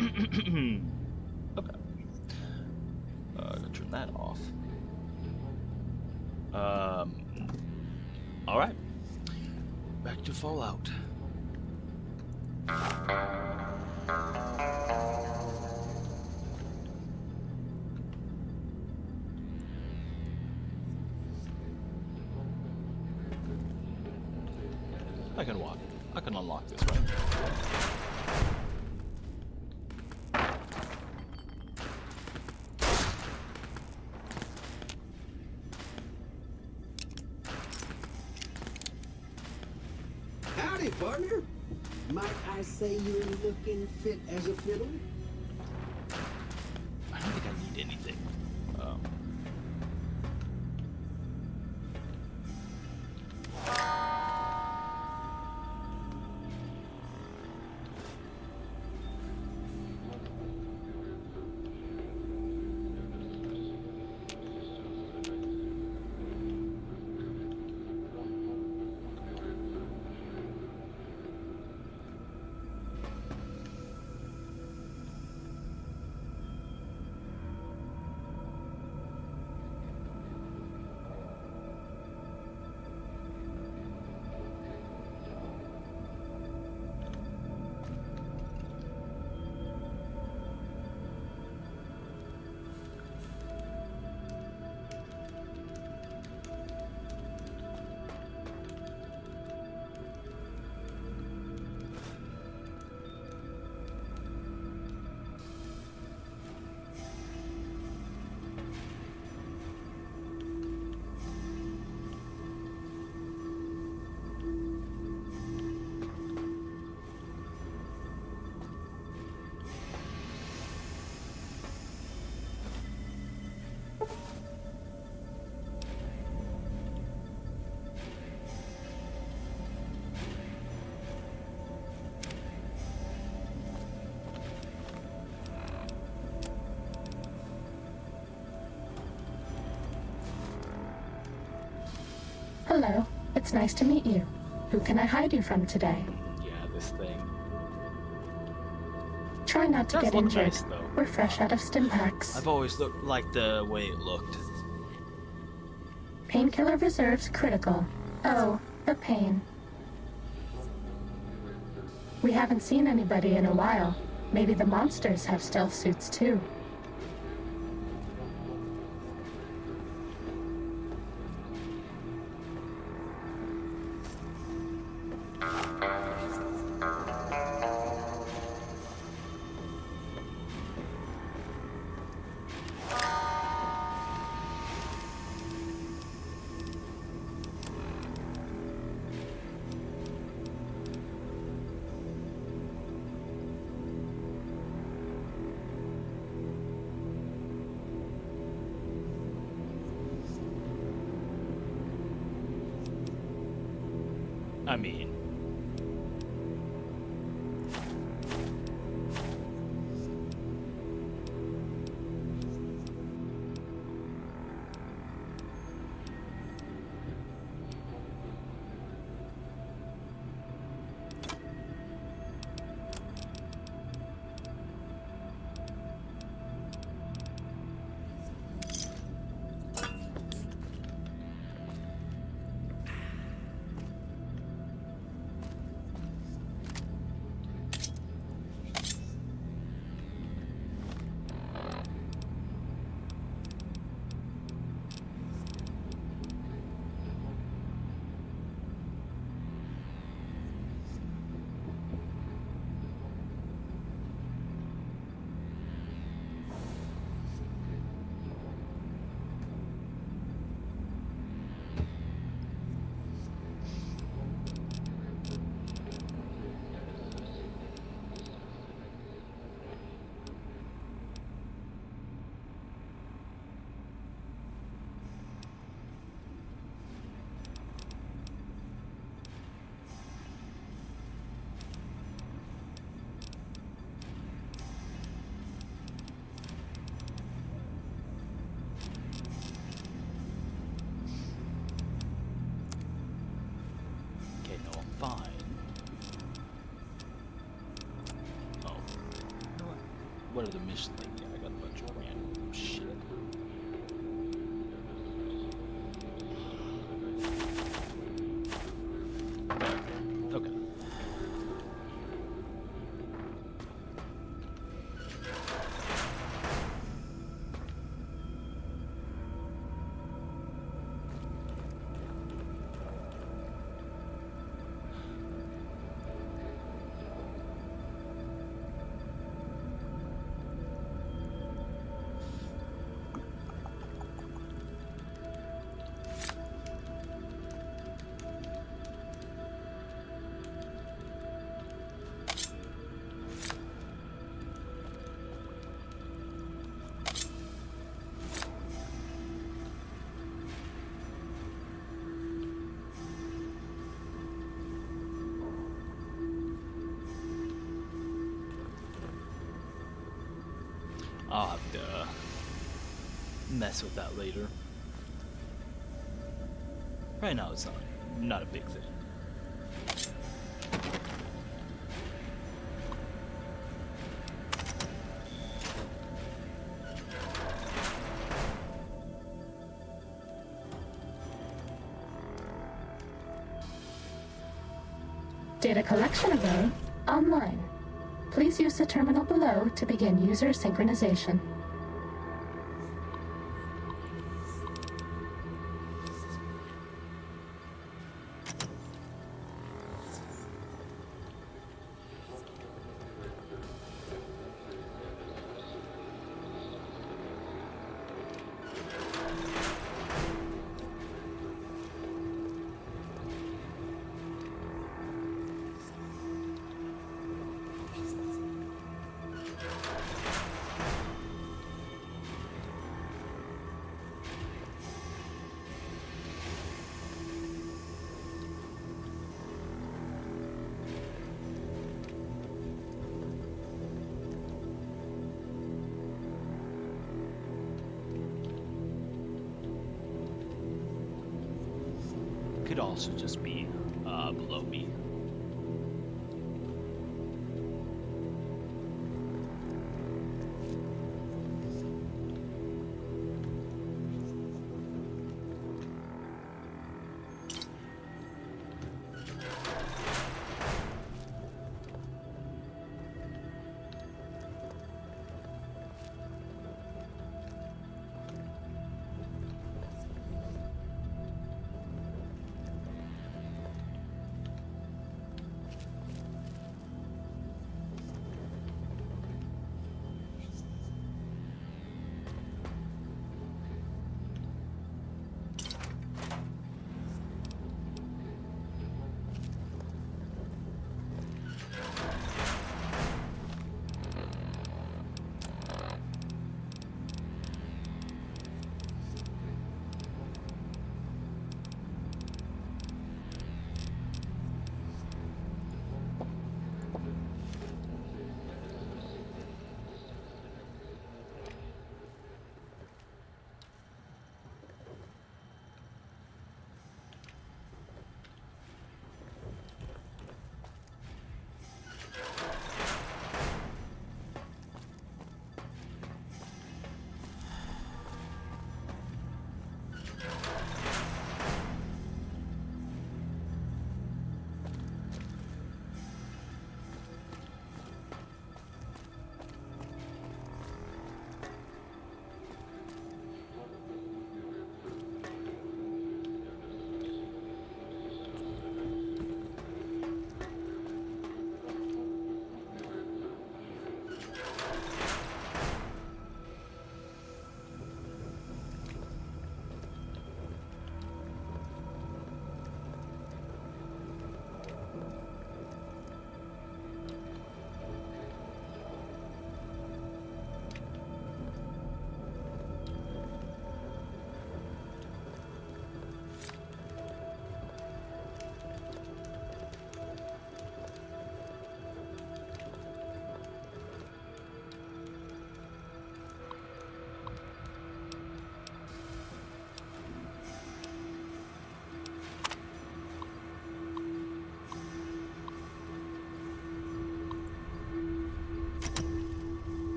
Okay. Gonna turn that off. All right. Back to Fallout. I can walk. I can unlock this, right? Howdy, partner. Might I say you're looking fit as a fiddle? I don't think I need anything. Um, Hello, it's nice to meet you. Who can I hide you from today? yeah, this thing. Try not to Does get look injured. nice, though. We're fresh out of stim packs. I've always liked the way it looked. Painkiller reserves critical. Oh, the pain. We haven't seen anybody in a while. Maybe the monsters have stealth suits too. I mean, What are the missions like? Yeah, I got a bunch of random shit. Okay. I'll have to mess with that later. Right now, it's not a big thing. Data collection array online. Please use the terminal below to begin user synchronization. Could also just be below me.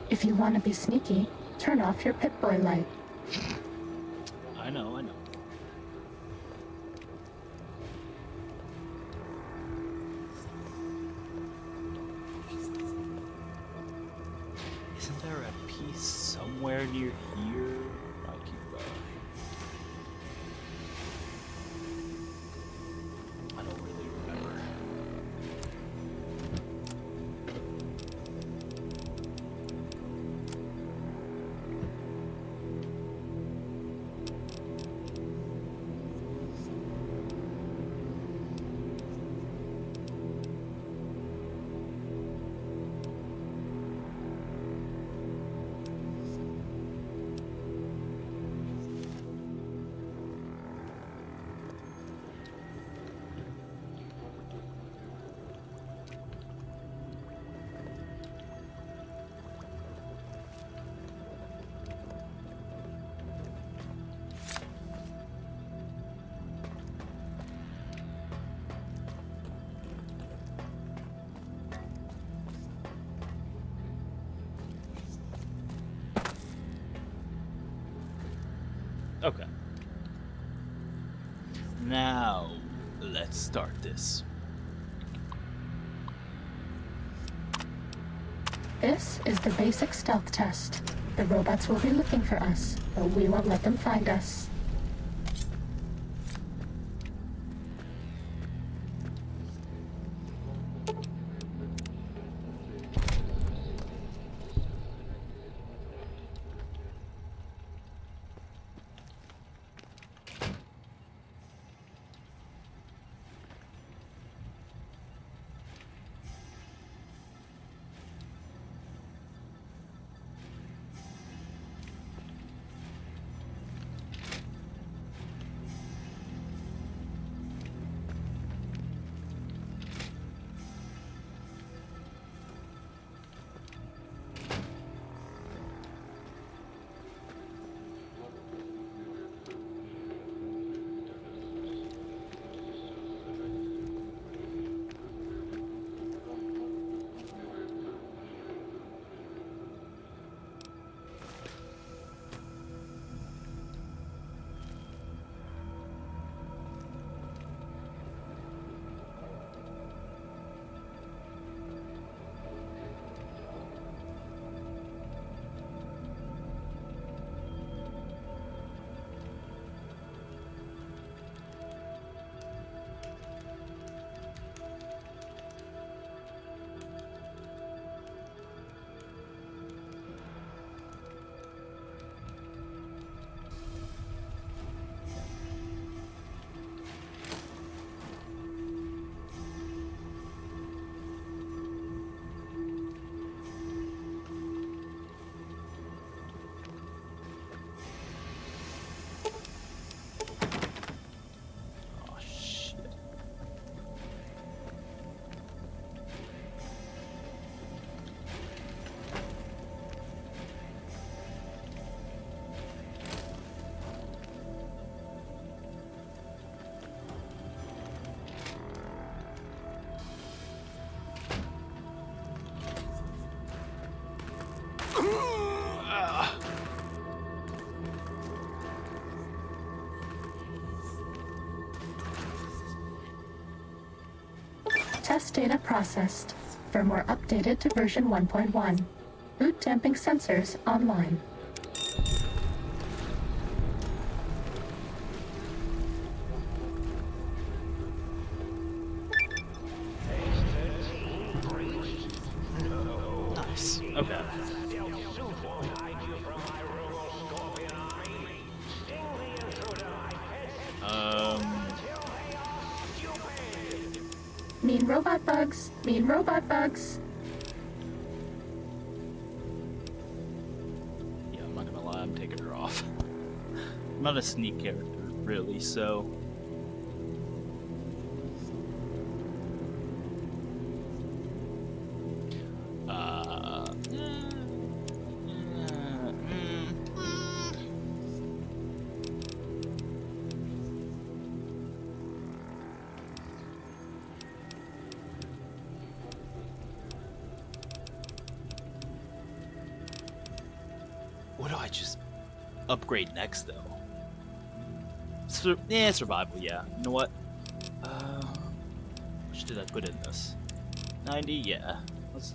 If you want to be sneaky, turn off your Pip-Boy light. I know. Isn't there a piece somewhere near here? I keep, I don't really remember. Okay. Now, let's start this. This is the basic stealth test. The robots will be looking for us, but we won't let them find us. Oh, shit. Test data processed. Firmware updated to version 1.1. Boot damping sensors online. Nice. Okay. Mean robot bugs. Mean robot bugs. Yeah, I'm not gonna lie, I'm taking her off. I'm not a sneak character, really, so... I just upgrade next though? Survival, yeah. You know what? How much did I put in this? 90, yeah. Let's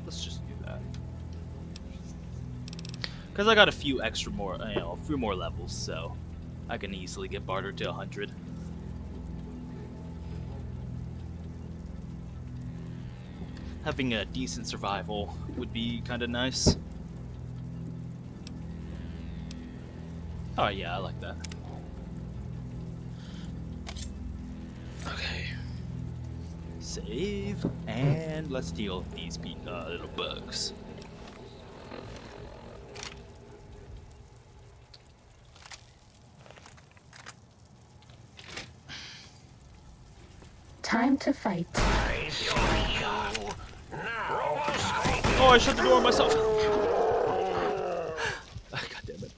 just do that. Because I got a few extra more, a few more levels, so I can easily get bartered to 100. Having a decent survival would be kind of nice. Oh yeah, I like that. Okay. Save, and let's deal with these little bugs. Time to fight. Oh, I shut the door myself. God damn it.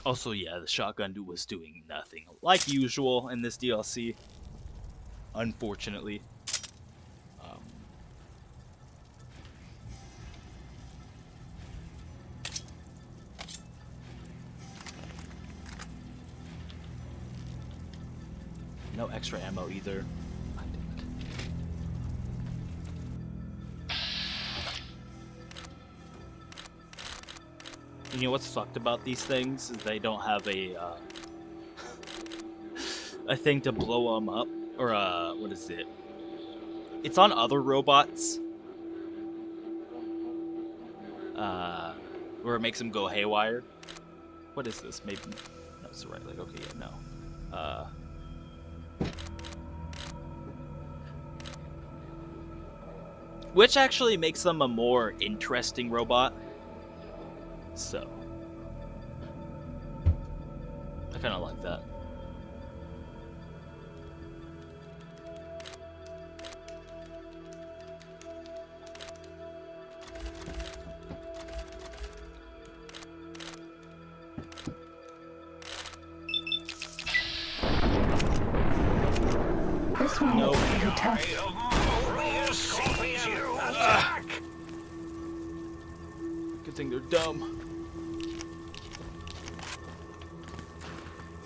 Also, yeah, the shotgun was doing nothing, like usual in this DLC. Unfortunately. No extra ammo either. God damn it. You know what's fucked about these things is they don't have a a thing to blow them up, or what is it? It's on other robots, where it makes them go haywire. What is this? Maybe no, it's the right leg. Okay, yeah, no. Which actually makes them a more interesting robot. So I kind of like that. This one looks pretty tough. Good thing they're dumb.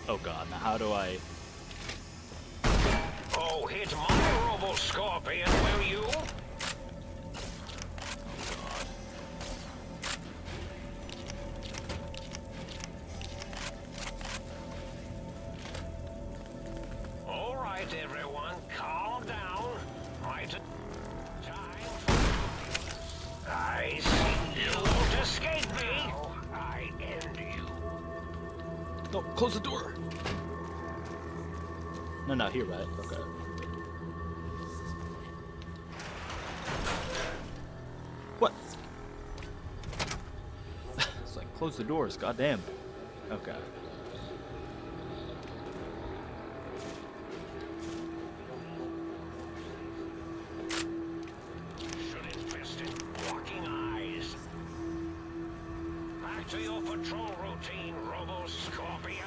Oh god, now how do I... Oh, hit my robo-scorpion, will you? All right, everyone, calm down. Right time. I see you won't escape me. I end you. No, close the door! No, no, here, right? Okay. What? It's like, close the doors, goddamn. Okay. Should invest in walking eyes. Back to your patrol routine, Robo-Scorpion.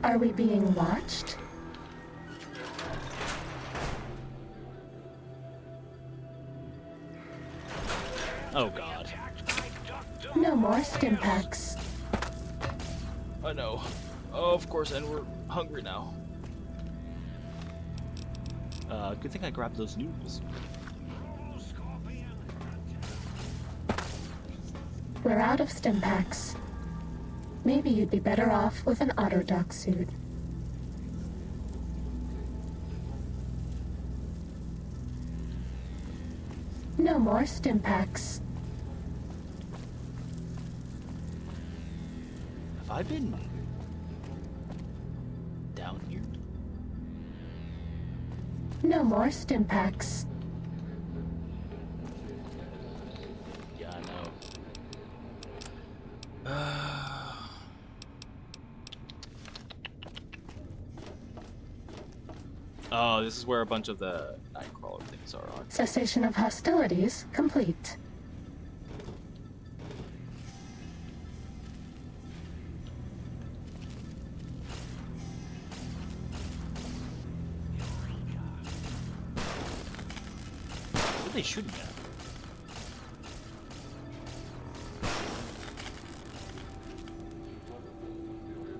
Are we being watched? Oh god. No more stim packs. I know. Oh, of course, and we're hungry now. Good thing I grabbed those noodles. We're out of stim packs. Maybe you'd be better off with an Autodoc suit. No more stim packs. Have I been down No more stim packs. Yeah, I know. Oh, this is where a bunch of the Nightcrawler things are on. Cessation of hostilities complete. What are they shooting at?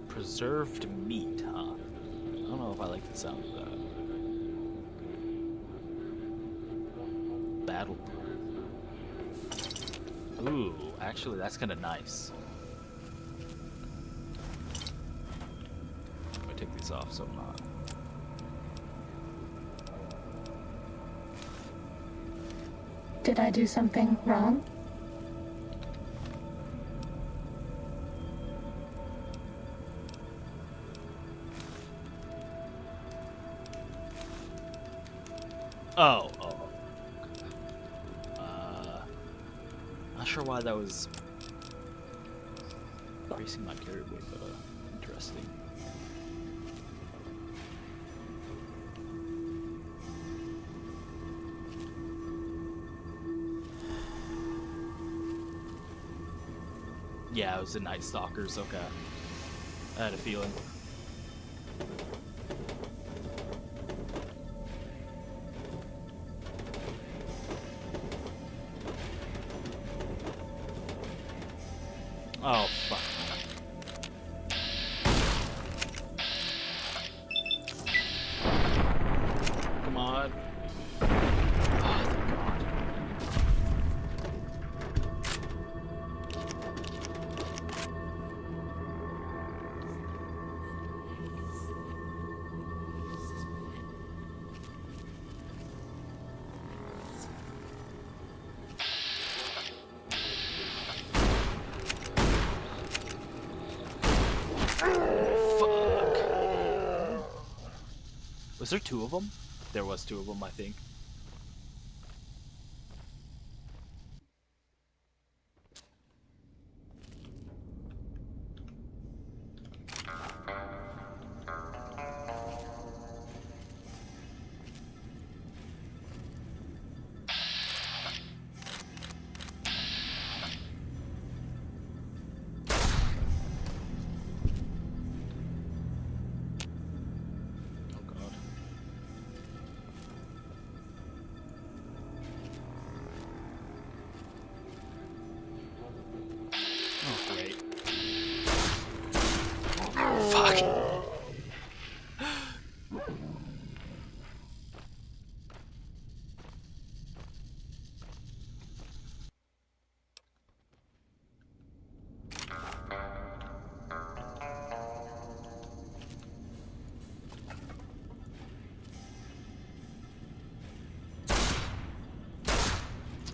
Preserved meat, huh? I don't know if I like the sound of that. Battle. Ooh, actually, that's kind of nice. I'm gonna take these off so I'm not. Did I do something wrong? Oh. Not sure why that was increasing my carry weight, but interesting. Yeah, it was the Night Stalkers, okay. I had a feeling. Oh, fuck. Come on. Oh, thank God. Was there two of them? There was two of them, I think. Oh God. Oh great. Fuck.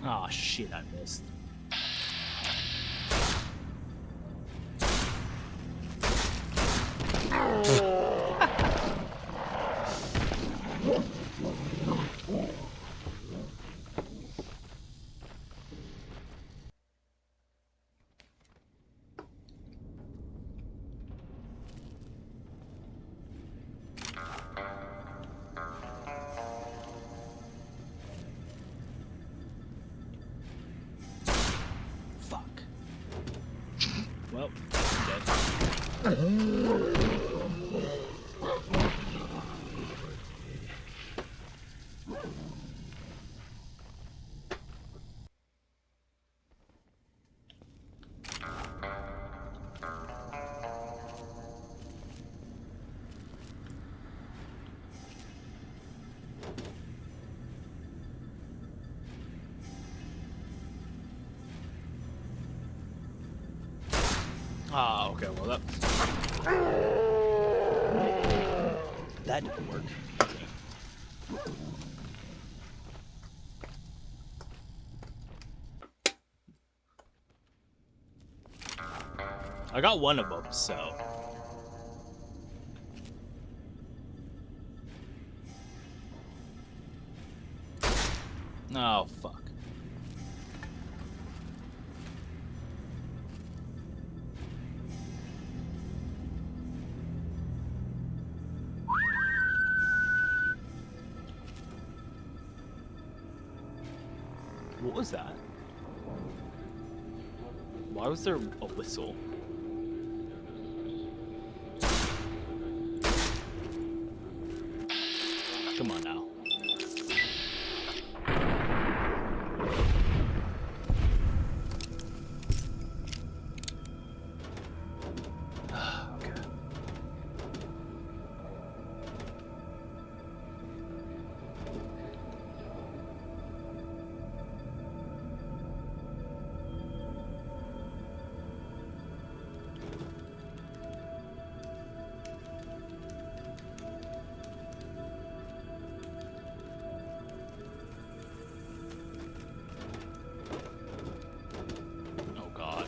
Oh shit, I missed. Fuck. Well, I'm dead. Ah, okay, well that didn't work. I got one of them, so. Oh, fuck. What was that? Why was there a whistle? Come on now. Okay. Oh God.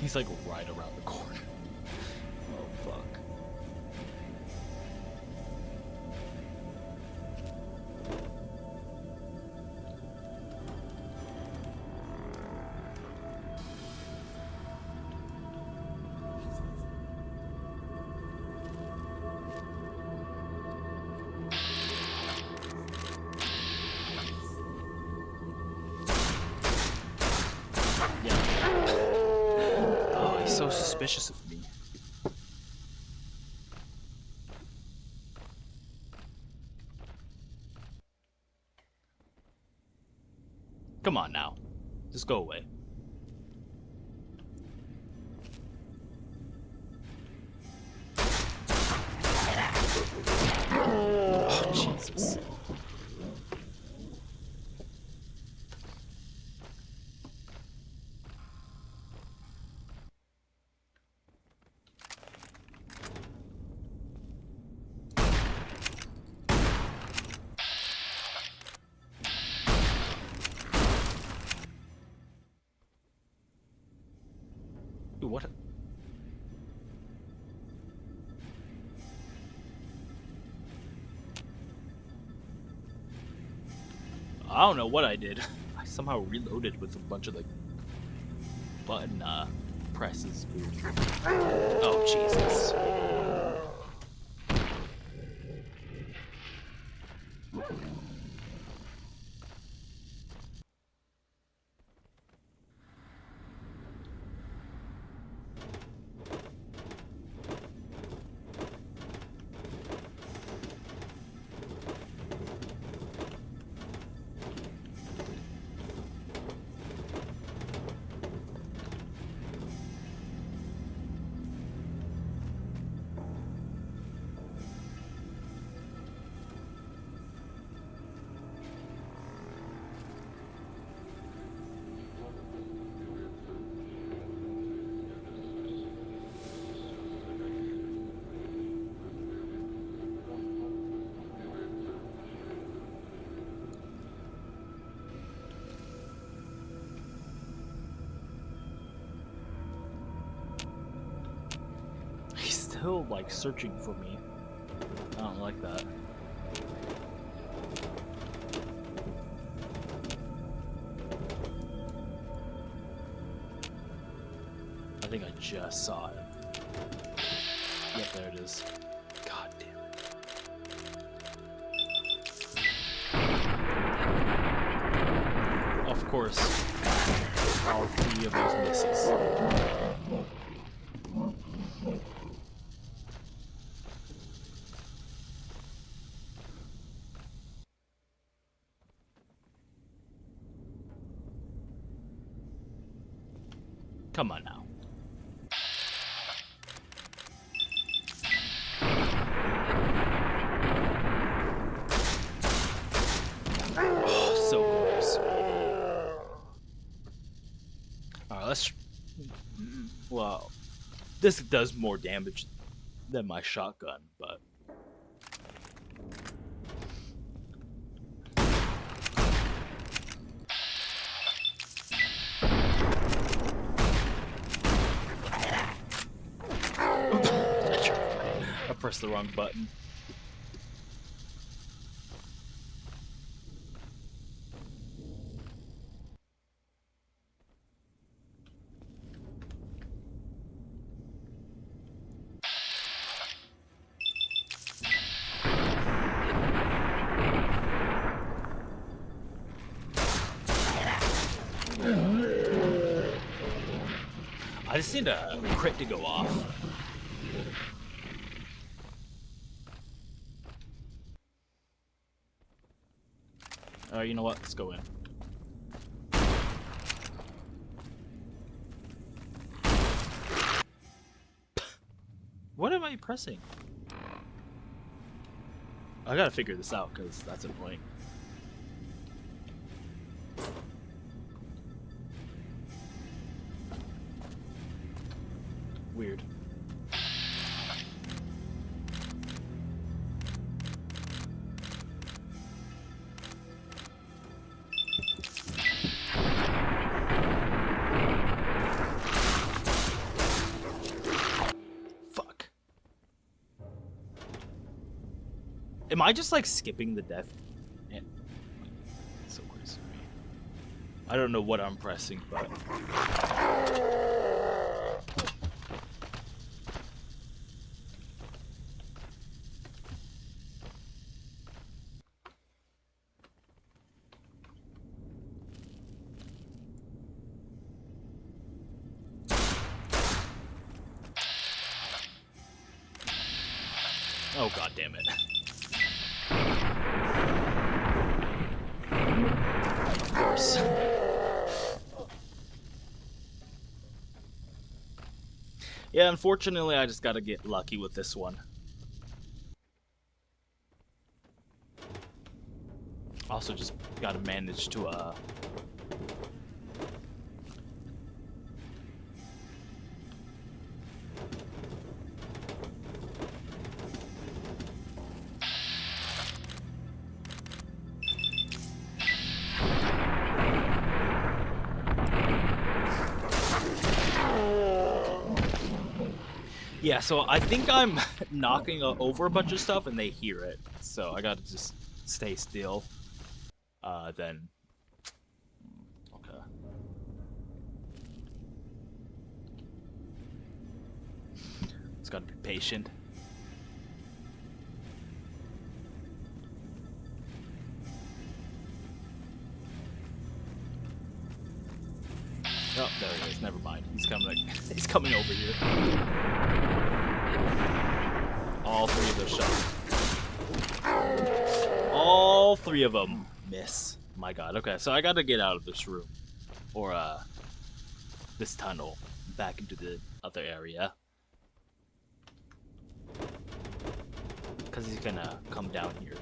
He's like right around the corner. Oh fuck. Yeah. Oh, he's so suspicious of me. Come on now. Just go away. Oh, Jesus. Dude, what? I don't know what I did. I somehow reloaded with a bunch of like button presses. Oh Jesus. He's still like searching for me. I don't like that. I think I just saw him. Yep, there it is. God damn it. Of course, all three of those misses. Come on now. Oh, so close. Alright, let's... Well, this does more damage than my shotgun, but I pressed the wrong button. I just need a crit to go off. Alright, you know what? Let's go in. What am I pressing? I gotta figure this out, because that's annoying. Weird. Fuck. Am I just like skipping the death? Man, so crazy. I don't know what I'm pressing, but oh god damn it. Of course. Yeah, unfortunately I just gotta get lucky with this one. Also just gotta manage to yeah, so I think I'm knocking over a bunch of stuff and they hear it. So I gotta just stay still. Then... Okay. Just gotta be patient. Oh, there he is. Never mind. He's coming. He's coming over here. All three of those shots. All three of them miss. My God. Okay, so I got to get out of this room, or this tunnel, back into the other area, because he's gonna come down here.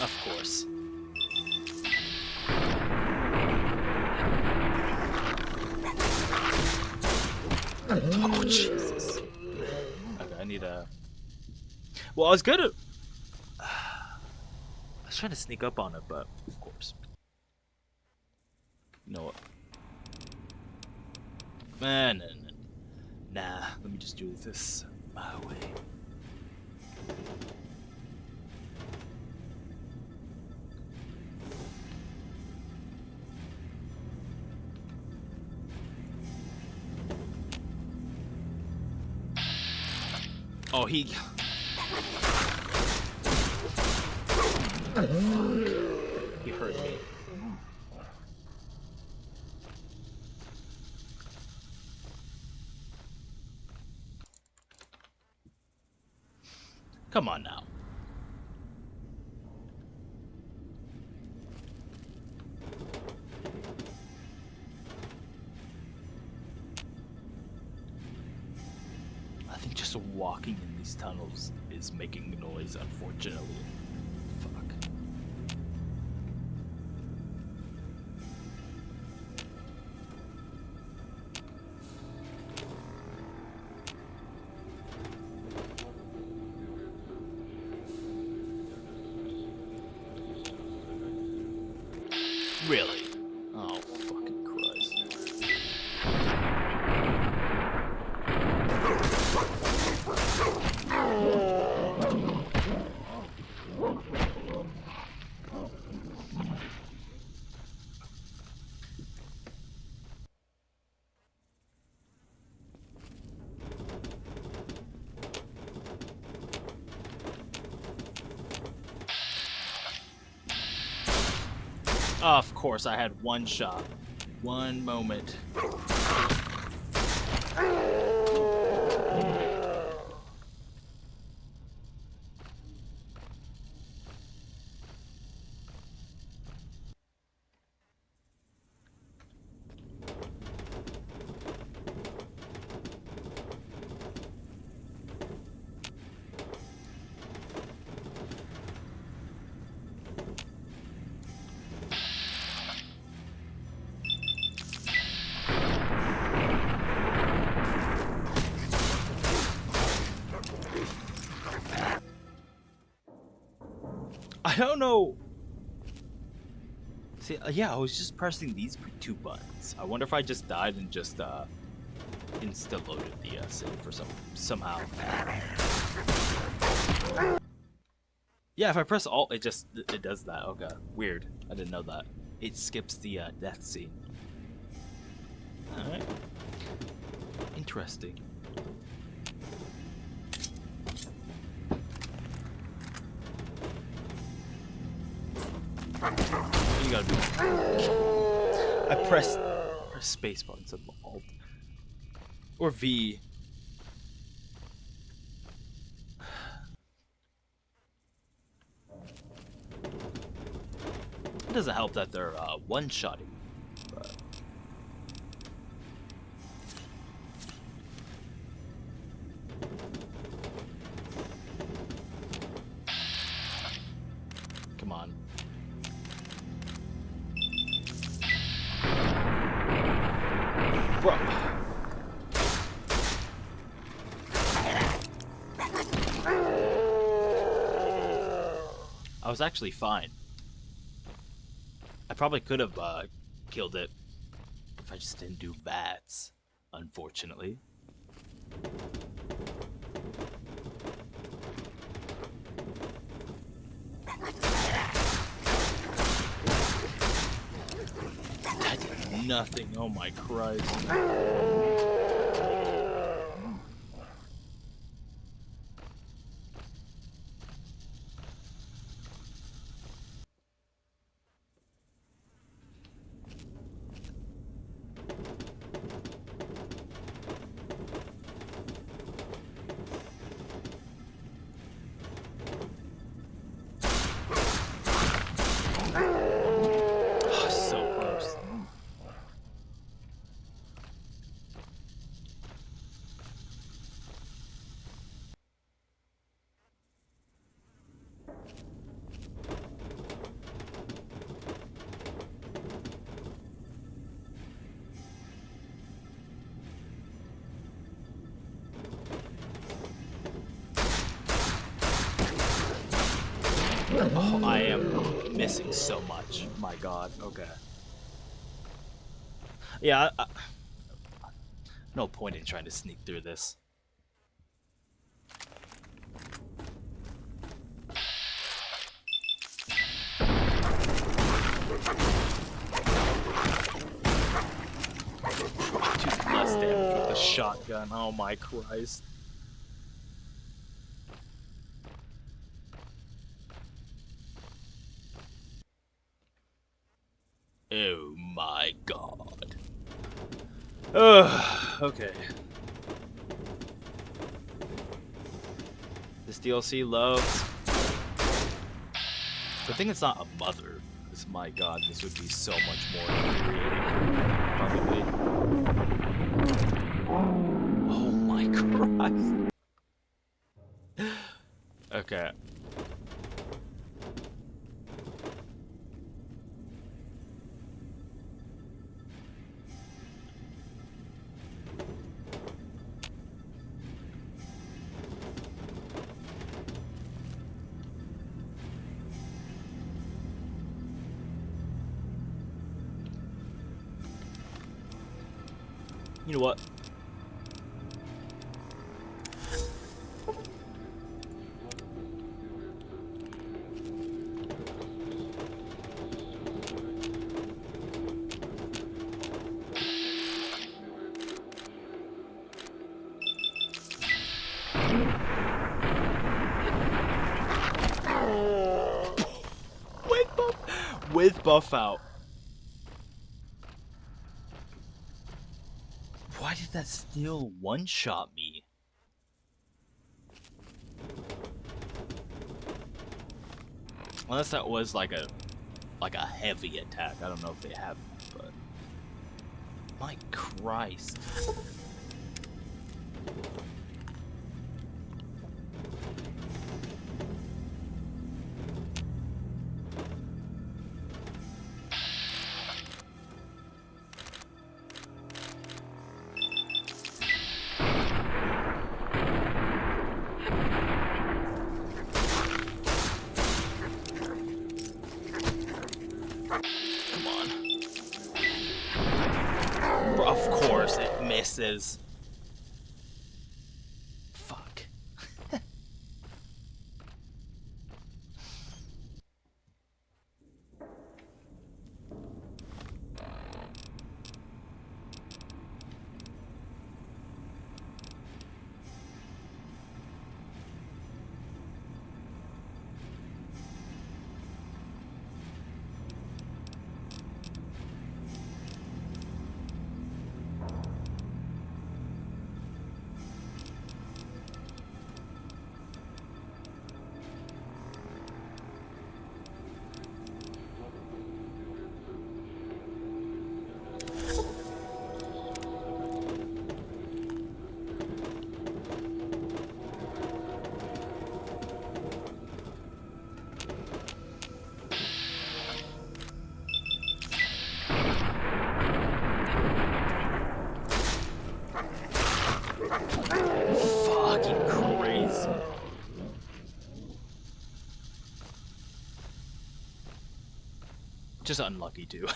Of course. Oh, Jesus. Okay, I need a... Well, I was gonna. I was trying to sneak up on it, but of course. You know what? Man, nah. Let me just do this my way. Oh, he. He hurt me. Come on now. I think just walking in these tunnels is making noise, unfortunately. Fuck. Really? Oh, fucking Christ. Of course, I had one shot. One moment. I don't know. See, yeah, I was just pressing these two buttons. I wonder if I just died and just insta-loaded the save for somehow. Yeah, if I press Alt, it does that. Okay, weird. I didn't know that. It skips the death scene. All right, interesting. You gotta be. I press spacebar instead of Alt or V. It doesn't help that they're one-shotting. But... Come on. Bro. I was actually fine. I probably could have killed it if I just didn't do bats, unfortunately. That did nothing. Oh my Christ. Oh, I am missing so much. My god. Okay. Yeah, no point in trying to sneak through this. Do less damage with the shotgun. Oh my Christ. Oh my god. Ugh, okay. This DLC loves. Good thing it's not a mother. Because my god, this would be so much more infuriating. Probably. Oh my Christ. Okay. You know what? With buff out. Why did that still one-shot me? Unless that was like a heavy attack. I don't know if they have, but my Christ. Of course it misses. Fuck. Fucking crazy. Just unlucky too.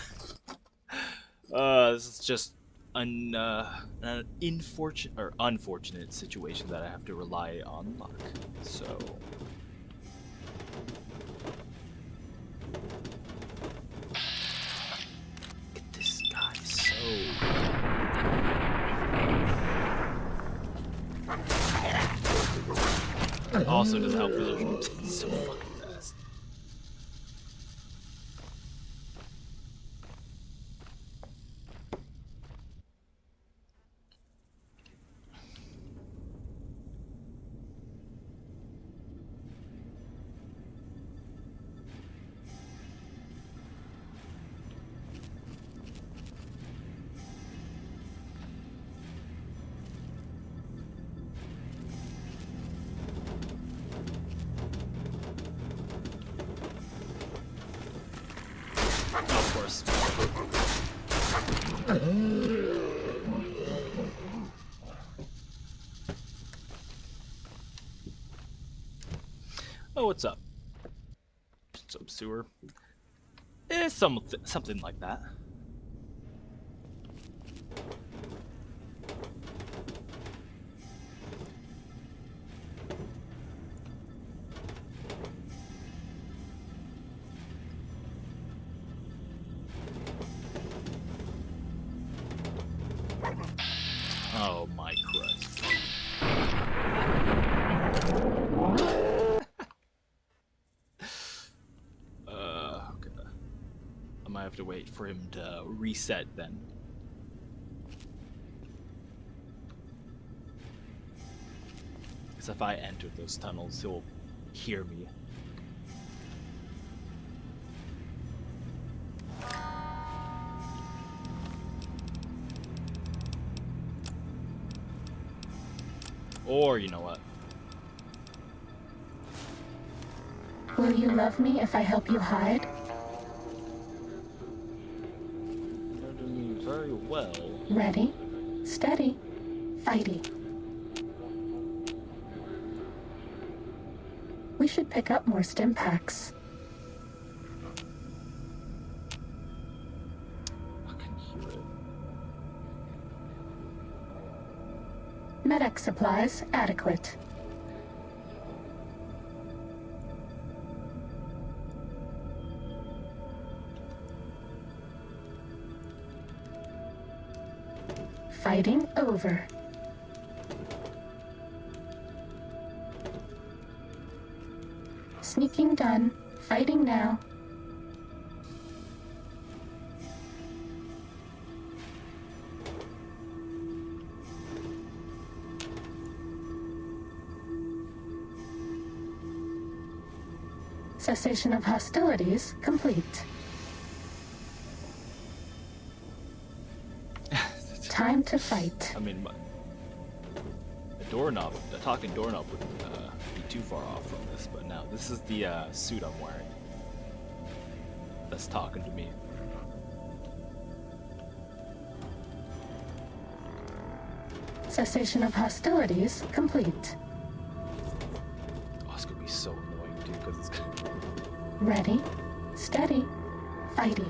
This is just an unfortunate situation that I have to rely on luck. So get this guy so. Also doesn't help for so fucking fast. Of course. Oh, what's up? Some sewer. Something like that. Oh my Christ. Okay. I might have to wait for him to reset then. Because if I enter those tunnels, he'll hear me. Or, you know what? Will you love me if I help you hide? You're doing very well. Ready, steady, fighty. We should pick up more stim packs. I can hear it. Medic supplies adequate. Fighting over. Sneaking done. Fighting now. Cessation of hostilities complete. Time to fight. I mean, the talking doorknob would be too far off from this, but now this is the suit I'm wearing that's talking to me. Cessation of hostilities complete. Oh, it's gonna be so annoying too, because it's Ready, steady, fighting.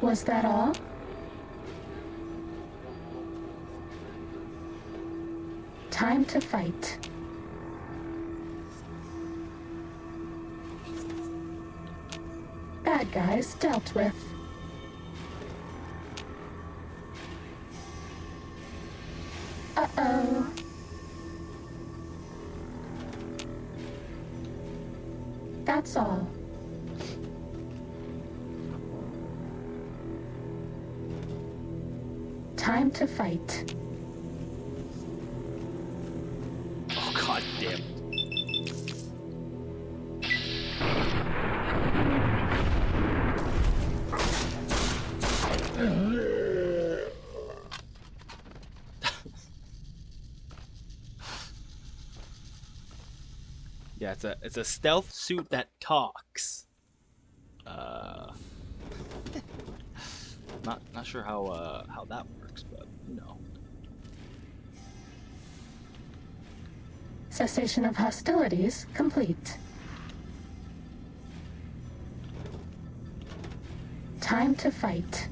Was that all? Time to fight. Bad guys dealt with. Uh-oh. That's all. Time to fight. oh god damn it. Yeah, it's a stealth suit that talks. Not sure how that works, but you know. Cessation of hostilities complete. Time to fight.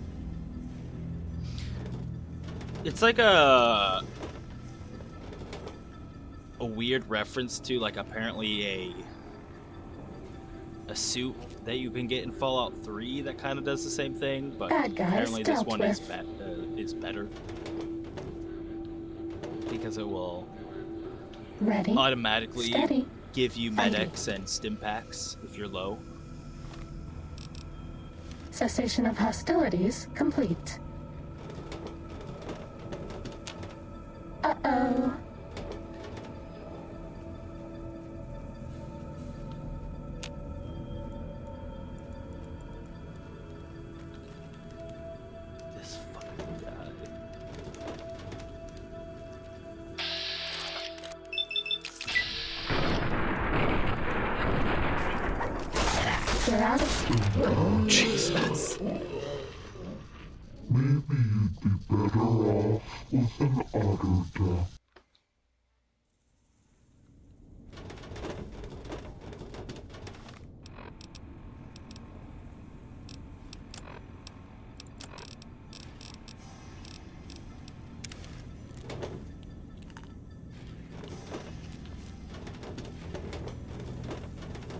It's like a weird reference to like apparently a suit that you can get in Fallout 3 that kind of does the same thing, but Bad guys apparently this dealt one with. is better because it will Ready, automatically steady, give you fighting. medics and stim packs if you're low. Cessation of hostilities complete. Uh-oh. This fucking guy. We're out of... Jesus. Maybe you'd be better off with an auto death.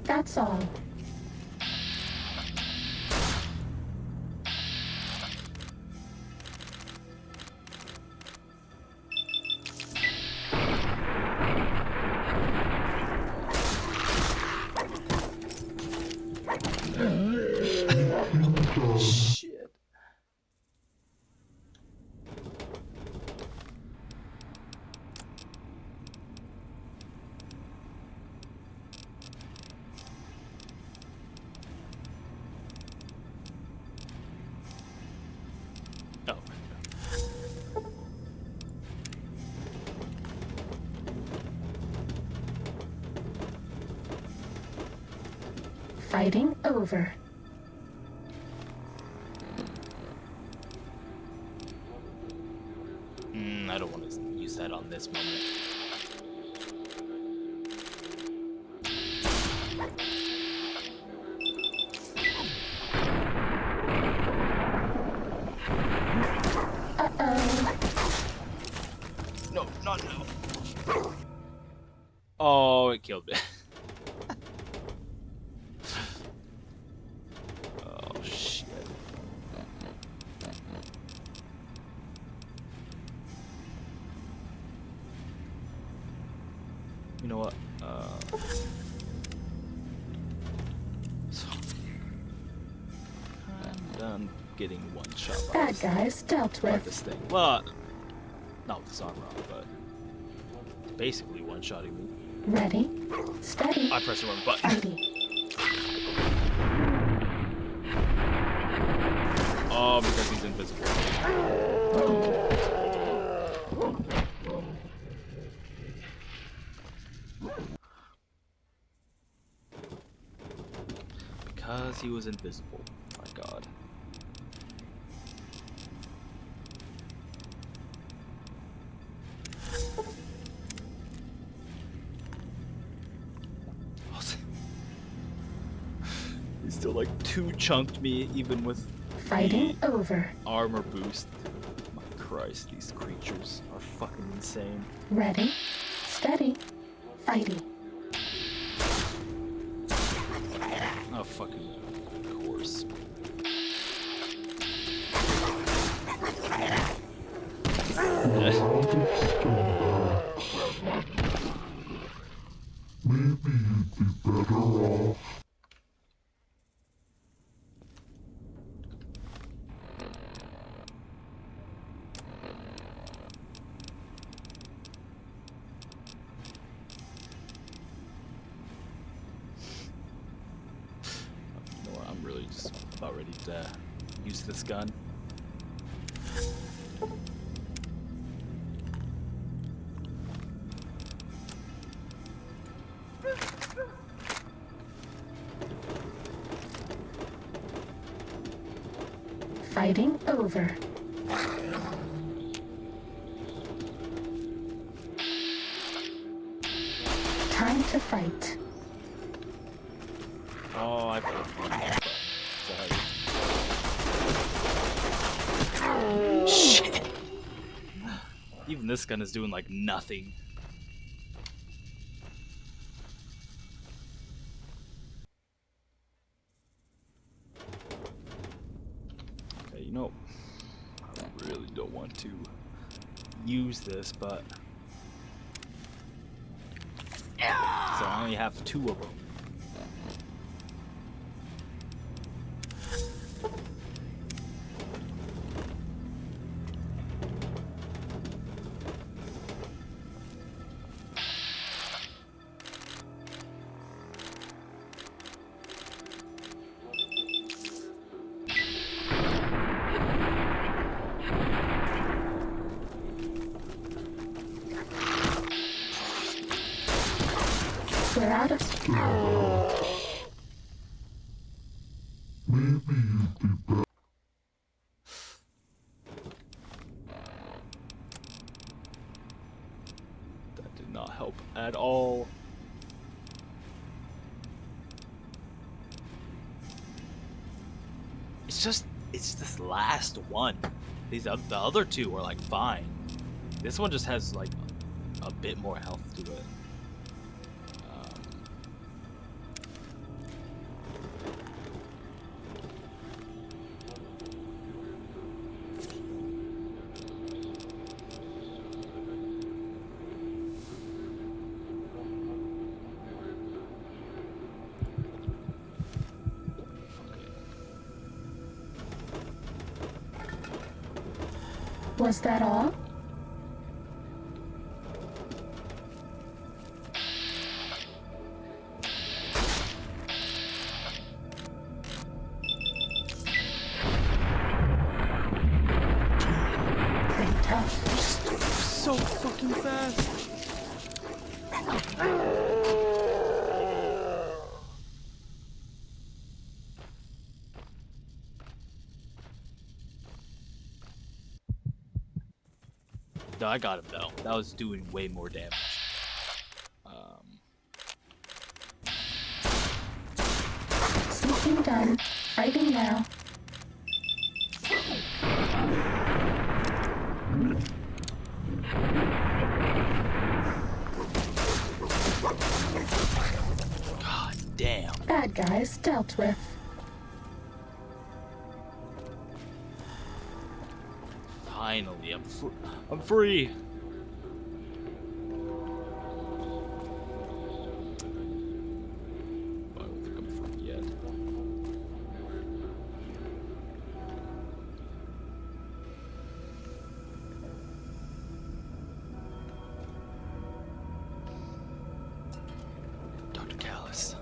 That's all. Shit. Oh. Fighting over. I don't want to use that on this moment. Uh-oh. No, not now. Oh, it killed me. Oh, shit. You know what? I'm done getting one shot by Bad this, guys dealt by with. this thing. Well, not with this armor on, but basically one-shotting me. Ready, steady, I pressed the wrong button. fighting. Oh, because he's invisible. Because he was invisible. My god. He still like two-chunked me even with Fighting over. armor boost. My Christ, these creatures are fucking insane. Ready, steady, fighting. Oh, fucking course. Maybe you'd be better off. You know what? I'm really just about ready to use this gun. Fighting over. Time to fight. Oh, I put one. Sorry. Shit. Even this gun is doing like nothing. Okay, you know, I really don't want to use this, but so I only have 2 of them. We're out of... That did not help at all. It's this last one. The other two are like fine. This one just has like a bit more health to it. Was that all? Pretty tough. So fucking fast. No, I got him though. That was doing way more damage. Sneaking done. Fighting now. God damn. Bad guys dealt with. Finally, I'm free. I don't think I'm free yet. Dr. Callus.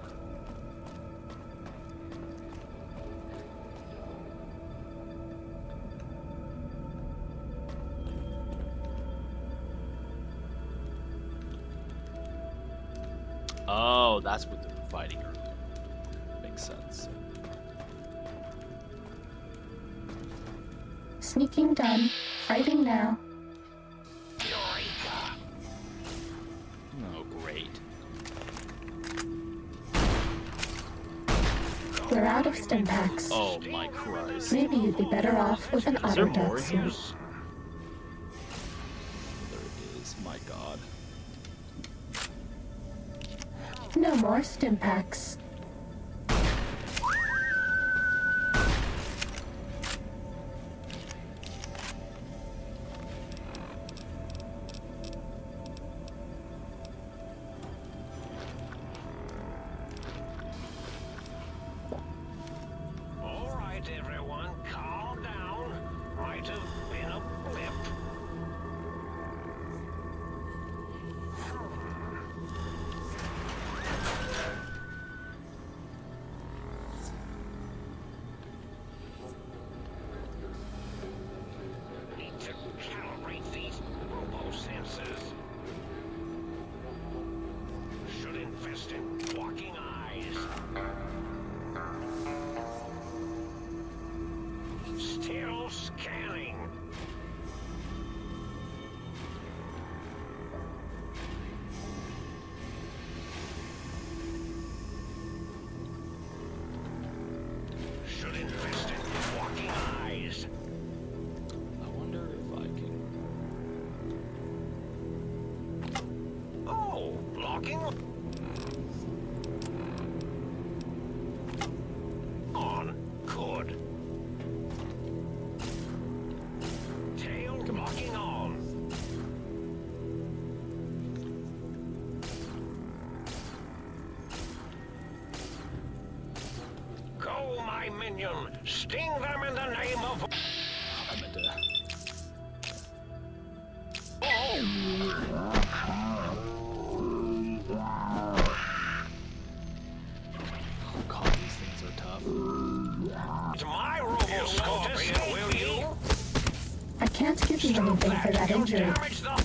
Oh, that's what they were fighting earlier. Makes sense. Sneaking done. Fighting now. Eureka! Oh, great. We're out of stim packs. Oh my Christ. Maybe you'd be better off with an Is there auto more death here? suit. There is, my God. No more stim packs. All right, everyone, calm down. Might have been a blip. Need to calibrate these robo sensors. Should invest in walking eyes. Still scanning. Should invest in walking eyes. I wonder if I can. Oh, locking on. Good. Tail locking on. Go, my minion. Sting them in the name of. I meant to. Oh God, these things are tough. It's my robo-scorpion, will you? I can't give you anything for that You injury. damage the.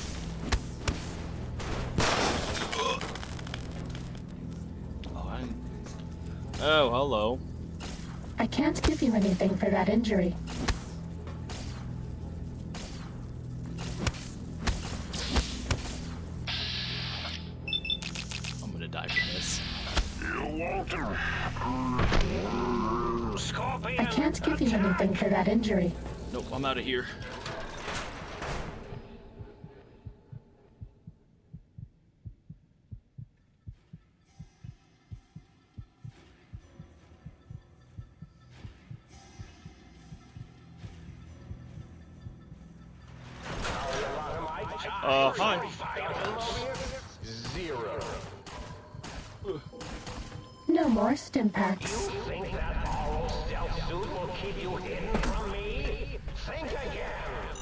Oh, hello. I can't give you anything for that injury. I'm gonna die from this. I can't give you anything for that injury. Nope, I'm out of here. Hi. No more stim packs. Think that borrowed stealth suit will keep you hidden from me? Think again.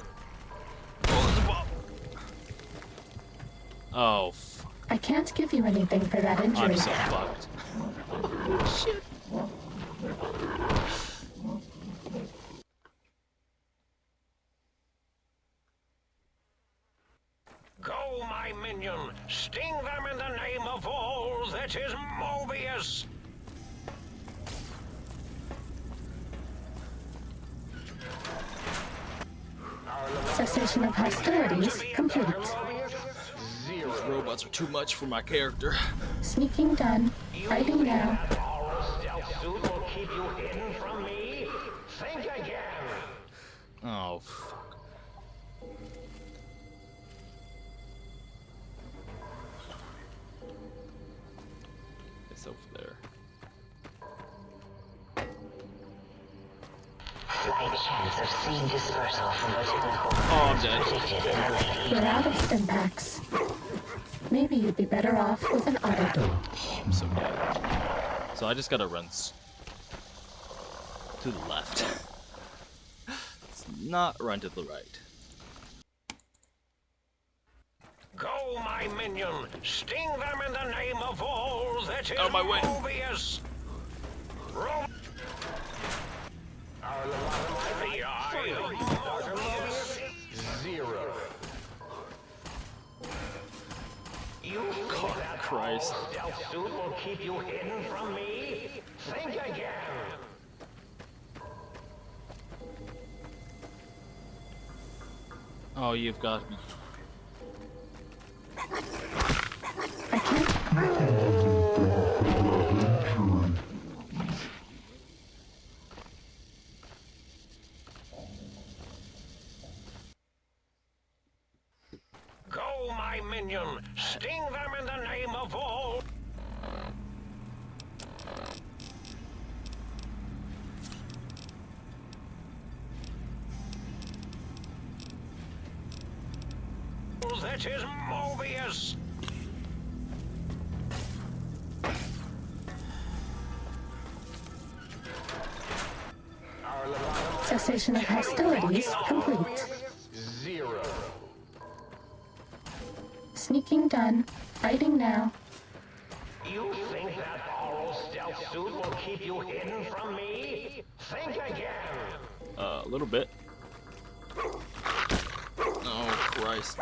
Oh, fuck. I can't give you anything for that injury. I'm so fucked. Shit. Go, my minion. Sting them in the name of all that is Mobius. Cessation of hostilities complete. These robots are too much for my character. Sneaking done. Fighting now. Borrowed stealth suit will keep you hidden from me? Think again. Oh, fuck. It's over there. Slight chance of seeing dispersal from botanical Oh, I'm dead. predicted in a lady. You're out of stim packs. Maybe you'd be better off with an auto. I'm so dead. So I just gotta run to the left. Let's not run to the right. Go, my minion. Sting them in the name of all that is Out of my way. Mobius. The eye of Mobius. Zero. You think that Christ. stealth suit will keep you hidden from me? Think again. Oh, you've got me. I can't. Go, my minion. Sting them in the name of all. That is Mobius. Cessation of hostilities complete. Zero. Sneaking done. Fighting now. You think that borrowed stealth suit will keep you hidden from me? Think again. A little bit. Oh, Christ.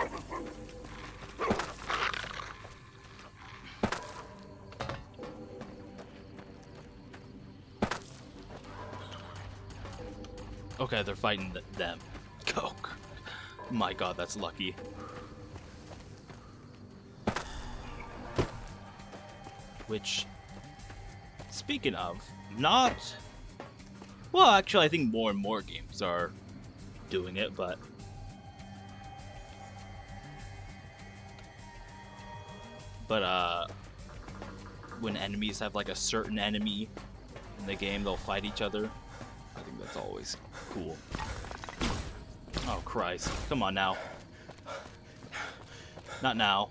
Okay, they're fighting them. Oh, my God, that's lucky. Which, speaking of, not... Well, actually, I think more and more games are doing it, but... when enemies have like a certain enemy in the game, they'll fight each other. I think that's always cool. Oh, Christ. Come on now. Not now.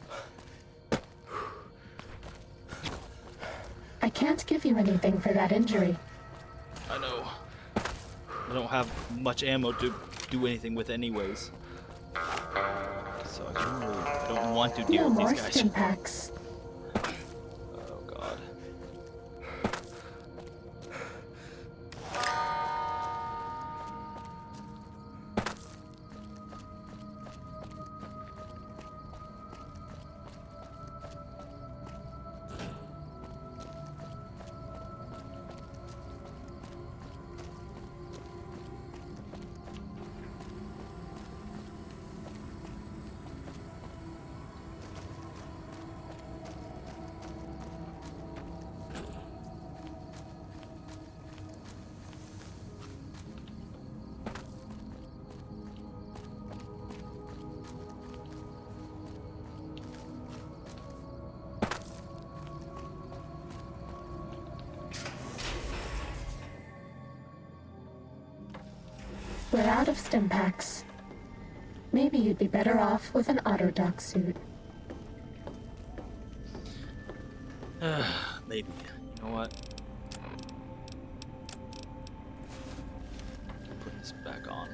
I can't give you anything for that injury. I know. I don't have much ammo to do anything with anyways. So I don't want to deal No with more these guys. stim packs. Oh, God. We're out of stim packs. Maybe you'd be better off with an auto-dock suit. Maybe. You know what? Put this back on.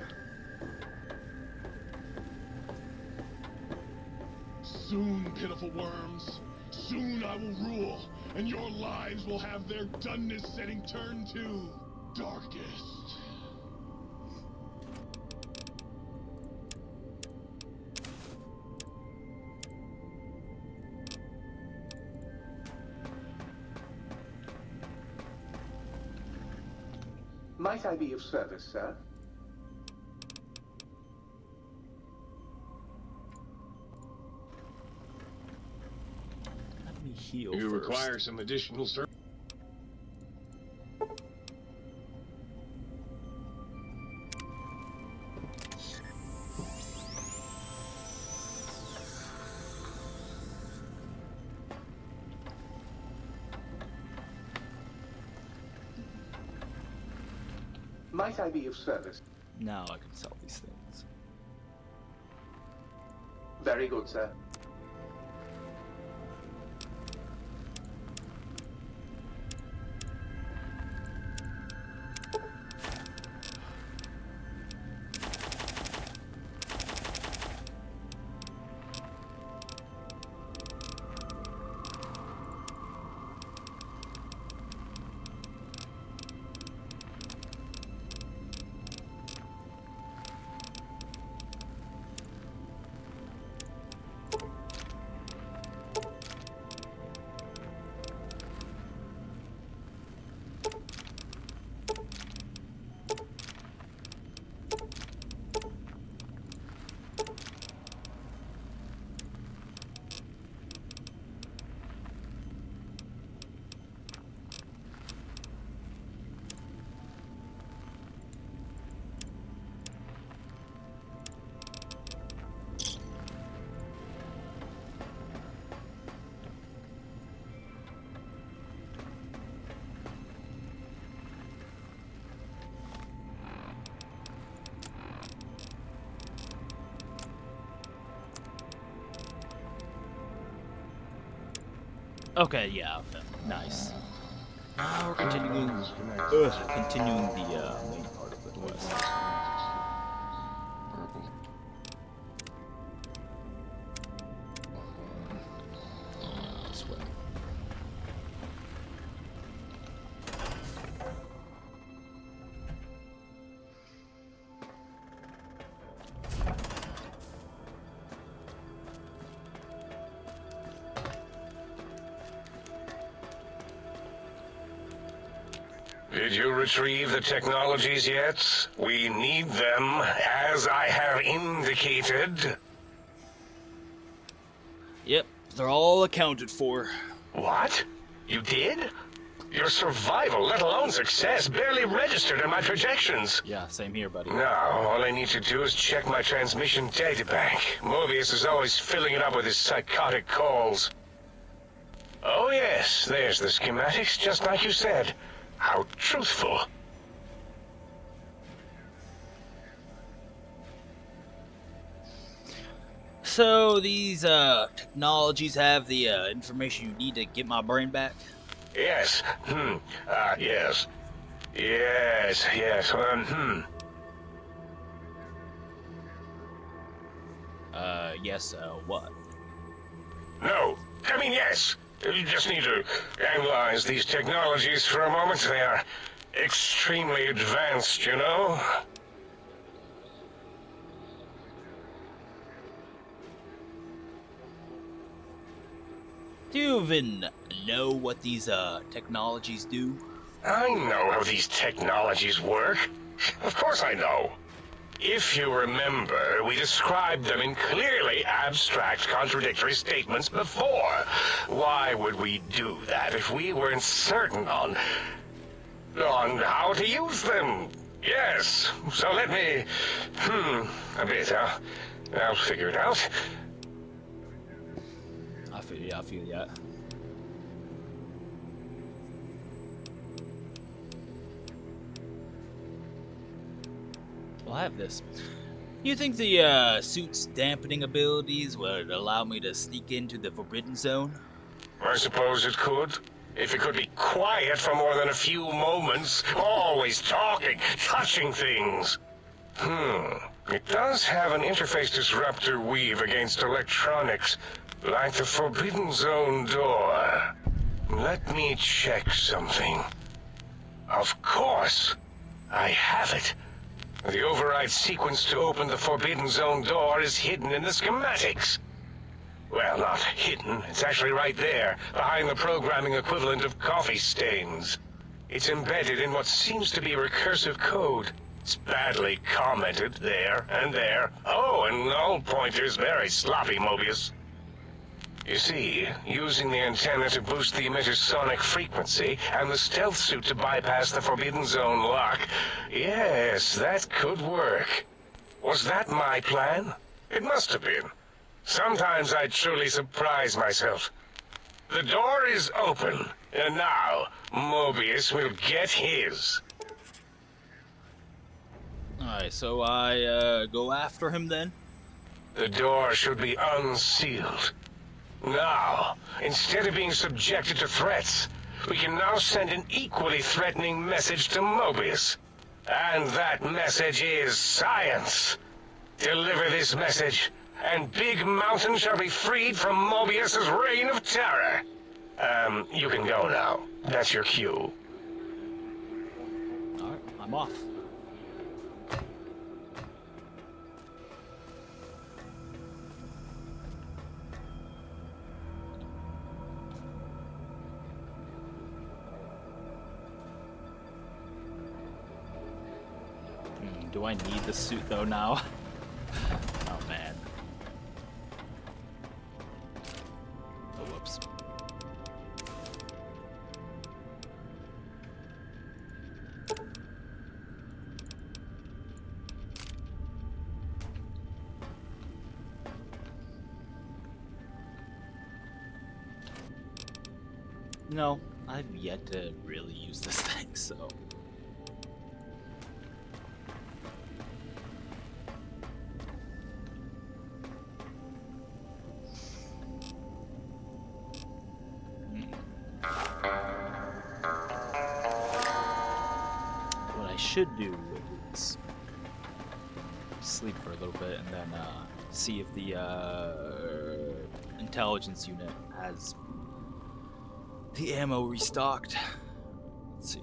Soon, pitiful worms. Soon I will rule, and your lives will have their doneness setting turn to darkest. Might I be of service, sir? Let me heal You first. require some additional service. Might I be of service? Now I can sell these things. Very good, sir. Okay, yeah, okay. Nice. Now we're continuing the main part of the quest. This way. Did you retrieve the technologies yet? We need them, as I have indicated. Yep, they're all accounted for. What? You did? Your survival, let alone success, barely registered in my projections. Yeah, same here, buddy. Now, all I need to do is check my transmission databank. Mobius is always filling it up with his psychotic calls. Oh yes, there's the schematics, just like you said. How truthful. So, these, technologies have the, information you need to get my brain back? Yes. Yes. Yes. Yes, what? No. I mean, yes. You just need to analyze these technologies for a moment. They are extremely advanced, you know? Do you even know what these, technologies do? I know how these technologies work. Of course I know. If you remember, we described them in clearly abstract, contradictory statements before. Why would we do that if we weren't certain on how to use them? Yes, so let me... a bit, I'll figure it out. I feel that. I'll have this. You think the suit's dampening abilities would allow me to sneak into the Forbidden Zone? I suppose it could. If it could be quiet for more than a few moments, always talking, touching things. It does have an interface disruptor weave against electronics, like the Forbidden Zone door. Let me check something. Of course, I have it. The override sequence to open the Forbidden Zone door is hidden in the schematics. Well, not hidden. It's actually right there, behind the programming equivalent of coffee stains. It's embedded in what seems to be recursive code. It's badly commented there and there. Oh, and null pointers very sloppy, Mobius. You see, using the antenna to boost the emitter's sonic frequency and the stealth suit to bypass the Forbidden Zone lock, yes, that could work. Was that my plan? It must have been. Sometimes I truly surprise myself. The door is open, and now Mobius will get his. Alright, so I go after him then? The door should be unsealed. Now, instead of being subjected to threats, we can now send an equally threatening message to Mobius. And that message is science. Deliver this message, and Big Mountain shall be freed from Mobius's reign of terror. You can go now. That's your cue. Alright, I'm off. Do I need the suit though now? Oh man. Oh whoops. No, I've yet to really use this thing, so. Should do is sleep for a little bit and then see if the intelligence unit has the ammo restocked. Let's see.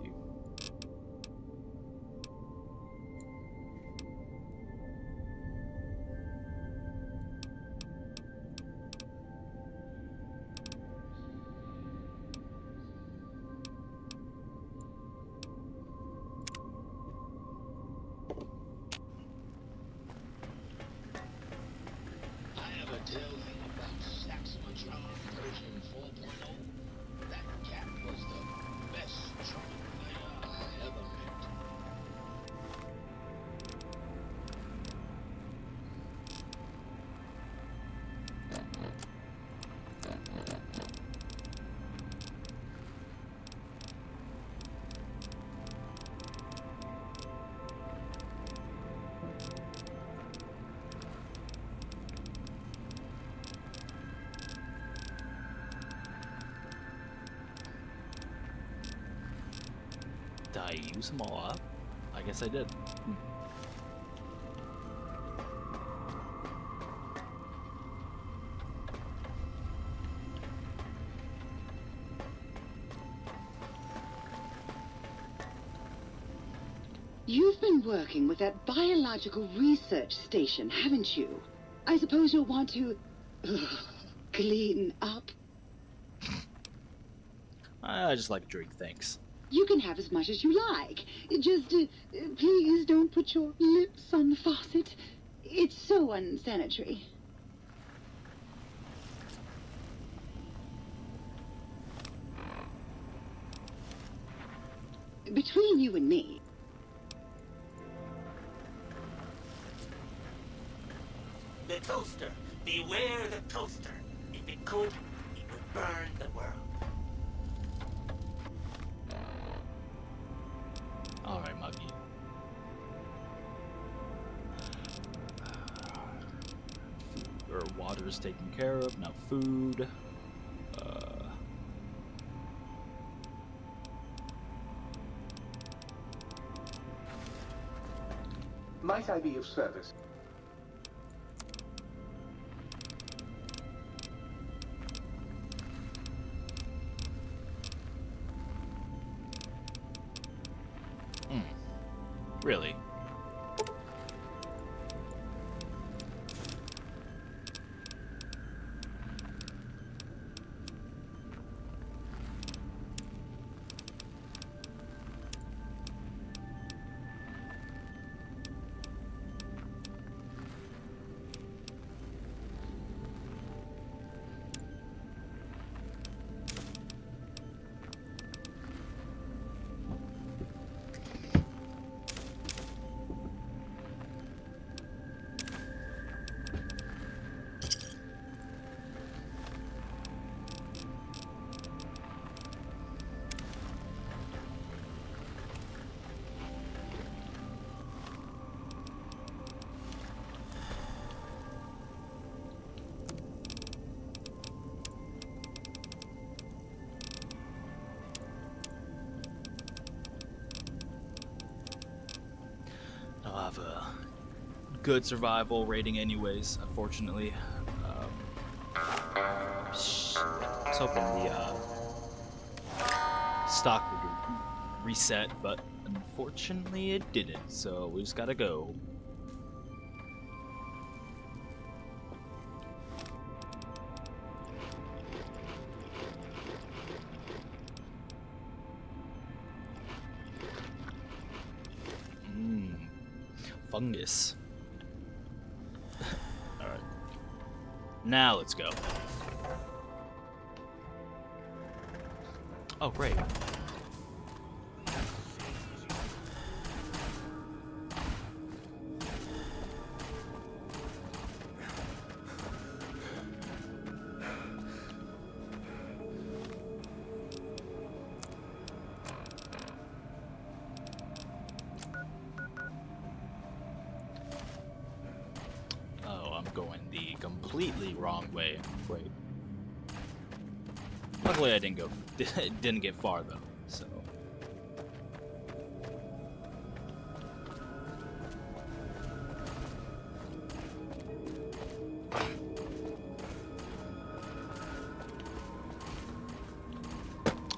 Did I use them all up? I guess I did. You've been working with that biological research station, haven't you? I suppose you'll want to clean up. I just like a drink, thanks. You can have as much as you like. Just, please don't put your lips on the faucet. It's so unsanitary. Between you and me. The toaster. Beware the toaster. If it could, it would burn the world. Alright, Muggy. Whatever, water is taken care of. Now food. Might I be of service? Really? I'll have a good survival rating anyways, unfortunately. I was hoping the stock would reset, but unfortunately it didn't, so we just gotta go. Fungus. Alright. Now let's go. Oh, great. Going the completely wrong way. Wait. Luckily, I didn't get far though. So.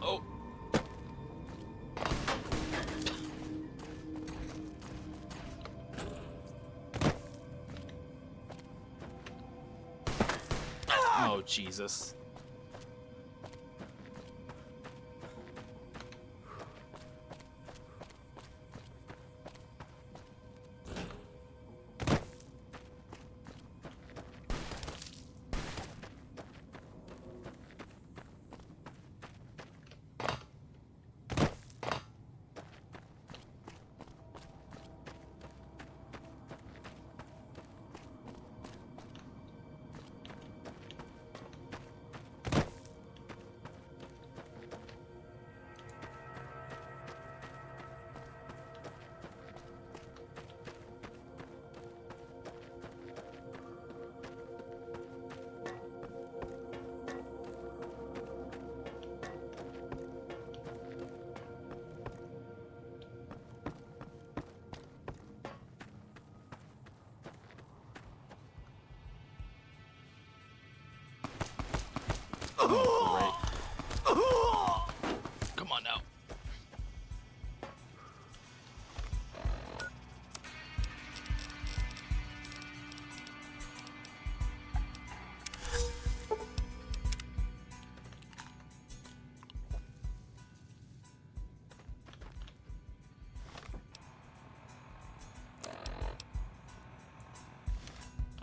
Oh. Oh, Jesus. Oh, great. Come on now.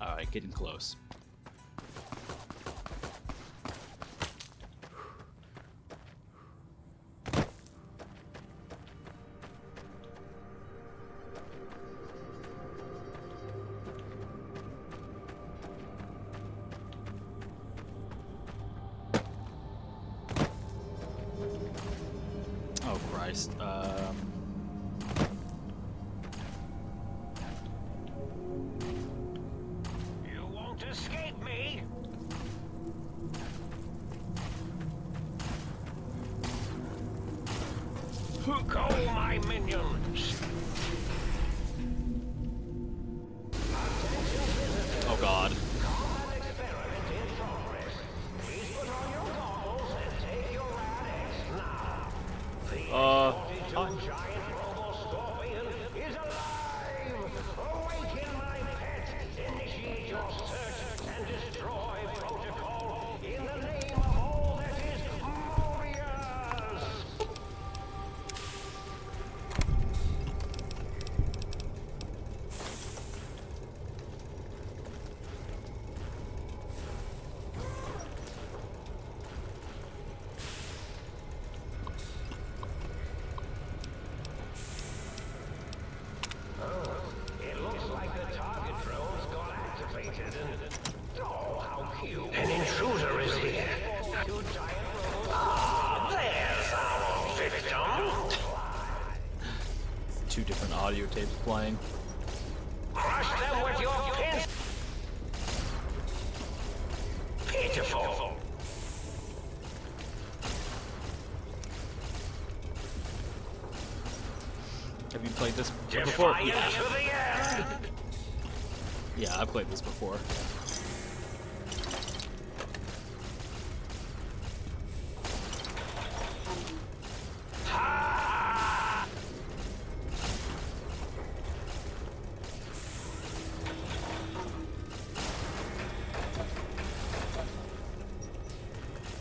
All right, getting close. Oh Christ. You want to see my minions. Oh god. An intruder is here. Ah, there's our victim. Two different audio tapes playing. Crush them with your pins. Pitiful. Have you played this before? Defiant to the end. Yeah, I played this before.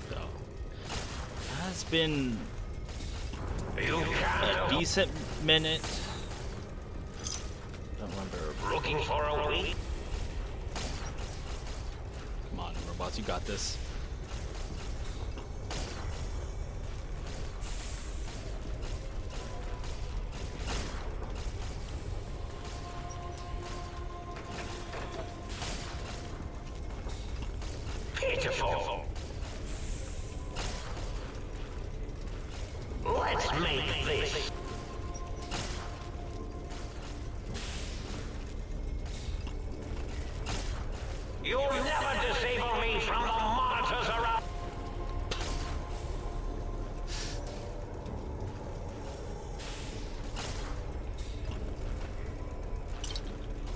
So, has been a decent minute. Don't remember. Looking for a week? Come on, robots, you got this. Pitiful. Let's make this. You'll never disable me from the monitors around.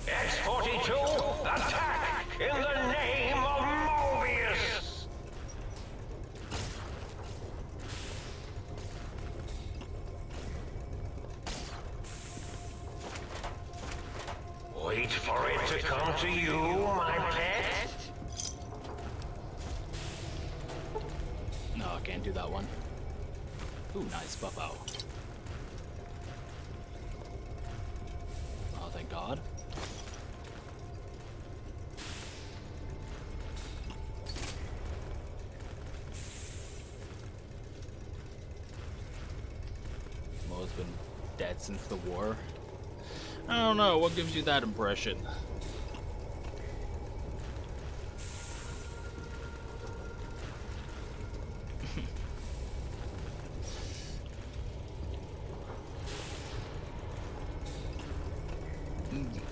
X-42, attack in the name of Mobius! Wait for it to come to you, my pet. No, I can't do that one. Ooh, nice buff out. Oh, thank God. Mo's been dead since the war. I don't know, what gives you that impression?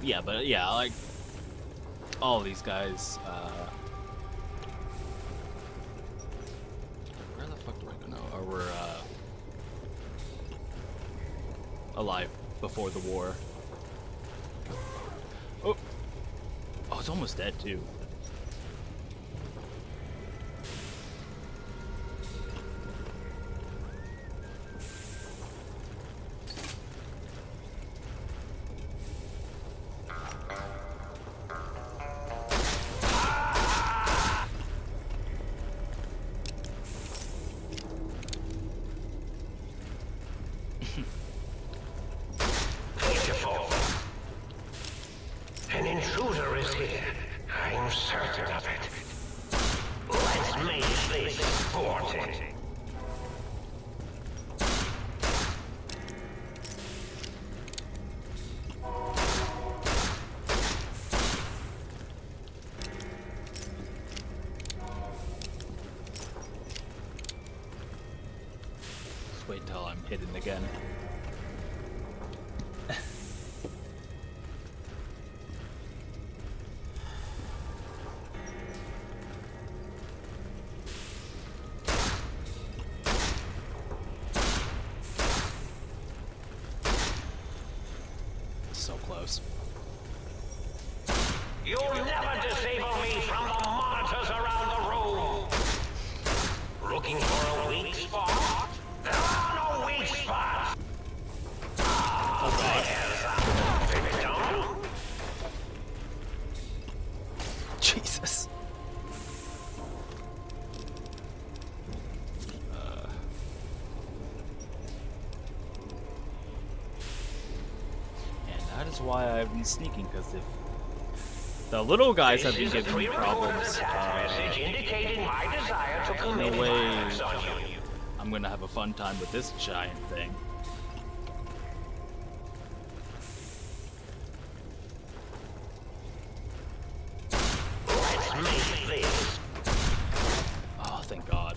Yeah, but yeah, like all these guys, where the fuck do I go now? Or were alive before the war. Oh, oh, it's almost dead too. An intruder is here. I'm certain of it. Let's make this sporting. Just wait until I'm hidden again. close. You'll never disable me from the monitors around the room. Looking for a weak spot? There are no weak spots. Oh god. Jesus. And that is why I've been sneaking, because if the little guys have been giving me problems, no way I'm gonna have a fun time with this giant thing. Oh, thank God.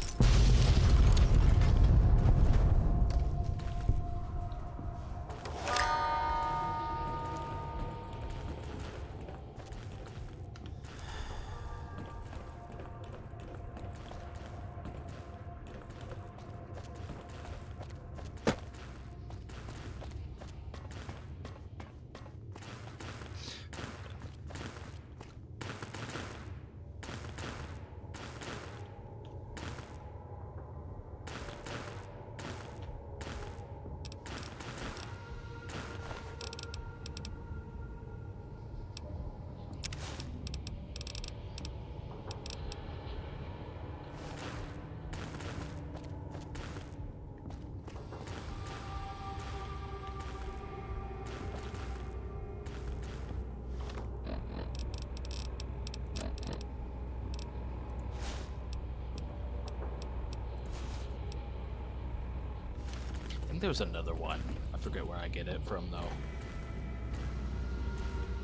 I think there's another one. I forget where I get it from though.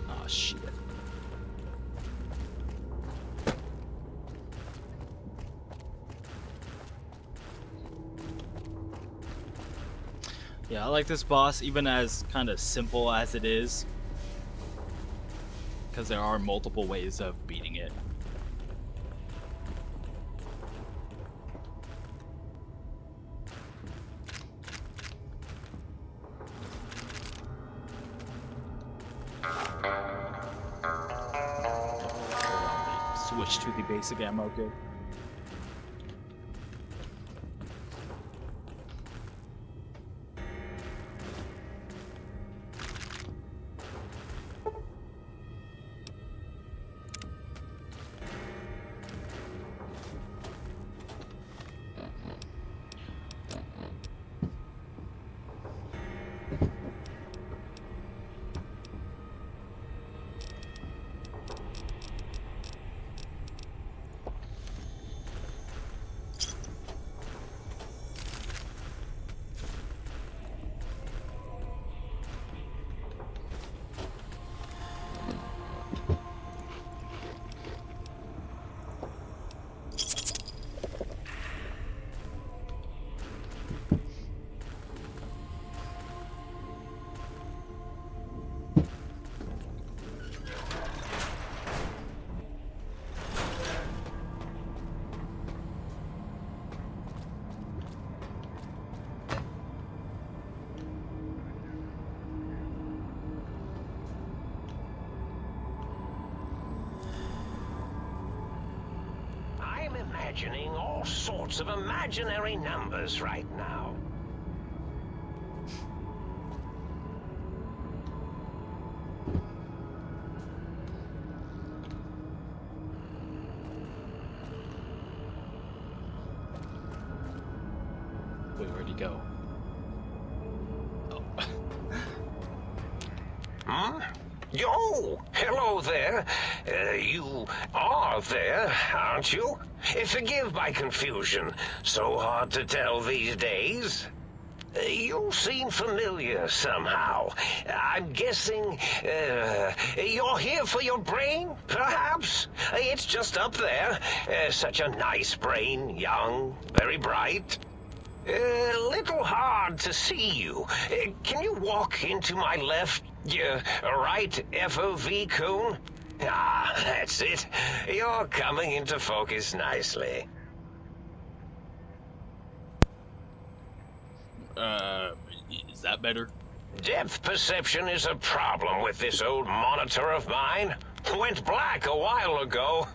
Oh shit. Yeah, I like this boss, even as kind of simple as it is, because there are multiple ways of beating it. Switch to the basic ammo kit. Imagining all sorts of imaginary numbers right now. Wait, where'd he go? Oh. Hmm? Yo, hello there. You are there, aren't you? Forgive my confusion. So hard to tell these days. You seem familiar somehow. I'm guessing you're here for your brain, perhaps? It's just up there. Such a nice brain, young, very bright. Little hard to see you. Can you walk into my left, right FOV cone? Ah, that's it. You're coming into focus nicely. Is that better? Depth perception is a problem with this old monitor of mine. Went black a while ago.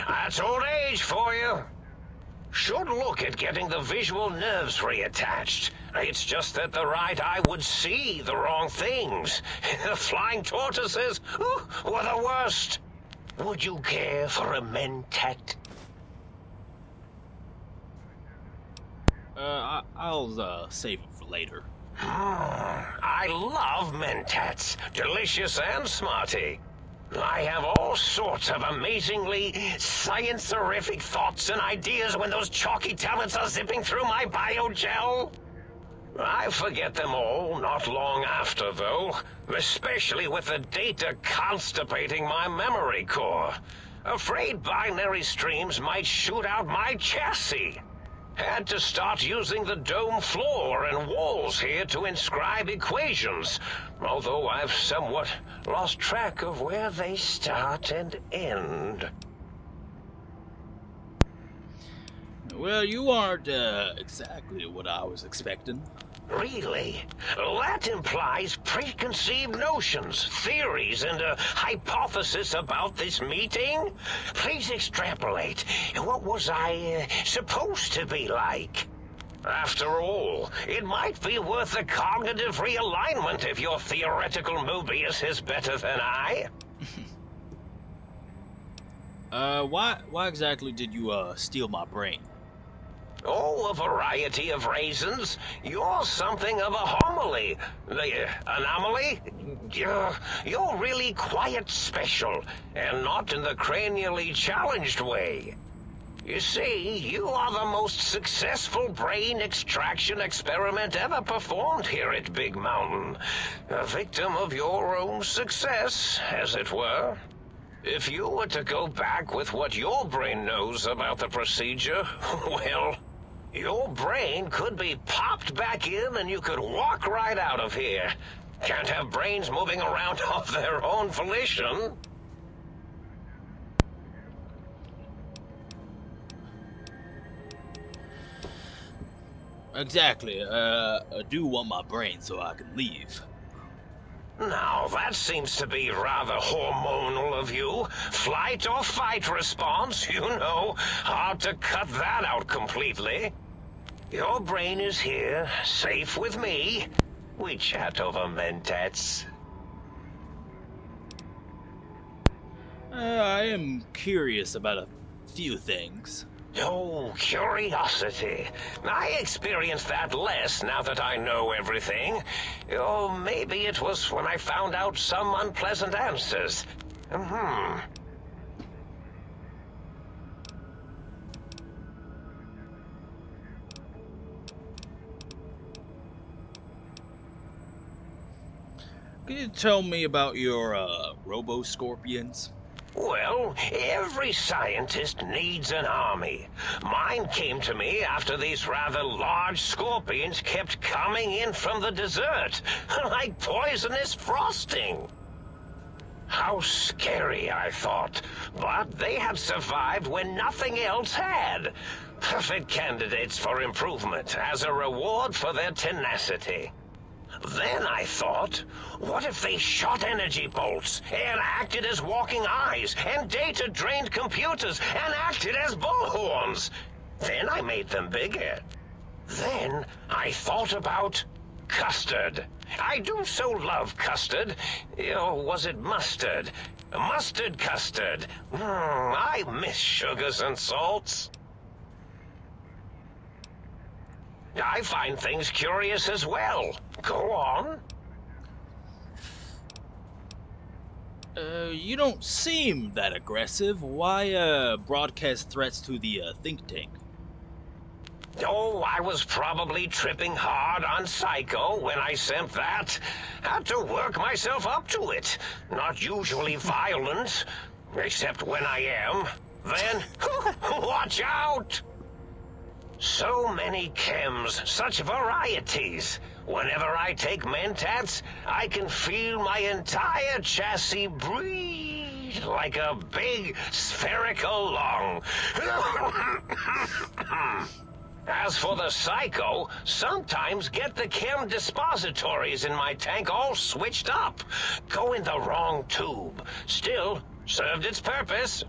That's old age for you. Should look at getting the visual nerves reattached. It's just that the right eye would see the wrong things. The flying tortoises were the worst. Would you care for a mentat? I'll save it for later. I love mentats. Delicious and smarty. I have all sorts of amazingly science-terrific thoughts and ideas when those chalky talents are zipping through my biogel. I forget them all not long after, though, especially with the data constipating my memory core. Afraid binary streams might shoot out my chassis. Had to start using the dome floor and walls here to inscribe equations, although I've somewhat lost track of where they start and end. Well, you aren't exactly what I was expecting. Really? That implies preconceived notions, theories, and a hypothesis about this meeting? Please extrapolate. What was I supposed to be like? After all, it might be worth a cognitive realignment if your theoretical Mobius is better than I. Why exactly did you steal my brain? Oh, a variety of reasons. You're something of a homily. The anomaly? You're really quite special, and not in the cranially challenged way. You see, you are the most successful brain extraction experiment ever performed here at Big Mountain. A victim of your own success, as it were. If you were to go back with what your brain knows about the procedure, well, your brain could be popped back in and you could walk right out of here. Can't have brains moving around of their own volition. Exactly. I do want my brain so I can leave. Now, that seems to be rather hormonal of you. Flight or fight response, you know. Hard to cut that out completely. Your brain is here, safe with me. We chat over mentats. I am curious about a few things. Oh, curiosity. I experience that less now that I know everything. Or maybe it was when I found out some unpleasant answers. Can you tell me about your robo-scorpions? Well, every scientist needs an army. Mine came to me after these rather large scorpions kept coming in from the desert, like poisonous frosting. How scary, I thought, but they had survived when nothing else had. Perfect candidates for improvement as a reward for their tenacity. Then I thought, what if they shot energy bolts and acted as walking eyes and data-drained computers and acted as bullhorns? Then I made them bigger. Then I thought about custard. I do so love custard. Or was it mustard? Mustard custard. I miss sugars and salts. I find things curious as well. Go on. You don't seem that aggressive. Why, broadcast threats to the, think tank? Oh, I was probably tripping hard on Psycho when I sent that. Had to work myself up to it. Not usually violent, except when I am. Then, watch out! So many chems, such varieties. Whenever I take mentats, I can feel my entire chassis breathe like a big spherical lung. As for the psycho, sometimes get the chem dispositories in my tank all switched up. Go in the wrong tube. Still, served its purpose.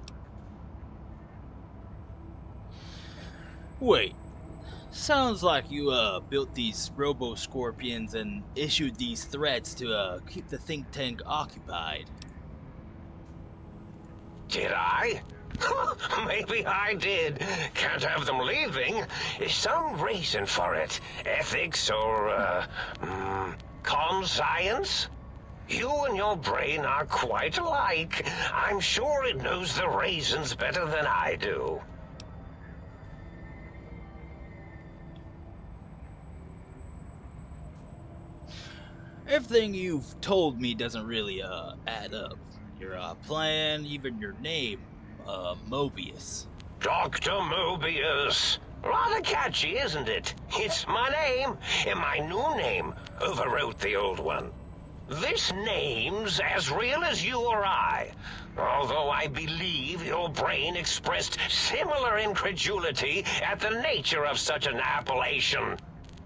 Wait. Sounds like you built these robo-scorpions and issued these threats to keep the think tank occupied. Did I? Maybe I did. Can't have them leaving. Some reason for it. Ethics or, conscience? You and your brain are quite alike. I'm sure it knows the reasons better than I do. Everything you've told me doesn't really add up. Your plan, even your name, Mobius. Dr. Mobius. Rather catchy, isn't it? It's my name, and my new name overwrote the old one. This name's as real as you or I, although I believe your brain expressed similar incredulity at the nature of such an appellation.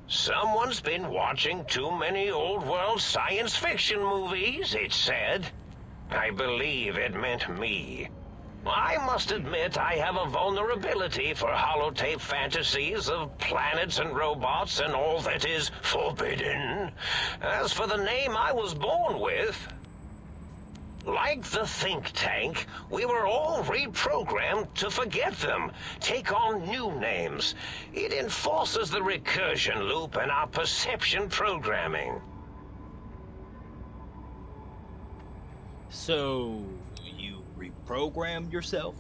Someone's been watching too many old-world science fiction movies, it said. I believe it meant me. I must admit I have a vulnerability for holotape fantasies of planets and robots and all that is forbidden. As for the name I was born with, like the think tank, we were all reprogrammed to forget them, take on new names. It enforces the recursion loop in our perception programming. So, you reprogrammed yourself?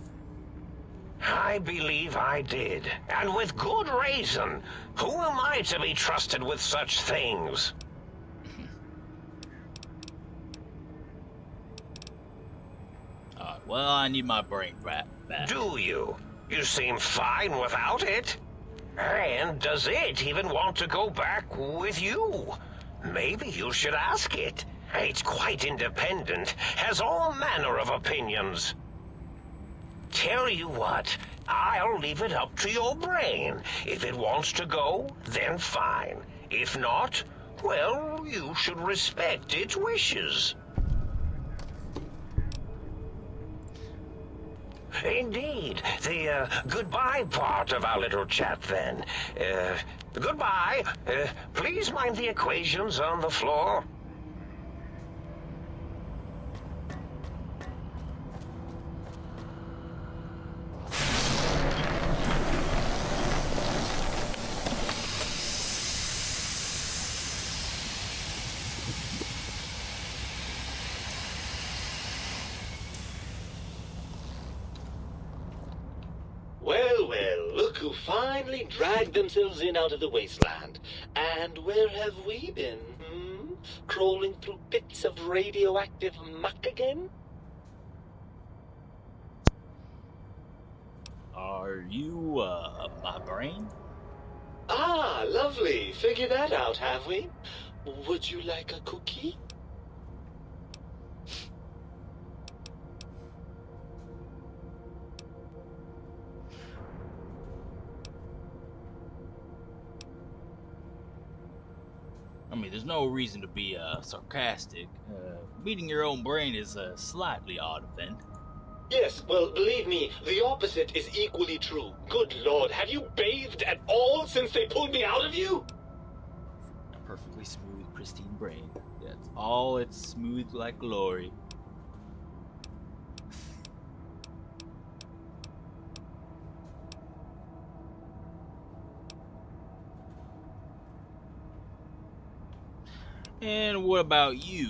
I believe I did, and with good reason. Who am I to be trusted with such things? Well, I need my brain back. Do you? You seem fine without it. And does it even want to go back with you? Maybe you should ask it. It's quite independent, has all manner of opinions. Tell you what, I'll leave it up to your brain. If it wants to go, then fine. If not, well, you should respect its wishes. Indeed. The goodbye part of our little chat, then. Goodbye. Please mind the equations on the floor. Well, well, look who finally dragged themselves in out of the wasteland. And where have we been, Crawling through bits of radioactive muck again? Are you, my brain? Ah, lovely. Figured that out, have we? Would you like a cookie? I mean, there's no reason to be sarcastic. Meeting your own brain is a slightly odd event. Yes, well, believe me, the opposite is equally true. Good Lord, have you bathed at all since they pulled me out of you? A perfectly smooth, pristine brain. That's all it's smooth like glory. And what about you?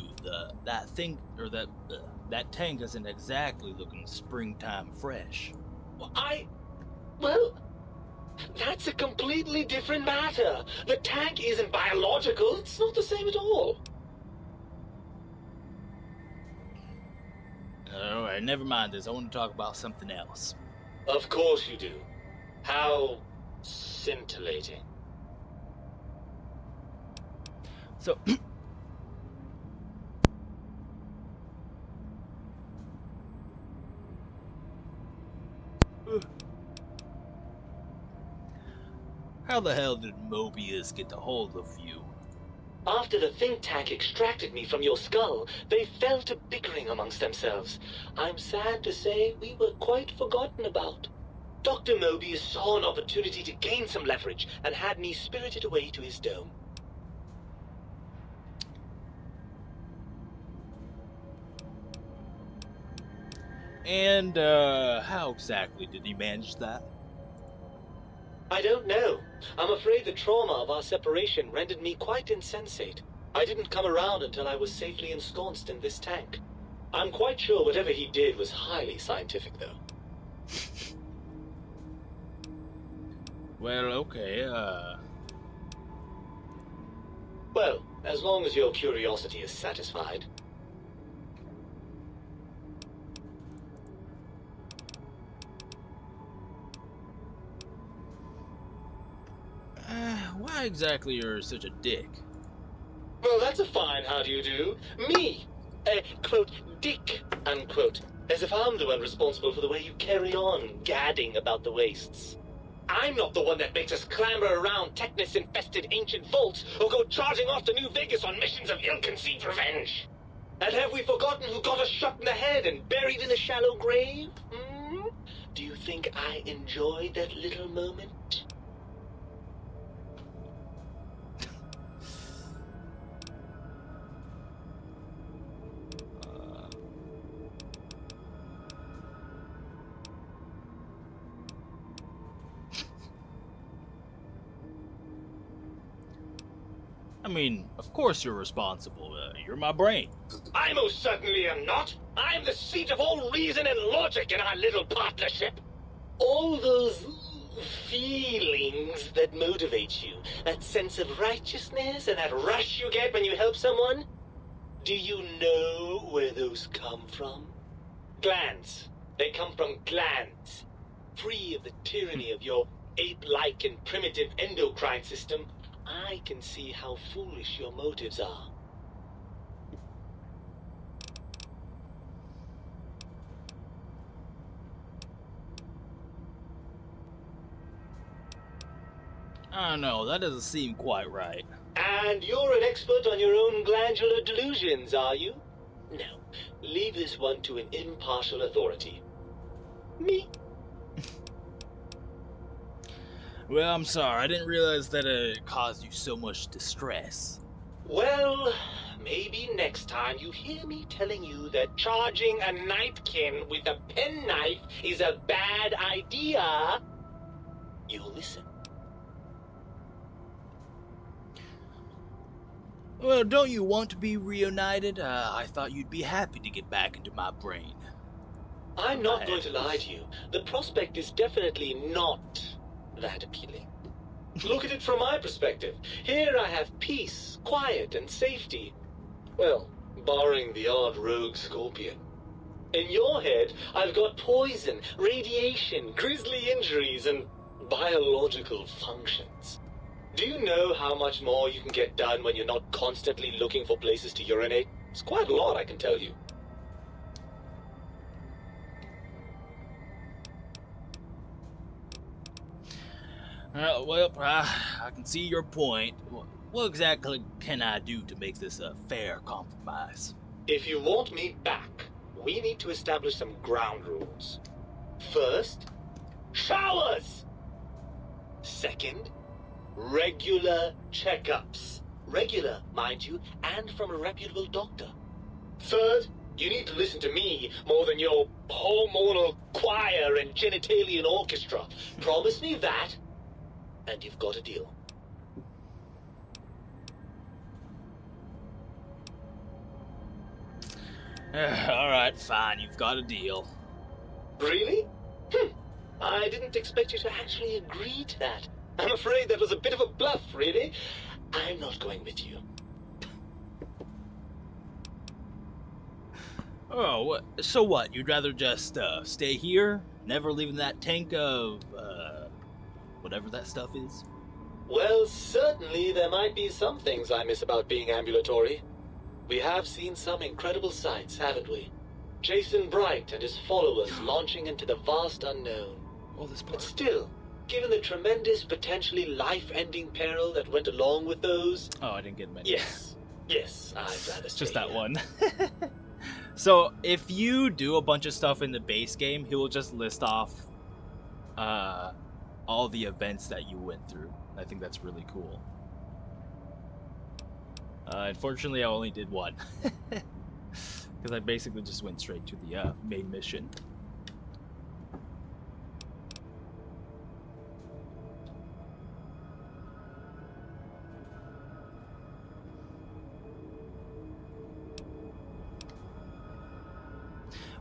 That tank isn't exactly looking springtime fresh. Well, that's a completely different matter. The tank isn't biological. It's not the same at all. Alright, never mind this. I want to talk about something else. Of course you do. How scintillating. So, How the hell did Mobius get a hold of you? After the think tank extracted me from your skull, they fell to bickering amongst themselves. I'm sad to say we were quite forgotten about. Dr. Mobius saw an opportunity to gain some leverage and had me spirited away to his dome. And, how exactly did he manage that? I don't know. I'm afraid the trauma of our separation rendered me quite insensate. I didn't come around until I was safely ensconced in this tank. I'm quite sure whatever he did was highly scientific, though. Well, okay, Well, as long as your curiosity is satisfied. Why exactly you're such a dick? Well, that's a fine how do you do. Me, quote, dick, unquote. As if I'm the one responsible for the way you carry on gadding about the wastes. I'm not the one that makes us clamber around Technus-infested ancient vaults or go charging off to New Vegas on missions of ill-conceived revenge. And have we forgotten who got us shot in the head and buried in a shallow grave? Hmm? Do you think I enjoyed that little moment? I mean, of course you're responsible. You're my brain. I most certainly am not. I'm the seat of all reason and logic in our little partnership. All those feelings that motivate you, that sense of righteousness and that rush you get when you help someone, do you know where those come from? Glands. They come from glands. Free of the tyranny of your ape-like and primitive endocrine system, I can see how foolish your motives are. I don't know, that doesn't seem quite right. And you're an expert on your own glandular delusions, are you? No, leave this one to an impartial authority. Me. Well, I'm sorry, I didn't realize that it caused you so much distress. Well, maybe next time you hear me telling you that charging a napkin with a penknife is a bad idea, you'll listen. Well, don't you want to be reunited? I thought you'd be happy to get back into my brain. I'm not going to lie to you. The prospect is definitely not that appealing. Look at it from my perspective. Here I have peace, quiet, and safety. Well, barring the odd rogue scorpion. In your head, I've got poison, radiation, grisly injuries, and biological functions. Do you know how much more you can get done when you're not constantly looking for places to urinate? It's quite a lot, I can tell you. Well, I can see your point. What exactly can I do to make this a fair compromise? If you want me back, we need to establish some ground rules. First, showers! Second, regular checkups. Regular, mind you, and from a reputable doctor. Third, you need to listen to me more than your hormonal choir and genitalian orchestra. Promise me that, and you've got a deal. Alright, fine, you've got a deal. Really? I didn't expect you to actually agree to that. I'm afraid that was a bit of a bluff, really. I'm not going with you. Oh, so what? You'd rather just stay here? Never leaving that tank of, whatever that stuff is? Well, certainly there might be some things I miss about being ambulatory. We have seen some incredible sights, haven't we? Jason Bright and his followers launching into the vast unknown. Oh, this part. But still, given the tremendous, potentially life-ending peril that went along with those. Oh, I didn't get many. Yes, I'd rather stay Just that here. one. So, if you do a bunch of stuff in the base game, he will just list off all the events that you went through. I think that's really cool. Unfortunately, I only did one. Because I basically just went straight to the main mission.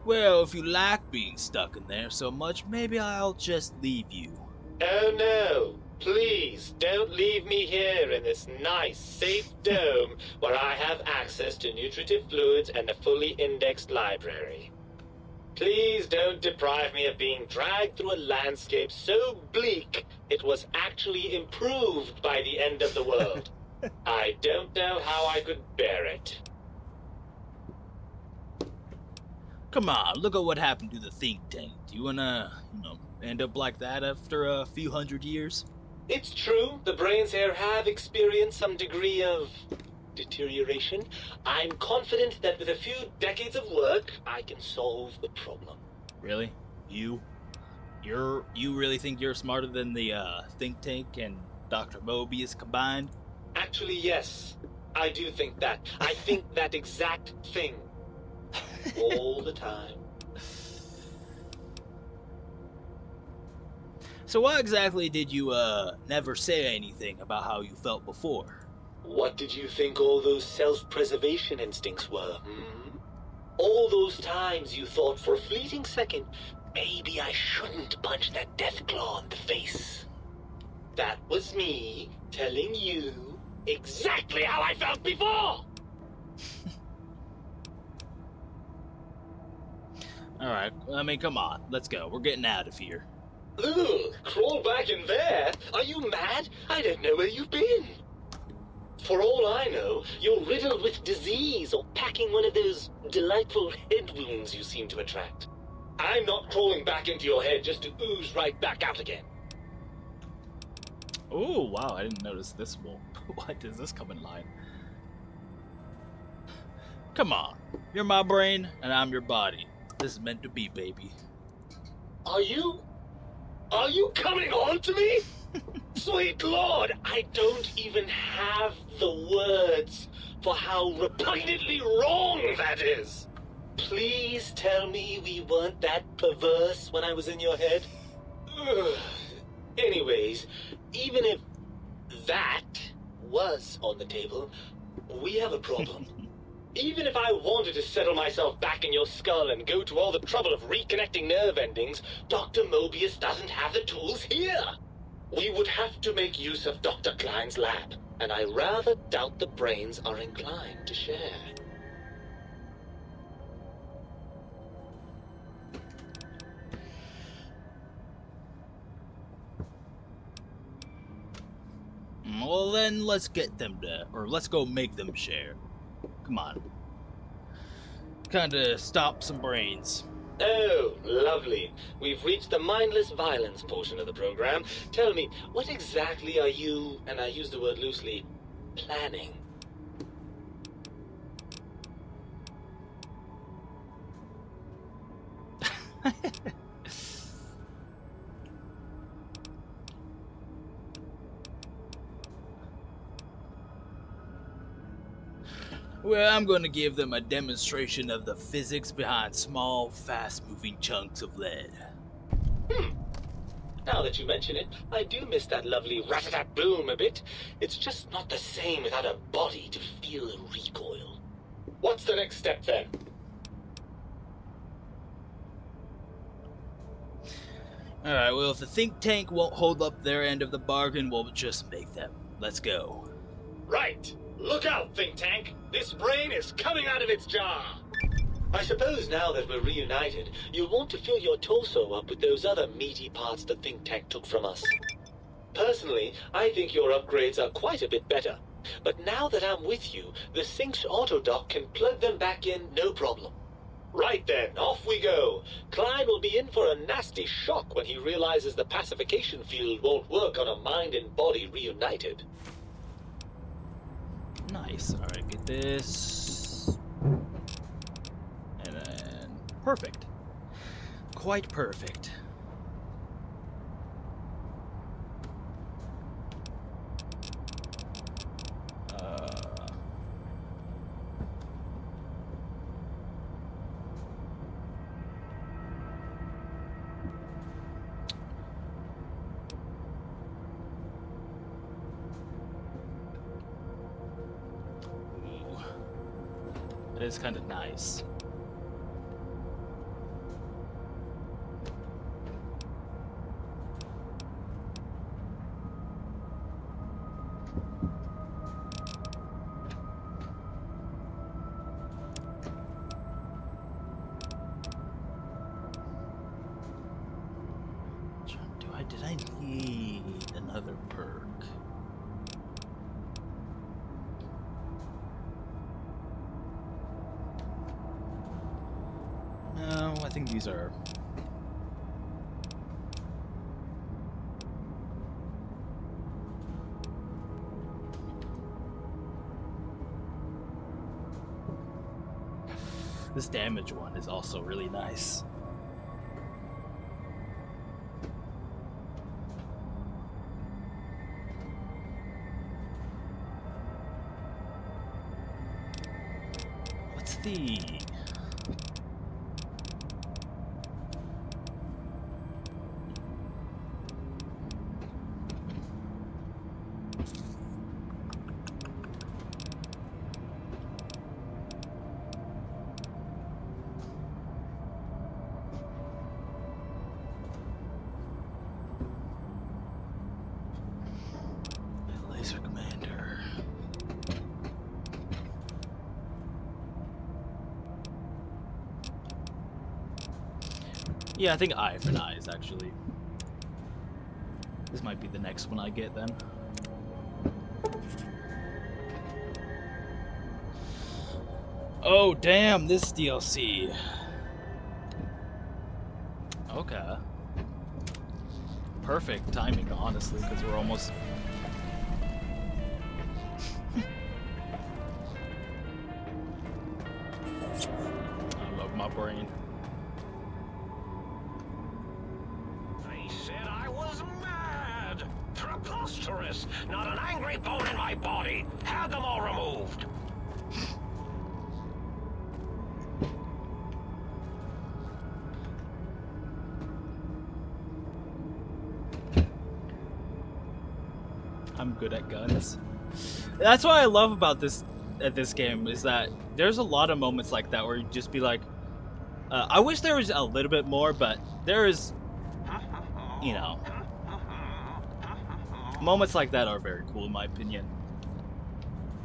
Well, if you like being stuck in there so much, maybe I'll just leave you. Oh no, please don't leave me here in this nice, safe dome where I have access to nutritive fluids and a fully indexed library. Please don't deprive me of being dragged through a landscape so bleak it was actually improved by the end of the world. I don't know how I could bear it. Come on, look at what happened to the think tank. Do you wanna, end up like that after a few hundred years? It's true, the brains here have experienced some degree of deterioration. I'm confident that with a few decades of work, I can solve the problem. Really? You really think you're smarter than the think tank and Dr. Mobius combined? Actually, yes. I do think that. I think that exact thing. All the time. So why exactly did you never say anything about how you felt before? What did you think all those self-preservation instincts were, hmm? All those times you thought for a fleeting second, maybe I shouldn't punch that death claw in the face. That was me telling you exactly how I felt before! Alright, I mean, come on, let's go. We're getting out of here. Ugh, crawl back in there? Are you mad? I don't know where you've been. For all I know, you're riddled with disease or packing one of those delightful head wounds you seem to attract. I'm not crawling back into your head just to ooze right back out again. Oh, wow, I didn't notice this one. Why does this come in line? Come on, you're my brain, and I'm your body. This is meant to be, baby. Are you coming on to me? Sweet Lord, I don't even have the words for how repugnantly wrong that is. Please tell me we weren't that perverse when I was in your head. Ugh. Anyways, even if that was on the table, we have a problem. Even if I wanted to settle myself back in your skull and go to all the trouble of reconnecting nerve endings, Dr. Mobius doesn't have the tools here. We would have to make use of Dr. Klein's lab, and I rather doubt the brains are inclined to share. Well then, let's go make them share. Come on. Kinda stop some brains. Oh, lovely. We've reached the mindless violence portion of the program. Tell me, what exactly are you, and I use the word loosely, planning? Well, I'm going to give them a demonstration of the physics behind small, fast-moving chunks of lead. Now that you mention it, I do miss that lovely rat-a-tat-boom a bit. It's just not the same without a body to feel the recoil. What's the next step, then? Alright, well, if the think tank won't hold up their end of the bargain, we'll just make them. Let's go. Right. Look out, think tank. This brain is coming out of its jar. I suppose now that we're reunited, you'll want to fill your torso up with those other meaty parts the think tank took from us. Personally, I think your upgrades are quite a bit better. But now that I'm with you, the Sync's autodock can plug them back in no problem. Right then, off we go. Klein will be in for a nasty shock when he realizes the pacification field won't work on a mind and body reunited. Nice. Alright, get this. And then... perfect. Quite perfect. It is kind of nice. Did I need another perk? No, I think these are... This damage one is also really nice. What's the... Laser Commander. Yeah, I think Eye for an Eyes, actually. This might be the next one I get, then. Oh, damn, this DLC. Okay. Perfect timing, honestly, because we're almost... I love my brain. They said I was mad. Preposterous. Not an angry bone in my body. Had them all removed. I'm good at guns. That's what I love about this game, is that there's a lot of moments like that where you just be like, I wish there was a little bit more, but there is, you know, moments like that are very cool in my opinion.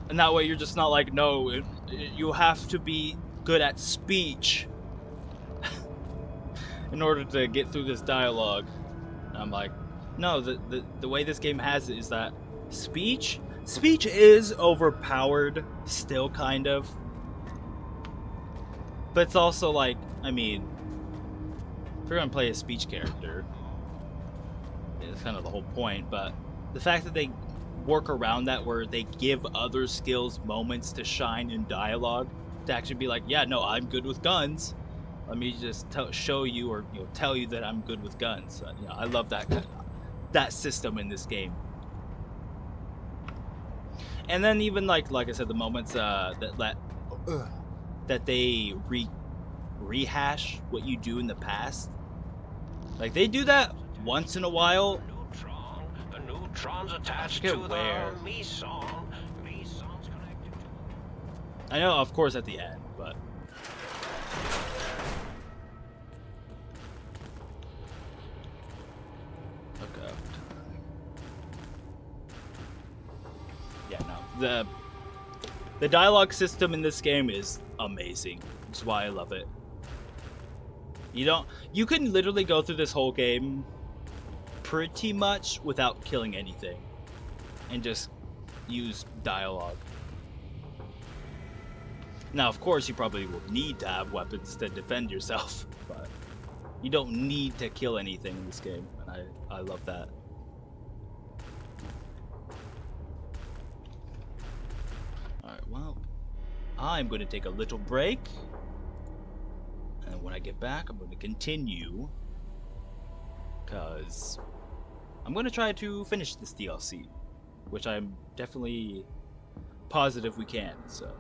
And that way you're just not like, no, you have to be good at speech in order to get through this dialogue. And I'm like, no, the way this game has it is that speech is overpowered still, kind of, but it's also like, I mean, if you're gonna play a speech character, it's kind of the whole point. But the fact that they work around that, where they give other skills moments to shine in dialogue, to actually be like, yeah, no, I'm good with guns, let me just show you, or tell you that I'm good with guns. I love that system in this game. And then even like I said, the moments that they rehash what you do in the past. Like they do that once in a while. The neutron's attached I to forget the where. meson. Meson's connected to... I know, of course, at the end, but okay. Yeah, no. The dialogue system in this game is amazing. That's why I love it. You can literally go through this whole game pretty much without killing anything and just use dialogue. Now, of course, you probably will need to have weapons to defend yourself, but You don't need to kill anything in this game, and I love that. Alright, well, I'm going to take a little break, and when I get back, I'm going to continue, because I'm going to try to finish this DLC, which I'm definitely positive we can, so.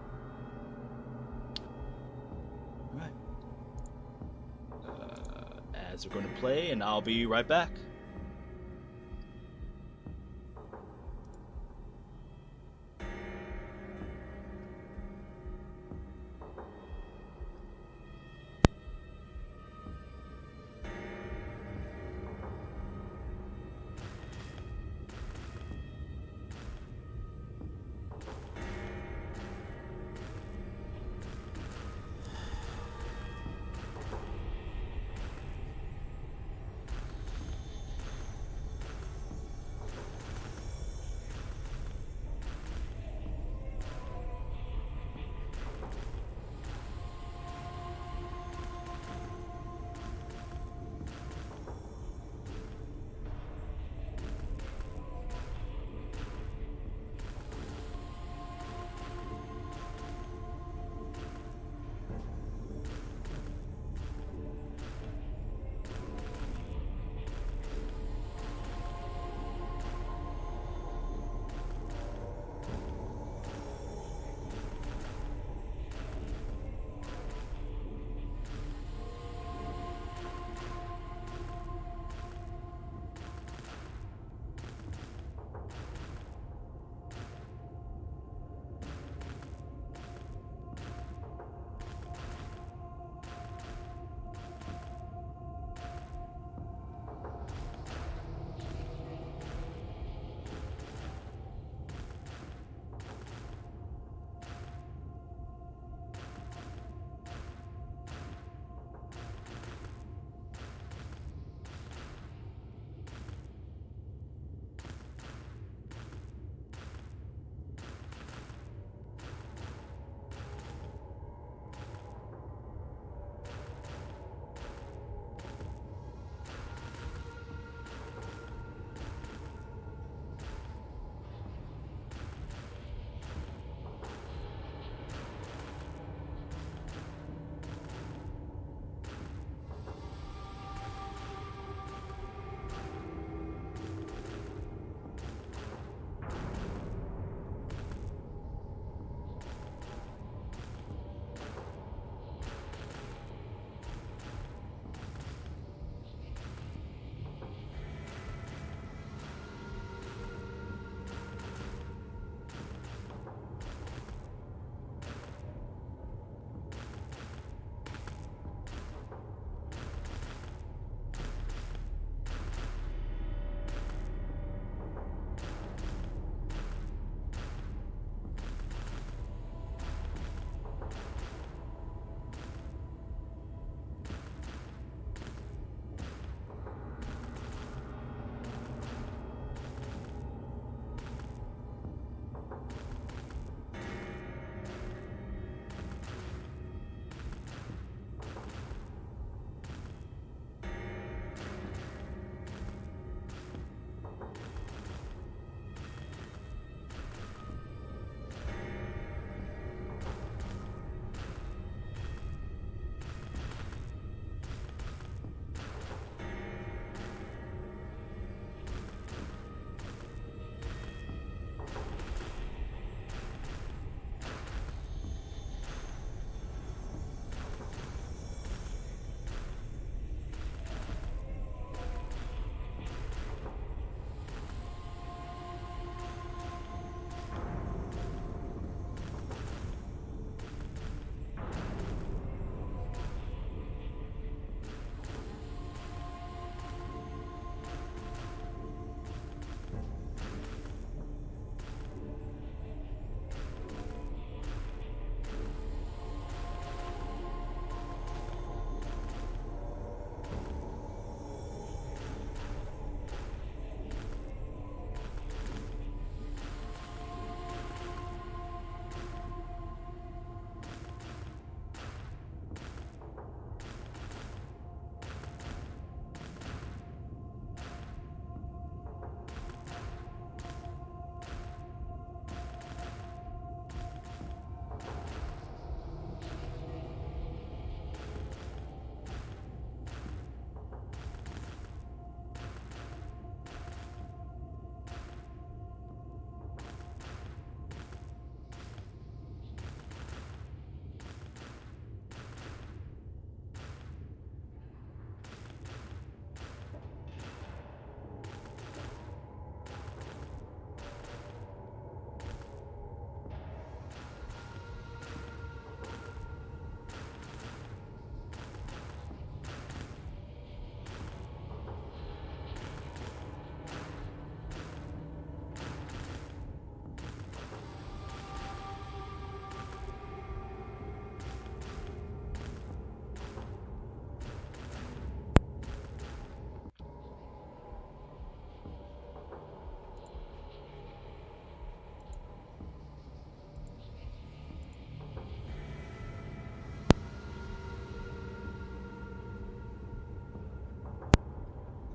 Alright. Ads are going to play, and I'll be right back.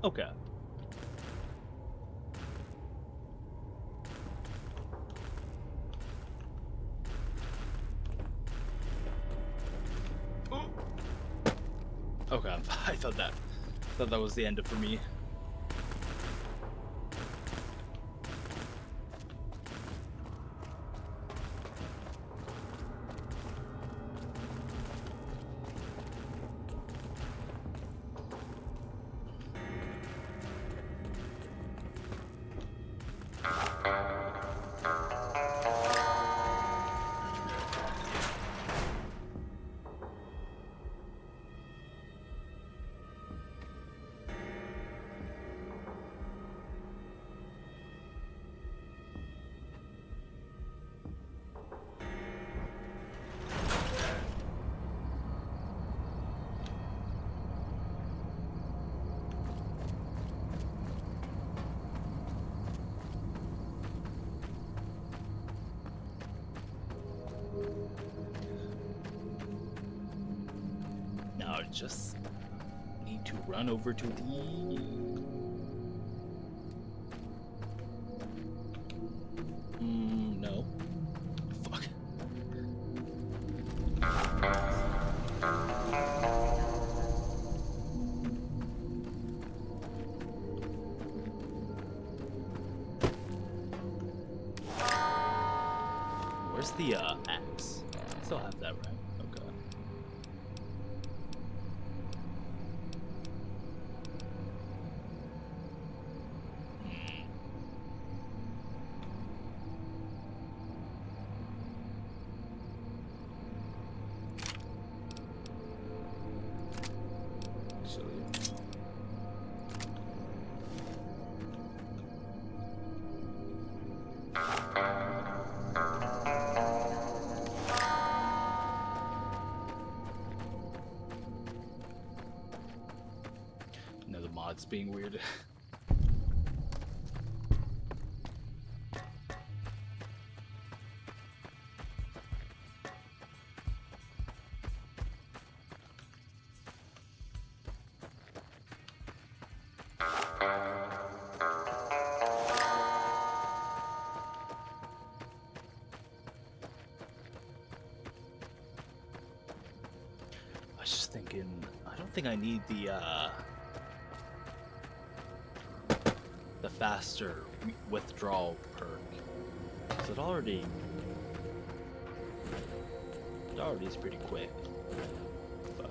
Okay. Okay, I thought that was the end of for me. Now I just need to run over to the... no. Fuck. Where's the axe? I still have that, right? Okay. No, the mod's being weird. I was just thinking, I don't think I need the faster withdrawal perk. 'Cause it already is pretty quick. But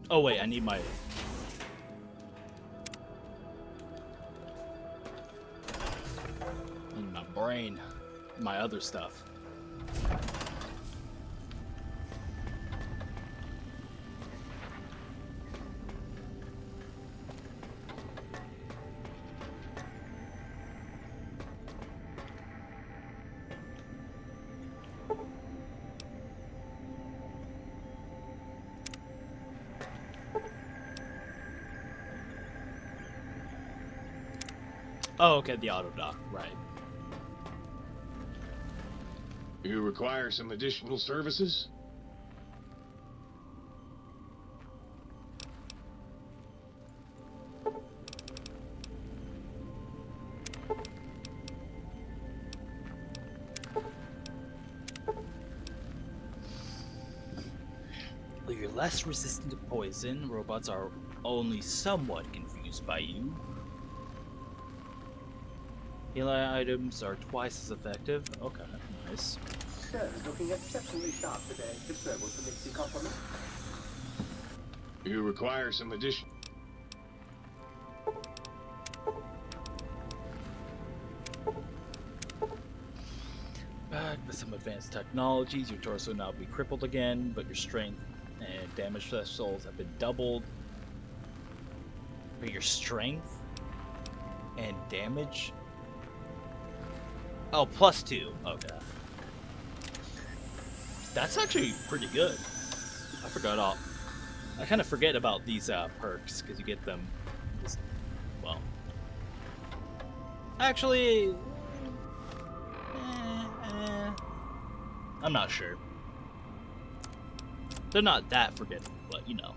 oh wait, I need my... my brain, my other stuff. Oh, okay, the auto dock, right. You require some additional services? Well, you're less resistant to poison. Robots are only somewhat confused by you. Healing items are twice as effective. Okay, nice. Sir, looking exceptionally sharp today. If sir will permit the compliment. You require some addition. But with some advanced technologies, your torso will now be crippled again, but your strength And damage thresholds have been doubled. But your strength and damage. Oh, +2. Okay. That's actually pretty good. I forgot all. I kind of forget about these perks because you get them. Just, well, actually, I'm not sure. They're not that forgettable, but you know.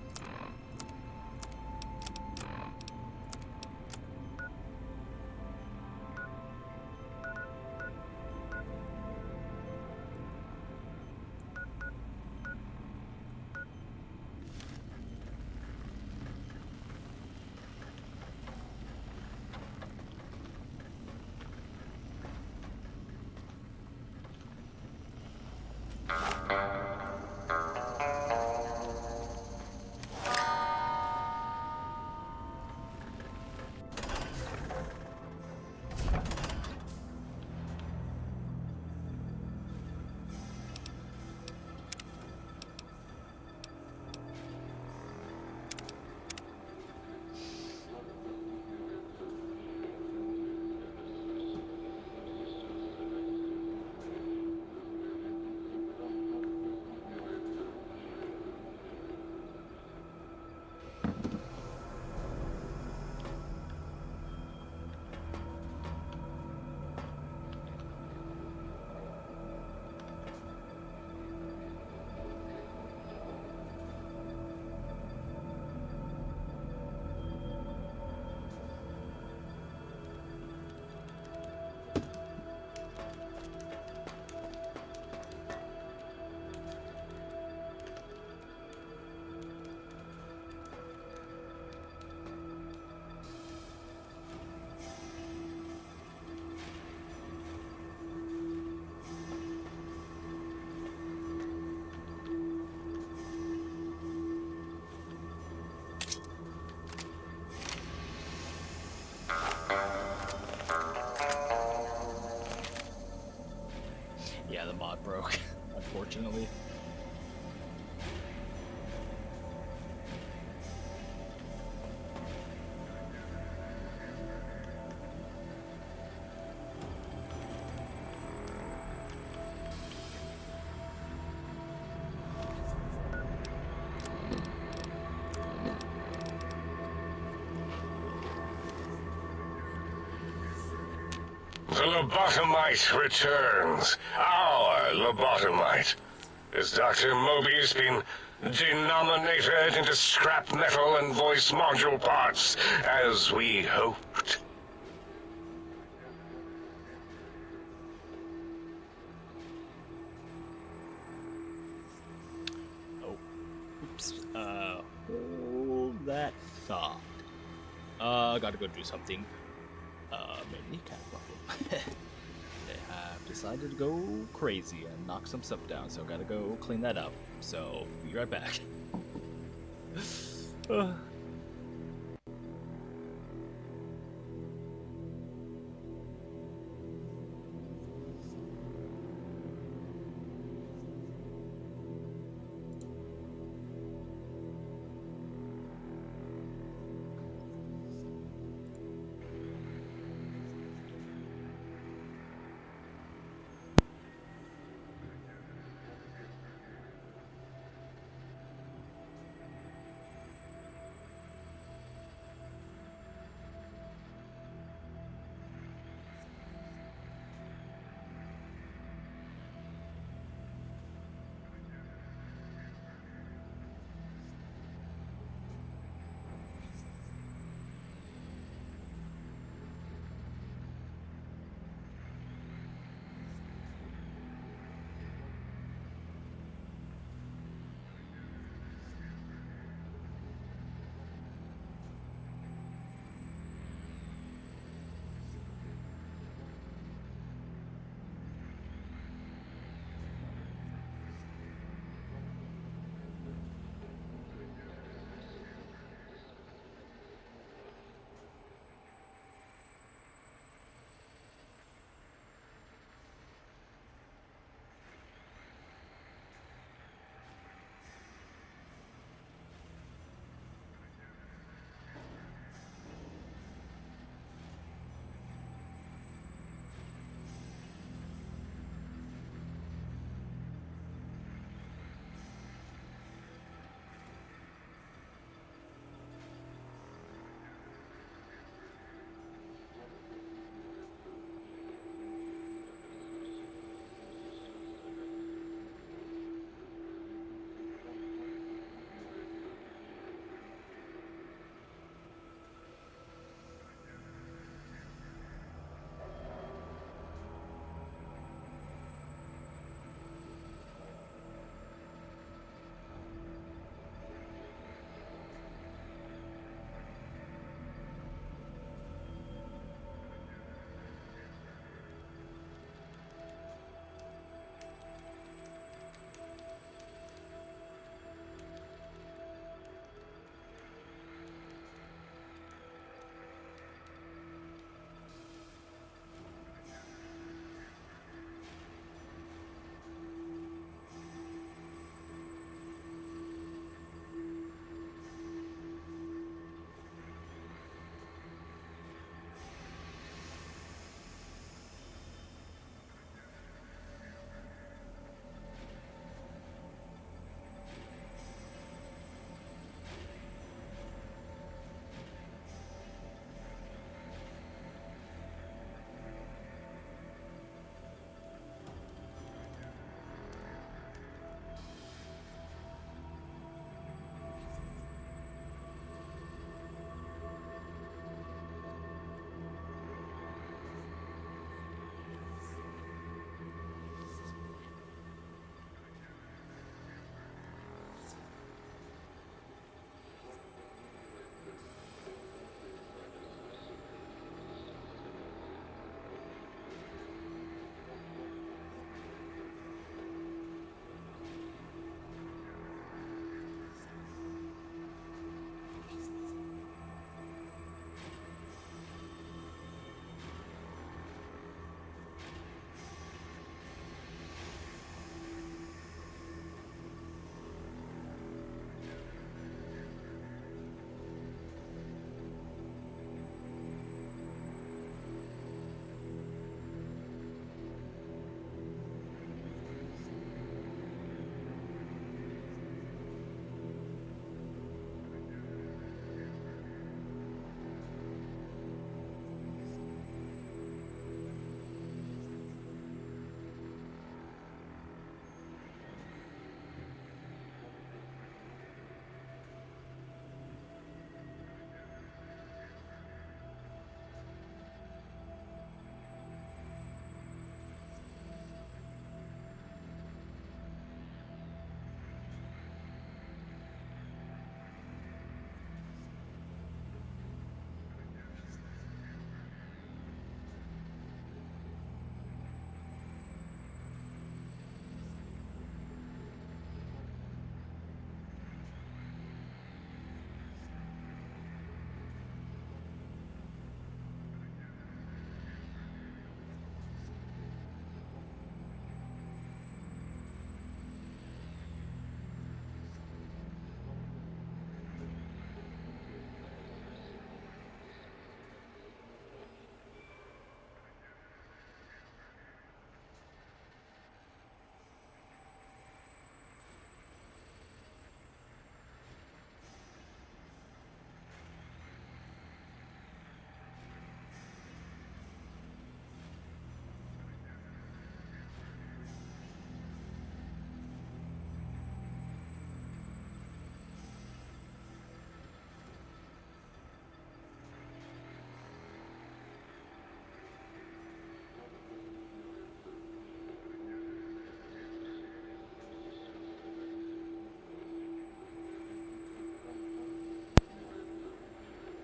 Yeah, the mod broke, unfortunately. The lobotomite returns. Our lobotomite. Has Dr. Mobius been denominated into scrap metal and voice module parts, as we hoped? Oh, oops. Hold that thought. Gotta go do something. Maybe kind of problem. They have decided to go crazy and knock some stuff down, so gotta go clean that up. So, be right back.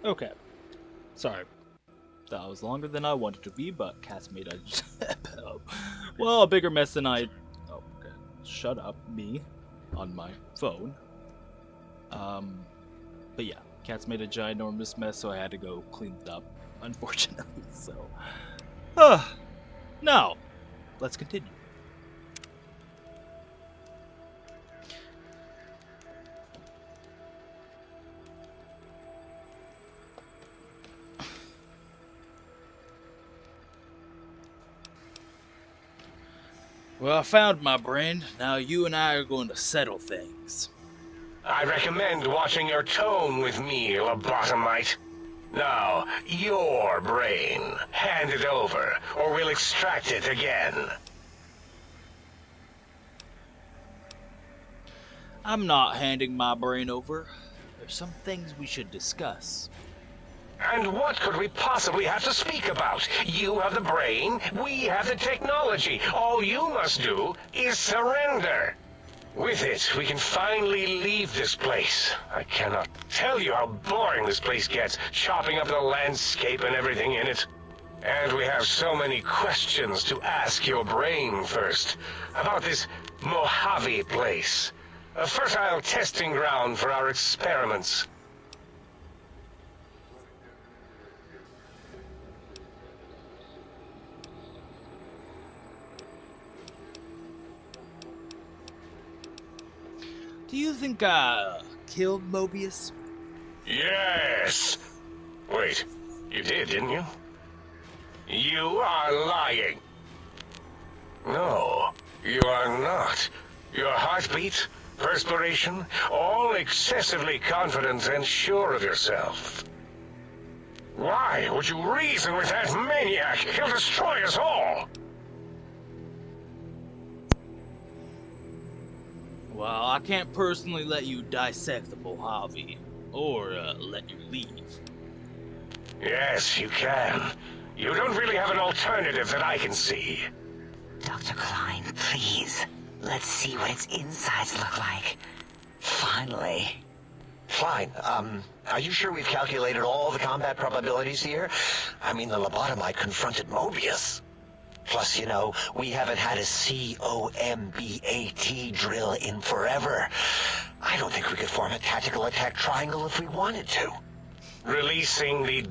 Okay. Sorry. That was longer than I wanted to be, but Cat's made a well, a bigger mess than I. Oh, okay. Shut up, me, on my phone. But yeah, Cat's made a ginormous mess, so I had to go clean it up. Unfortunately, so. Now, let's continue. Well, I found my brain. Now you and I are going to settle things. I recommend watching your tone with me, lobotomite. Now, your brain. Hand it over, or we'll extract it again. I'm not handing my brain over. There's some things we should discuss. And what could we possibly have to speak about? You have the brain, we have the technology. All you must do is surrender. With it, we can finally leave this place. I cannot tell you how boring this place gets, chopping up the landscape and everything in it. And we have so many questions to ask your brain first. About this Mojave place. A fertile testing ground for our experiments. Do you think I killed Mobius? Yes! Wait, you did, didn't you? You are lying. No, you are not. Your heartbeat, perspiration, all excessively confident and sure of yourself. Why would you reason with that maniac? He'll destroy us all! Well, I can't personally let you dissect the Mojave, or let you leave. Yes, you can. You don't really have an alternative that I can see. Dr. Klein, please. Let's see what its insides look like. Finally. Fine. Are you sure we've calculated all the combat probabilities here? I mean, the lobotomite confronted Mobius. Plus, you know, we haven't had a COMBAT drill in forever. I don't think we could form a tactical attack triangle if we wanted to. Releasing the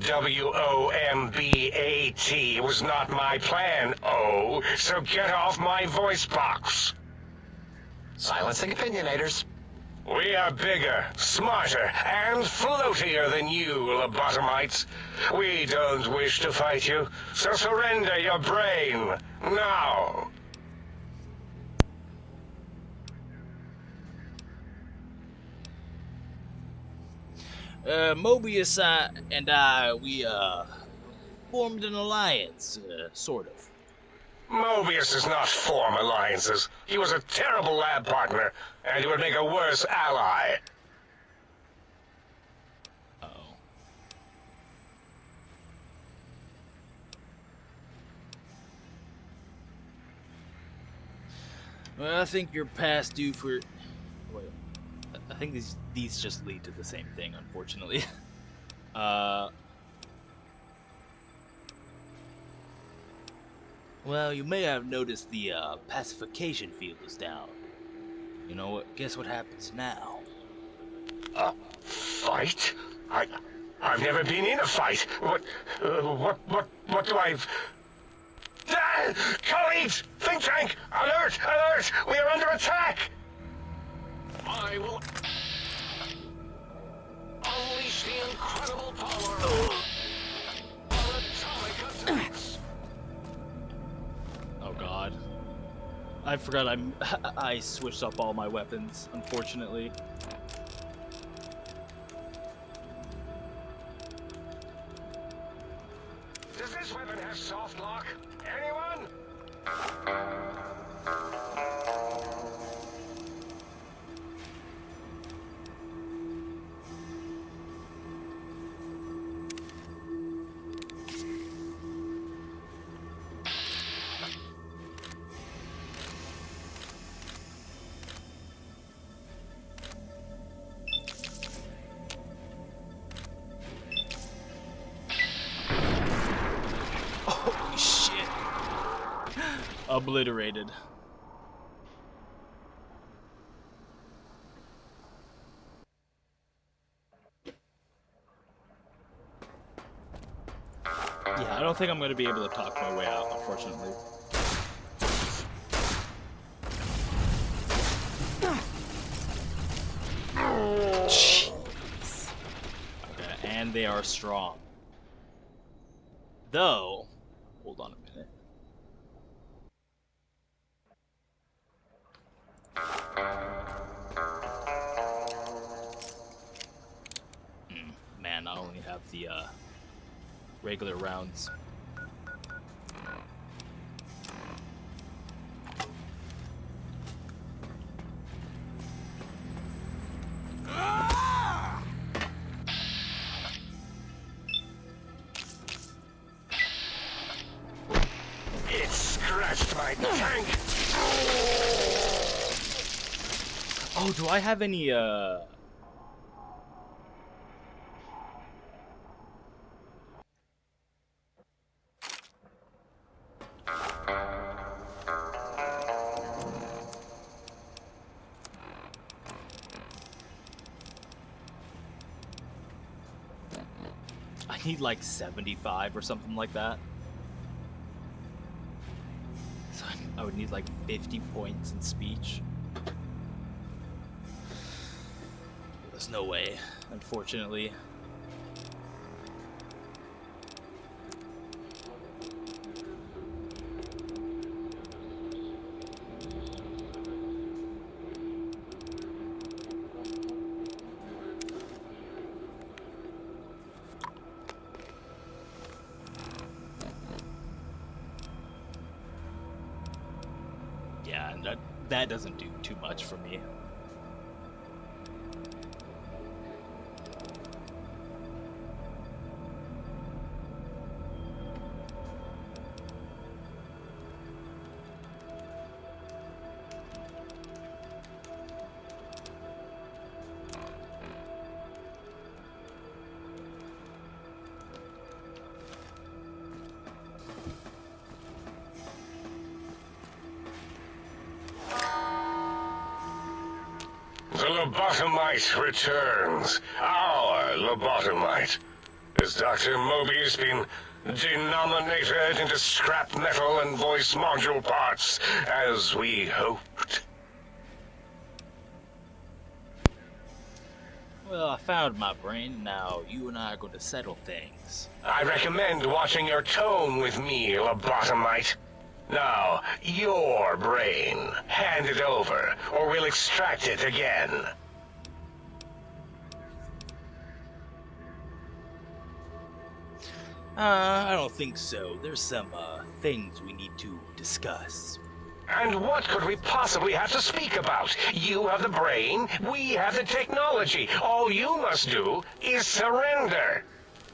WOMBAT was not my plan, so get off my voice box. Silencing opinionators. We are bigger, smarter, and floatier than you, lobotomites. We don't wish to fight you, so surrender your brain, now. Mobius and I, we formed an alliance, sort of. Mobius does not form alliances. He was a terrible lab partner, and he would make a worse ally. Uh-oh. Well, I think you're past due for... Wait. I think these just lead to the same thing, unfortunately. Well, you may have noticed the pacification field is down. You know what? Guess what happens now? A fight? I've never been in a fight. What do I... Colleagues! Think tank! Alert! Alert! We are under attack! I will... unleash the incredible power of atomic attacks! Oh god. I forgot I switched up all my weapons, unfortunately. Does this weapon have soft lock? Anyone? Obliterated. Yeah, I don't think I'm going to be able to talk my way out, unfortunately. Jeez. Okay, and they are strong. Though, hold on a minute. Man, I only have the regular rounds. It scratched my tank. Oh, do I have any I need like 75 or something like that. So I would need like 50 points in speech. There's no way, unfortunately. Yeah, and that doesn't do too much for me. The lobotomite returns. Our lobotomite. Has Dr. Mobius been denominated into scrap metal and voice module parts, as we hoped? Well, I found my brain. Now you and I are going to settle things. I recommend watching your tone with me, lobotomite. Now, your brain. Hand it over, or we'll extract it again. I don't think so. There's some things we need to discuss. And what could we possibly have to speak about? You have the brain, we have the technology. All you must do is surrender.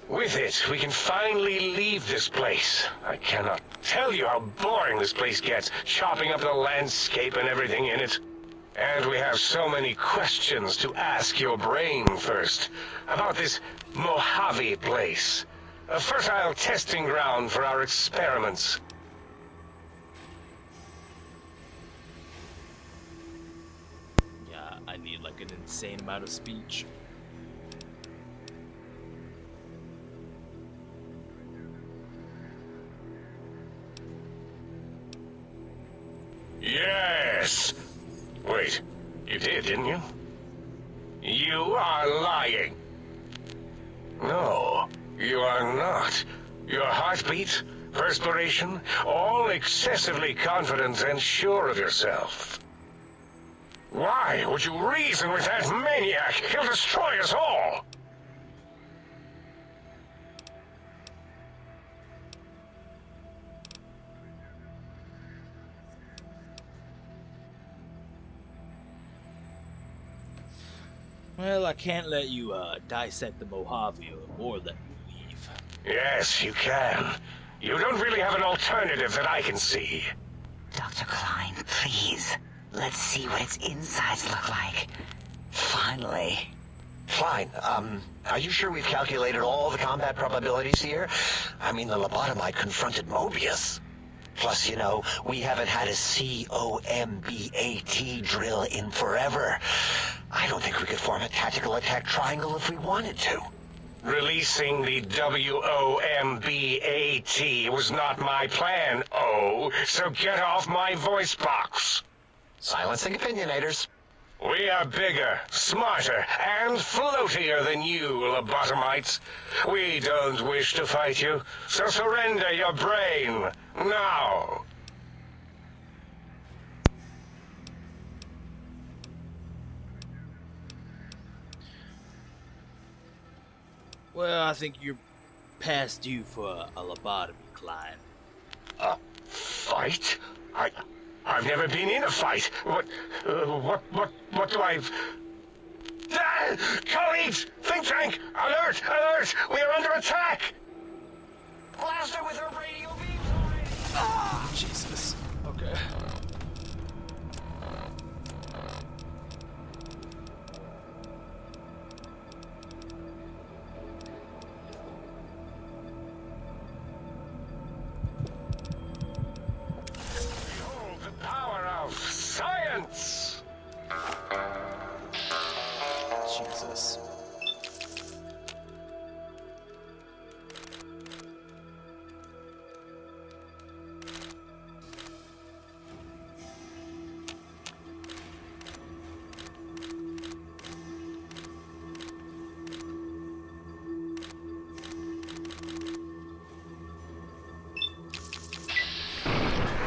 With it, we can finally leave this place. I cannot tell you how boring this place gets, chopping up the landscape and everything in it. And we have so many questions to ask your brain first. About this Mojave place. A fertile testing ground for our experiments. Yeah, I need like an insane amount of speech. Yes! Wait, you did, didn't you? You are lying. No, you are not. Your heartbeat, perspiration, all excessively confident and sure of yourself. Why would you reason with that maniac? He'll destroy us all! Well, I can't let you dissect the Mojave or let you leave. Yes, you can. You don't really have an alternative that I can see. Dr. Klein, please. Let's see what its insides look like. Finally. Klein, are you sure we've calculated all the combat probabilities here? I mean, the lobotomite confronted Mobius. Plus, we haven't had a COMBAT drill in forever. I don't think we could form a tactical attack triangle if we wanted to. Releasing the WOMBAT was not my plan, so get off my voice box. Silencing opinionators. We are bigger, smarter, and floatier than you, lobotomites. We don't wish to fight you, so surrender your brain, now. Well, I think you're past due for a lobotomy, Klein. A fight? I've never been in a fight. What do I... Ah! Colleagues! Think tank! Alert! Alert! We are under attack! Blast her with her radio beams already! Ah, Jesus. Okay. Behold the power of science! Jesus.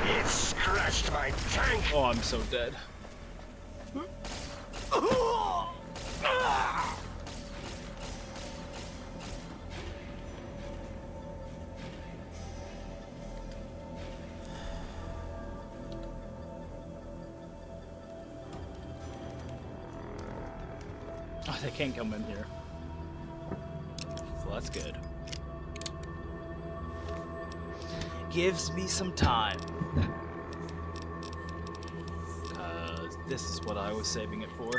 It scratched my tank! Oh, I'm so dead. Oh, they can't come in here. So that's good. Gives me some time. This is what I was saving it for.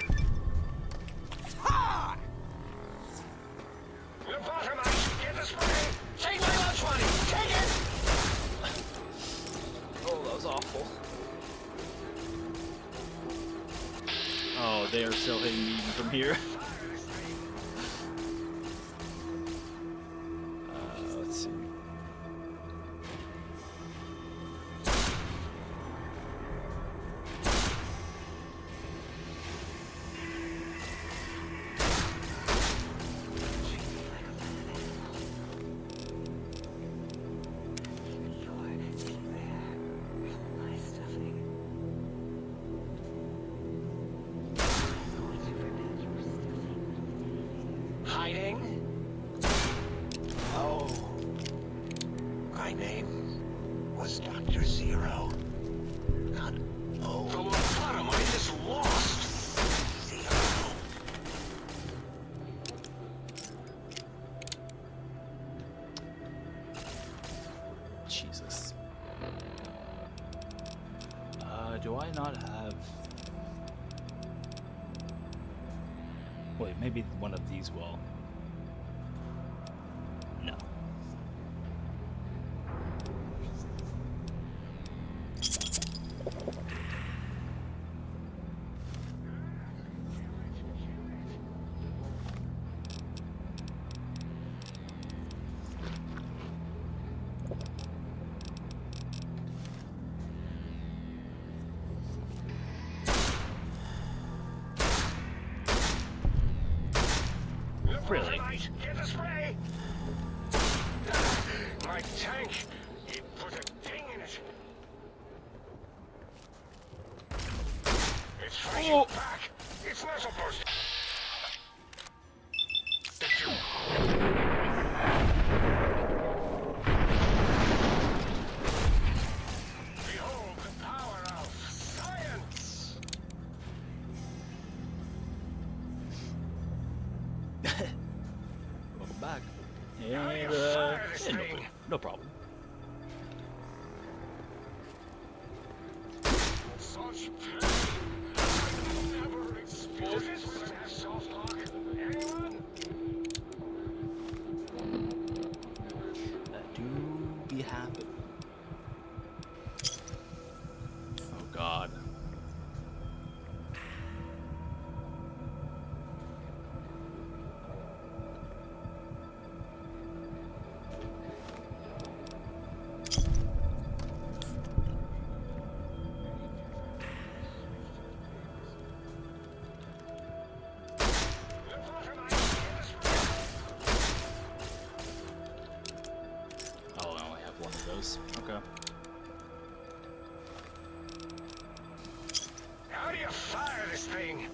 Lobotomite, get the spray! Take my lunch money! Take it! Oh, that was awful. Oh, they are still hitting me even from here. Let's see. Hiding? Oh. My name was Dr. Zero. Not O. The lobotomite is lost! Zero. Jesus. Do I not have... Wait, maybe one of these will. No. Really? Get the spray! My tank! It put a ding in it! It's fighting back! It's not supposed to... Behold the power of science! Welcome back. Now you And, fire this yeah, thing. no problem. Such pain! I've never experienced this with an soft lock. Anyone? That do be happening. those. Okay. How do you fire this thing?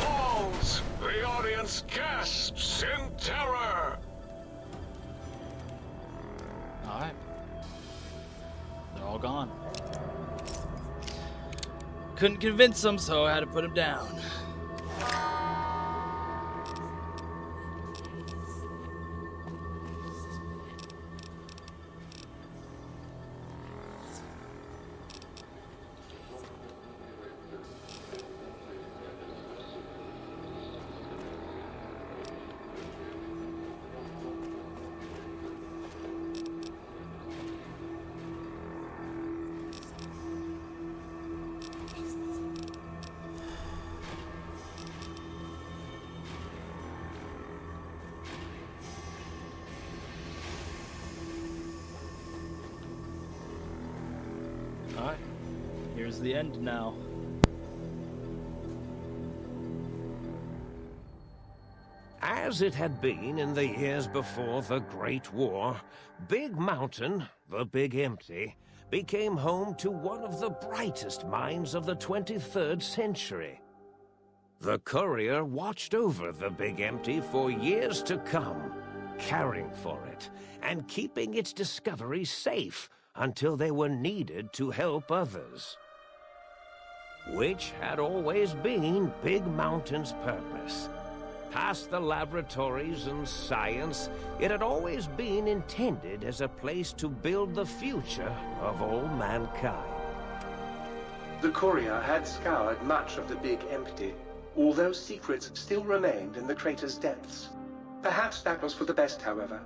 Balls! The audience gasps in terror! Alright. They're all gone. Couldn't convince them, so I had to put them down. Alright, here's the end now. As it had been in the years before the Great War, Big Mountain, the Big Empty, became home to one of the brightest minds of the 23rd century. The courier watched over the Big Empty for years to come, caring for it and keeping its discoveries safe until they were needed to help others. Which had always been Big Mountain's purpose. Past the laboratories and science, it had always been intended as a place to build the future of all mankind. The courier had scoured much of the Big Empty, although secrets still remained in the crater's depths. Perhaps that was for the best, however.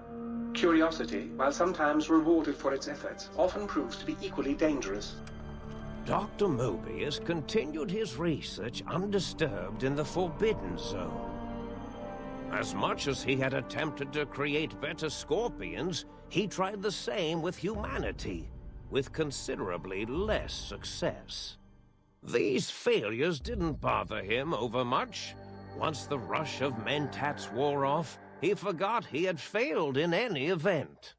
Curiosity, while sometimes rewarded for its efforts, often proves to be equally dangerous. Dr. Mobius continued his research undisturbed in the Forbidden Zone. As much as he had attempted to create better scorpions, he tried the same with humanity, with considerably less success. These failures didn't bother him overmuch. Once the rush of mentats wore off, he forgot he had failed in any event.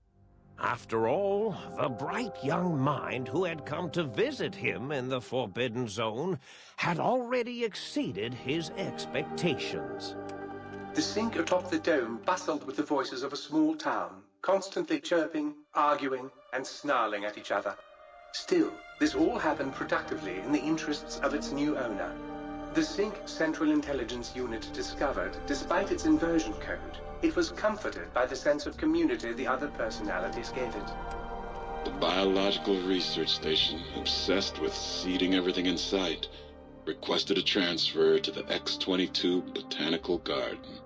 After all, the bright young mind who had come to visit him in the Forbidden Zone had already exceeded his expectations. The sink atop the dome bustled with the voices of a small town, constantly chirping, arguing, and snarling at each other. Still, this all happened productively in the interests of its new owner. The Sync Central Intelligence Unit discovered, despite its inversion code, it was comforted by the sense of community the other personalities gave it. The biological research station, obsessed with seeding everything in sight, requested a transfer to the X-22 Botanical Garden,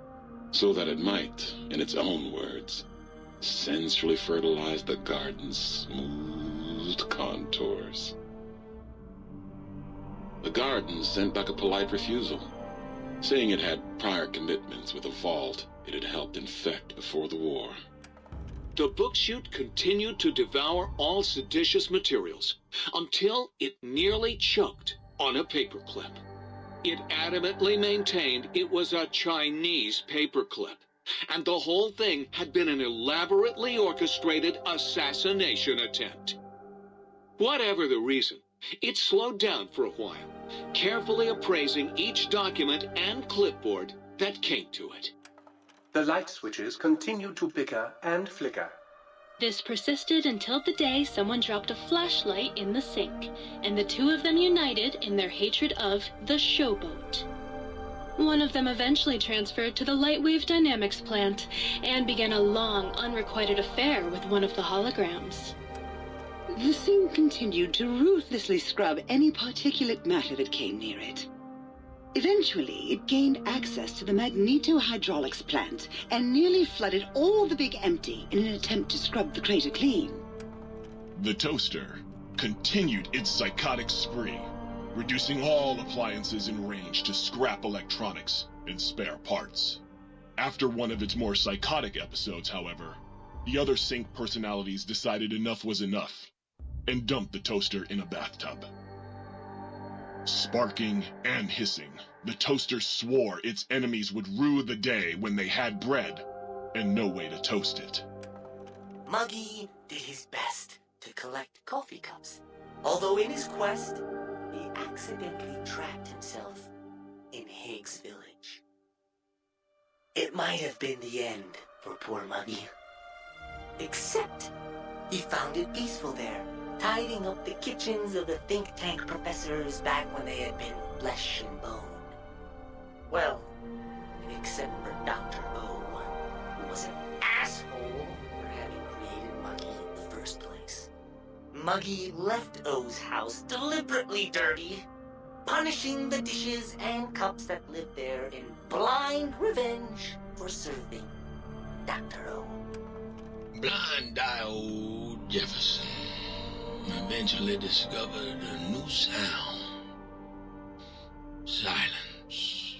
so that it might, in its own words, sensually fertilize the garden's smooth contours. The garden sent back a polite refusal, saying it had prior commitments with a vault it had helped infect before the war. The book-chute continued to devour all seditious materials until it nearly choked on a paperclip. It adamantly maintained it was a Chinese paperclip, and the whole thing had been an elaborately orchestrated assassination attempt. Whatever the reason, it slowed down for a while, carefully appraising each document and clipboard that came to it. The light switches continued to bicker and flicker. This persisted until the day someone dropped a flashlight in the sink, and the two of them united in their hatred of the showboat. One of them eventually transferred to the Lightwave Dynamics plant, and began a long, unrequited affair with one of the holograms. The thing continued to ruthlessly scrub any particulate matter that came near it. Eventually, it gained access to the magnetohydraulics plant and nearly flooded all the Big Empty in an attempt to scrub the crater clean. The toaster continued its psychotic spree, reducing all appliances in range to scrap electronics and spare parts. After one of its more psychotic episodes, however, the other Sync personalities decided enough was enough and dumped the toaster in a bathtub. Sparking and hissing, the toaster swore its enemies would rue the day when they had bread and no way to toast it. Muggy did his best to collect coffee cups, although in his quest, he accidentally trapped himself in Higgs Village. It might have been the end for poor Muggy. Except, he found it peaceful there, tidying up the kitchens of the think tank professors back when they had been flesh and bone. Well, except for Dr. O, who was an asshole for having created Muggy in the first place. Muggy left O's house deliberately dirty, punishing the dishes and cups that lived there in blind revenge for serving Dr. O. Blind-eyed old Jefferson eventually discovered a new sound. Silence.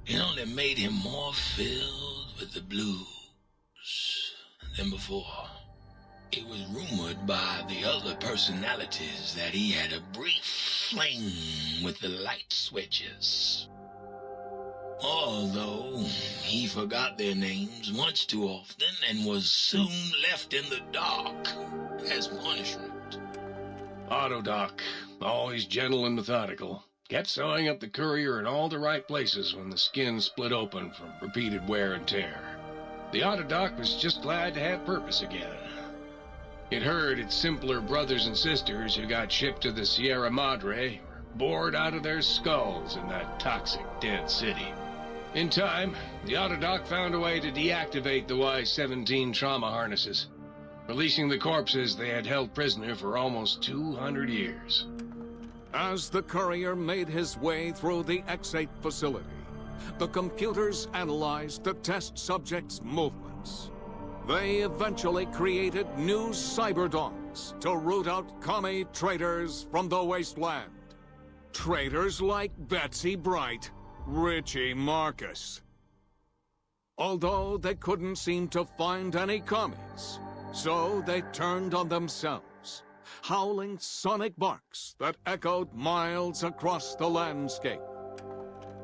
It only made him more filled with the blues than before. It was rumored by the other personalities that he had a brief fling with the light switches. Although he forgot their names much too often and was soon left in the dark as punishment. Autodoc, always gentle and methodical, kept sewing up the courier in all the right places when the skin split open from repeated wear and tear. The Autodoc was just glad to have purpose again. It heard its simpler brothers and sisters who got shipped to the Sierra Madre were bored out of their skulls in that toxic, dead city. In time, the Autodoc found a way to deactivate the Y-17 trauma harnesses, releasing the corpses they had held prisoner for almost 200 years. As the courier made his way through the X-8 facility, the computers analyzed the test subject's movements. They eventually created new cyberdogs to root out commie traitors from the wasteland. Traitors like Betsy Bright, Richie Marcus. Although they couldn't seem to find any commies, so they turned on themselves, howling sonic barks that echoed miles across the landscape.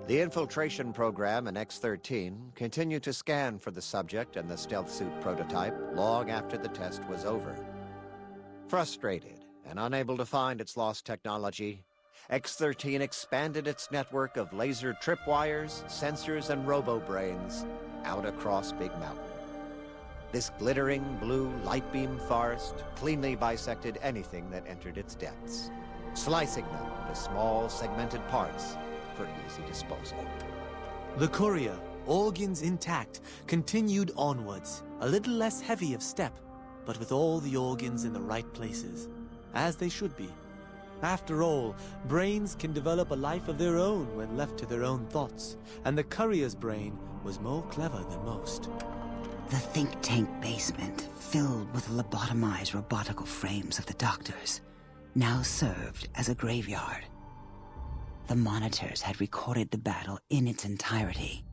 The infiltration program in X-13 continued to scan for the subject and the stealth suit prototype long after the test was over. Frustrated and unable to find its lost technology, X-13 expanded its network of laser tripwires, sensors, and robo-brains out across Big Mountain. This glittering blue light beam forest cleanly bisected anything that entered its depths, slicing them into small segmented parts for easy disposal. The courier, organs intact, continued onwards, a little less heavy of step, but with all the organs in the right places, as they should be. After all, brains can develop a life of their own when left to their own thoughts, and the courier's brain was more clever than most. The think tank basement, filled with lobotomized robotical frames of the doctors, now served as a graveyard. The monitors had recorded the battle in its entirety,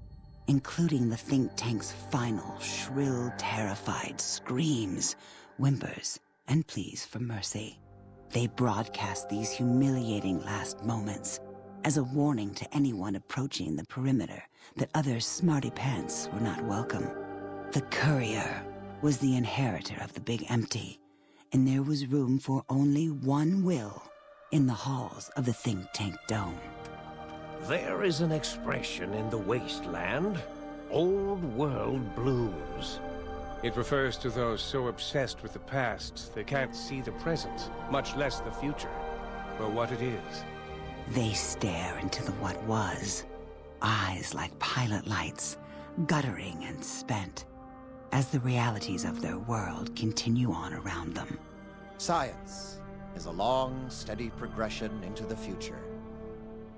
including the think tank's final, shrill, terrified screams, whimpers, and pleas for mercy. They broadcast these humiliating last moments as a warning to anyone approaching the perimeter that other smarty pants were not welcome. The courier was the inheritor of the Big Empty, and there was room for only one will in the halls of the think tank dome. There is an expression in the wasteland, old world blues. It refers to those so obsessed with the past they can't see the present, much less the future, or what it is. They stare into the what was, eyes like pilot lights, guttering and spent, as the realities of their world continue on around them. Science is a long, steady progression into the future.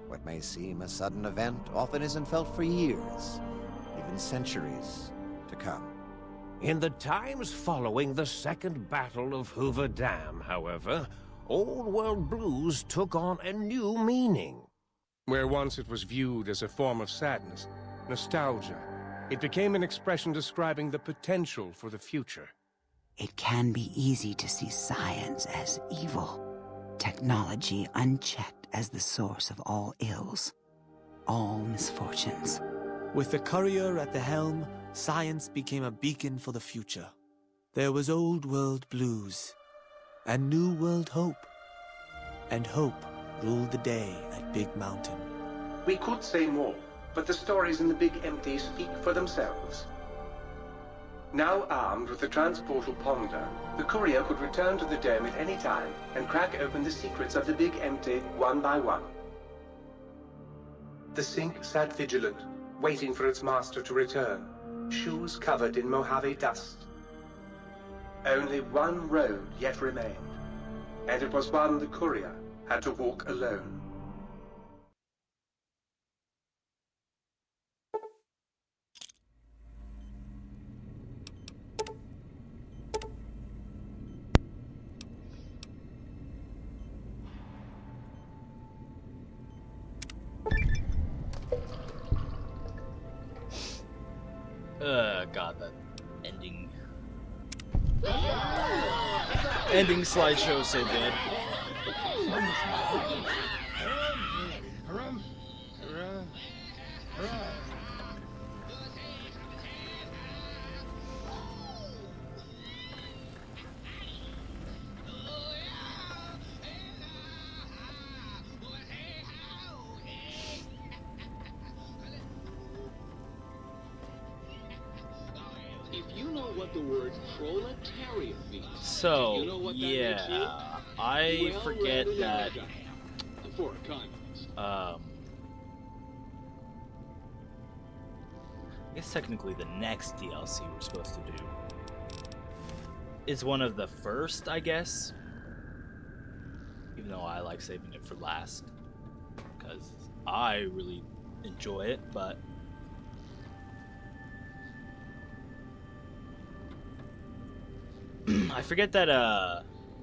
What may seem a sudden event often isn't felt for years, even centuries to come. In the times following the Second Battle of Hoover Dam, however, Old World blues took on a new meaning. Where once it was viewed as a form of sadness, nostalgia, it became an expression describing the potential for the future. It can be easy to see science as evil, technology unchecked as the source of all ills, all misfortunes. With the courier at the helm, science became a beacon for the future. There was old world blues, and new world hope. And hope ruled the day at Big Mountain. We could say more, but the stories in the Big Empty speak for themselves. Now armed with the transportal ponder, the courier could return to the dome at any time and crack open the secrets of the Big Empty one by one. The sink sat vigilant, waiting for its master to return, shoes covered in Mojave dust. Only one road yet remained, and it was one the courier had to walk alone. God, that ending slideshow is so good. If you know what the word proletariat means, So, you know what that yeah, makes you? I Well, forget rather that. than a for a context. I guess technically the next DLC we're supposed to do is one of the first, I guess. Even though I like saving it for last, because I really enjoy it, but I forget that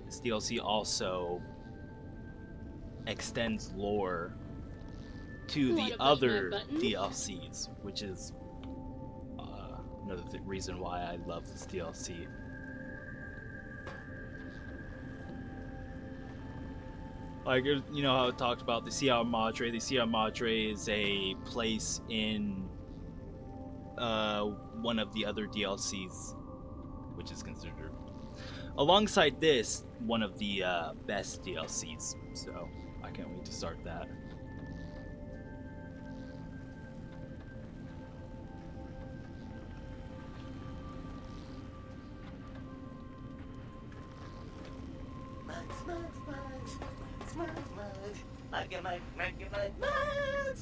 this DLC also extends lore to the other DLCs, which is another reason why I love this DLC. Like, you know how it talked about the Sierra Madre. The Sierra Madre is a place in one of the other DLCs, which is considered, alongside this, one of the best DLCs. So I can't wait to start that.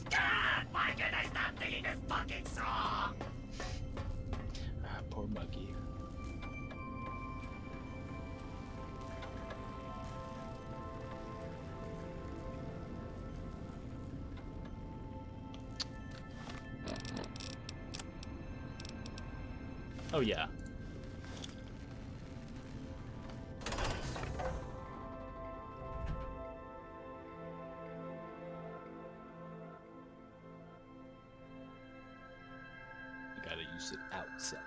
God, why can't I stop singing this fucking song? Poor Muggy. Oh yeah. I gotta use it outside.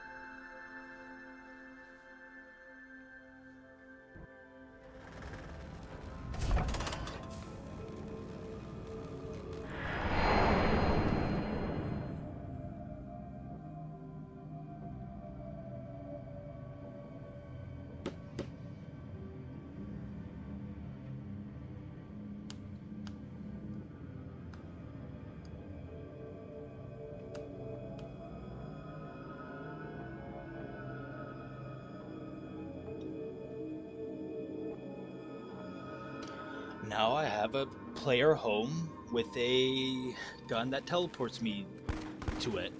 Now I have a player home with a gun that teleports me to it.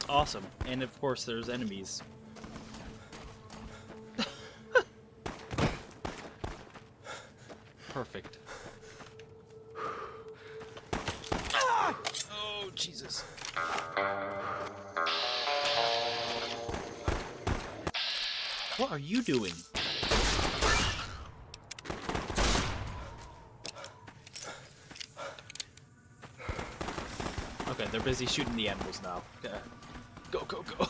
Awesome. And of course there's enemies. Perfect. Oh, Jesus. What are you doing? they're busy shooting the animals now. Okay. Go, go, go.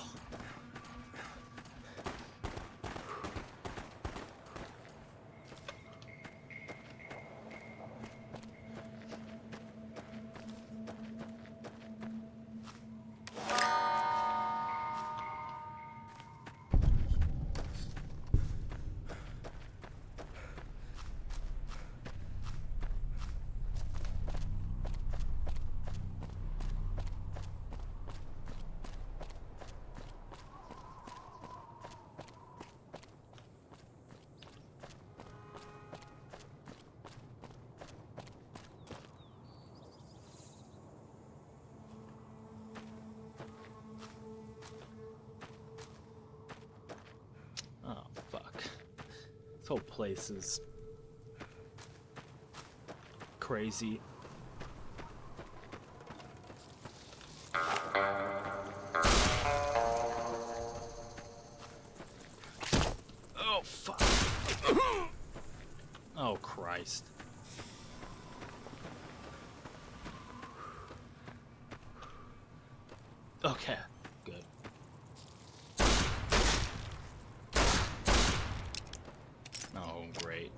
Oh, fuck. This whole place is crazy. Oh, fuck. Oh, Christ. Okay, good. Oh, great.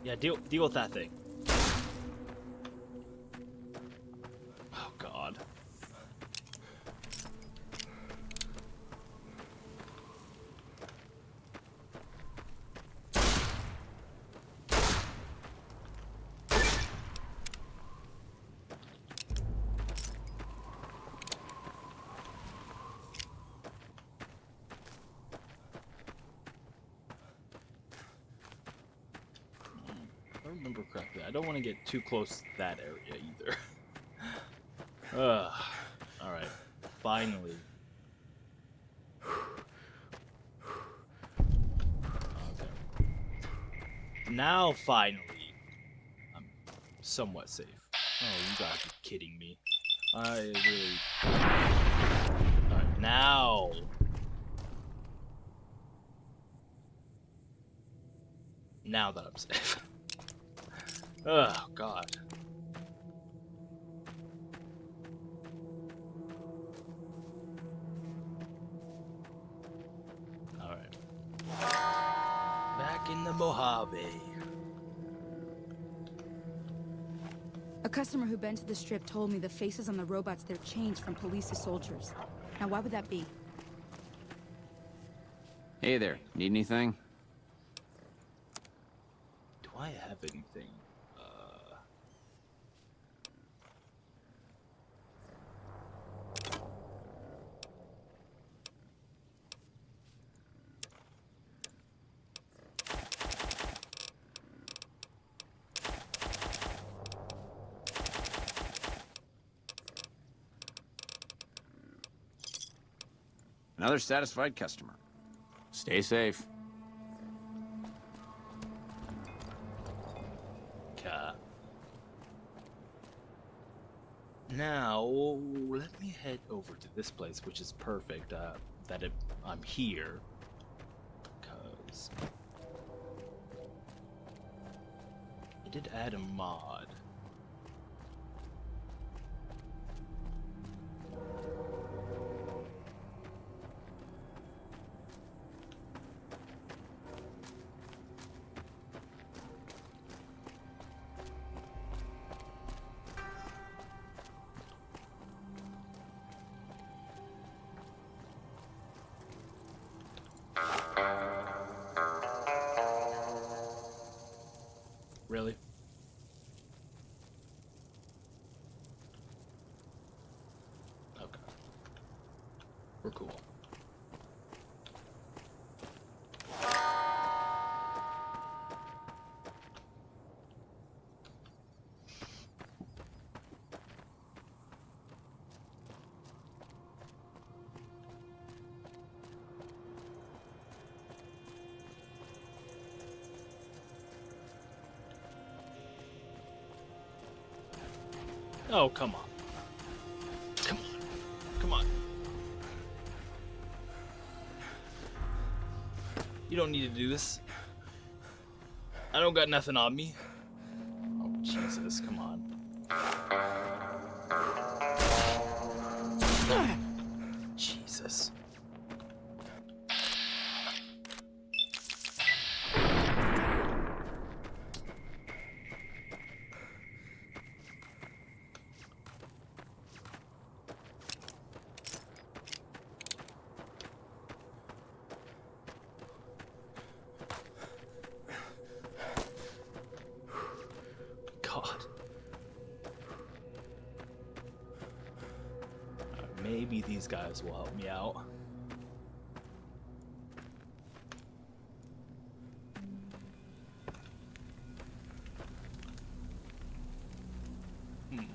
Yeah, deal with that thing. Oh, God. If I remember correctly, I don't want to get too close to that area either. Alright. Finally. Okay. Now, finally, I'm somewhat safe. Oh, you gotta be kidding me. I really... Alright, now... Now that I'm safe. Oh, God. Alright. Back in the Mojave. A customer who been to the strip told me the faces on the robots there changed from police to soldiers. Now, why would that be? Hey there, need anything? Do I have anything? Another satisfied customer. Stay safe. Now, let me head over to this place, which is perfect, I'm here. Because... I did add a mod. Really? Okay. We're cool. Oh, come on. Come on. Come on. You You don't need to do this. I don't got nothing on me. Oh, Jesus, come on. Jesus. God. Maybe these guys will help me out. Okay,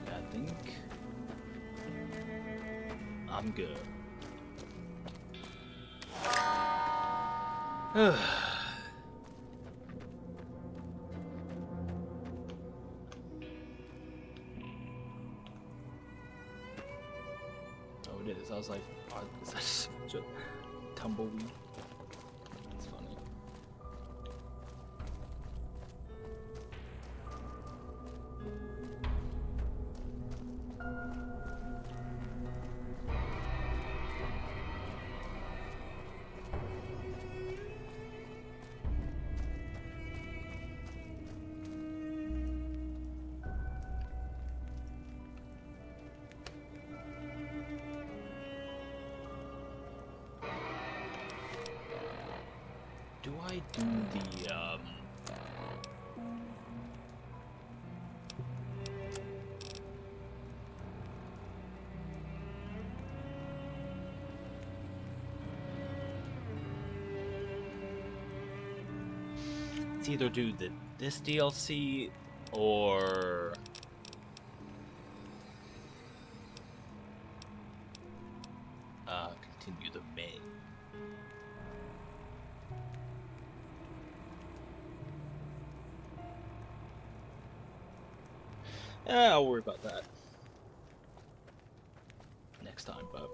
I think I'm good. Oh, it is. I was like, oh, is that just a tumbleweed? That's funny. Do I do the, it's either do this DLC or continue the main. I'll worry about that next time, but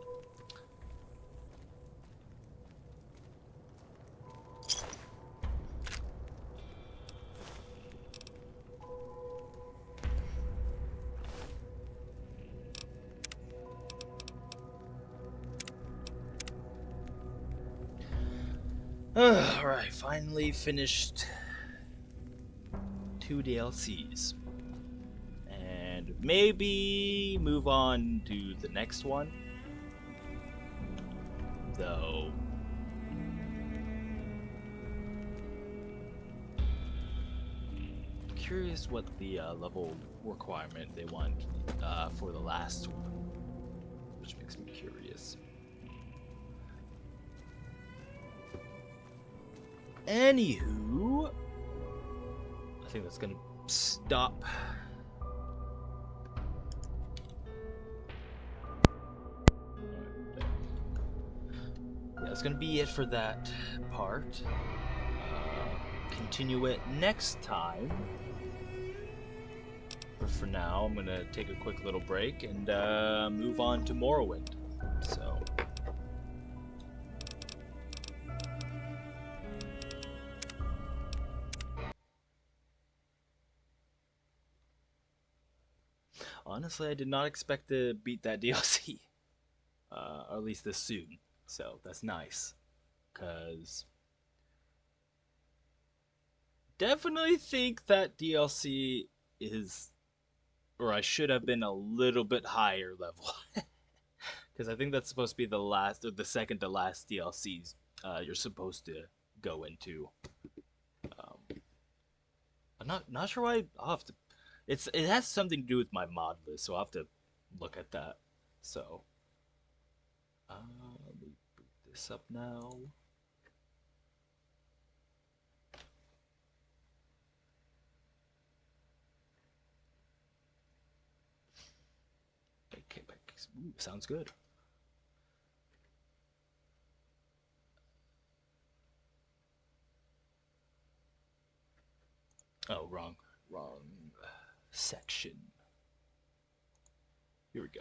alright, finally finished 2 DLCs. And maybe move on to the next one. Though I'm curious what the level requirement they want for the last one, which makes me curious. Anywho, I think that's gonna stop. Yeah, that's gonna be it for that part. Continue it next time. But for now, I'm gonna take a quick little break and move on to Morrowind. So. Honestly, I did not expect to beat that DLC. Or at least this soon. So, that's nice. Because definitely think that DLC is, or I should have been a little bit higher level. Because I think that's supposed to be the last, or the second to last DLCs you're supposed to go into. I'm not sure why. I'll have to. It has something to do with my mod list, so I'll have to look at that. So, let me boot this up now. Okay, ooh, sounds good. Oh, wrong section. Here we go.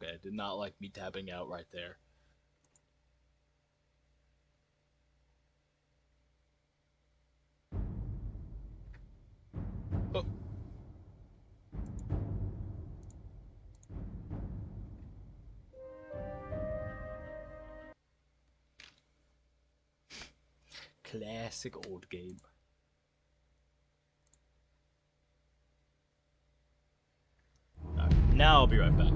Okay, I did not like me tapping out right there. Oh. Classic old game. Right, now I'll be right back.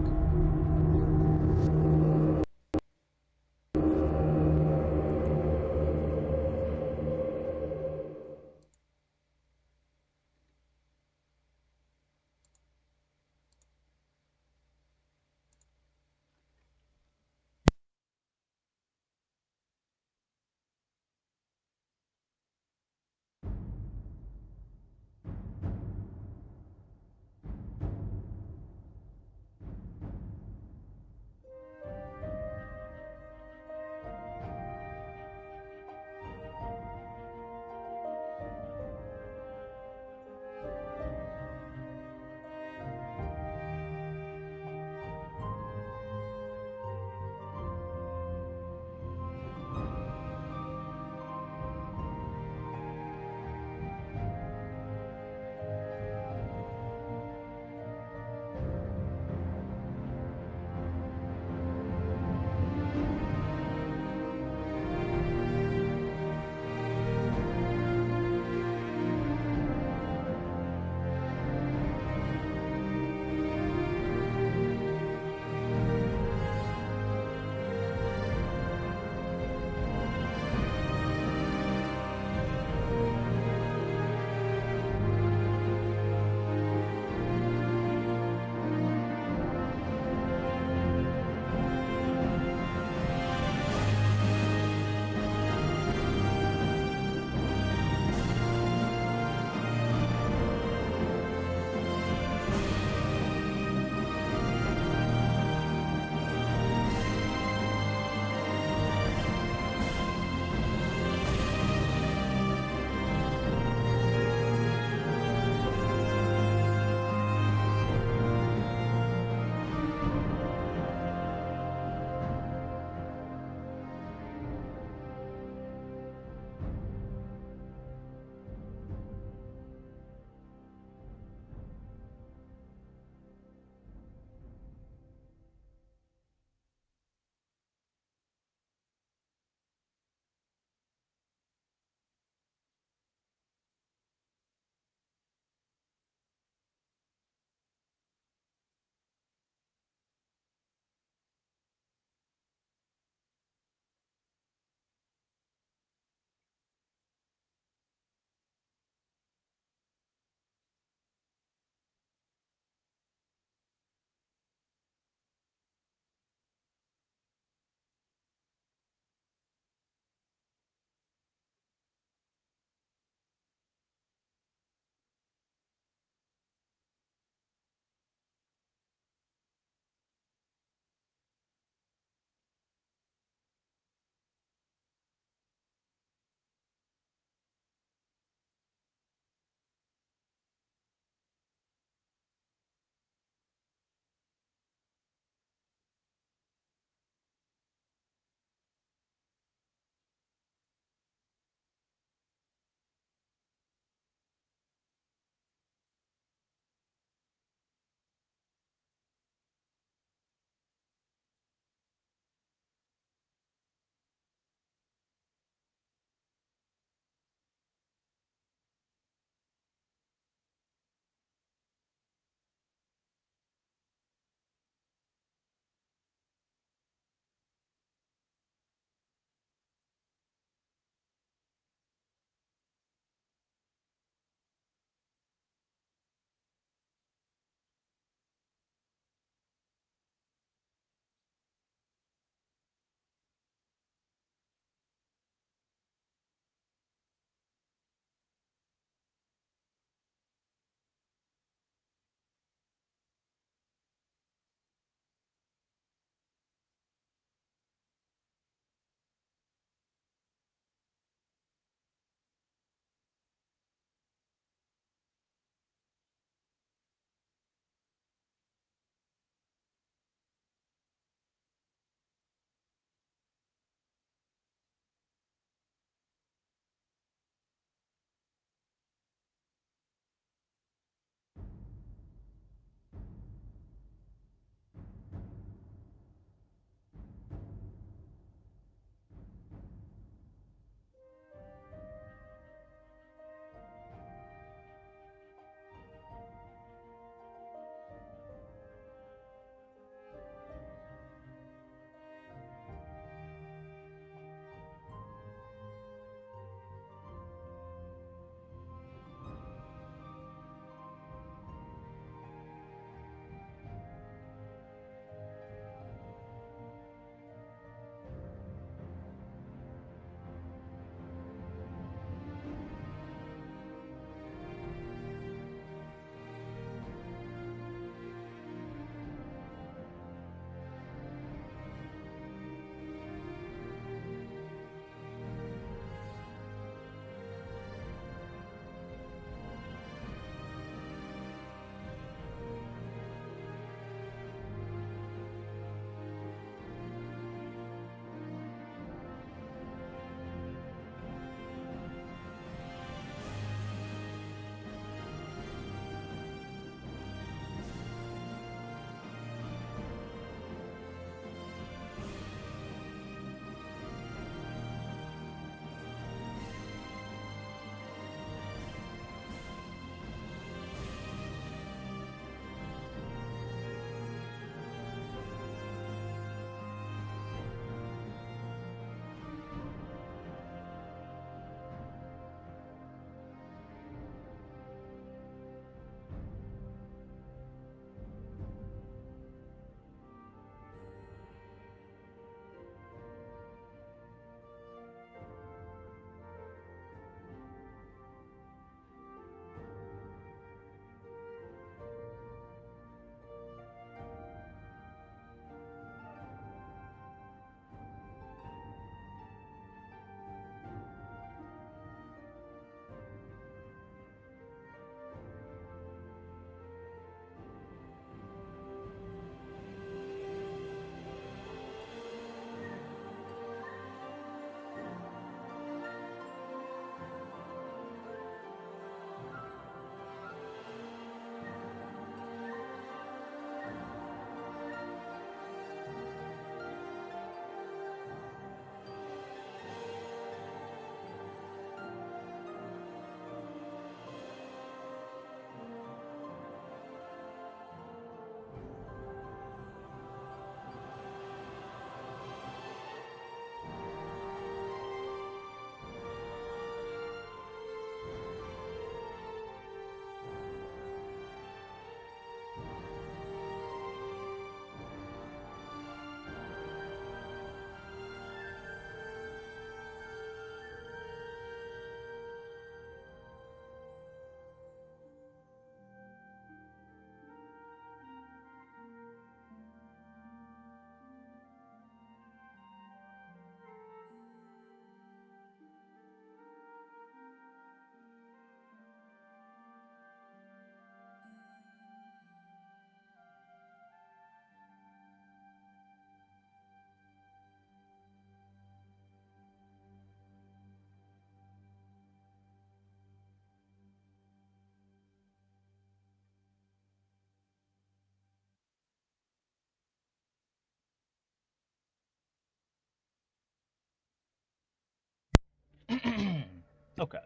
Okay.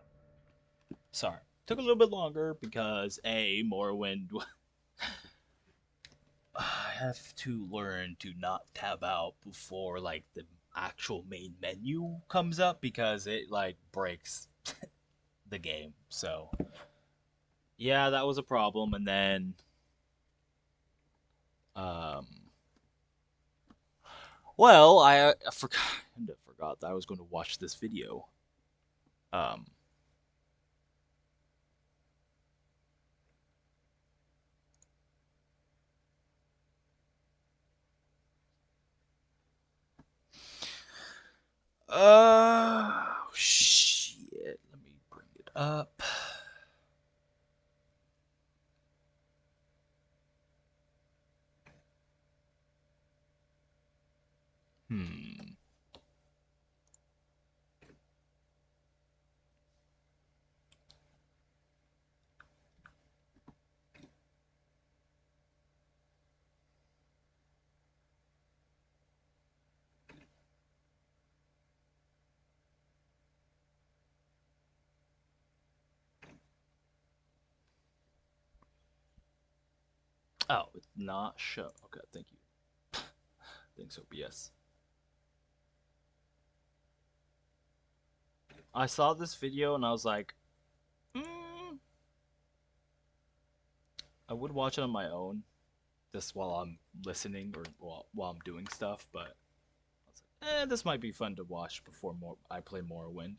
Sorry. Took a little bit longer because Morrowind. I have to learn to not tab out before like the actual main menu comes up because it like breaks the game. So yeah, that was a problem. And then um, well, I forgot that I was going to watch this video. Um, shit. Let me bring it up. Hmm. Oh, it's not show. Okay, thank you. Thanks, OBS. I saw this video and I was like, I would watch it on my own, just while I'm listening or while I'm doing stuff. But I was like, this might be fun to watch before I play Morrowind.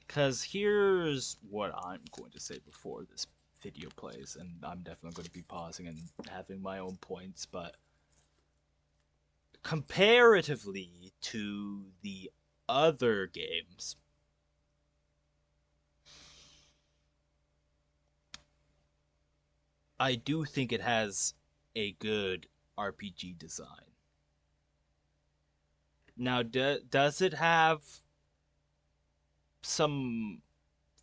Because here's what I'm going to say before this video plays, and I'm definitely going to be pausing and having my own points, but comparatively to the other games, I do think it has a good RPG design. Now, does it have some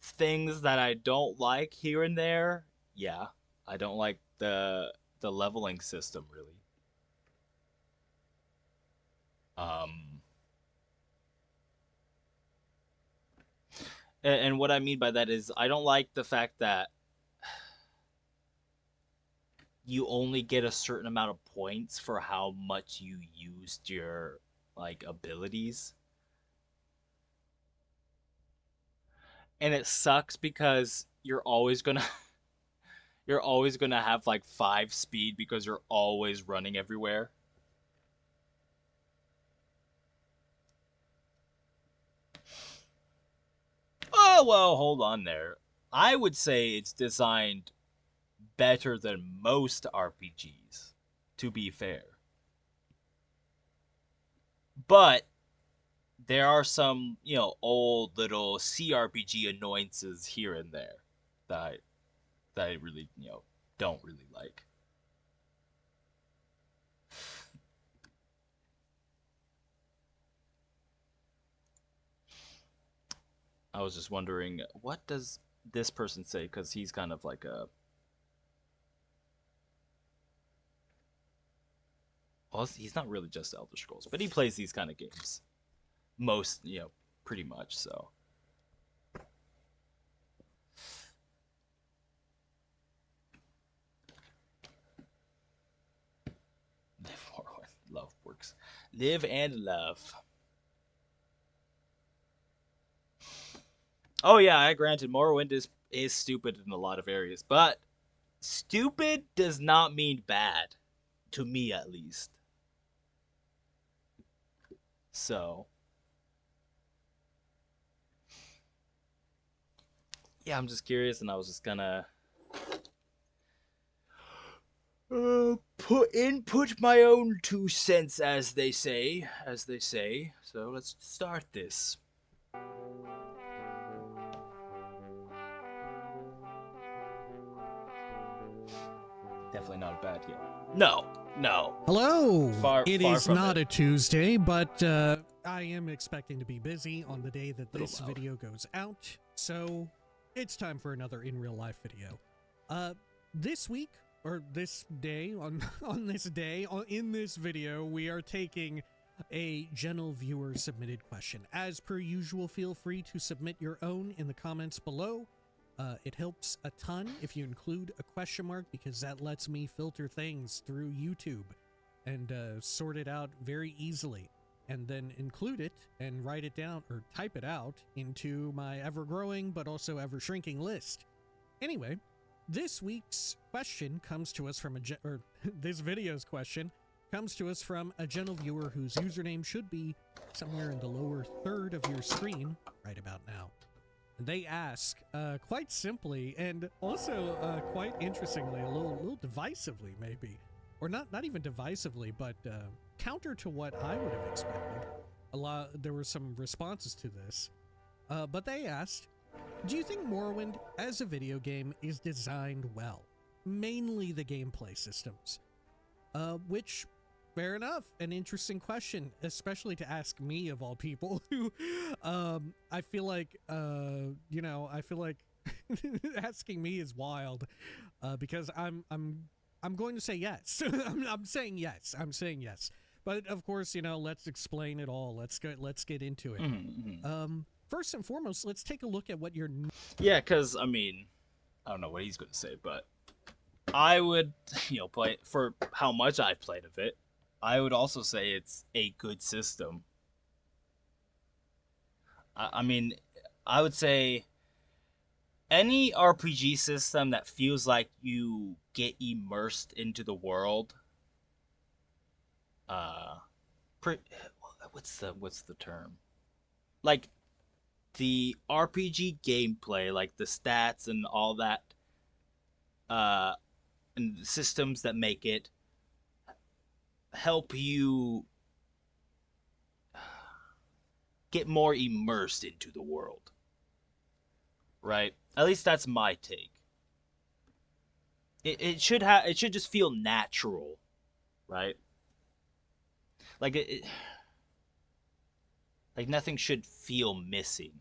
things that I don't like here and there? Yeah, I don't like the leveling system really. Um, and what I mean by that is I don't like the fact that you only get a certain amount of points for how much you used your like abilities. And it sucks because you're always going to have like 5 speed because you're always running everywhere. Oh, well, hold on there. I would say it's designed better than most RPGs, to be fair. But there are some, old little CRPG annoyances here and there that I really, don't really like. I was just wondering, what does this person say? Because he's kind of like a... Well, he's not really just Elder Scrolls, but he plays these kind of games. Most, pretty much, so... Love works. Live and love. Oh yeah, I granted Morrowind is stupid in a lot of areas, but stupid does not mean bad, to me at least. So yeah, I'm just curious, and I was just gonna put my own 2 cents, as they say. So let's start this. Definitely not a bad game. No. Hello. It far is from not it. a Tuesday, but I am expecting to be busy on the day that this video goes out, so it's time for another in real life video. This week or this day, in this video, we are taking a general viewer submitted question. As per usual, feel free to submit your own in the comments below. It helps a ton if you include a question mark, because that lets me filter things through YouTube and sort it out very easily, and then include it and write it down or type it out into my ever-growing but also ever-shrinking list. Anyway, this week's question comes to us from this video's question comes to us from a gentle viewer whose username should be somewhere in the lower third of your screen right about now. And they ask, quite simply, and also quite interestingly, a little divisively maybe, or not even divisively, but counter to what I would have expected. There were some responses to this, but they asked, do you think Morrowind as a video game is designed well? Mainly the gameplay systems. Which, fair enough, an interesting question, especially to ask me of all people who, I feel like asking me is wild, because I'm going to say yes. I'm saying yes. But of course, let's explain it all. Let's get into it. First and foremost, let's take a look at what your... Yeah, because, I mean, I don't know what he's going to say, but I would, play for how much I've played of it. I would also say it's a good system. I mean, I would say any RPG system that feels like you get immersed into the world, what's the term? Like, the RPG gameplay, like the stats and all that, and the systems that make it help you get more immersed into the world, right? At least that's my take. It should just feel natural, right? Like like nothing should feel missing.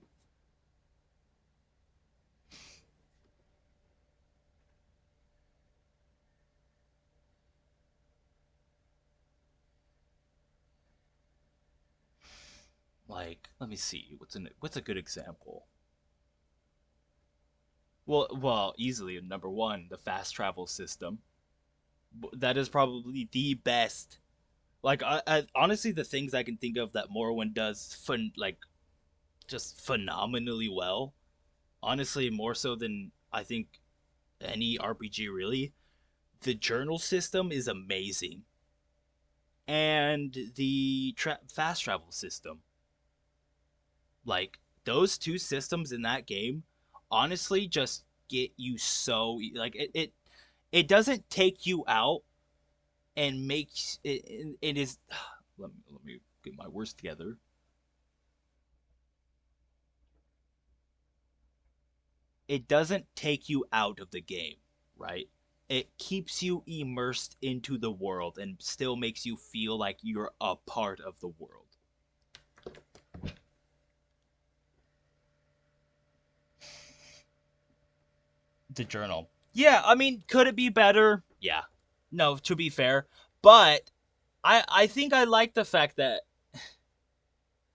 Like, let me see, what's a good example? Well, easily number one, the fast travel system. That is probably the best. Like, I honestly, the things I can think of that Morrowind does just phenomenally well. Honestly, more so than I think any RPG really. The journal system is amazing, and the fast travel system. Like, those two systems in that game, honestly, just get you so like it doesn't take you out and makes it is. Let me get my words together. It doesn't take you out of the game, right? It keeps you immersed into the world and still makes you feel like you're a part of the world. The journal. Yeah, I mean, could it be better? Yeah. No, to be fair. But I think I like the fact that,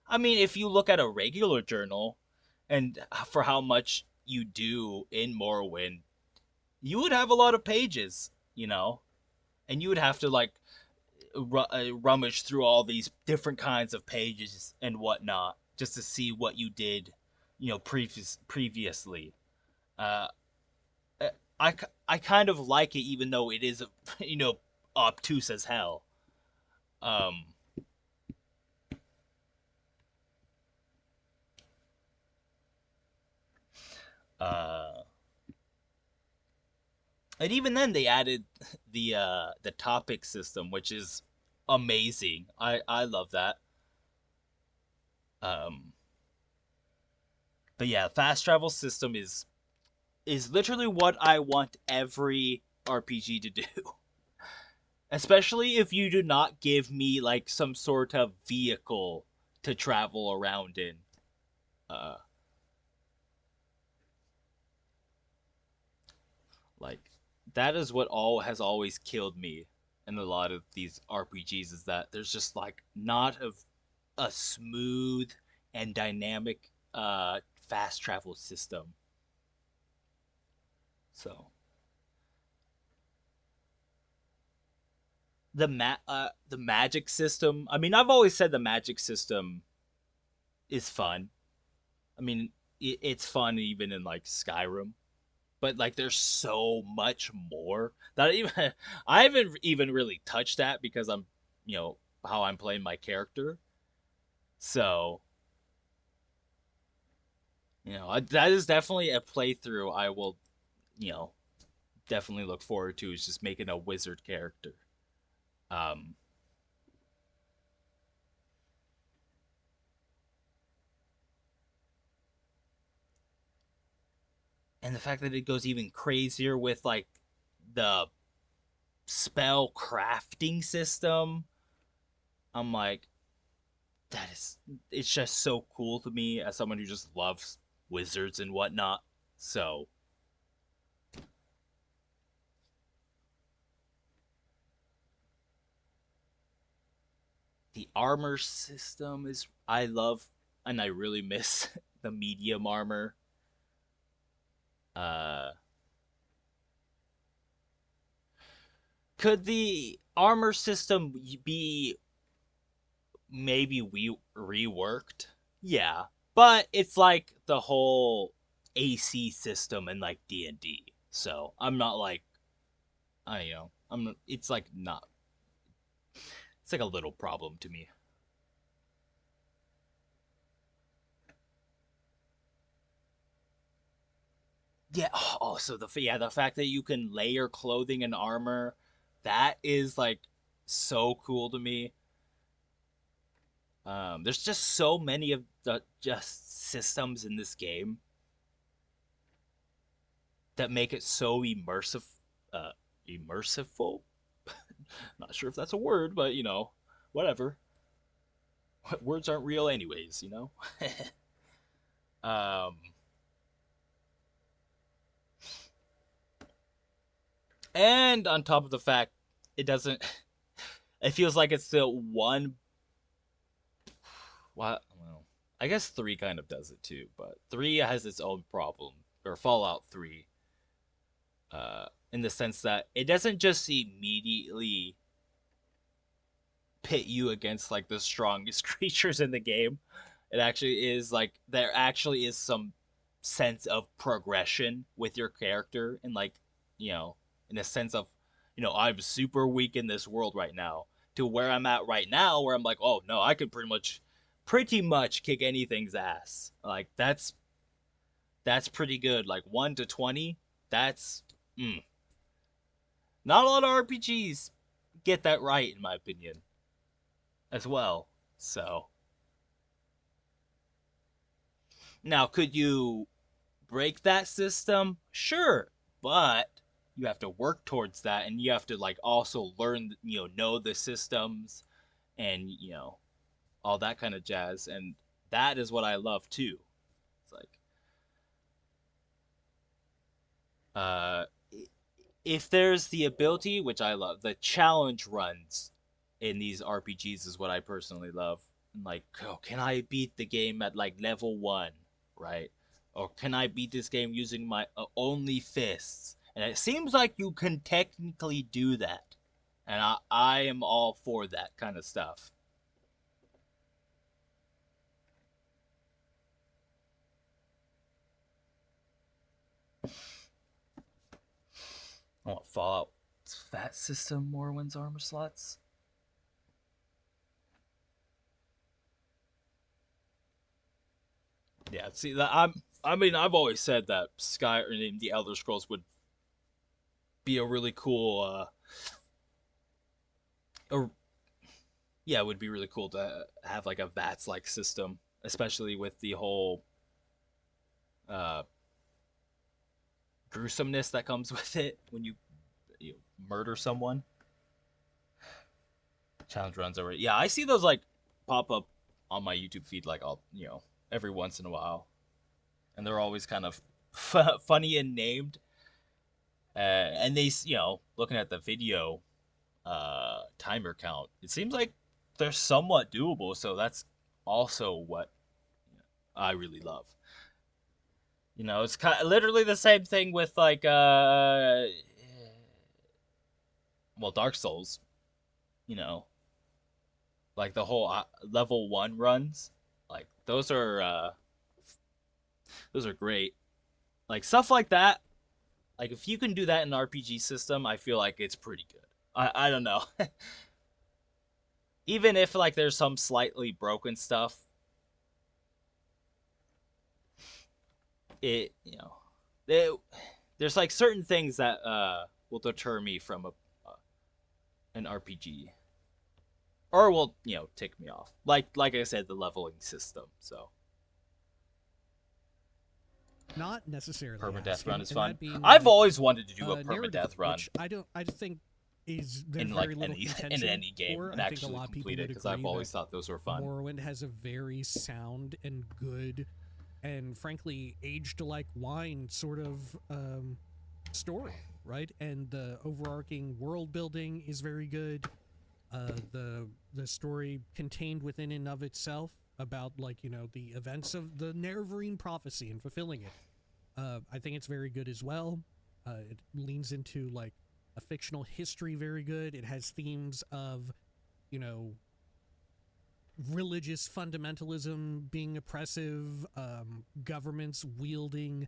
I mean, if you look at a regular journal and for how much you do in Morrowind, you would have a lot of pages, and you would have to like rummage through all these different kinds of pages and whatnot just to see what you did, previously. Uh, I kind of like it, even though it is, obtuse as hell. And even then, they added the topic system, which is amazing. I love that. But yeah, fast travel system is literally what I want every RPG to do. Especially if you do not give me like some sort of vehicle to travel around in. Like, that is what all has always killed me in a lot of these RPGs, is that there's just like not a smooth and dynamic fast travel system. So the magic system. I mean, I've always said the magic system is fun. I mean, it's fun even in like Skyrim, but like there's so much more that I haven't even really touched that because I'm, how I'm playing my character. So, that is definitely a playthrough I will, you know, definitely look forward to, is just making a wizard character. Um, and the fact that it goes even crazier with like the spell crafting system, I'm like, it's just so cool to me as someone who just loves wizards and whatnot. So, the armor system is, I love, and I really miss the medium armor. Uh, could the armor system be maybe reworked? Yeah, but it's like the whole AC system in like D&D. So I'm not like, it's like not. It's like a little problem to me. Yeah. Oh, so the fact that you can layer clothing and armor, that is like so cool to me. There's just so many of the just systems in this game that make it so immersive. Immersiveful. Not sure if that's a word, but whatever. Words aren't real, anyways. um, and on top of the fact, it doesn't. It feels like it's the one. Well, I guess 3 kind of does it too, but 3 has its own problem, or Fallout 3, in the sense that it doesn't just immediately pit you against like the strongest creatures in the game. It actually is like there actually is some sense of progression with your character, and like, in a sense of, I'm super weak in this world right now, to where I'm at right now, where I'm like, oh no, I can pretty much kick anything's ass. Like that's pretty good. Like 1 to 20, that's not a lot of RPGs get that right, in my opinion, as well. So now, could you break that system? Sure, but you have to work towards that, and you have to like also learn, know the systems, and all that kind of jazz, and that is what I love too. It's like, uh, if there's the ability, which I love, the challenge runs in these RPGs is what I personally love. Like, oh, can I beat the game at like level 1, right? Or can I beat this game using my only fists? And it seems like you can technically do that. And I am all for that kind of stuff. I want Fallout's fat system, Morrowind's armor slots. Yeah, see that I've always said that Skyrim, the Elder Scrolls, would be a really cool or yeah, it would be really cool to have like a VATS like system, especially with the whole uh gruesomeness that comes with it when you murder someone. Challenge runs over. Yeah, I see those like pop up on my YouTube feed like all every once in a while, and they're always kind of funny and named. And they, looking at the video timer count, it seems like they're somewhat doable. So that's also what I really love. It's literally the same thing with like Dark Souls. Like the whole level 1 runs, like those are great. Like stuff like that. Like if you can do that in an RPG system, I feel like it's pretty good. I don't know. Even if like there's some slightly broken stuff, there's like certain things that will deter me from an RPG, or will tick me off. Like I said, the leveling system. So not necessarily permadeath run is fun. Being, I've always wanted to do a permadeath run, which I think is in very like little in any game for. and I think a actually lot of people complete it, would because I've agree always that thought those were fun. Morrowind has a very sound and good, and frankly aged like wine sort of story, right? And the overarching world building is very good. The story contained within and of itself about the events of the Nerevarine prophecy and fulfilling it. I think it's very good as well. It leans into like a fictional history very good. It has themes of, religious fundamentalism being oppressive, governments wielding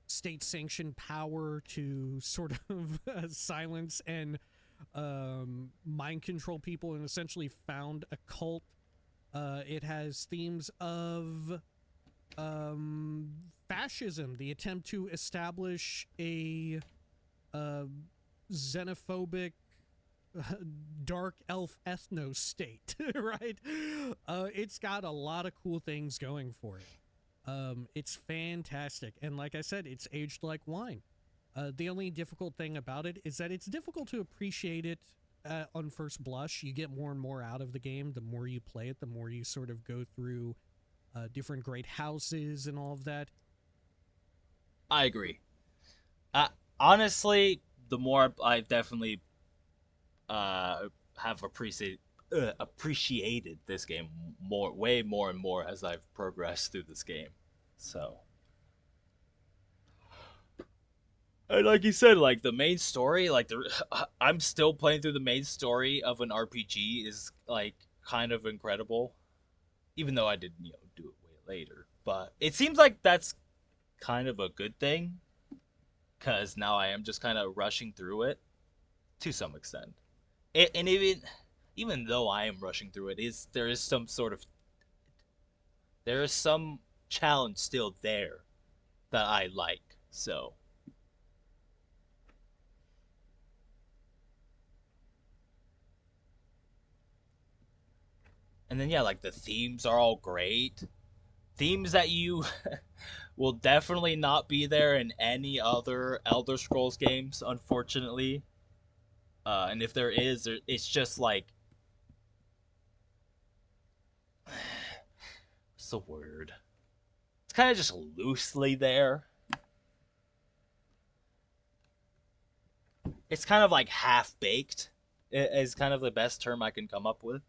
state-sanctioned power to sort of silence and mind control people and essentially found a cult. It has themes of fascism, the attempt to establish a xenophobic dark elf ethno state, right? It's got a lot of cool things going for it. It's fantastic, and like I said, it's aged like wine. The only difficult thing about it is that it's difficult to appreciate it on first blush. You get more and more out of the game the more you play it, the more you sort of go through different great houses and all of that. I agree. Honestly, the more I've definitely have appreciated this game way more and more as I've progressed through this game. So, and like you said, like the main story, like I'm still playing through the main story of an RPG is like kind of incredible, even though I did do it way later. But it seems like that's kind of a good thing, because now I am just kind of rushing through it to some extent. And even though I am rushing through it, there is some challenge still there that I like. So, and then like the themes are all great. Themes that you will definitely not be there in any other Elder Scrolls games, unfortunately. And if there is, it's just like, what's the word? It's kind of just loosely there. It's kind of like half-baked, is kind of the best term I can come up with.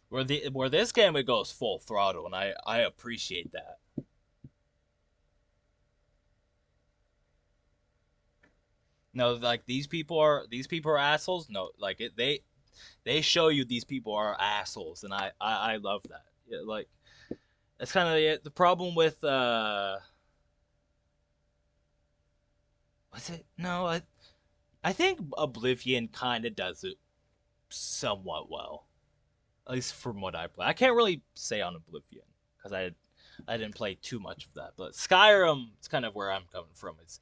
Where this game, it goes full throttle, and I appreciate that. No, like these people are assholes. No, like they show you these people are assholes, and I love that. Yeah, like that's kind of the problem with what's it? No, I think Oblivion kind of does it somewhat well, at least from what I play. I can't really say on Oblivion because I didn't play too much of that, but Skyrim, it's kind of where I'm coming from. It's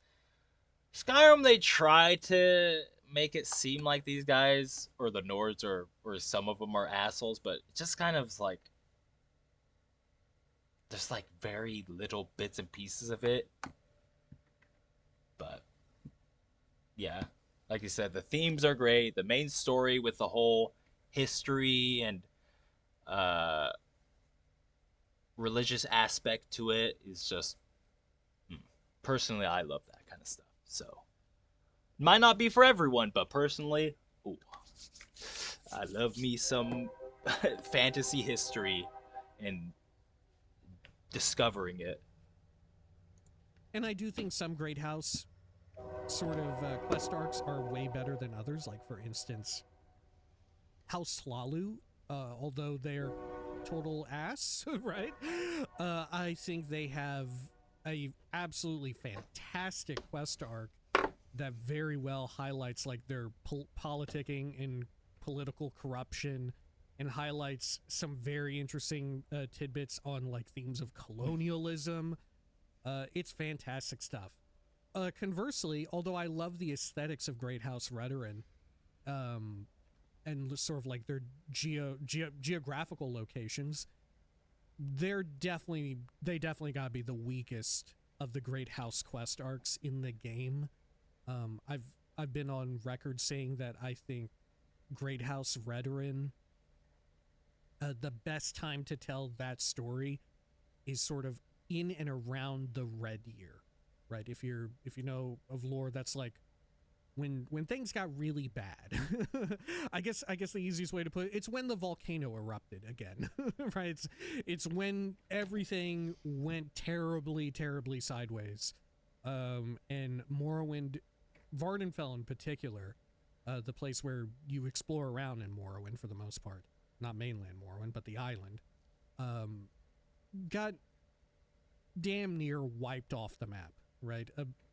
Skyrim, they try to make it seem like these guys, or the Nords, or some of them are assholes, but it just kind of like, there's like very little bits and pieces of it. But, yeah, like you said, the themes are great. The main story with the whole history and religious aspect to it is just personally, I love that kind of stuff. So might not be for everyone, but personally, ooh, I love me some fantasy history and discovering it. And I do think some Great House sort of quest arcs are way better than others. Like, for instance, House Slalu, although they're total ass, right? I think they have a absolutely fantastic quest arc that very well highlights like their politicking and political corruption, and highlights some very interesting tidbits on like themes of colonialism. It's fantastic stuff. Conversely, although I love the aesthetics of Great House Veteran, and sort of like their geographical locations, they definitely gotta be the weakest of the Great House quest arcs in the game. I've been on record saying that I think Great House Veteran, the best time to tell that story is sort of in and around the Red Year, right? If you know of lore, that's like when things got really bad. I guess the easiest way to put it's when the volcano erupted again, right? It's when everything went terribly sideways. And Morrowind, Vardenfell in particular, the place where you explore around in Morrowind for the most part, not mainland Morrowind, but the island, got damn near wiped off the map, right?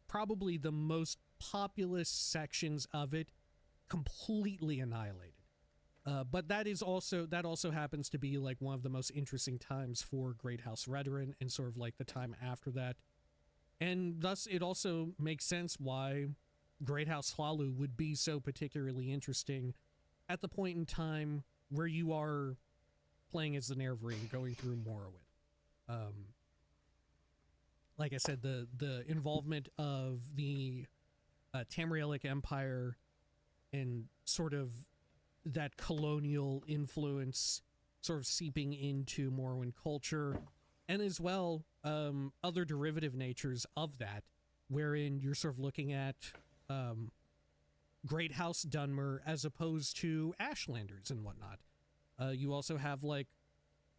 Probably the most populous sections of it completely annihilated. But that also happens to be like one of the most interesting times for Great House Veteran, and sort of like the time after that. And thus it also makes sense why Great House Hlalu would be so particularly interesting at the point in time where you are playing as the Nerevarine going through Morrowind. Like I said, the involvement of the Tamrielic Empire and sort of that colonial influence sort of seeping into Morrowind culture, and as well other derivative natures of that, wherein you're sort of looking at Great House Dunmer as opposed to Ashlanders and whatnot. You also have like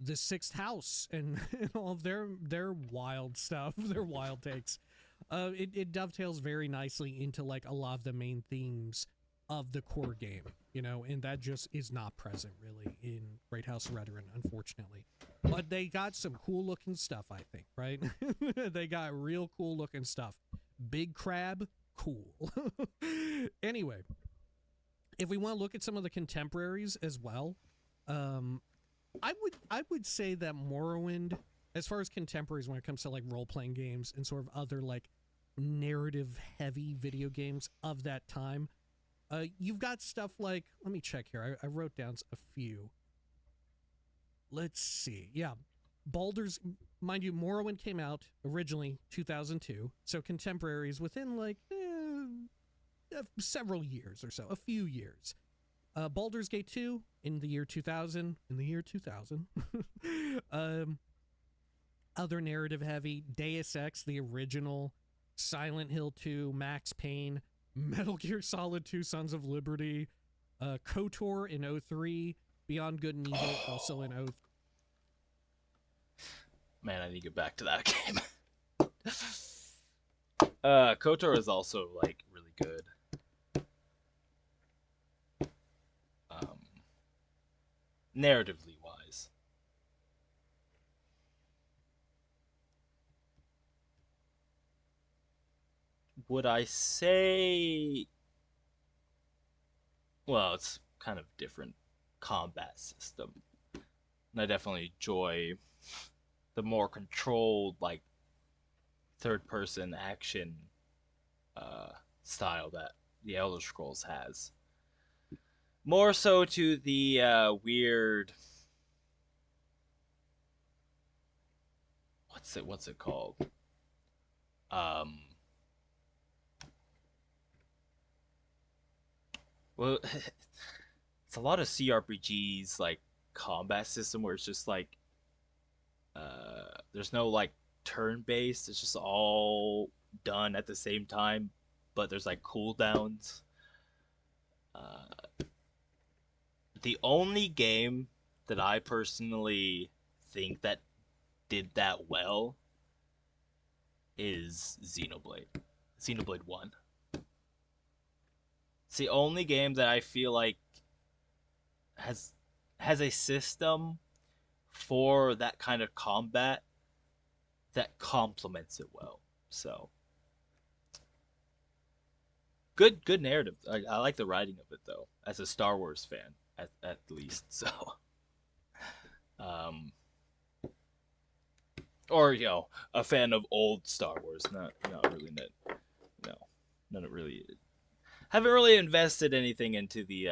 the Sixth House and all of their wild stuff, their wild takes. It dovetails very nicely into like a lot of the main themes of the core game, you know, and that just is not present really in Great House Veteran, unfortunately. But they got some cool looking stuff, I think, right? They got real cool looking stuff. Big crab, cool. Anyway, if we want to look at some of the contemporaries as well, I would say that Morrowind, as far as contemporaries when it comes to like role-playing games and sort of other like narrative-heavy video games of that time, you've got stuff like, let me check here. I wrote down a few. Let's see. Yeah, Baldur's, mind you, Morrowind came out originally 2002, so contemporaries within like several years or so, a few years. Baldur's Gate 2 in the year 2000. Other narrative heavy, Deus Ex, the original, Silent Hill 2, Max Payne, Metal Gear Solid 2, Sons of Liberty, KOTOR in 03, Beyond Good and Evil also in 03. Man, I need to get back to that game. KOTOR is also like really good. Narratively wise. Would I say, well, it's kind of different combat system, and I definitely enjoy the more controlled, like third-person action style that the Elder Scrolls has. More so to the weird, what's it called? Well, it's a lot of CRPGs like combat system where it's just like There's no like turn-based. It's just all done at the same time, but there's like cooldowns. The only game that I personally think that did that well is Xenoblade. Xenoblade 1. It's the only game that I feel like has a system for that kind of combat that complements it well. So good narrative. I like the writing of it though, as a Star Wars fan at least. So or a fan of old Star Wars, not really not really haven't really invested anything into the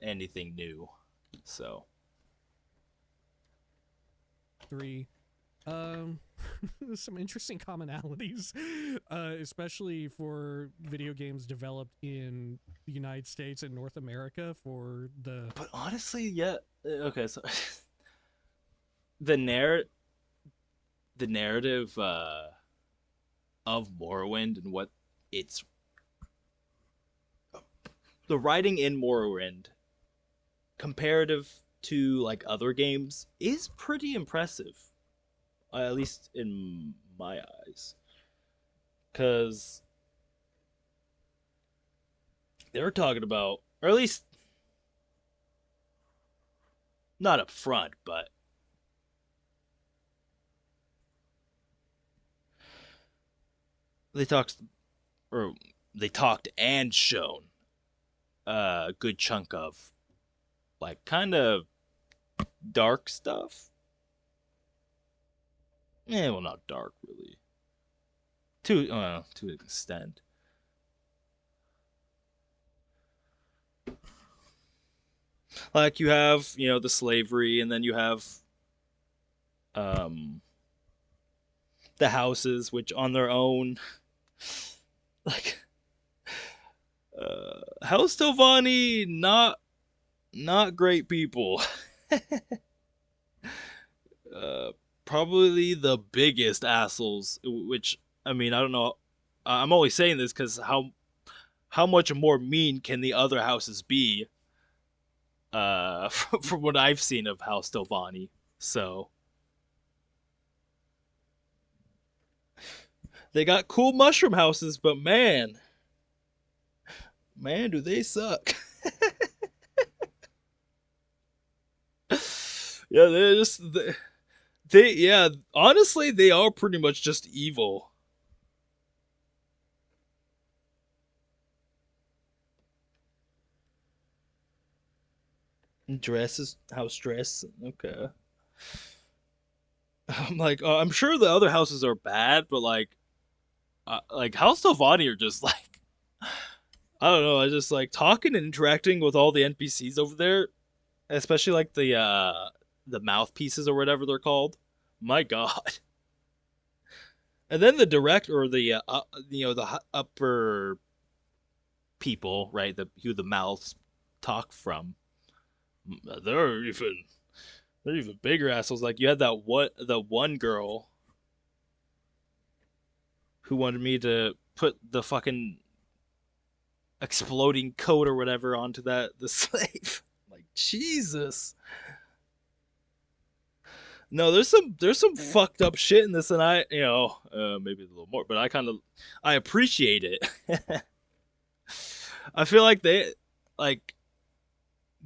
anything new. So 3. Some interesting commonalities, especially for video games developed in the United States and North America for the... But honestly, yeah. Okay, so the narrative of Morrowind and what it's... The writing in Morrowind, comparative to like other games, is pretty impressive. At least in my eyes. Because they were talking about, or at least not up front, but they talked and shown a good chunk of like kind of dark stuff. Yeah, well, not dark really. To an extent. Like you have, the slavery, and then you have the houses, which on their own, like House Tovani, not great people. Probably the biggest assholes, which, I mean, I don't know. I'm only saying this because how much more mean can the other houses be? From what I've seen of House Tovani, so they got cool mushroom houses, but man, do they suck. Yeah, yeah, honestly, they are pretty much just evil. House dress, okay. I'm like, I'm sure the other houses are bad, but like House Tovani are just like, I don't know, I just like talking and interacting with all the NPCs over there, especially like the mouthpieces or whatever they're called. My God. And then the direct, or the the upper people, right? Who the mouths talk from. They're even bigger assholes. Like you had the one girl who wanted me to put the fucking exploding coat or whatever onto the slave. Like Jesus. No, there's some fucked up shit in this, and I maybe a little more, but I appreciate it. I feel like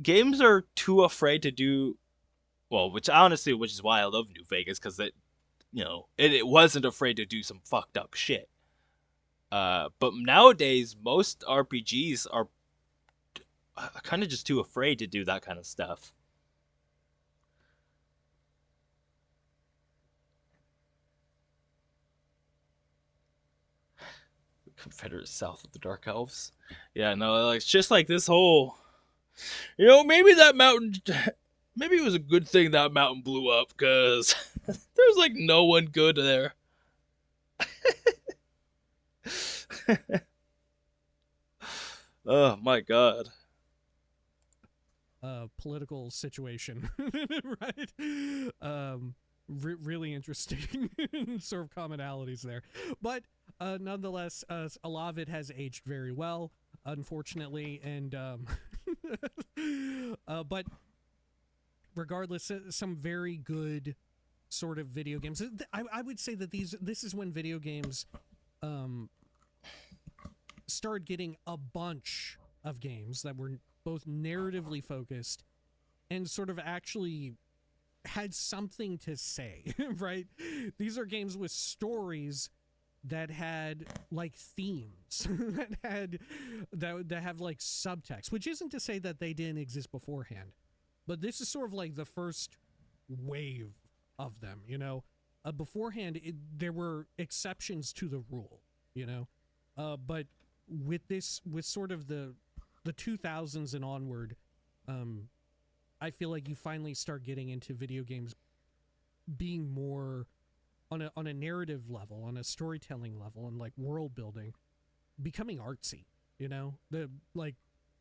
games are too afraid to do well, which is why I love New Vegas, because it wasn't afraid to do some fucked up shit. But nowadays most RPGs are kind of just too afraid to do that kind of stuff. Confederate south of the Dark Elves. Yeah, no, it's just like this whole, maybe that mountain, maybe it was a good thing that mountain blew up, because there's like no one good there. Oh my God. Political situation, right? really interesting sort of commonalities there. But nonetheless, a lot of it has aged very well, unfortunately, and but regardless, some very good sort of video games. I would say that this is when video games started getting a bunch of games that were both narratively focused and sort of actually had something to say, right? These are games with stories that had like themes that have like subtext, which isn't to say that they didn't exist beforehand, but this is sort of like the first wave of them, you know. Beforehand, there were exceptions to the rule, you know, but with sort of the 2000s and onward, I feel like you finally start getting into video games being more on a narrative level, on a storytelling level, and like world building, becoming artsy, you know. They're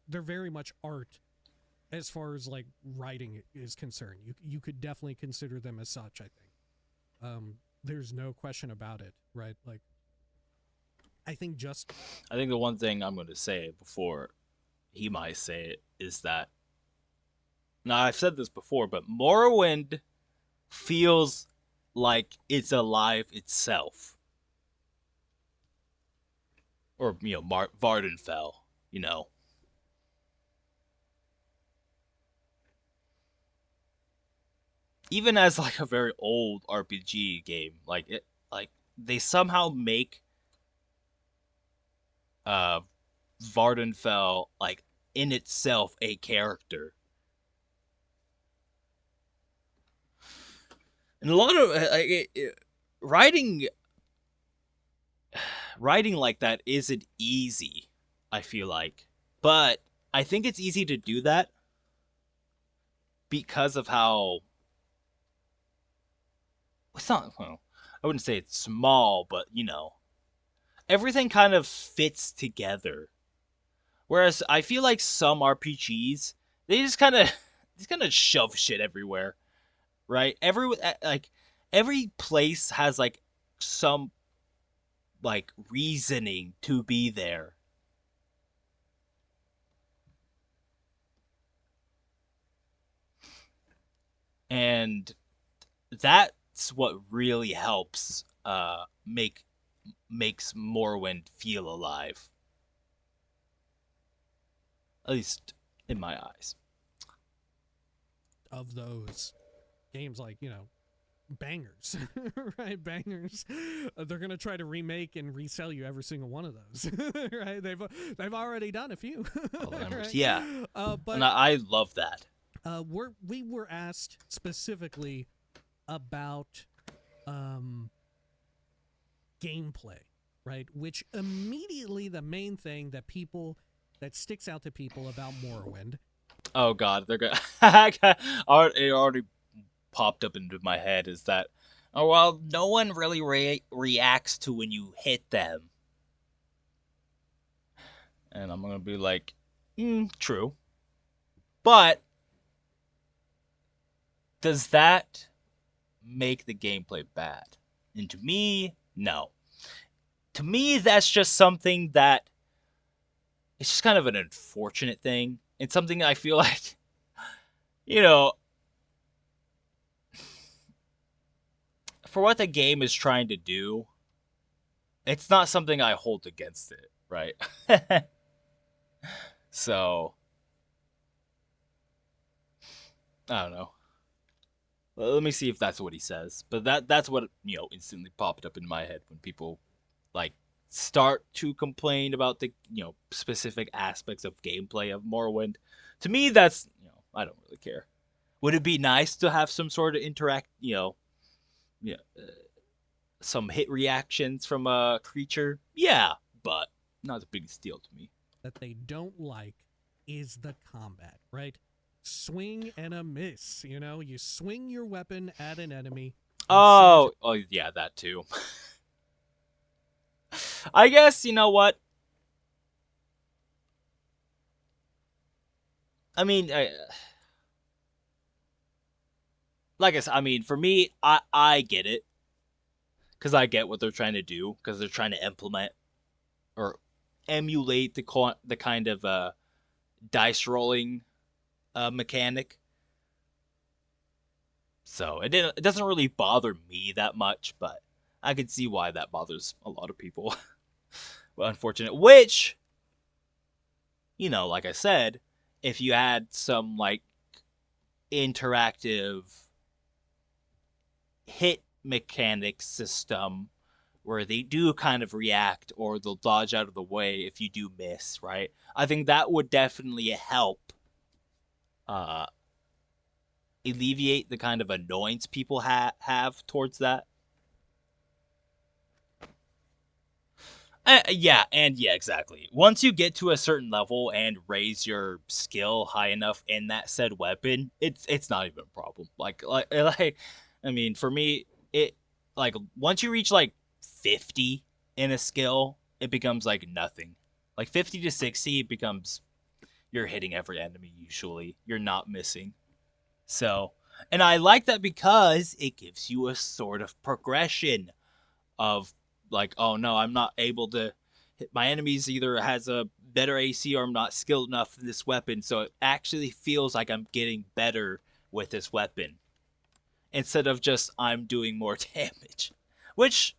very much art as far as like writing is concerned. You could definitely consider them as such, I think. There's no question about it, right? Like, I think the one thing I'm going to say before he might say it is that, now I've said this before, but Morrowind feels like it's alive itself. Or, you know, Vardenfell, you know. Even as like a very old RPG game, like they somehow make Vardenfell like in itself a character. And a lot of writing like that isn't easy, I feel like. But I think it's easy to do that because of how it's not, well, I wouldn't say it's small, but you know, everything kind of fits together. Whereas I feel like some RPGs, they just kind of shove shit everywhere, right? Every place has like some like reasoning to be there. And that's what really helps makes Morrowind feel alive. At least in my eyes. Of those games, like, you know, bangers, right? Bangers. They're gonna try to remake and resell you every single one of those, right? They've already done a few. Right? Yeah, but and I love that. We were asked specifically about gameplay, right? Which immediately the main thing that sticks out to people about Morrowind. Oh God, they're gonna. It already popped up into my head is that, oh well, no one really reacts to when you hit them, and I'm gonna be like, true, but does that make the gameplay bad? And to me, no. To me, that's just something that it's just kind of an unfortunate thing. It's something I feel like, you know, for what the game is trying to do, it's not something I hold against it, right? So, I don't know. Let me see if that's what he says. But that's what, you know, instantly popped up in my head when people like start to complain about the, you know, specific aspects of gameplay of Morrowind. To me, that's, you know, I don't really care. Would it be nice to have some sort of some hit reactions from a creature? Yeah, but not a big deal to me. That they don't like is the combat, right? Swing and a miss, you know? You swing your weapon at an enemy. Oh yeah, that too. I guess, you know what? I mean, like I said, I mean, for me, I get it because I get what they're trying to do because they're trying to implement or emulate the kind of dice rolling mechanic. So it doesn't really bother me that much, but I could see why that bothers a lot of people. Well, unfortunate. Which, like I said, if you had some like interactive hit mechanic system where they do kind of react or they'll dodge out of the way if you do miss, right? I think that would definitely help uh, alleviate the kind of annoyance people have towards that. Yeah, exactly. Once you get to a certain level and raise your skill high enough in that said weapon, it's not even a problem. I mean, for me, it like once you reach like 50 in a skill, it becomes like nothing. Like 50 to 60, it becomes you're hitting every enemy usually. You're not missing. So, and I like that because it gives you a sort of progression of like, oh no, I'm not able to hit my enemies, either has a better AC or I'm not skilled enough in this weapon. So it actually feels like I'm getting better with this weapon instead of just I'm doing more damage, which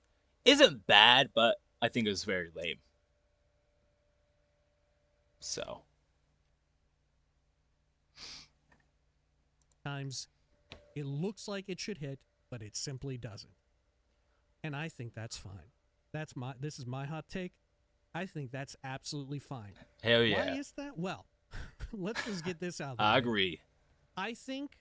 isn't bad, but I think it was very lame. So times it looks like it should hit, but it simply doesn't. And I think that's fine. This is my hot take. I think that's absolutely fine. Hell yeah. Why is that? Well, let's just get this out. I agree. I think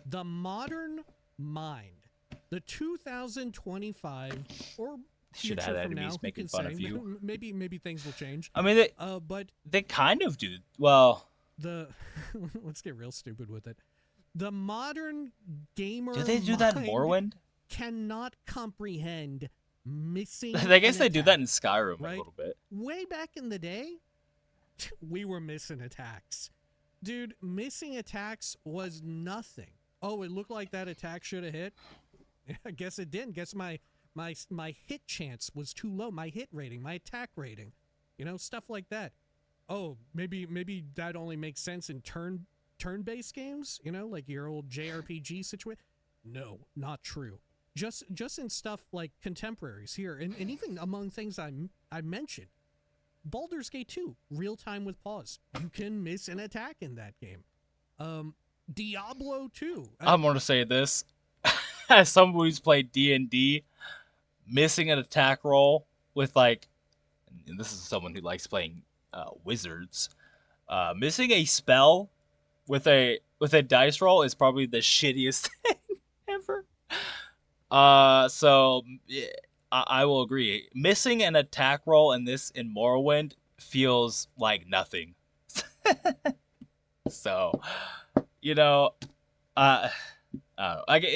the modern mind, the 2025 or should future have from enemies now, making fun of you. Maybe things will change. I mean, but they kind of do. Well, let's get real stupid with it. The modern gamer do they do that in Morrowind? Cannot comprehend missing. I guess they do that in Skyrim a little bit. Way back in the day, we were missing attacks. Dude, missing attacks was nothing. Oh, it looked like that attack should have hit. I guess it didn't. Guess my hit chance was too low. My hit rating, my attack rating, stuff like that. Oh, maybe that only makes sense in turn-based games, like your old JRPG situation. No, not true. Just in stuff like contemporaries here, and even among things I mentioned, Baldur's Gate 2, real time with pause. You can miss an attack in that game. Diablo 2. I'm going to say this. As someone who's played D&D, missing an attack roll with and this is someone who likes playing wizards, missing a spell with a dice roll is probably the shittiest thing ever. So yeah, I will agree. Missing an attack roll in Morrowind feels like nothing. So, I don't know.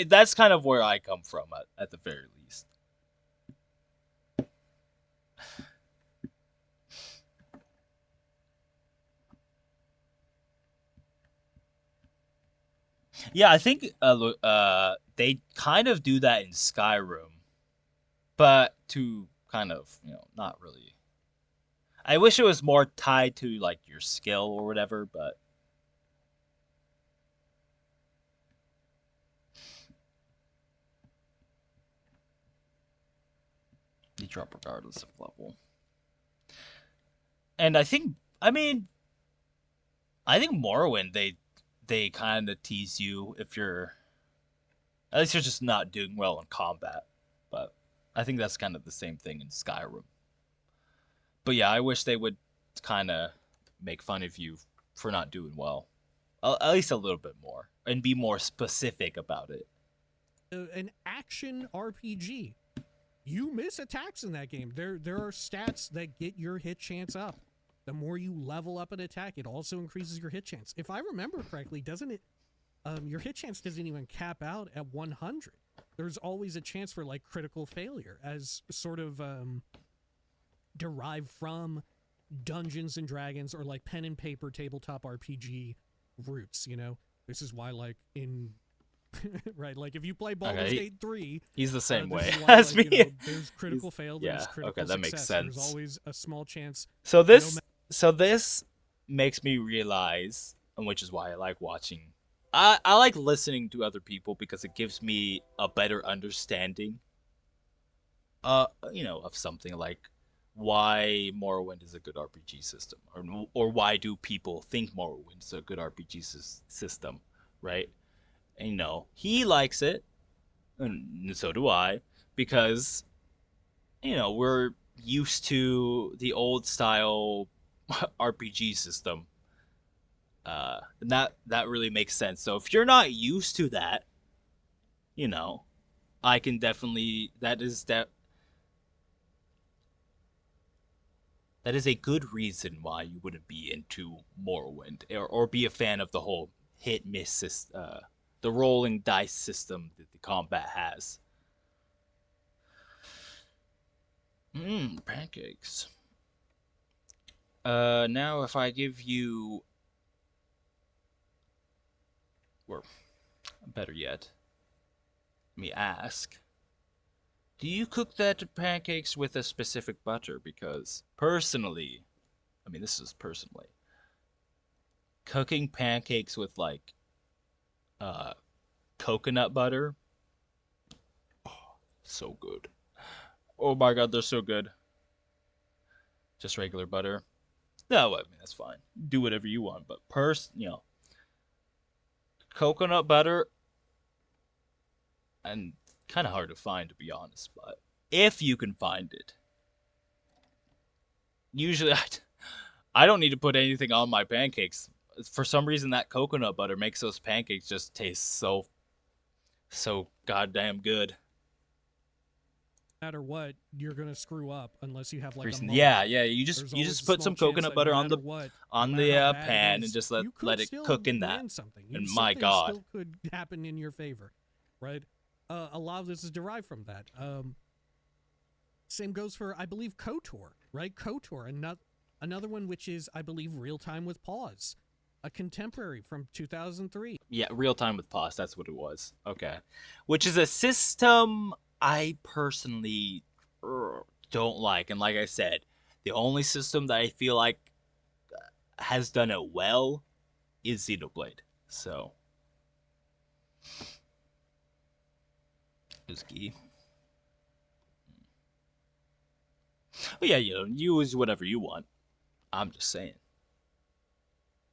That's kind of where I come from at the very least. Yeah, I think they kind of do that in Skyrim, but to kind of, not really. I wish it was more tied to like your skill or whatever, but you drop regardless of level. And I think Morrowind, they kind of tease you if you're, at least you're just not doing well in combat. But I think that's kind of the same thing in Skyrim. But yeah, I wish they would kind of make fun of you for not doing well. At least a little bit more. And be more specific about it. An action RPG. You miss attacks in that game. There are stats that get your hit chance up. The more you level up an attack, it also increases your hit chance. If I remember correctly, doesn't it? Your hit chance doesn't even cap out at 100. There's always a chance for like critical failure, as sort of derived from Dungeons and Dragons or like pen and paper tabletop RPG roots. This is why, like, in right, like if you play Baldur's Gate 3, he's the same way this is why, as like, me. you know, there's critical fail, yeah, there's critical okay, that makes success. There's sense. always a small chance. So this makes me realize, and which is why I like watching. I like listening to other people because it gives me a better understanding. Of something like why Morrowind is a good RPG system, or why do people think Morrowind is a good RPG system, right? And he likes it, and so do I, because we're used to the old style RPG system. And that really makes sense. So if you're not used to that, I can definitely that is a good reason why you wouldn't be into Morrowind or be a fan of the whole hit miss the rolling dice system that the combat has. Pancakes. Now if I give you, or better yet, let me ask, do you cook that pancakes with a specific butter? Because personally, this is personally, cooking pancakes with like coconut butter, oh, so good. Oh my god, they're so good. Just regular butter. No, that's fine. Do whatever you want, but coconut butter, and kind of hard to find, to be honest, but if you can find it, usually I don't need to put anything on my pancakes. For some reason, that coconut butter makes those pancakes just taste so goddamn good. No matter what, you're gonna screw up unless you have like a yeah. You just put some coconut butter on the pan and just let it cook in that. And my god, still could happen in your favor, right? A lot of this is derived from that. Same goes for, I believe, KOTOR, right? KOTOR, another one which is, I believe, Real Time with Pause, a contemporary from 2003. Yeah, Real Time with Pause, that's what it was. Okay. Which is a system I personally don't like. And like I said, the only system that I feel like has done it well is Xenoblade. So, Uski. But yeah, use whatever you want. I'm just saying.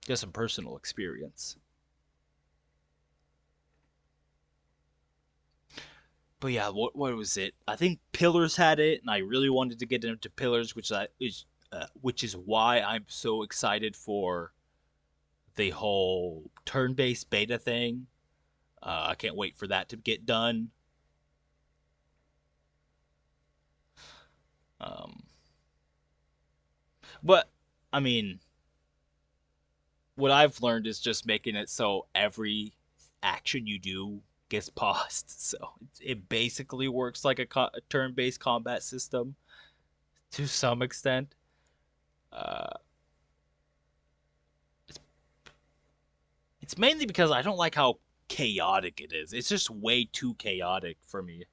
Just some personal experience. But yeah, what was it? I think Pillars had it, and I really wanted to get into Pillars, which is why I'm so excited for the whole turn-based beta thing. I can't wait for that to get done. But what I've learned is just making it so every action you do gets paused, so it basically works like a turn-based combat system to some extent. It's mainly because I don't like how chaotic it is. It's just way too chaotic for me.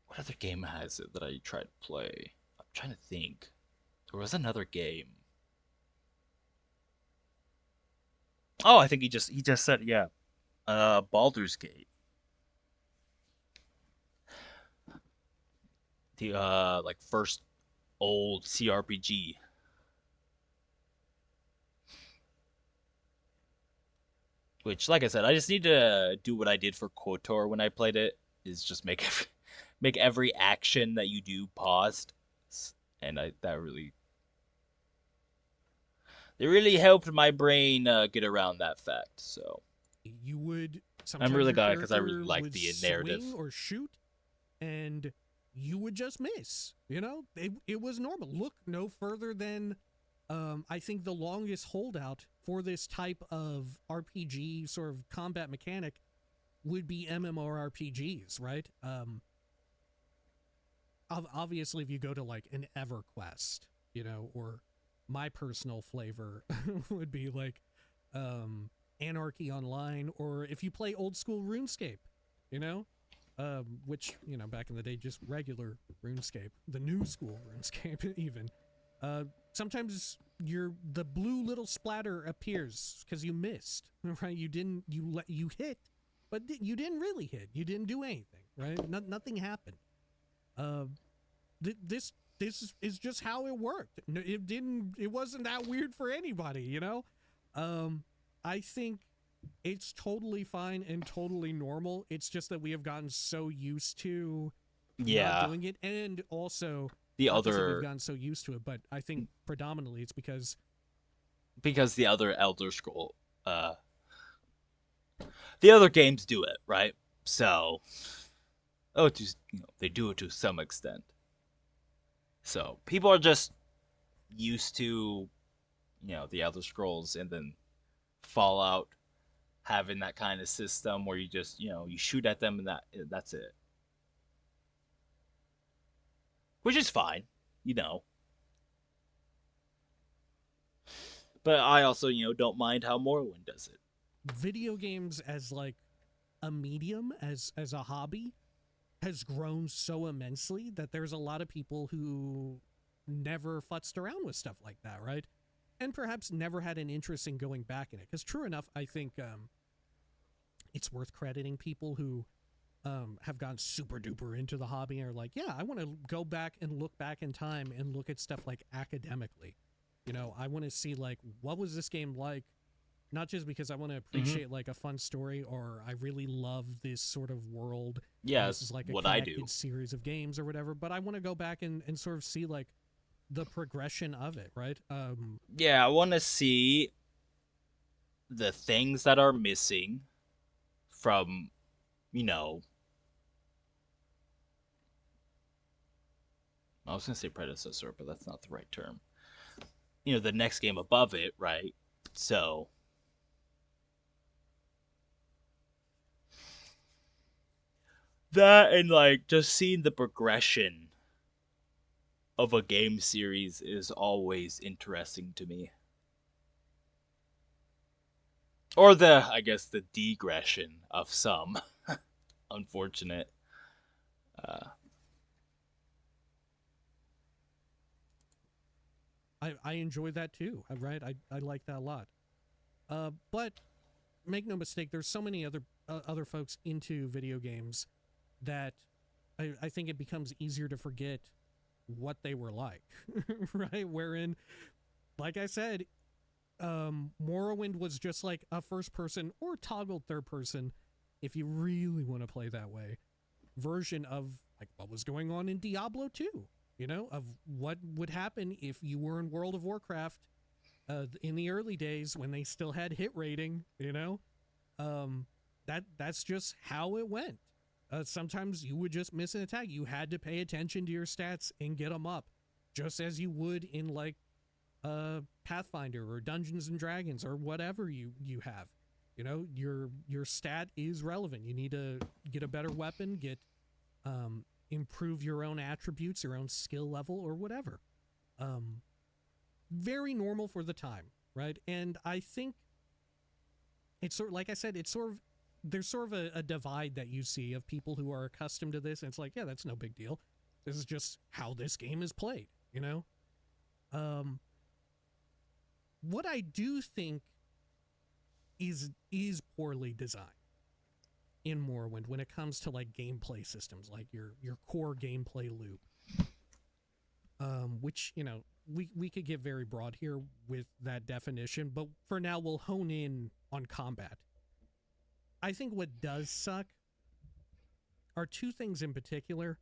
What other game has it that I tried to play? I'm trying to think. There was another game. Oh, I think he just said it, yeah. Baldur's Gate. The like first old CRPG. Which, like I said, I just need to do what I did for KOTOR when I played it, is just make every action that you do paused, and that really helped my brain get around that fact. So you would. I'm really glad because I really like the narrative. Swing or shoot, and you would just miss. It was normal. Look no further than, I think the longest holdout for this type of RPG sort of combat mechanic would be MMORPGs, right? Obviously, if you go to like an EverQuest, you know, or my personal flavor would be like Anarchy Online, or if you play old school RuneScape, you know, which, you know, back in the day, just regular RuneScape, the new school RuneScape even. Sometimes the blue little splatter appears because you missed, right? You hit, but you didn't really hit. You didn't do anything, right? Nothing happened. This is just how it worked. It wasn't that weird for anybody, you know? I think it's totally fine and totally normal. It's just that we have gotten so used to not doing it, and also we've gotten so used to it, but I think predominantly it's because the other Elder Scroll, the other games do it, right? So, just, you know, they do it to some extent. So people are just used to, you know, the Elder Scrolls, and then Fallout having that kind of system where you just, you know, you shoot at them and that's it. Which is fine, you know. But I also, you know, don't mind how Morrowind does it. Video games as like a medium, as a hobby, has grown so immensely that there's a lot of people who never futzed around with stuff like that, right? And perhaps never had an interest in going back in it. Because true enough, I think it's worth crediting people who have gone super duper into the hobby and are like, yeah, I want to go back and look back in time and look at stuff like academically. You know, I want to see like, what was this game like? Not just because I want to appreciate like a fun story, or I really love this sort of world. Yeah, this is like a what I connected do. Series of games or whatever. But I want to go back and sort of see like the progression of it, right? Yeah, I want to see the things that are missing from, you know, I was going to say predecessor, but that's not the right term. You know, the next game above it, right? So that, and like just seeing the progression of a game series is always interesting to me. Or I guess the degression of some. Unfortunate. I enjoy that too, right? I like that a lot. But make no mistake, there's so many other folks into video games that I think it becomes easier to forget what they were like, right? Wherein, like I said, Morrowind was just like a first person or toggled third person, if you really want to play that way, version of like what was going on in Diablo 2, you know, of what would happen if you were in World of Warcraft in the early days when they still had hit rating, you know. That's just how it went. Sometimes you would just miss an attack. You had to pay attention to your stats and get them up, just as you would in like Pathfinder or Dungeons and Dragons or whatever you have. You know, your stat is relevant. You need to get a better weapon, improve your own attributes, your own skill level, or whatever. Very normal for the time, right? And I think it's sort of, like I said, it's sort of, there's sort of a divide that you see of people who are accustomed to this, and it's like, yeah, that's no big deal. This is just how this game is played, you know? What I do think is poorly designed in Morrowind when it comes to like gameplay systems, like your core gameplay loop, which, you know, we could get very broad here with that definition, but for now we'll hone in on combat. I think what does suck are two things in particular.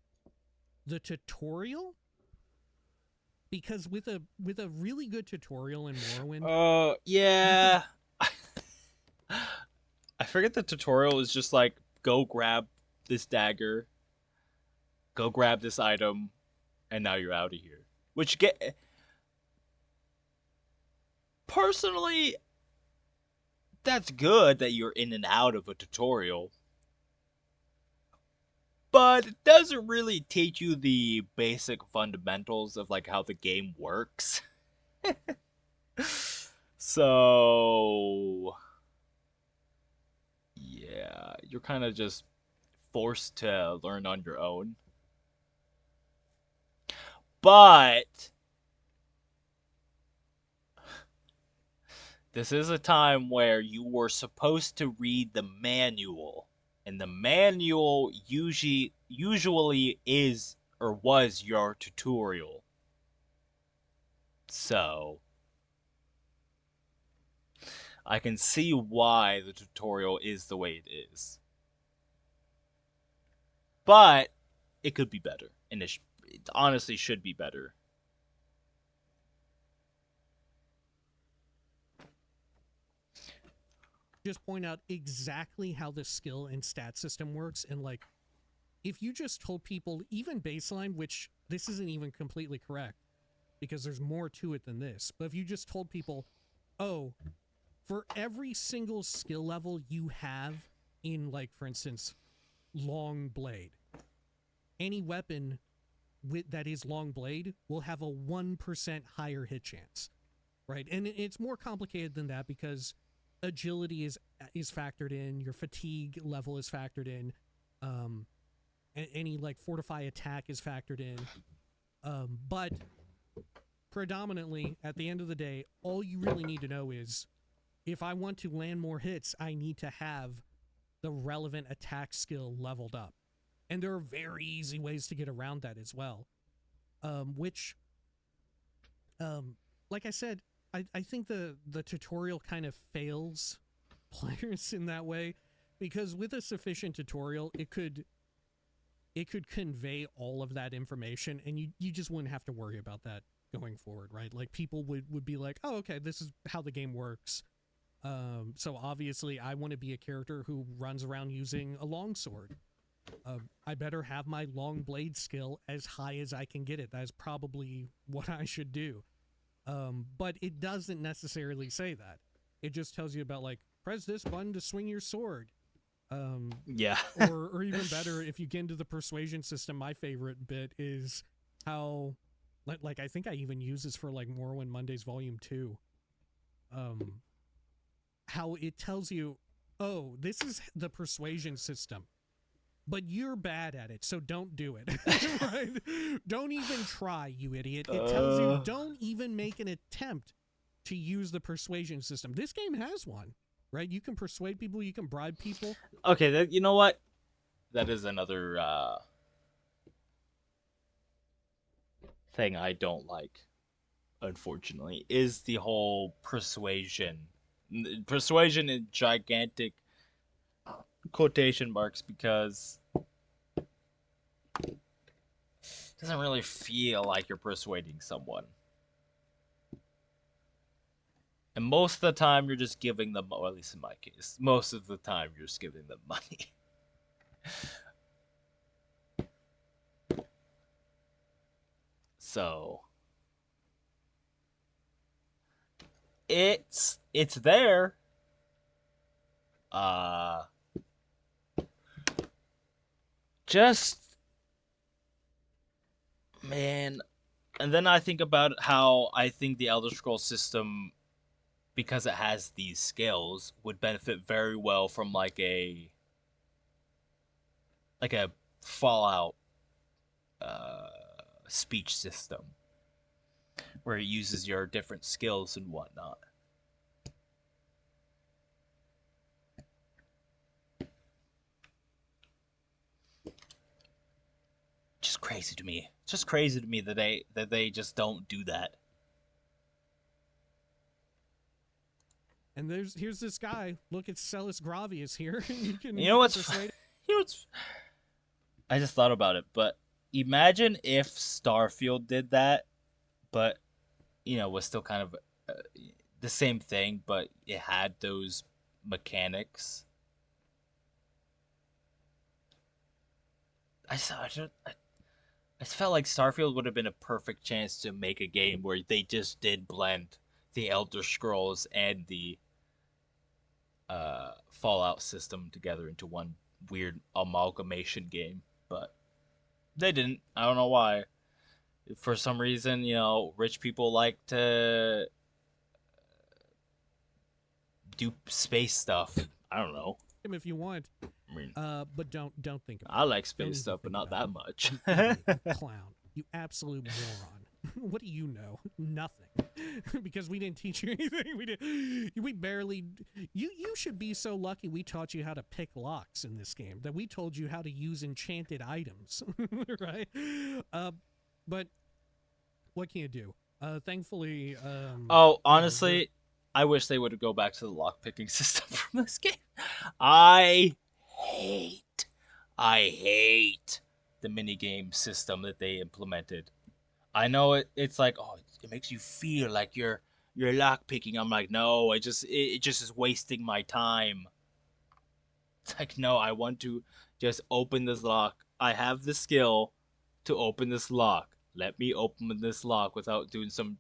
The tutorial, because with a really good tutorial in Morrowind, yeah. I forget the tutorial is just like, go grab this dagger, go grab this item, and now you're out of here. Which personally, that's good that you're in and out of a tutorial, but it doesn't really teach you the basic fundamentals of like how the game works. So yeah, you're kind of just forced to learn on your own. But this is a time where you were supposed to read the manual, and the manual usually is or was your tutorial. So I can see why the tutorial is the way it is. But it could be better, and it honestly should be better. Just point out exactly how the skill and stat system works, and like, if you just told people, even baseline, which this isn't even completely correct, because there's more to it than this, but if you just told people, oh, for every single skill level you have in, like, for instance, long blade, any weapon that is long blade will have a 1% higher hit chance, right? And it's more complicated than that because agility is factored in, your fatigue level is factored in, any like fortify attack is factored in, but predominantly at the end of the day, all you really need to know is if I want to land more hits, I need to have the relevant attack skill leveled up. And there are very easy ways to get around that as well. Which, like I said, I think the tutorial kind of fails players in that way, because with a sufficient tutorial, it could convey all of that information, and you just wouldn't have to worry about that going forward, right? Like, people would be like, oh, okay, this is how the game works. So obviously I want to be a character who runs around using a longsword. I better have my long blade skill as high as I can get it. That's probably what I should do. But it doesn't necessarily say that. It just tells you about, like, press this button to swing your sword. Yeah. or even better, if you get into the persuasion system, my favorite bit is how, like I think I even use this for, like, Morrowind Mondays Volume 2. How it tells you, oh, this is the persuasion system, but you're bad at it, so don't do it. Right? Don't even try, you idiot. It tells you don't even make an attempt to use the persuasion system. This game has one, right? You can persuade people, you can bribe people. Okay, you know what? That is another thing I don't like, unfortunately, is the whole persuasion. Persuasion in gigantic quotation marks, because it doesn't really feel like you're persuading someone. And most of the time you're just giving them, or at least in my case, most of the time you're just giving them money. So it's there. Just, man, and then I think about how I think the Elder Scrolls system, because it has these skills, would benefit very well from like a Fallout speech system where it uses your different skills and whatnot. Just crazy to me. It's just crazy to me that they just don't do that. And here's this guy. Look, it's Celis Gravius here. You know what's I just thought about it, but imagine if Starfield did that, but was still kind of the same thing, but it had those mechanics. I just felt like Starfield would have been a perfect chance to make a game where they just did blend the Elder Scrolls and the Fallout system together into one weird amalgamation game. but they didn't. I don't know why. For some reason, rich people like to do space stuff. I don't know. If you want, I mean, but don't think about I like it. space stuff, but not that much. You idiot, you clown, you absolute moron. What do you know? Nothing. Because we didn't teach you anything. We barely. You should be so lucky we taught you how to pick locks in this game. That we told you how to use enchanted items, right? But what can you do? Thankfully. Honestly, I wish they would go back to the lockpicking system from this game. I hate the minigame system that they implemented. I know it's like, oh, it makes you feel like you're lockpicking. I'm like, no, it just is wasting my time. It's like, no, I want to just open this lock. I have the skill to open this lock. Let me open this lock without doing some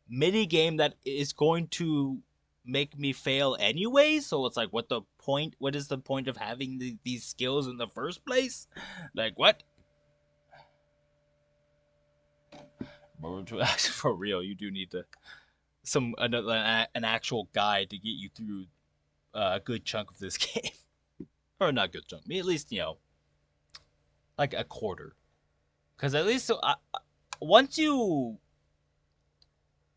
mini game that is going to make me fail anyway. So it's like, what is the point of having these skills in the first place? Like, what? For real, you do need an actual guide to get you through a good chunk of this game. Or not good chunk, at least, like a quarter. Because at least once you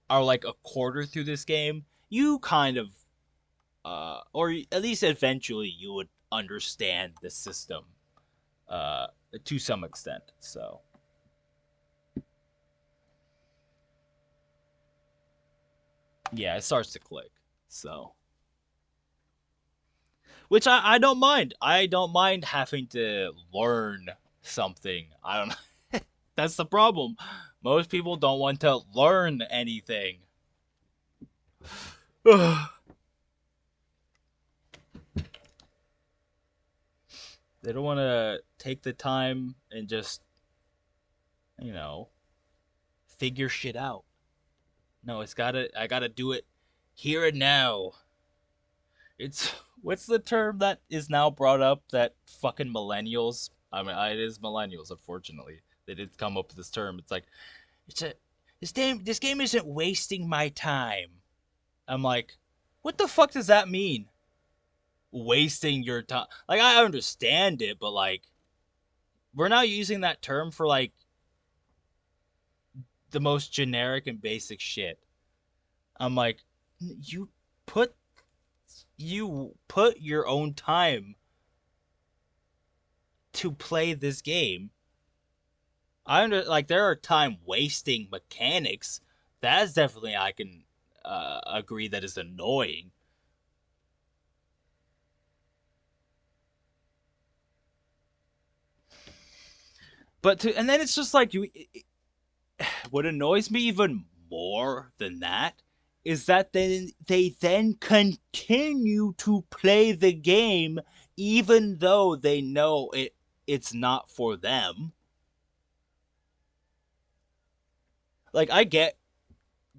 are like a quarter through this game, you kind of, or at least eventually you would understand the system to some extent, so. Yeah, it starts to click, so. Which I don't mind. I don't mind having to learn something. I don't know. That's the problem. Most people don't want to learn anything. They don't want to take the time and just, figure shit out. No, I gotta do it here and now. What's the term that is now brought up that fucking millennials, I mean, it is millennials, unfortunately. They did come up with this term. It's like, this game isn't wasting my time. I'm like, what the fuck does that mean? Wasting your time. Like, I understand it, but like, we're now using that term for like the most generic and basic shit. I'm like, you put your own time to play this game. There are time wasting mechanics. That's definitely, I can agree, that is annoying. And then it's just like, what annoys me even more than that is that they then continue to play the game even though they know it's not for them. Like, I get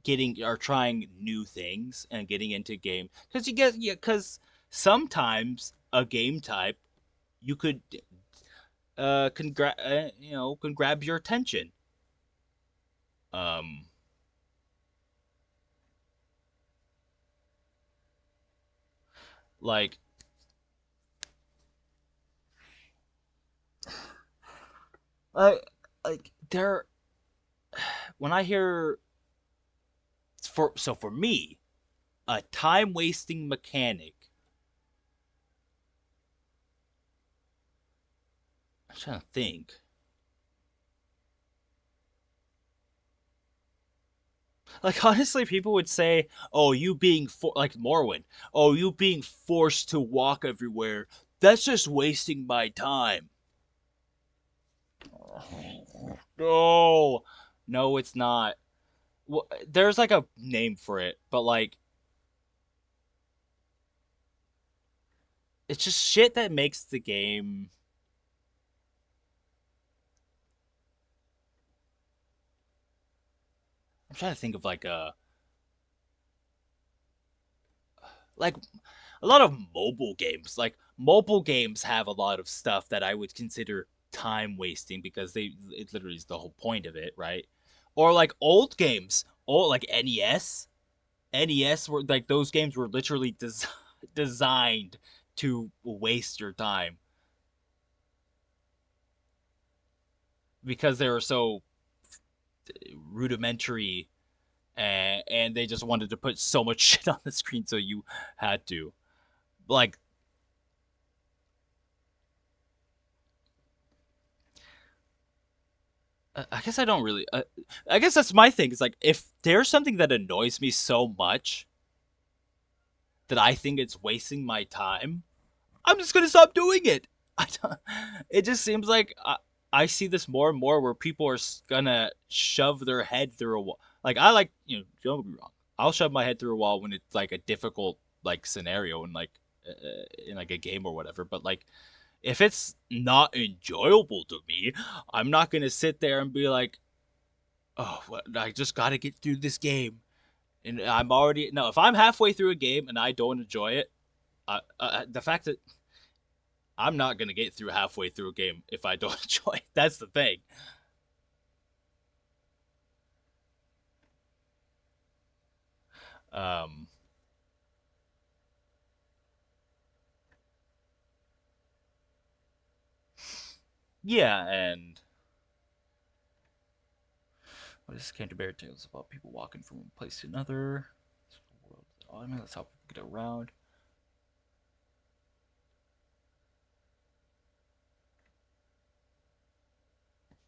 getting or trying new things and getting into game because sometimes a game type you could can grab your attention. Like, there, when I hear for me, a time wasting mechanic. I'm trying to think. Like, honestly, people would say, "Oh, you being like Morrowind. Oh, you being forced to walk everywhere. That's just wasting my time." No, it's not. Well, there's like a name for it, but like, it's just shit that makes the game. I'm trying to think of like a lot of mobile games. Like, mobile games have a lot of stuff that I would consider time wasting because it literally is the whole point of it, right? Or like old games, like NES. NES were like those games were literally designed to waste your time because they were so rudimentary, and they just wanted to put so much shit on the screen, so you had to like. I guess I don't really. I guess that's my thing. It's like if there's something that annoys me so much that I think it's wasting my time, I'm just gonna stop doing it. It just seems like I see this more and more where people are gonna shove their head through a wall. Like I like, don't get me wrong. I'll shove my head through a wall when it's like a difficult like scenario in like a game or whatever. But like if it's not enjoyable to me, I'm not gonna sit there and be like, oh, I just gotta get through this game. And I'm already no. If I'm halfway through a game and I don't enjoy it, the fact that I'm not gonna get through halfway through a game if I don't enjoy it. That's the thing. Yeah, and what is Canterbury Tales about? People walking from one place to another. I mean, that's how people get around.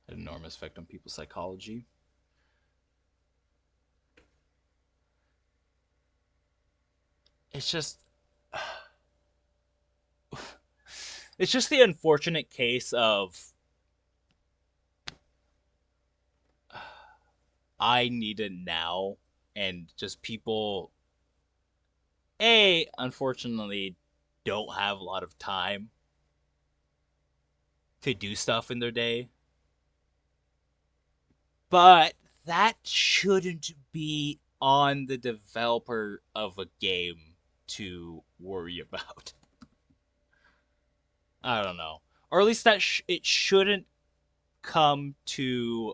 An enormous effect on people's psychology. It's just it's just the unfortunate case of I need it now, and just people unfortunately don't have a lot of time to do stuff in their day. But that shouldn't be on the developer of a game to worry about. I don't know. Or at least that it shouldn't come to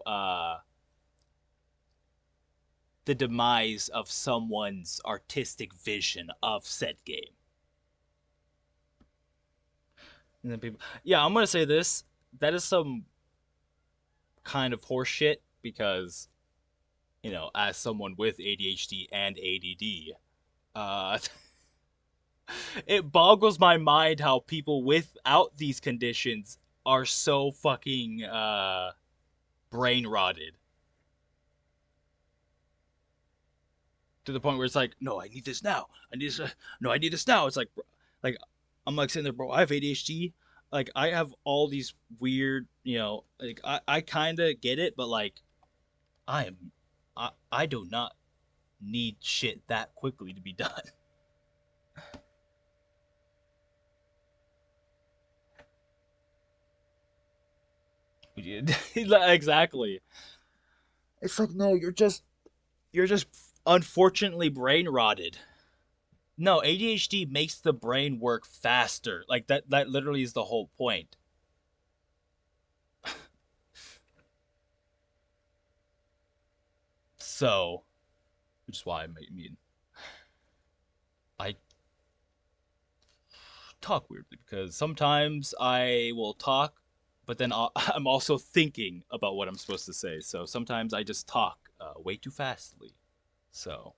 the demise of someone's artistic vision of said game. And then people, yeah, I'm gonna say this. That is some kind of horseshit because, as someone with ADHD and ADD, it boggles my mind how people without these conditions are so fucking brain rotted. To the point where it's like, no, I need this now. I need this. No, I need this now. It's like I'm like sitting there, bro. I have ADHD. Like I have all these weird, like I kind of get it, but like I do not need shit that quickly to be done. Exactly. It's like, no, you're just unfortunately brain rotted. No, ADHD makes the brain work faster. Like that literally is the whole point. So, which is why I talk weirdly because sometimes I will talk, but then I'm also thinking about what I'm supposed to say. So sometimes I just talk way too fastly. So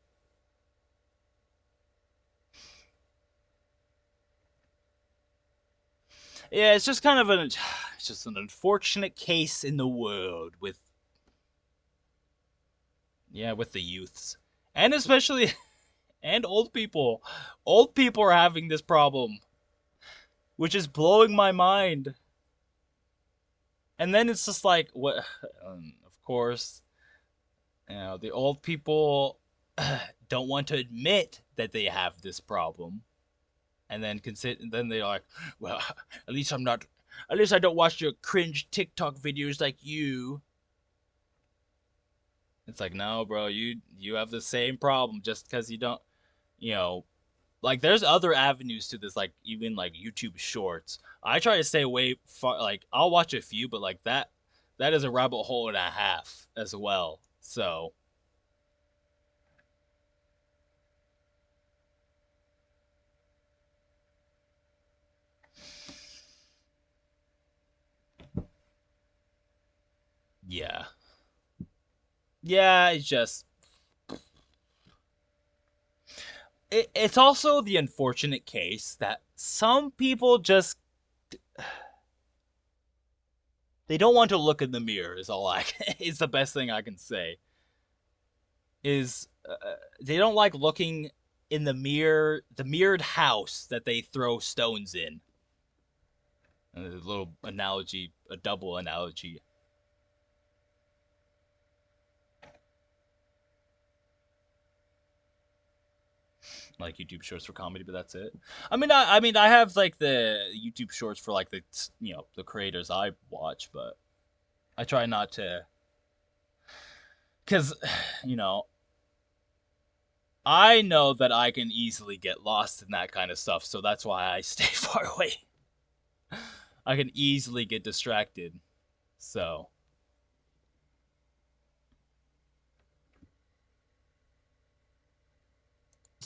yeah, it's just kind of it's just an unfortunate case in the world with the youths, and especially and old people. Old people are having this problem, which is blowing my mind. And then it's just like, what? Of course, the old people don't want to admit that they have this problem, and then then they're like, well, at least I don't watch your cringe TikTok videos like you. It's like, no, bro, you have the same problem just because you don't, Like, there's other avenues to this, like even like YouTube Shorts. I try to stay away far. Like, I'll watch a few, but like that is a rabbit hole and a half as well. So yeah, yeah, it's just it's also the unfortunate case that some people just they don't want to look in the mirror. Is all I is the best thing I can say. Is they don't like looking in the mirror, the mirrored house that they throw stones in. And a little analogy, a double analogy. Like YouTube Shorts for comedy, but that's it. I mean, I have like the YouTube Shorts for like the the creators I watch, but I try not to, because I know that I can easily get lost in that kind of stuff, so that's why I stay far away. I can easily get distracted, so.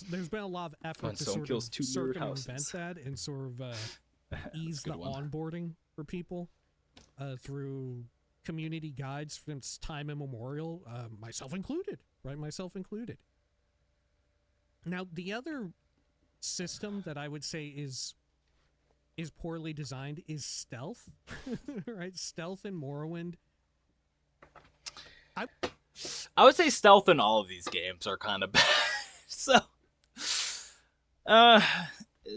There's been a lot of effort to sort of circumvent that and sort of ease the onboarding for people through community guides since time immemorial, myself included, right? Myself included. Now, the other system that I would say is poorly designed is stealth, right? Stealth in Morrowind. I would say stealth in all of these games are kind of bad. So,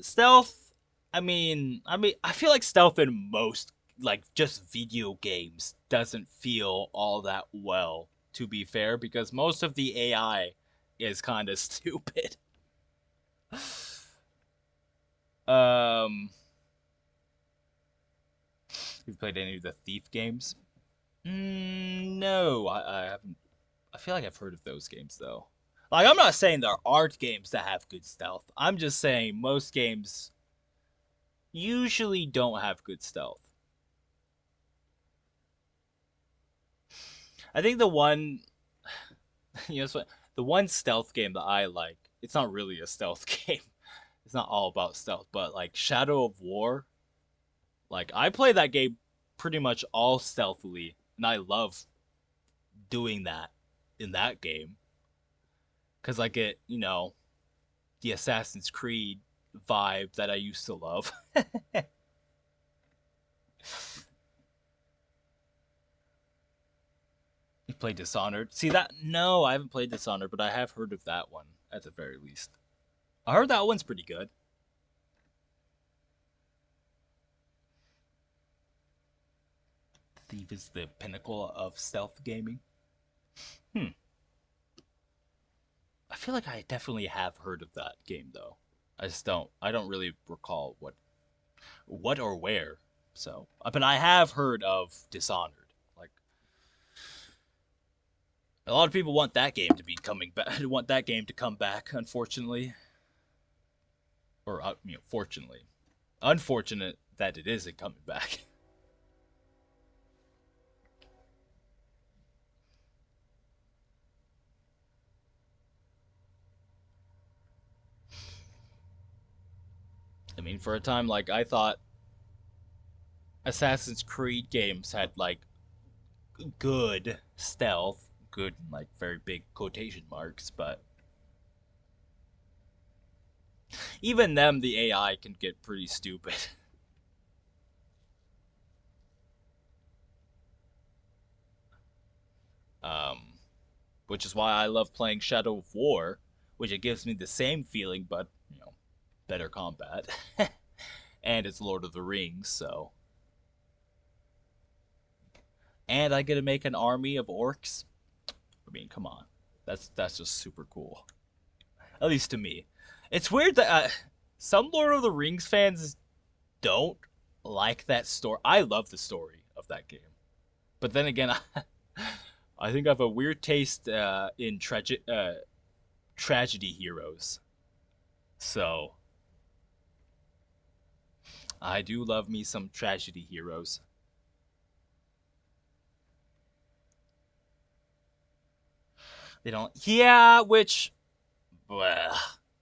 stealth. I mean, I feel like stealth in most like just video games doesn't feel all that well. To be fair, because most of the AI is kind of stupid. You've played any of the Thief games? No, I haven't. I feel like I've heard of those games though. Like, I'm not saying there aren't games that have good stealth. I'm just saying most games usually don't have good stealth. I think the one, the one stealth game that I like, it's not really a stealth game. It's not all about stealth, but like Shadow of War, like I play that game pretty much all stealthily, and I love doing that in that game. Cause I get, the Assassin's Creed vibe that I used to love. You played Dishonored? See that? No, I haven't played Dishonored, but I have heard of that one at the very least. I heard that one's pretty good. Thief is the pinnacle of stealth gaming. I feel like I definitely have heard of that game though. I don't really recall what or where. So, but I have heard of Dishonored. Like, a lot of people want that game to be coming back. Want that game to come back, unfortunately, or fortunately, unfortunate that it isn't coming back. I mean, for a time, like, I thought Assassin's Creed games had like good stealth, good like very big quotation marks, but even them, the AI can get pretty stupid. Which is why I love playing Shadow of War, which it gives me the same feeling, but better combat, and it's Lord of the Rings, so. And I get to make an army of orcs. I mean, come on, that's just super cool. At least to me. It's weird that some Lord of the Rings fans don't like that story. I love the story of that game, but then again, I think I have a weird taste in tragedy heroes. So, I do love me some tragedy heroes. They don't. Yeah, which. Well,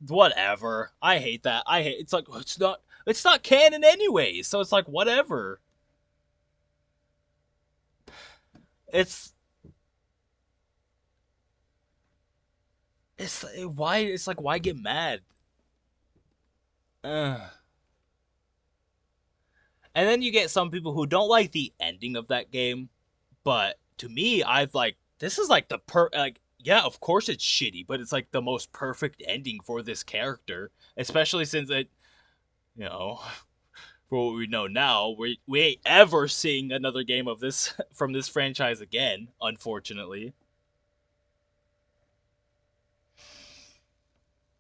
whatever. I hate that. I hate. It's like It's not canon anyway. So it's like whatever. It's. It's why. It's like why get mad? And then you get some people who don't like the ending of that game, but to me, I've like this is like yeah, of course it's shitty, but it's like the most perfect ending for this character, especially since it, you know, for what we know now, we ain't ever seeing another game of this from this franchise again, unfortunately.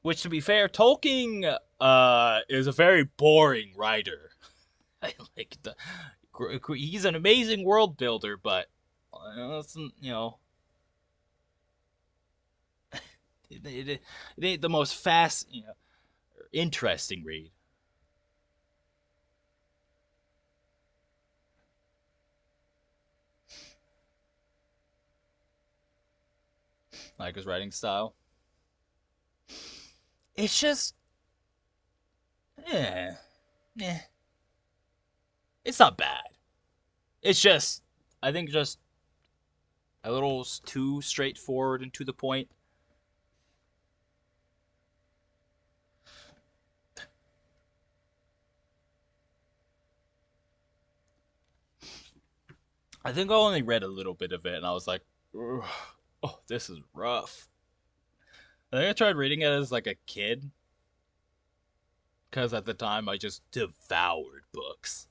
Which, to be fair, Tolkien is a very boring writer. Like he's an amazing world builder, but you know, it ain't the most fast, interesting read. Like his writing style. It's just, yeah, it's not bad. It's just, I think, just a little too straightforward and to the point. I think I only read a little bit of it, and I was like, oh, this is rough. I think I tried reading it as like a kid, because at the time I just devoured books.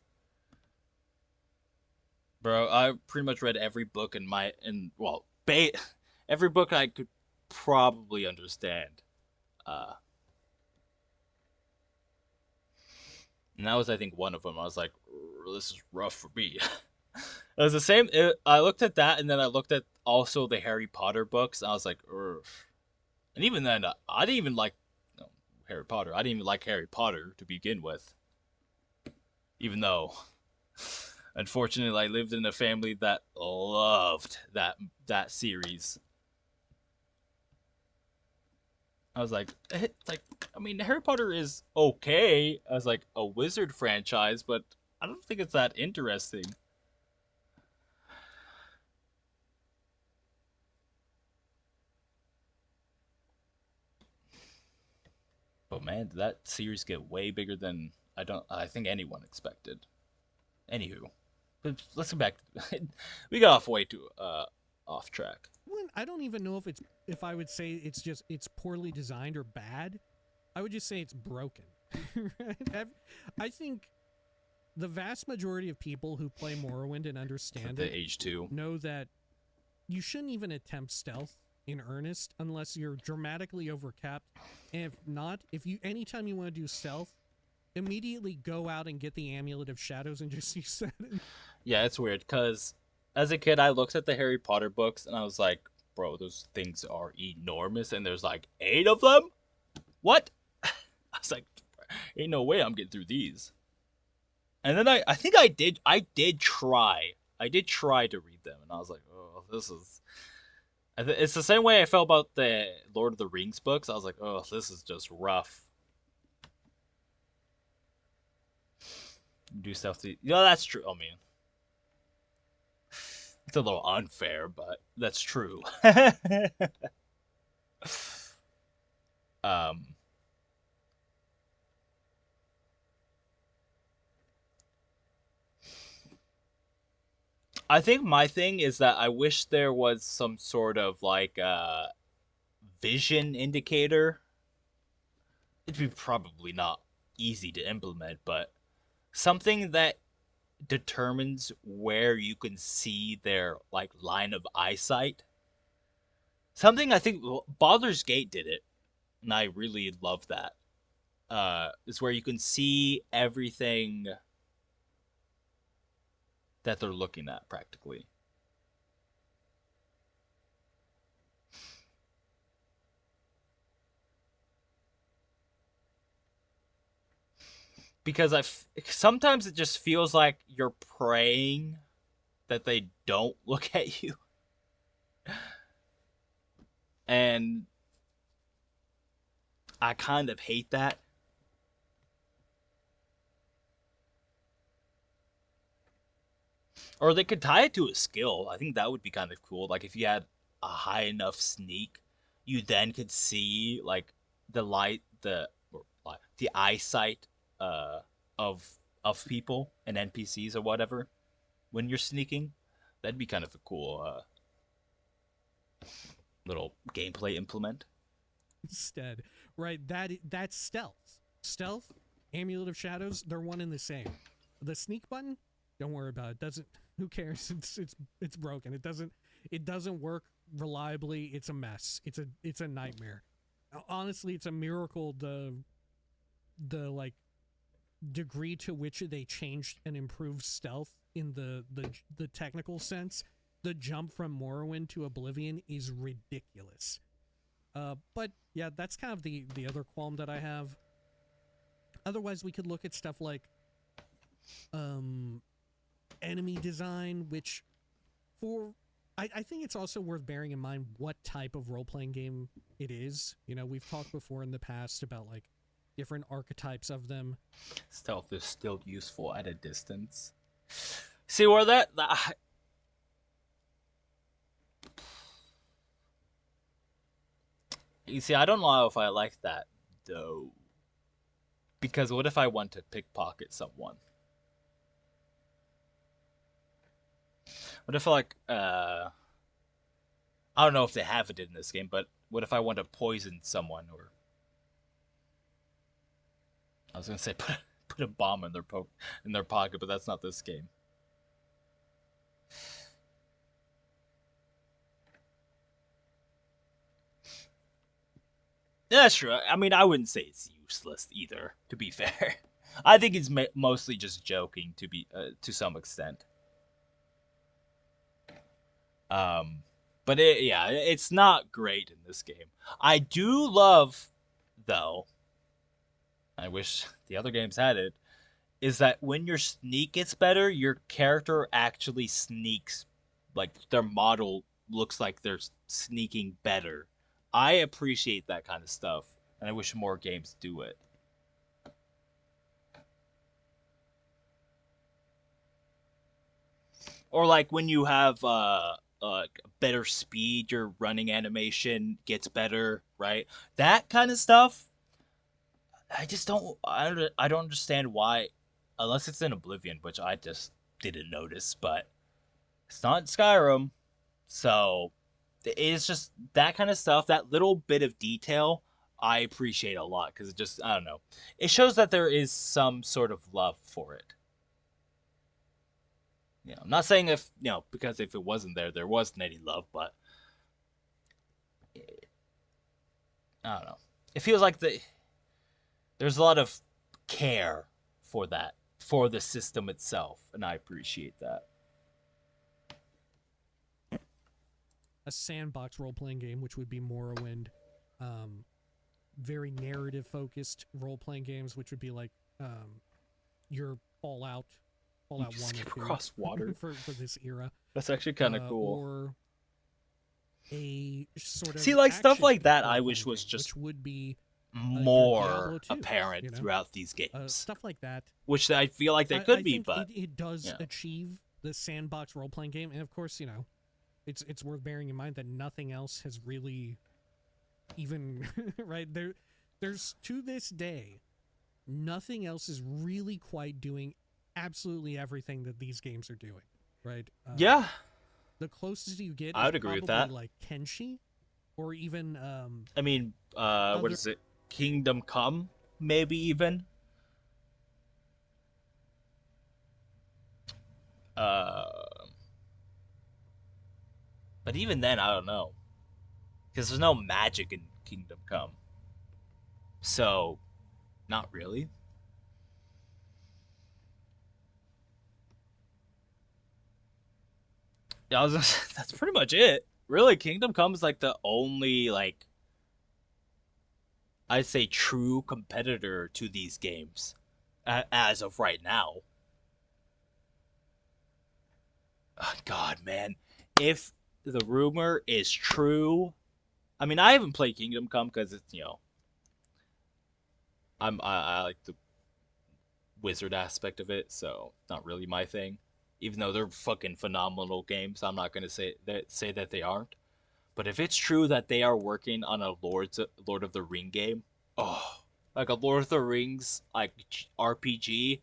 Bro, I pretty much read every book every book I could probably understand. And that was, I think, one of them. I was like, this is rough for me. It was the same. I looked at that, and then I looked at also the Harry Potter books. And I was like, ugh. And even then, I didn't even like Harry Potter. I didn't even like Harry Potter to begin with. Even though, unfortunately, I lived in a family that loved that series. I was like, I mean, Harry Potter is okay as like a wizard franchise, but I don't think it's that interesting. But man, did that series get way bigger than I think anyone expected. Anywho, but let's get back. We got off track. I don't even know if I would say it's poorly designed or bad. I would just say it's broken. I think the vast majority of people who play Morrowind and understand it age 2 know that you shouldn't even attempt stealth in earnest unless you're dramatically overcapped. And if not, anytime you want to do stealth, immediately go out and get the Amulet of Shadows and just use that. Yeah, it's weird because as a kid I looked at the Harry Potter books and I was like, bro, those things are enormous and there's like 8 of them? What? I was like, ain't no way I'm getting through these. And then I think I did try to read them and I was like, oh, this is it's the same way I felt about the Lord of the Rings books. I was like, oh, this is just rough. Do stuff to... Yeah, that's true. I mean, it's a little unfair, but that's true. I think my thing is that I wish there was some sort of like vision indicator. It'd be probably not easy to implement, but something that determines where you can see their like line of eyesight. Something I think Baldur's Gate did it, and I really love that. Is where you can see everything that they're looking at practically. because sometimes it just feels like you're praying that they don't look at you. And I kind of hate that. Or they could tie it to a skill. I think that would be kind of cool. Like if you had a high enough sneak, you then could see like the eyesight of people and NPCs or whatever when you're sneaking. That'd be kind of a cool little gameplay implement. Instead, right? That's stealth, Amulet of Shadows, they're one and the same. The sneak button, don't worry about it. Doesn't who cares? It's broken. It doesn't work reliably. It's a mess. It's a nightmare. Honestly, it's a miracle the like degree to which they changed and improved stealth in the technical sense. The jump from Morrowind to Oblivion is ridiculous. But yeah, that's kind of the other qualm that I have. Otherwise, we could look at stuff like enemy design, which I think it's also worth bearing in mind what type of role-playing game it is. You know, we've talked before in the past about like different archetypes of them. Stealth is still useful at a distance. See where that you see, I don't know if I like that though. Because what if I want to pickpocket someone? What if I don't know if they have it in this game, but what if I want to poison someone, or I was gonna say put a bomb in their pocket, but that's not this game. Yeah, that's true. I mean, I wouldn't say it's useless either. To be fair, I think it's mostly just joking to some extent. But it's not great in this game. I do love, though, I wish the other games had it, is that when your sneak gets better, your character actually sneaks, like their model looks like they're sneaking better. I appreciate that kind of stuff, and I wish more games do it. Or like when you have better speed, your running animation gets better, right? That kind of stuff. I just don't. I don't understand why, unless it's in Oblivion, which I just didn't notice. But it's not in Skyrim, so it's just that kind of stuff. That little bit of detail, I appreciate a lot because it just, I don't know, it shows that there is some sort of love for it. You know, I'm not saying because if it wasn't there, there wasn't any love, but I don't know. It feels like there's a lot of care for for the system itself, and I appreciate that. A sandbox role-playing game, which would be Morrowind, very narrative-focused role-playing games, which would be like your Fallout 1 or 2 across water for this era. That's actually kind of cool. Or a sort of stuff like that. I wish was just which would be more apparent throughout these games. Stuff like that, which I feel like they could be, but it does achieve the sandbox role-playing game, and of course, it's worth bearing in mind that nothing else has really even right there's to this day nothing else is really quite doing absolutely everything that these games are doing, right? Yeah, the closest you get I would is agree with probably that, like Kenshi, or even I mean what is it, Kingdom Come, maybe even but even then, I don't know. Because there's no magic in Kingdom Come. So, not really. Yeah, that's pretty much it. Really, Kingdom Come is like the only, I'd say true competitor to these games. as of right now. Oh, God, man, if the rumor is true, I mean, I haven't played Kingdom Come because it's I like the wizard aspect of it, so it's not really my thing. Even though they're fucking phenomenal games, I'm not gonna say that they aren't. But if it's true that they are working on a Lord of the Ring game, oh, like a Lord of the Rings like RPG,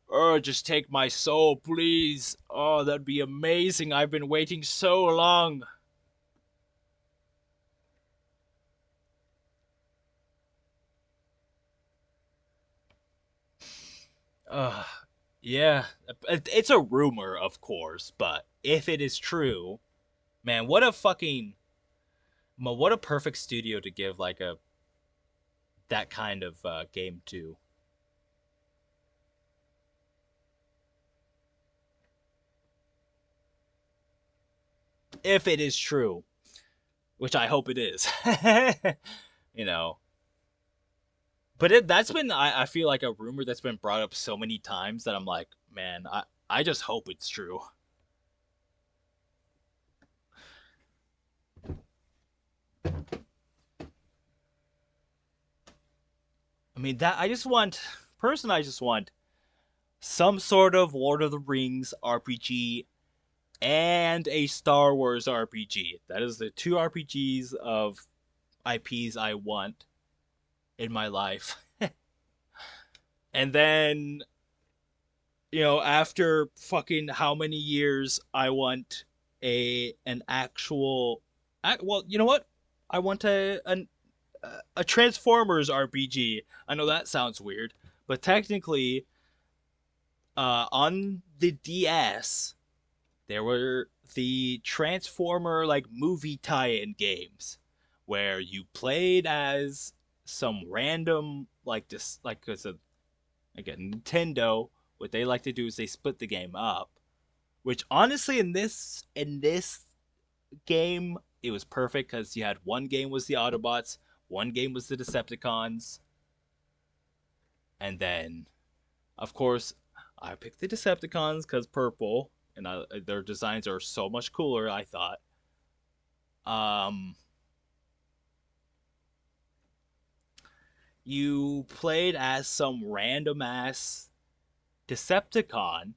oh, just take my soul, please. Oh, that'd be amazing. I've been waiting so long. Uh, yeah, it's a rumor, of course, but if it is true, man, what a perfect studio to give like a that kind of game to. If it is true, which I hope it is, you know. But that's been I feel like a rumor that's been brought up so many times that I'm like, man, I just hope it's true. I mean that I just want some sort of Lord of the Rings RPG and a Star Wars RPG. That is the two RPGs of IPs I want in my life. And then, after fucking how many years, I want an actual. Well, you know what? I want a Transformers RPG. I know that sounds weird, but technically, on the DS, there were the Transformer like movie tie-in games where you played as some random like this like it's a again Nintendo. What they like to do is they split the game up, which honestly in this game it was perfect because you had one game was the Autobots, one game was the Decepticons, and then of course I picked the Decepticons because purple and their designs are so much cooler. I thought. Um, you played as some random ass Decepticon,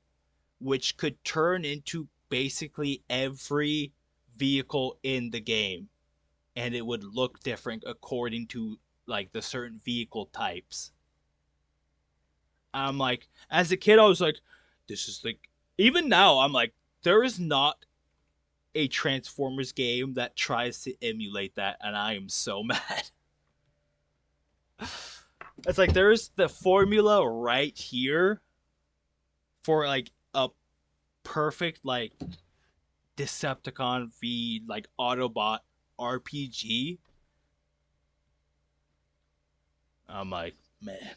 which could turn into basically every vehicle in the game, and it would look different according to like the certain vehicle types. I'm like, as a kid, I was like, this is like, even now, I'm like, there is not a Transformers game that tries to emulate that, and I am so mad. It's like there's the formula right here for like a perfect like Decepticon v like Autobot RPG. I'm like, man,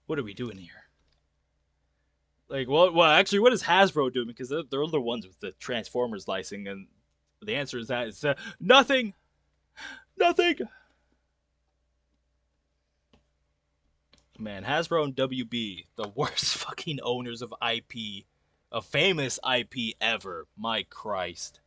what are we doing here? Like, well, actually, what is Hasbro doing? Because they're the ones with the Transformers licensing, and the answer is that it's nothing, nothing. Man, Hasbro and WB, the worst fucking owners of IP, a famous IP ever. My Christ.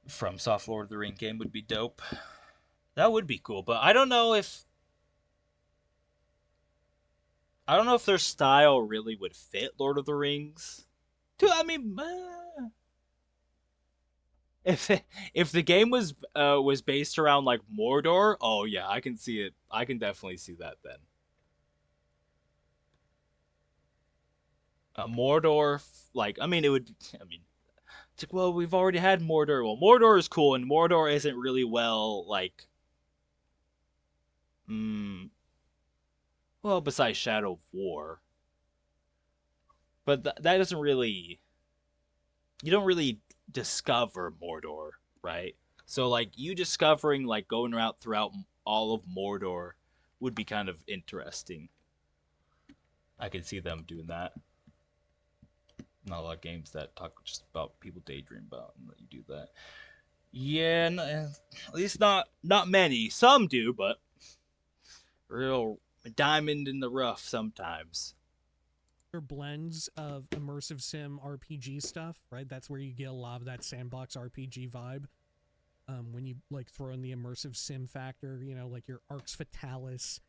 FromSoft Lord of the Ring game would be dope. That would be cool, but I don't know if their style really would fit Lord of the Rings. I mean, if the game was based around like Mordor, oh yeah, I can see it. I can definitely see that then. Mordor, like I mean, it would. I mean, it's like, well, we've already had Mordor. Well, Mordor is cool, and Mordor isn't really well like. Well, besides Shadow of War, but that doesn't really. You don't really discover Mordor, right? So like you discovering like going out throughout all of Mordor would be kind of interesting. I can see them doing that. Not a lot of games that talk just about people daydream about and let you do that. Yeah, at least not many. Some do, but real diamond in the rough sometimes. Blends of immersive sim RPG stuff, right? That's where you get a lot of that sandbox RPG vibe. When you like throw in the immersive sim factor, you know, like your Arx Fatalis,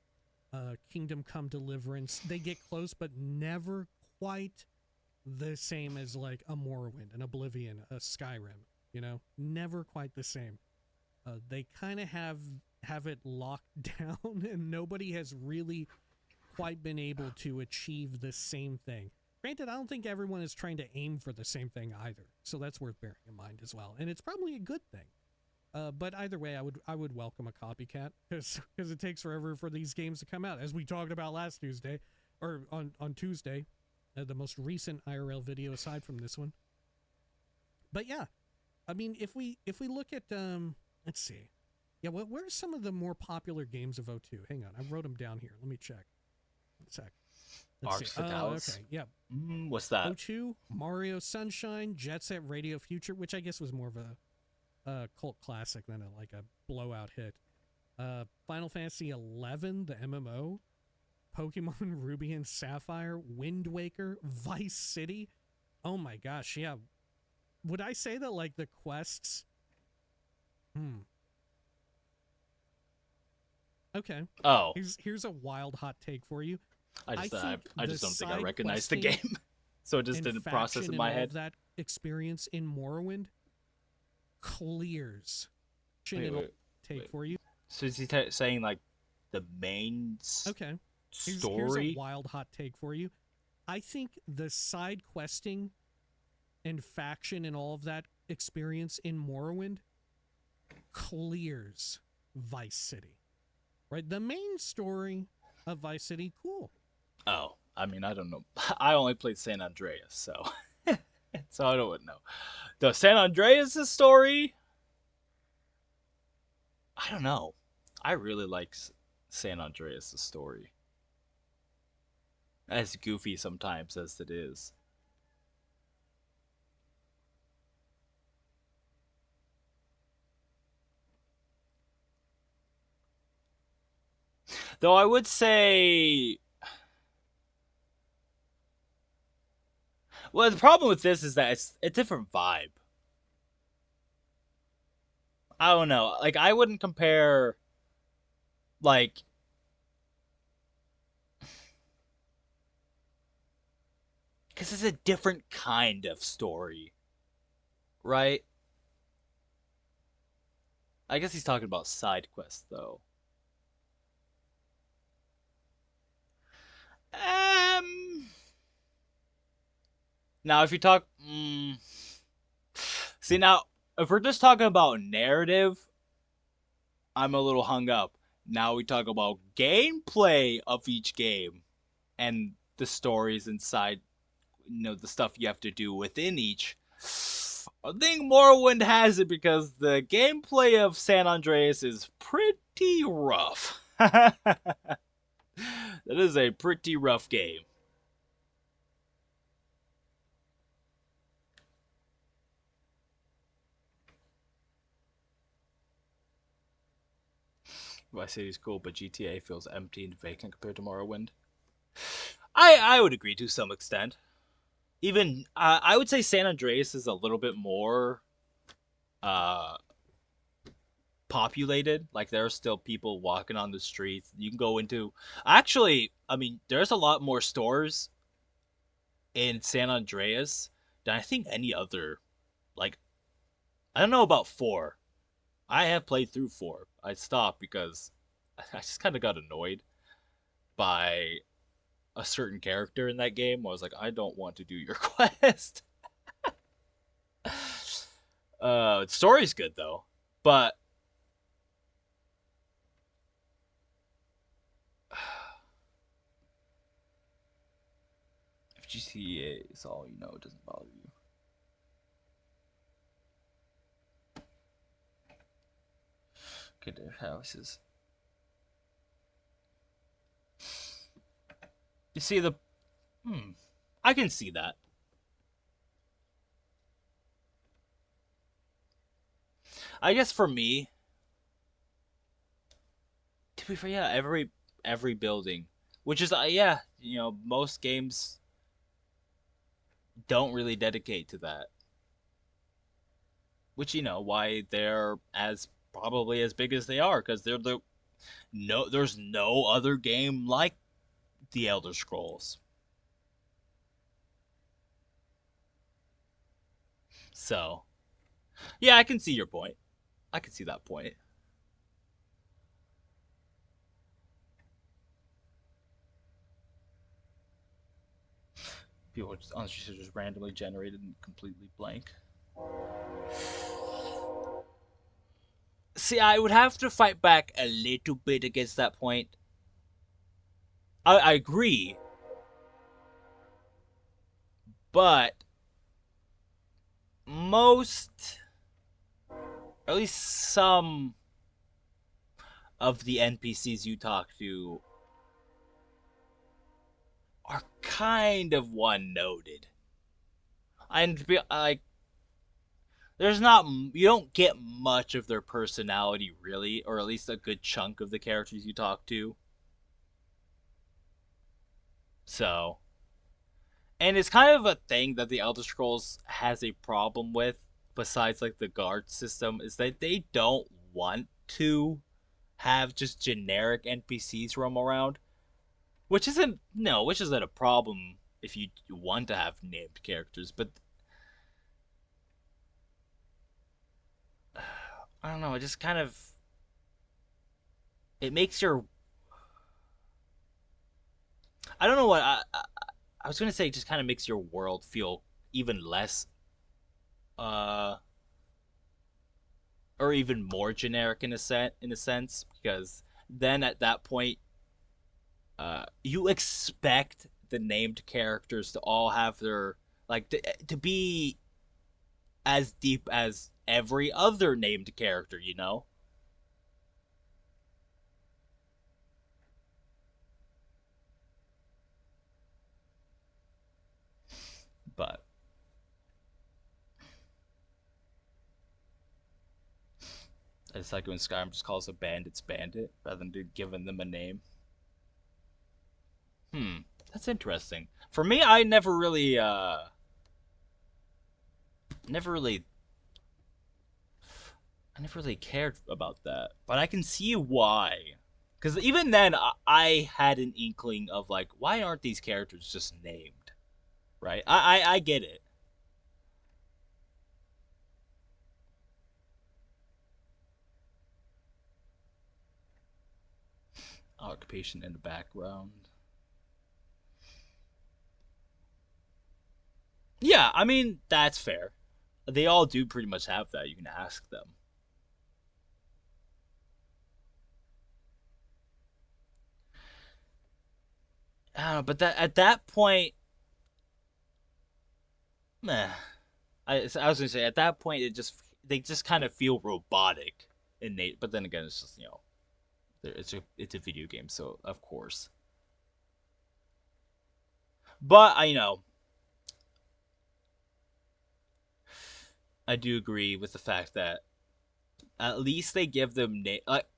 Kingdom Come Deliverance, they get close, but never quite the same as like a Morrowind, an Oblivion, a Skyrim. You know, never quite the same. They kind of have it locked down, and nobody has really quite been able to achieve the same thing. Granted, I don't think everyone is trying to aim for the same thing either, so that's worth bearing in mind as well. And it's probably a good thing. But either way, I would welcome a copycat because it takes forever for these games to come out, as we talked about last Tuesday, or on Tuesday, the most recent IRL video aside from this one. But yeah, I mean, if we look at let's see, yeah, where's some of the more popular games of O2? Hang on, I wrote them down here. Let me check. One sec. Arx Fatalis? Okay, yeah. What's that? O2, Mario Sunshine, Jet Set Radio Future, which I guess was more of a cult classic than a blowout hit. Final Fantasy 11, the MMO, Pokemon Ruby and Sapphire, Wind Waker, Vice City. Oh my gosh, yeah. Would I say that like the quests? Okay. Oh. Here's a wild hot take for you. I just don't think I recognized the game, so it just didn't process in my head. That experience in Morrowind clears. Wait. For you. So is he saying like the main story? Here's a wild hot take for you. I think the side questing and faction and all of that experience in Morrowind clears Vice City. Right? The main story of Vice City, cool. Oh, I mean, I don't know. I only played San Andreas, so so I don't know. The San Andreas' story, I don't know. I really like San Andreas' story. As goofy sometimes as it is. Though I would say... Well, the problem with this is that it's a different vibe. I don't know. Like, I wouldn't compare... Like... Because it's a different kind of story. Right? I guess he's talking about side quests, though. Now, if you talk... See, now, if we're just talking about narrative, I'm a little hung up. Now we talk about gameplay of each game and the stories inside, you know, the stuff you have to do within each. I think Morrowind has it because the gameplay of San Andreas is pretty rough. That is a pretty rough game. Vice City's cool, but GTA feels empty and vacant compared to Morrowind. I would agree to some extent. Even I would say San Andreas is a little bit more populated. Like, there are still people walking on the streets. You can go into... Actually, I mean, there's a lot more stores in San Andreas than I think any other... Like, I don't know about 4. I have played through 4. I stopped because I just kind of got annoyed by a certain character in that game. I was like, I don't want to do your quest. The story's good, though. But... if GTA is all you know, it doesn't bother you. Okay, their houses. You see the... I can see that. I guess for me, to be fair, yeah, every building, which is yeah, most games don't really dedicate to that. Which why they're as probably as big as they are, because there's no other game like the Elder Scrolls. So yeah, I can see your point. I can see that point. People honestly just randomly generated and completely blank. See, I would have to fight back a little bit against that point. I agree, but most, or at least some of the NPCs you talk to are kind of one-noted. And like, there's not, you don't get much of their personality really, or at least a good chunk of the characters you talk to. So, and it's kind of a thing that the Elder Scrolls has a problem with, besides like the guard system, is that they don't want to have just generic NPCs roam around, which isn't a problem if you want to have named characters, but I don't know, it just kind of, it makes your, I don't know what I was gonna say, it just kind of makes your world feel even less uh or even more generic in a sense, because then at that point you expect the named characters to all have their, like, to be as deep as every other named character, But it's like when Skyrim just calls a bandits bandit rather than giving them a name. That's interesting. For me, I never really I never really cared about that, but I can see why. Because even then, I had an inkling of like, why aren't these characters just named? Right? I get it. Occupation in the background. Yeah, I mean, that's fair. They all do pretty much have that. You can ask them. I don't know, but that at that point, meh. I was gonna say, at that point, they just kind of feel robotic, innate. But then again, it's just it's a video game, so of course. But I do agree with the fact that at least they give them like,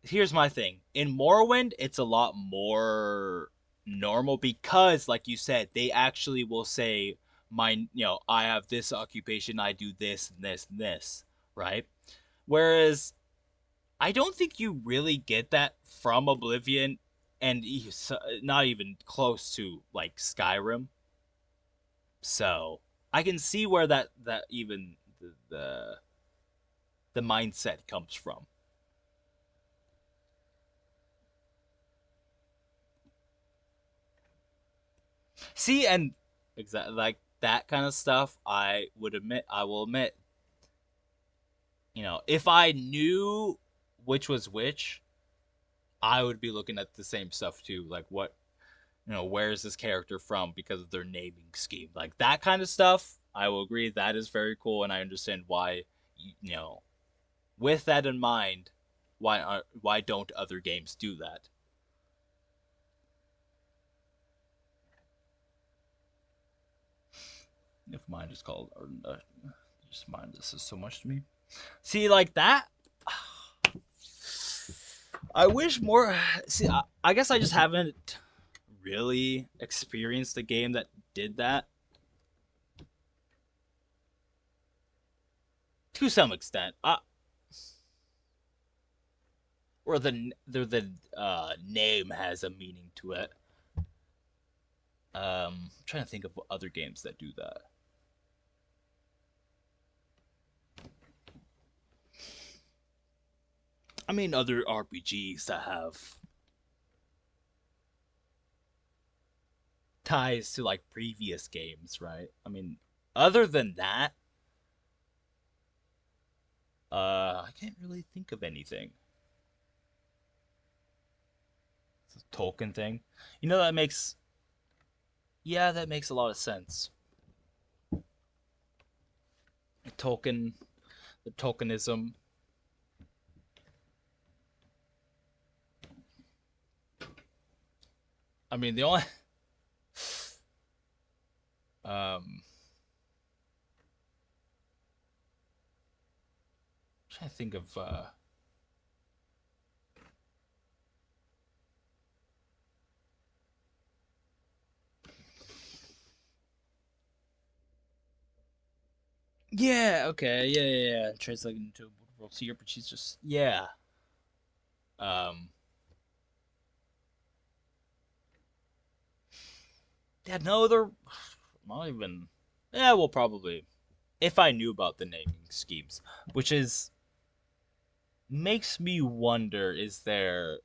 here's my thing. In Morrowind, it's a lot more normal because, like you said, they actually will say, I have this occupation, I do this and this and this, right? Whereas I don't think you really get that from Oblivion, and not even close to like Skyrim. So I can see where that even the mindset comes from. See, and exactly like that kind of stuff, I will admit, if I knew which was which, I would be looking at the same stuff too. Like, what, where is this character from because of their naming scheme? Like that kind of stuff, I will agree that is very cool, and I understand why, with that in mind, why don't other games do that? If mine is called, or just mine, this is so much to me. See, like that. I wish more. See, I guess I just haven't really experienced a game that did that to some extent. Or the name has a meaning to it. I'm trying to think of other games that do that. I mean, other RPGs that have ties to like previous games, right? I mean, other than that, I can't really think of anything. It's a Tolkien thing. You know, that makes. Yeah, that makes a lot of sense. Tolkien, the Tolkienism. I mean, the only. Trying to think of. Yeah. Okay. Yeah. Translating into a world seer, but she's just yeah. Um. Yeah. No, they're not even. Yeah. Well, probably if I knew about the naming schemes, which is makes me wonder: is there?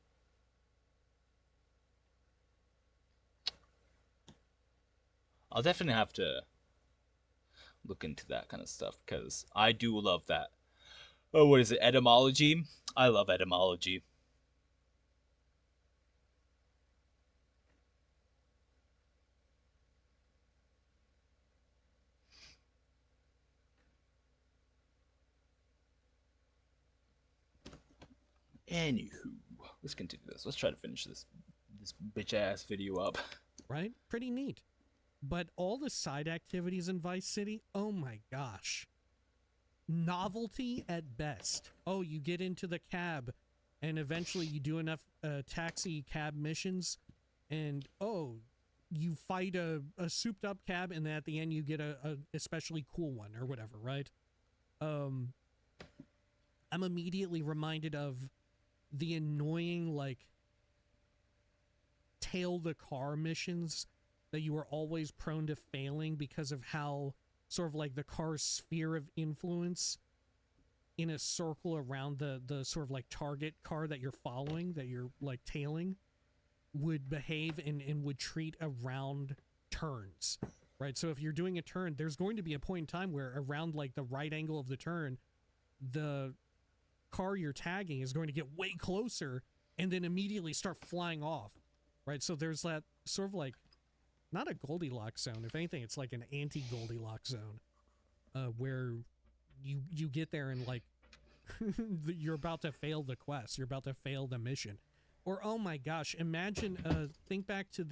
I'll definitely have to look into that kind of stuff because I do love that. Oh, what is it? Etymology. I love etymology. Anywho, let's continue this. Let's try to finish this bitch ass video up. Right? Pretty neat. But all the side activities in Vice City, oh my gosh. Novelty at best. Oh, you get into the cab and eventually you do enough taxi cab missions and oh, you fight a souped up cab and then at the end you get a especially cool one or whatever, right? I'm immediately reminded of the annoying like tail the car missions that you were always prone to failing because of how sort of like the car's sphere of influence in a circle around the sort of like target car that you're following, that you're like tailing, would behave and would treat around turns, right? So if you're doing a turn, there's going to be a point in time where around like the right angle of the turn, the car you're tagging is going to get way closer and then immediately start flying off, right? So there's that sort of like, not a Goldilocks zone. If anything, it's like an anti-Goldilocks zone, where you get there and like you're about to fail the quest, you're about to fail the mission, or oh my gosh, imagine think back to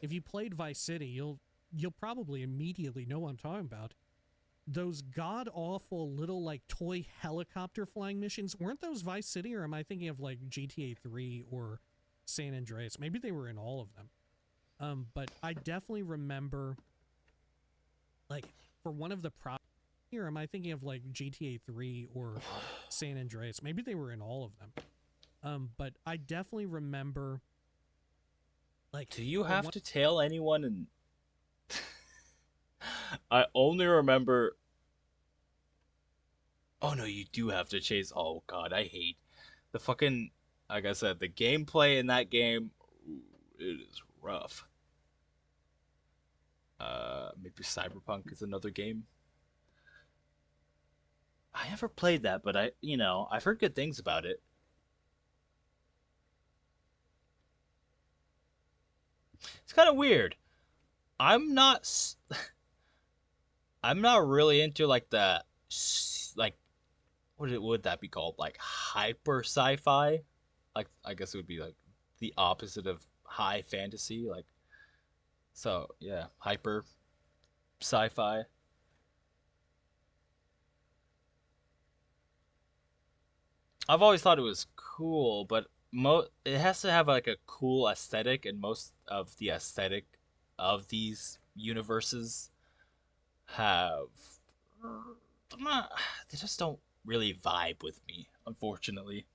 if you played Vice City, you'll probably immediately know what I'm talking about. Those god awful little like toy helicopter flying missions, weren't those Vice City, or am I thinking of like GTA 3 or San Andreas? Maybe they were in all of them. But I definitely remember, like, for one of the here, am I thinking of, like, GTA 3 or San Andreas? Maybe they were in all of them. But I definitely remember, like... Do you have to tail anyone? And I only remember... Oh, no, you do have to chase... Oh, God, I hate the fucking... Like I said, the gameplay in that game, it is rough. Maybe Cyberpunk is another game. I never played that, but I've heard good things about it. It's kind of weird. I'm not I'm not really into like like what would that be called? Like hyper sci-fi? Like I guess it would be like the opposite of high fantasy, like so yeah, hyper sci-fi. I've always thought it was cool, but it has to have like a cool aesthetic, and most of the aesthetic of these universes have not, they just don't really vibe with me, unfortunately.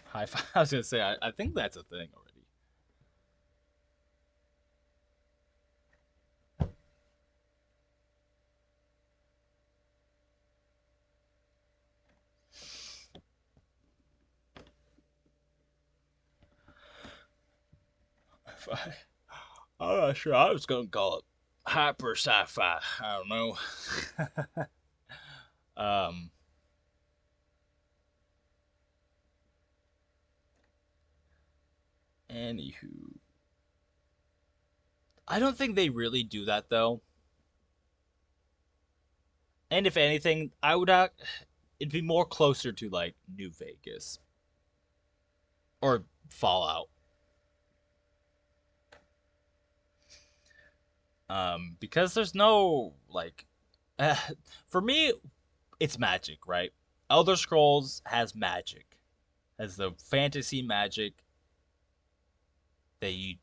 High five. I was gonna say I think that's a thing already. High. I'm not sure. I was gonna call it hyper sci-fi. I don't know. um. Anywho, I don't think they really do that though. And if anything, it'd be more closer to like New Vegas or Fallout. Because there's no like, uh, for me, it's magic, right? Elder Scrolls has magic, has the fantasy magic that you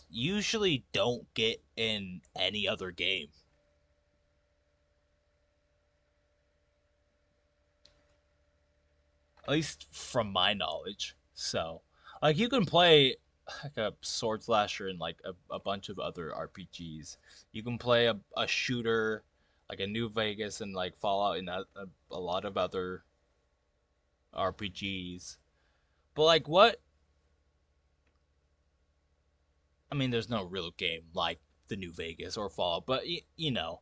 usually don't get in any other game. At least from my knowledge. So, like, you can play like a sword slasher in like a bunch of other RPGs. You can play a shooter like a New Vegas and like Fallout in a lot of other RPGs. But like, what? I mean, there's no real game like the New Vegas or Fallout, but you know,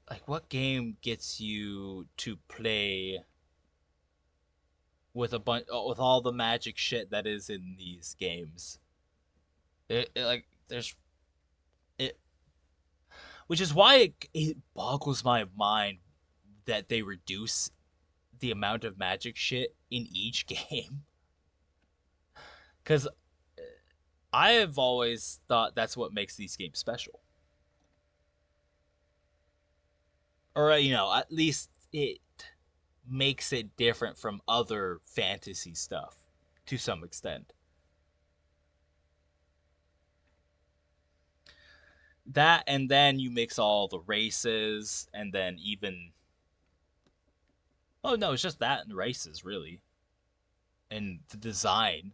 like, what game gets you to play with a bunch with all the magic shit that is in these games? Like, there's it, which is why it boggles my mind that they reduce the amount of magic shit in each game. Because I have always thought that's what makes these games special. Or, you know, at least it makes it different from other fantasy stuff to some extent. That, and then you mix all the races, and then even. Oh, no, it's just that and the races, really. And the design.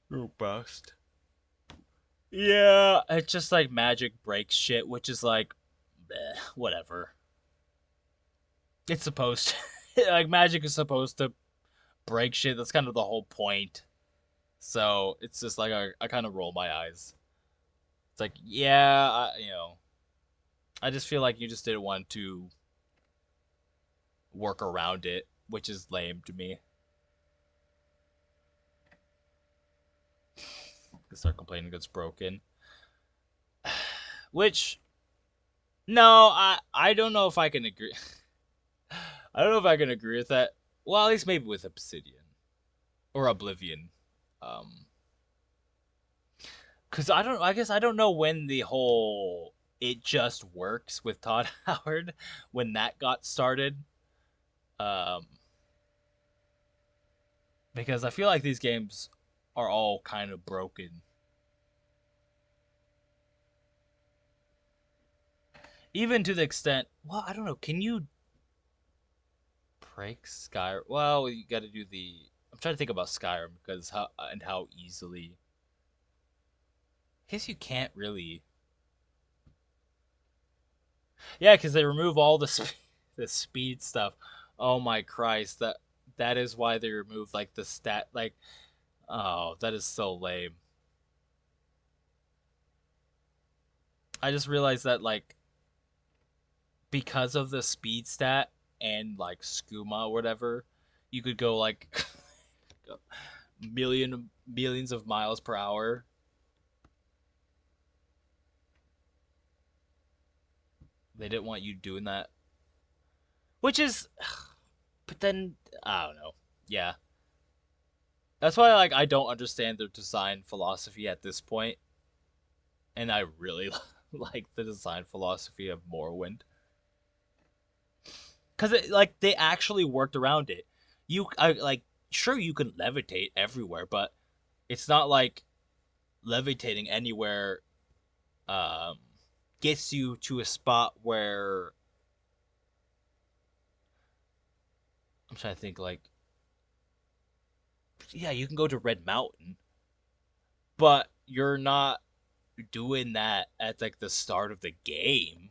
Robust. Yeah, it's just like magic breaks shit, which is like, whatever. It's supposed to, like, magic is supposed to break shit. That's kind of the whole point. So it's just like I kind of roll my eyes. It's like, yeah, I just feel like you just didn't want to work around it, which is lame to me. Start complaining it's broken. Which, no, I don't know if I can agree. I don't know if I can agree with that. Well, at least maybe with Obsidian or Oblivion. Cause I guess I don't know when the whole it just works with Todd Howard when that got started. Um, because I feel like these games are all kind of broken. Even to the extent, well, I don't know, can you break Skyrim? Well, you got to do the. I'm trying to think about Skyrim because how easily. I guess you can't really. Yeah, because they remove all the speed stuff. Oh my Christ, that is why they removed like the stat like. Oh, that is so lame. I just realized that like because of the speed stat and like skooma or whatever, you could go like millions of miles per hour. They didn't want you doing that, which is, but then I don't know. Yeah, That's why like I don't understand their design philosophy at this point, and I really like the design philosophy of Morrowind because like they actually worked around it. Like sure you can levitate everywhere, but it's not like levitating anywhere um, gets you to a spot where I'm trying to think like yeah you can go to Red Mountain, but you're not doing that at like the start of the game.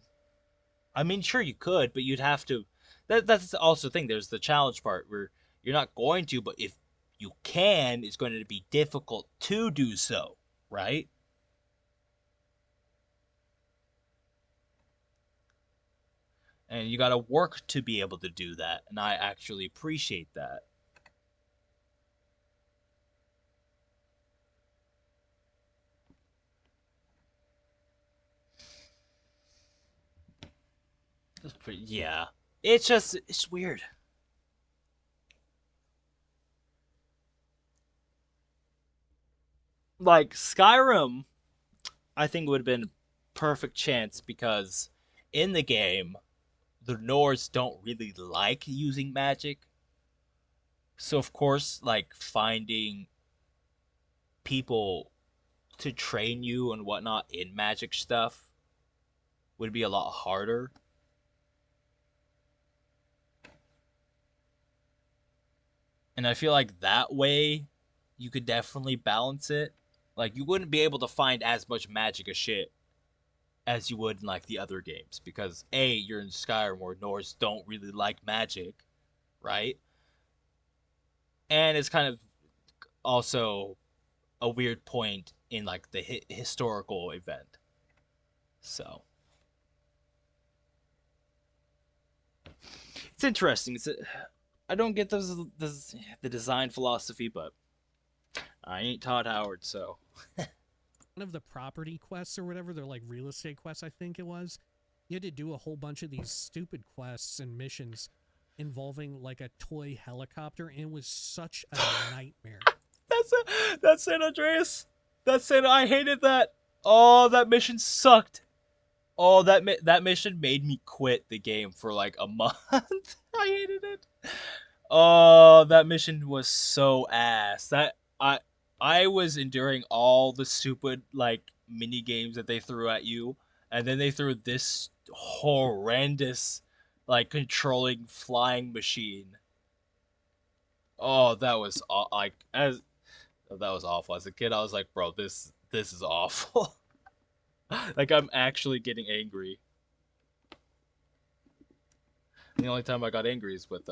I mean, sure you could, but you'd have to. That's also the thing. There's the challenge part where you're not going to, but if you can, it's going to be difficult to do so, right? And you got to work to be able to do that, and I actually appreciate that. Yeah, it's weird. Like Skyrim, I think would have been a perfect chance because in the game, the Nords don't really like using magic. So of course, like finding people to train you and whatnot in magic stuff would be a lot harder. And I feel like that way you could definitely balance it. Like you wouldn't be able to find as much magic as shit as you would in like the other games because A, you're in Skyrim where Nords don't really like magic, right? And it's kind of also a weird point in like the historical event. So it's interesting. I don't get the design philosophy, but I ain't Todd Howard, so. One of the property quests or whatever, they're like real estate quests, I think it was. You had to do a whole bunch of these stupid quests and missions involving like a toy helicopter, and it was such a nightmare. That's San Andreas. That's it. I hated that. Oh, that mission sucked. Oh, that mission made me quit the game for like a month. I hated it. Oh, that mission was so ass. I was enduring all the stupid like mini games that they threw at you, and then they threw this horrendous like controlling flying machine. Oh, that was like as that was awful. As a kid, I was like, bro, this is awful. Like I'm actually getting angry. And the only time I got angry is with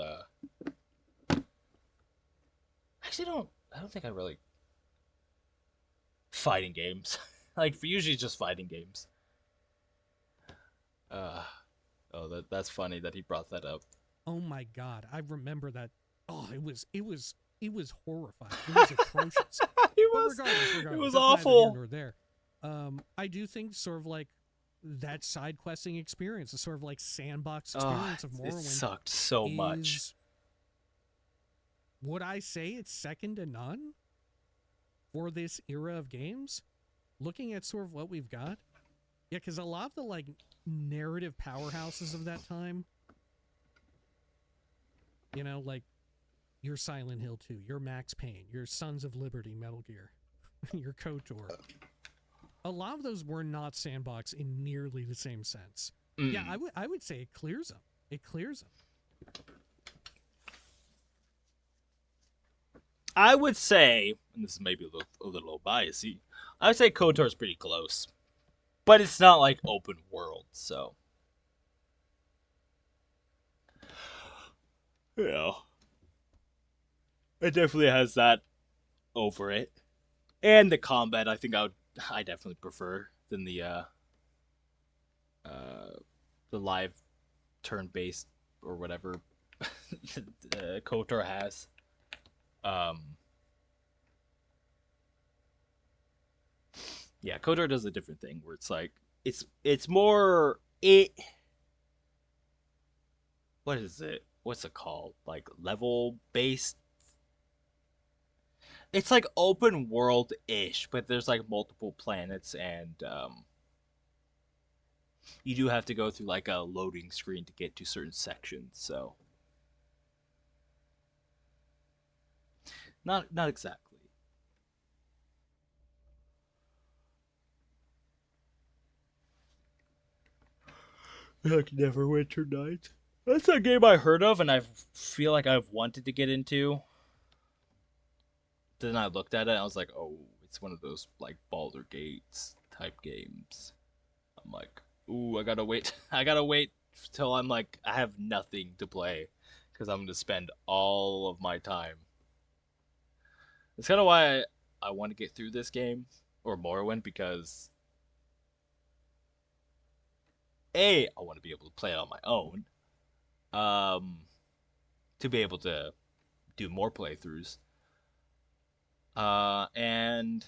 actually I don't think I really fighting games. Like usually just fighting games. Uh oh that's funny that he brought that up. Oh my god, I remember that. Oh, it was horrifying. It was atrocious. Regardless, it was that's awful. neither here nor there. I do think sort of like that side questing experience, the sort of like sandbox experience of Morrowind, it sucked so much. Would I say it's second to none for this era of games? Looking at sort of what we've got, yeah, because a lot of the like narrative powerhouses of that time, you know, like your Silent Hill 2, your Max Payne, your Sons of Liberty, Metal Gear, your KOTOR. A lot of those were not sandbox in nearly the same sense. Yeah, I would say it clears them. It clears them. I would say, and this is maybe a little biasy, I would say KOTOR's pretty close. But it's not like open world, so. Yeah. It definitely has that over it. And the combat I think I definitely prefer than the live turn-based or whatever KOTOR has. Yeah, KOTOR does a different thing where it's like it's more what is it? What's it called? Like level based. It's like open world-ish, but there's like multiple planets, and you do have to go through like a loading screen to get to certain sections. So not exactly. Like Neverwinter Nights. That's a game I heard of, and I feel like I've wanted to get into. Then I looked at it, and I was like, oh, it's one of those like Baldur Gates type games. I'm like, ooh, I gotta wait. I gotta wait till I'm like I have nothing to play, because I'm gonna spend all of my time. It's kind of why I want to get through this game or Morrowind, because I want to be able to play it on my own. To be able to do more playthroughs. And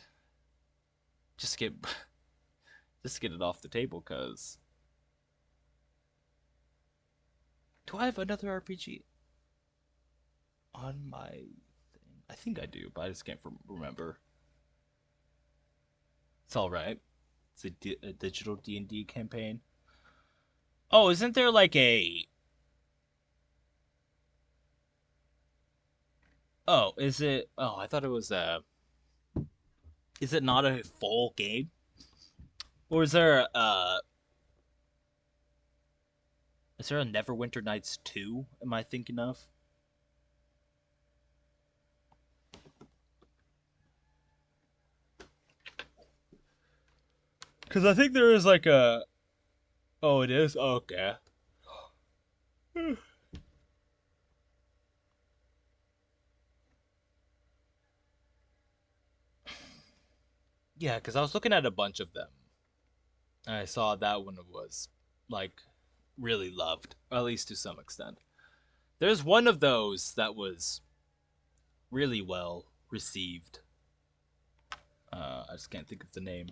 just get it off the table, because do I have another RPG on my thing? I think I do, but I just can't remember. It's all right. It's a digital D&D campaign. Oh, isn't there like a... Oh, is it... Oh, I thought it was a... Is it not a full game? Or is there a... Is there a Neverwinter Nights 2? Am I thinking of? Because I think there is like a... Oh, it is? Oh, okay. Yeah, because I was looking at a bunch of them. And I saw that one was, like, really loved. At least to some extent. There's one of those that was really well received. I just can't think of the name.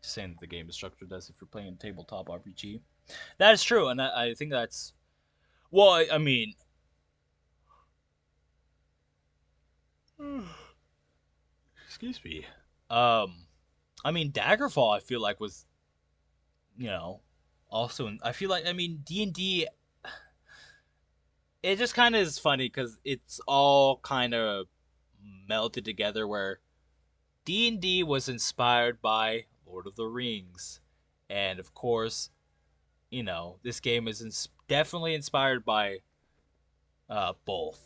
Just saying that the game is structured as if you're playing a tabletop RPG. That is true, and I think that's... Well, I mean... Excuse me. I mean, Daggerfall, I feel like, was, you know, also... I feel like, I mean, D&D... It just kind of is funny, because it's all kind of melted together, where D&D was inspired by Lord of the Rings. And, of course, you know, this game is definitely inspired by both.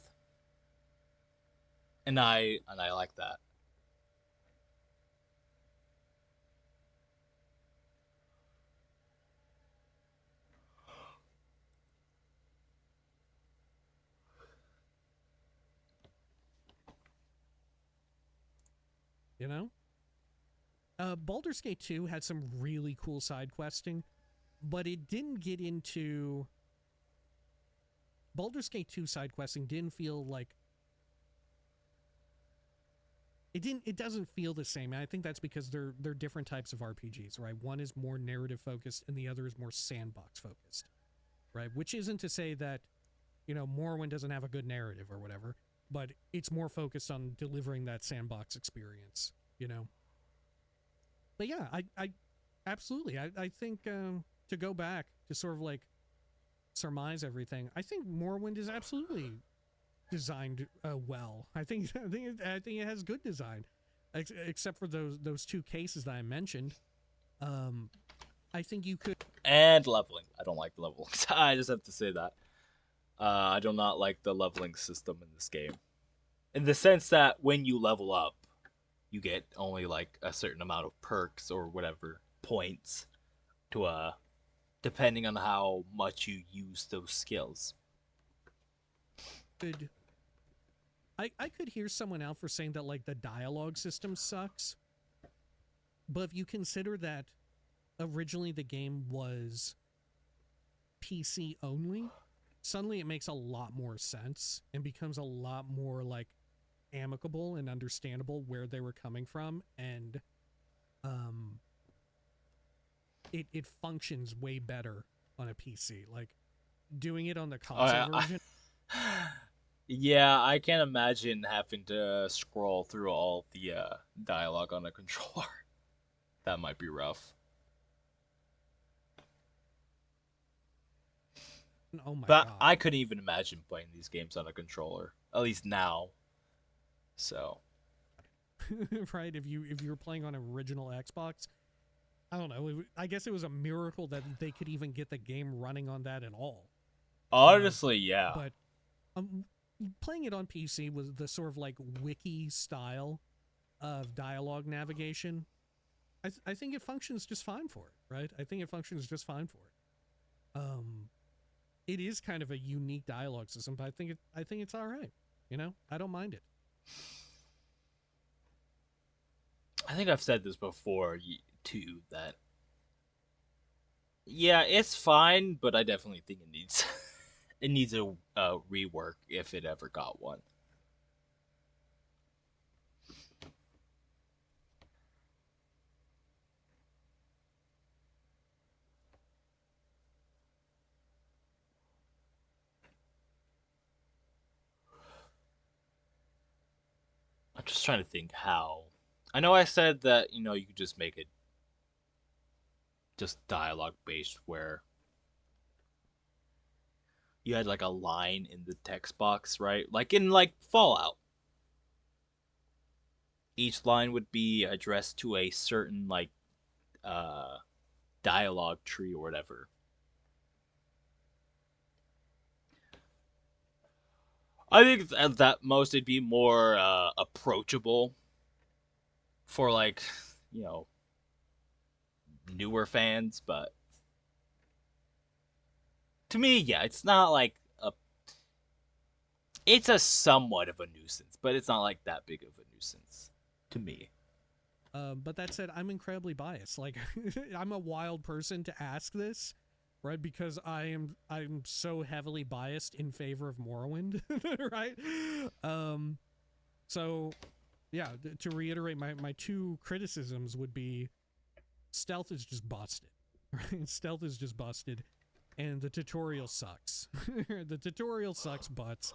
And I like that. You know? Baldur's Gate 2 had some really cool side questing, but it didn't get into... Baldur's Gate 2 side questing didn't feel like... It doesn't feel the same, and I think that's because they're different types of RPGs, right? One is more narrative focused, and the other is more sandbox focused, right? Which isn't to say that, you know, Morrowind doesn't have a good narrative or whatever, but it's more focused on delivering that sandbox experience, you know? But yeah, I absolutely, I think to go back to sort of like surmise everything, I think Morrowind is absolutely designed well. I think it has good design, except for those two cases that I mentioned. I think you could... And leveling. I don't like leveling. I just have to say that. I do not like the leveling system in this game. In the sense that when you level up, you get only like a certain amount of perks or whatever points to depending on how much you use those skills. Good. I could hear someone out for saying that like the dialogue system sucks. But if you consider that originally the game was PC only, suddenly it makes a lot more sense and becomes a lot more like amicable and understandable where they were coming from, and it functions way better on a PC. Like doing it on the console version Yeah, I can't imagine having to scroll through all the dialogue on a controller. That might be rough. Oh my But god. I couldn't even imagine playing these games on a controller, at least now. So, Right? If you were playing on original Xbox, I don't know. I guess it was a miracle that they could even get the game running on that at all. honestly, yeah. But playing it on PC with the sort of like wiki style of dialogue navigation, I think it functions just fine for it, right? I think it functions just fine for it. It is kind of a unique dialogue system, but I think it's all right. You know, I don't mind it. I think I've said this before too, that yeah, it's fine, but I definitely think it needs it needs a rework if it ever got one. I'm just trying to think how. I know I said that, you could just make it just dialogue based where you had like a line in the text box, right? Like in like Fallout. Each line would be addressed to a certain like uh dialogue tree or whatever. I think that most it'd be more approachable for like, you know, newer fans, but to me, yeah, it's a somewhat of a nuisance, but it's not like that big of a nuisance to me. But that said, I'm incredibly biased. Like, I'm a wild person to ask this, right? Because I'm so heavily biased in favor of Morrowind, right? So yeah, to reiterate, my two criticisms would be stealth is just busted, right? Stealth is just busted, and the tutorial sucks. The tutorial sucks butts.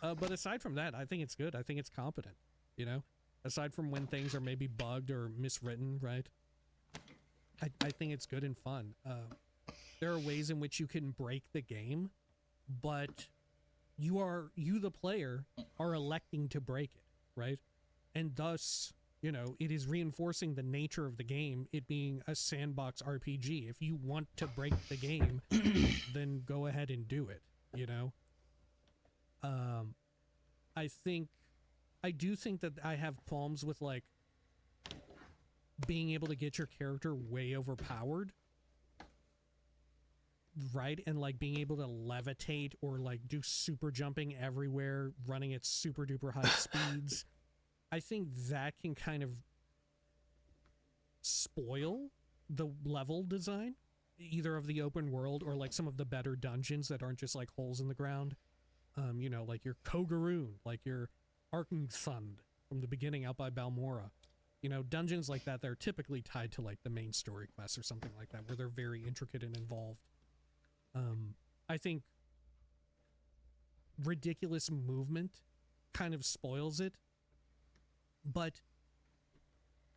But aside from that, I think it's good. I think it's competent, you know? Aside from when things are maybe bugged or miswritten, right? I think it's good and fun. There are ways in which you can break the game, but you the player are electing to break it, right? And thus, you know, it is reinforcing the nature of the game, it being a sandbox RPG. If you want to break the game, then go ahead and do it, you know? I do think that I have qualms with, like, being able to get your character way overpowered, right? And, like, being able to levitate or, like, do super jumping everywhere, running at super duper high speeds. I think that can kind of spoil the level design, either of the open world or, like, some of the better dungeons that aren't just, like, holes in the ground. You know, like your Kogaroon, like your Arkensund from the beginning out by Balmora. You know, dungeons like that, they're typically tied to, like, the main story quests or something like that, where they're very intricate and involved. I think ridiculous movement kind of spoils it, but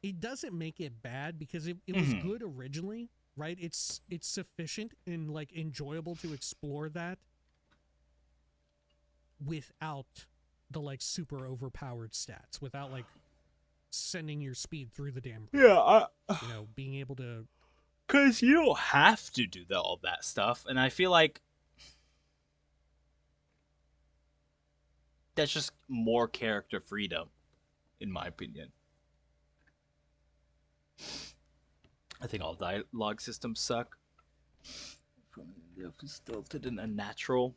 it doesn't make it bad because it was good originally, right? It's sufficient and, like, enjoyable to explore that without the, like, super overpowered stats, without, like, sending your speed through the damn roof. Yeah, you know, being able to, because you don't have to do all that stuff, and I feel like that's just more character freedom, in my opinion. I think all dialogue systems suck. They're stilted and unnatural.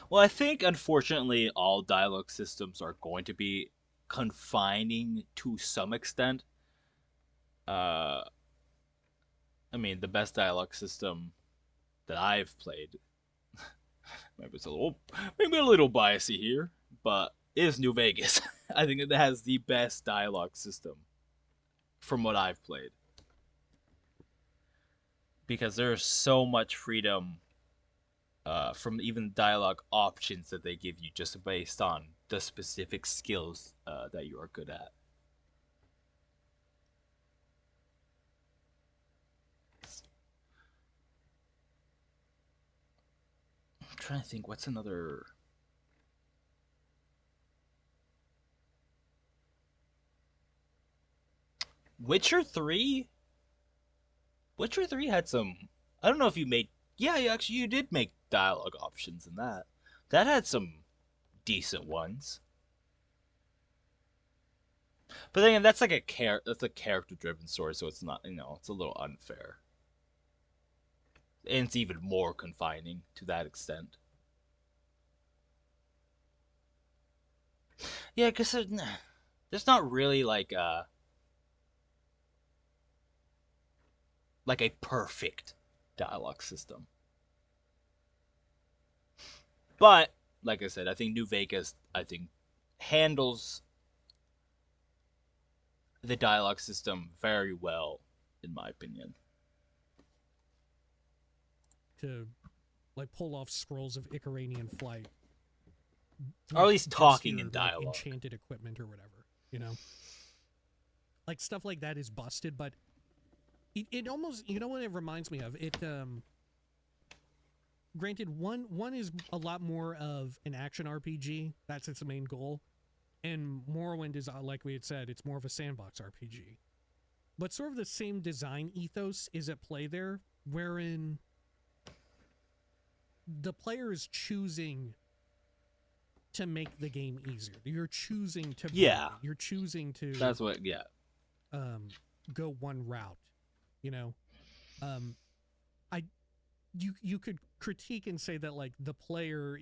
Well, I think, unfortunately, all dialogue systems are going to be confining to some extent. I mean, the best dialogue system that I've played, maybe a little biasy here, but is New Vegas. I think it has the best dialogue system from what I've played. because there's so much freedom from even dialogue options that they give you just based on the specific skills that you are good at. I'm trying to think, what's another... Witcher 3? Witcher 3 had some... I don't know if you made... Yeah, you did make dialogue options in that. That had some decent ones. But then again, that's like that's a character-driven story, so it's not, it's a little unfair. And it's even more confining to that extent. Yeah, because there's not really like a perfect dialogue system. But like I said, I think New Vegas handles the dialogue system very well, in my opinion. To like pull off scrolls of Icaranian flight. Or at least talking in like, dialogue. Enchanted equipment or whatever, you know? Like, stuff like that is busted, but it almost, you know what it reminds me of? It, granted, one is a lot more of an action RPG. That's its main goal. And Morrowind is, like we had said, it's more of a sandbox RPG. But sort of the same design ethos is at play there, wherein the player is choosing to make the game easier. You're choosing to you're choosing to That's what go one route, you know. You could critique and say that like the player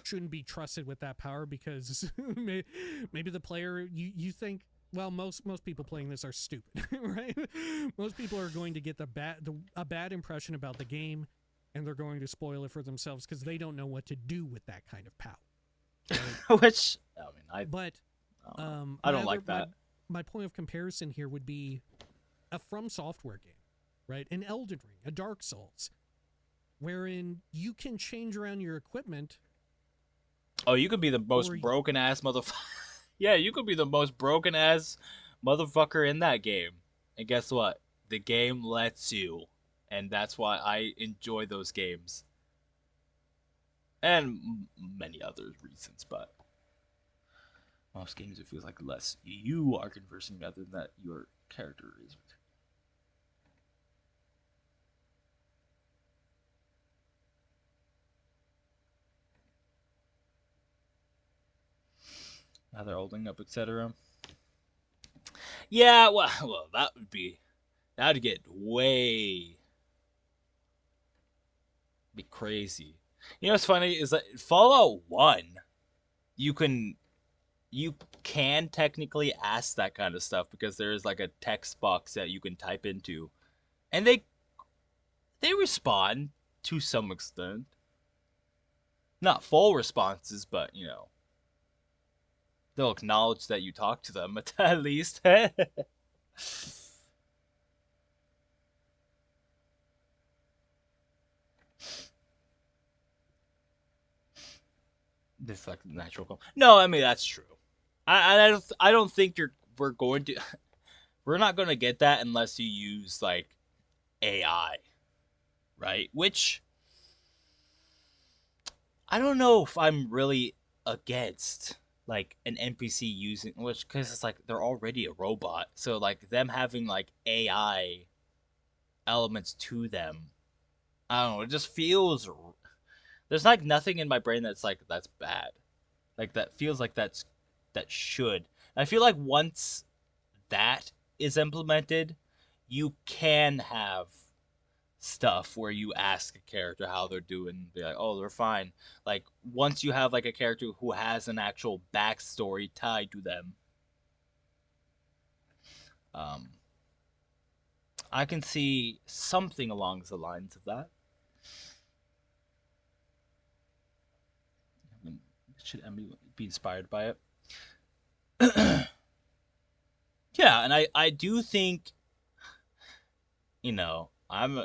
shouldn't be trusted with that power because maybe the player you think, well, most people playing this are stupid, right? Most people are going to get a bad impression about the game, and they're going to spoil it for themselves because they don't know what to do with that kind of power. Right? Which, I mean, I don't like that. My point of comparison here would be a From Software game, right? An Elden Ring, a Dark Souls, wherein you can change around your equipment. Oh, you could be the most broken ass motherfucker. Yeah, you could be the most broken ass motherfucker in that game. And guess what? The game lets you. And that's why I enjoy those games. And many other reasons, but most games it feels like less you are conversing rather than that your character is. Now they're holding up, etc. Yeah, well, that'd get way be crazy. You know what's funny is that Fallout 1, you can technically ask that kind of stuff because there's like a text box that you can type into, and they respond to some extent. Not full responses, but they'll acknowledge that you talk to them at least. This like natural call. No, I mean that's true. I don't think we're not going to get that unless you use like AI, right? Which I don't know if I'm really against like an NPC using, which because it's like they're already a robot, so like them having like AI elements to them, I don't know. It just feels there's like nothing in my brain that's like that's bad, like that feels like that should. I feel like once that is implemented, you can have stuff where you ask a character how they're doing and be like, oh, they're fine. Like once you have like a character who has an actual backstory tied to them, I can see something along the lines of that. I mean, should Emily be inspired by it? Yeah, and I do think, I'm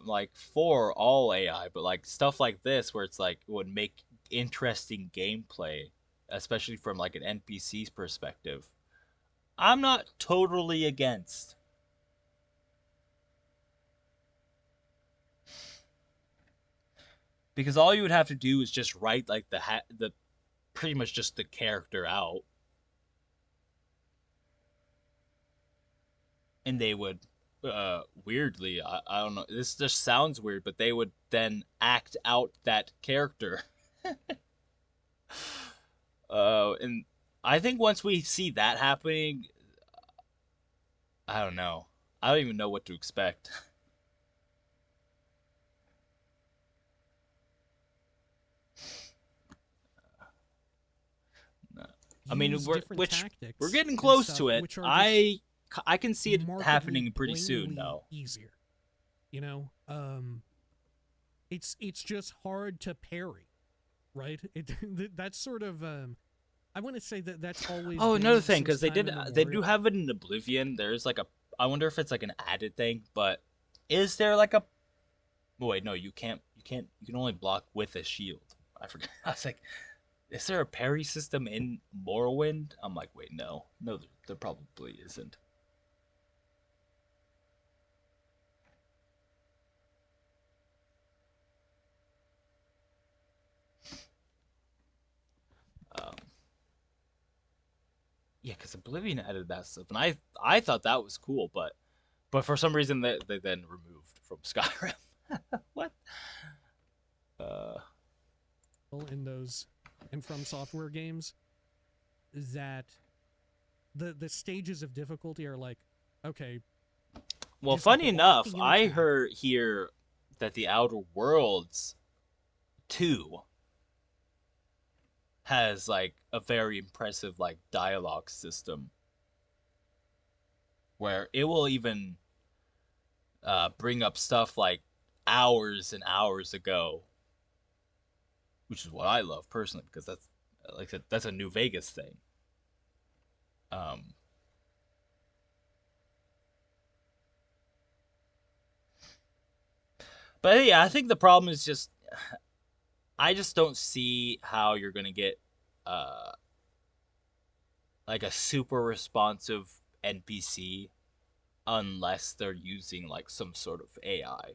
like for all AI, but like stuff like this where it's like would make interesting gameplay, especially from like an NPC's perspective. I'm not totally against. Because all you would have to do is just write like the pretty much just the character out, and they would weirdly, I don't know, this just sounds weird, but they would then act out that character. And I think once we see that happening, I don't know. I don't even know what to expect. I mean, we're getting close to it. I can see it happening pretty soon, though. Easier, you know. It's just hard to parry, right? That's sort of I want to say that's always. Oh, another thing, because they do have it in Oblivion. There's like a. I wonder if it's like an added thing, but is there like a? Oh, wait, no, you can't. You can only block with a shield. I forgot. I was like, is there a parry system in Morrowind? I'm like, wait, no, there probably isn't. Yeah, because Oblivion added that stuff, and I thought that was cool, but for some reason they then removed from Skyrim. What? In those and From Software games, that the stages of difficulty are like, okay. Well, funny enough, I heard here that the Outer Worlds 2 has like a very impressive like dialogue system where it will even bring up stuff like hours and hours ago, which is what I love personally, because that's like that's a New Vegas thing. But yeah, I think the problem is just I just don't see how you're gonna get like a super responsive NPC unless they're using like some sort of AI.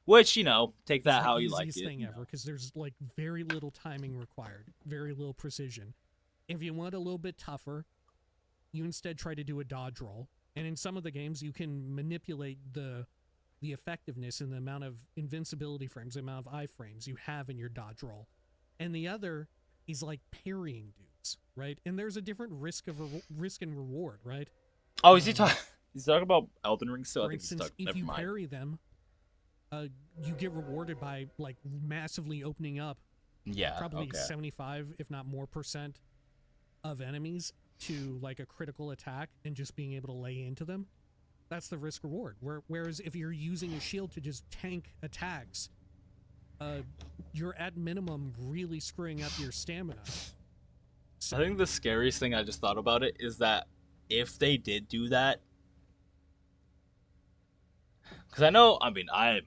Which, you know, take that how you like it. It's the easiest thing ever, because there's like very little timing required, very little precision. If you want a little bit tougher, you instead try to do a dodge roll. And in some of the games, you can manipulate the effectiveness and the amount of invincibility frames, the amount of iframes you have in your dodge roll. And the other is like parrying dudes, right? And there's a different risk and reward, right? Oh, is he talking? He's talking about Elden Ring still. For instance, if you parry them, you get rewarded by like massively opening up. Yeah, probably 75, if not more %, of enemies to like a critical attack and just being able to lay into them. That's the risk reward. Whereas if you're using a shield to just tank attacks, you're at minimum really screwing up your stamina. I think the scariest thing I just thought about it is that if they did do that, because I mean, I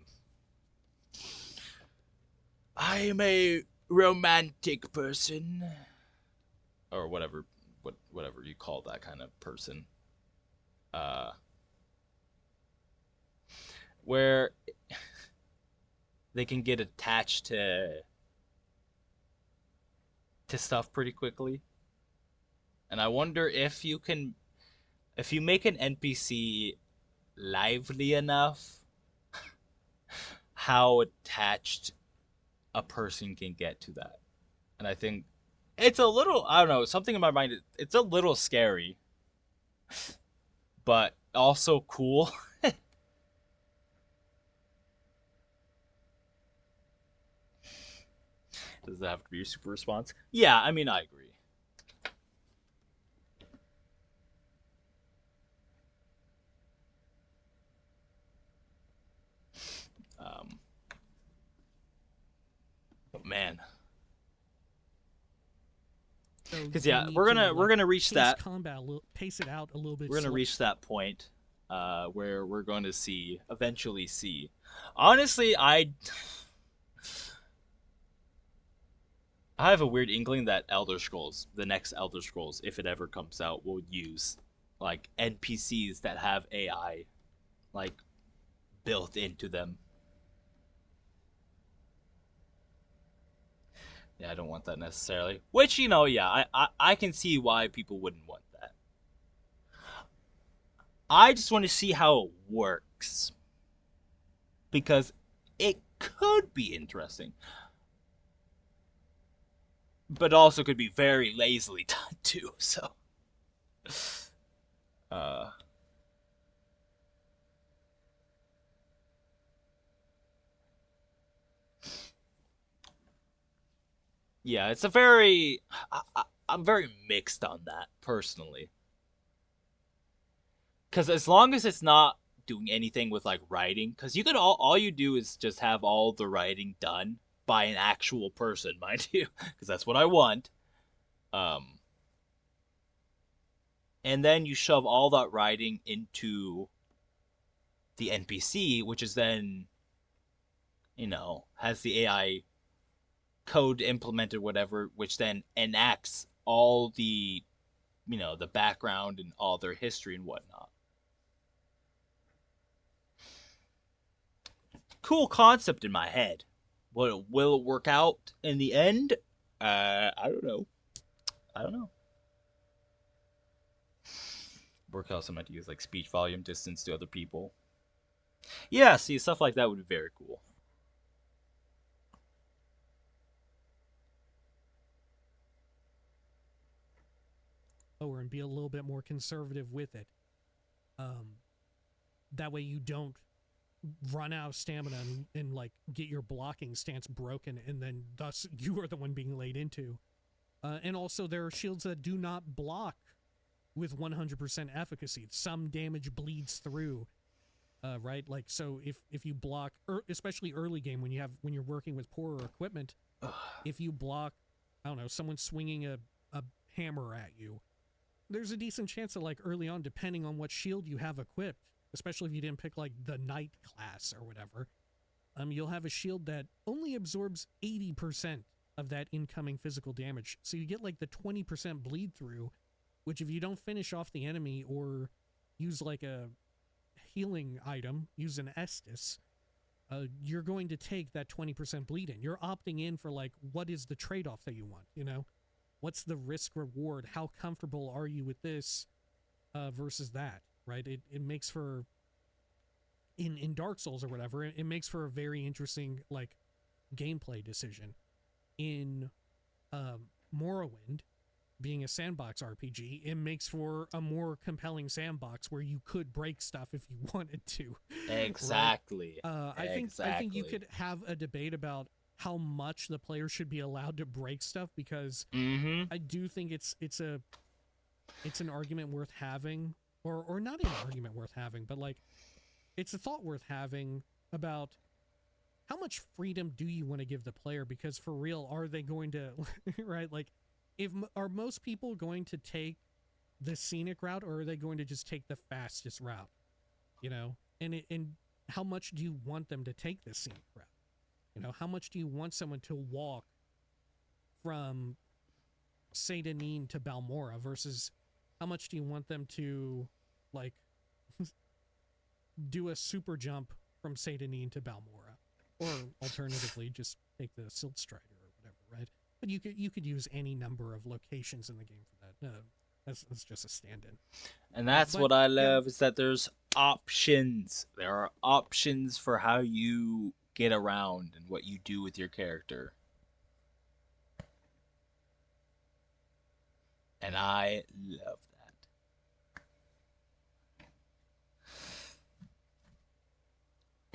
am a romantic person, or whatever you call that kind of person, where they can get attached to stuff pretty quickly. And I wonder if you make an NPC lively enough, how attached a person can get to that. And I think it's a little, I don't know, something in my mind, it's a little scary, but also cool. Does that have to be your super response? Yeah, I mean, I agree. But man, because yeah, we're gonna reach that. Combat, pace it out a little bit. We're gonna reach that point where we're going to eventually see. Honestly, I have a weird inkling that Elder Scrolls, the next Elder Scrolls, if it ever comes out, will use like NPCs that have AI like built into them. Yeah, I don't want that necessarily. Which, yeah, I can see why people wouldn't want that. I just want to see how it works. Because it could be interesting. But also could be very lazily done too, so. Yeah, it's a very... I'm very mixed on that, personally. Because as long as it's not doing anything with, like, writing, because you could all you do is just have all the writing done by an actual person, mind you, because that's what I want. And then you shove all that writing into the NPC, which is then, has the AI code implemented, whatever, which then enacts all the, the background and all their history and whatnot. Cool concept in my head. Will it work out in the end? I don't know. Work out something to use like speech volume distance to other people. Yeah, see, stuff like that would be very cool. And be a little bit more conservative with it. That way you don't run out of stamina and like get your blocking stance broken, and then thus you are the one being laid into. And also there are shields that do not block with 100% efficacy. Some damage bleeds through, right? Like, so if you block, especially early game when you're working with poorer equipment, if you block, I don't know, someone swinging a hammer at you, there's a decent chance that, like, early on, depending on what shield you have equipped, especially if you didn't pick, like, the knight class or whatever, you'll have a shield that only absorbs 80% of that incoming physical damage. So you get, like, the 20% bleed through, which if you don't finish off the enemy or use, like, a healing item, use an Estus, you're going to take that 20% bleed in. You're opting in for, like, what is the trade-off that you want, What's the risk reward? How comfortable are you with this versus that, right? It makes for, in Dark Souls or whatever, it makes for a very interesting, like, gameplay decision. In Morrowind, being a sandbox RPG, it makes for a more compelling sandbox where you could break stuff if you wanted to. Exactly. Right? I think you could have a debate about how much the player should be allowed to break stuff, because I do think it's an argument worth having, or not an argument worth having, but like it's a thought worth having about how much freedom do you want to give the player, because for real, are they going to right, like, are most people going to take the scenic route, or are they going to just take the fastest route, and how much do you want them to take the scenic route? How much do you want someone to walk from Saint Denis to Balmora versus how much do you want them to, like, do a super jump from Saint Denis to Balmora? Or alternatively, just take the Silt Strider or whatever, right? But you could use any number of locations in the game for that. That's just a stand-in. And that's what I love, is that there's options. There are options for how you get around and what you do with your character. And I love that.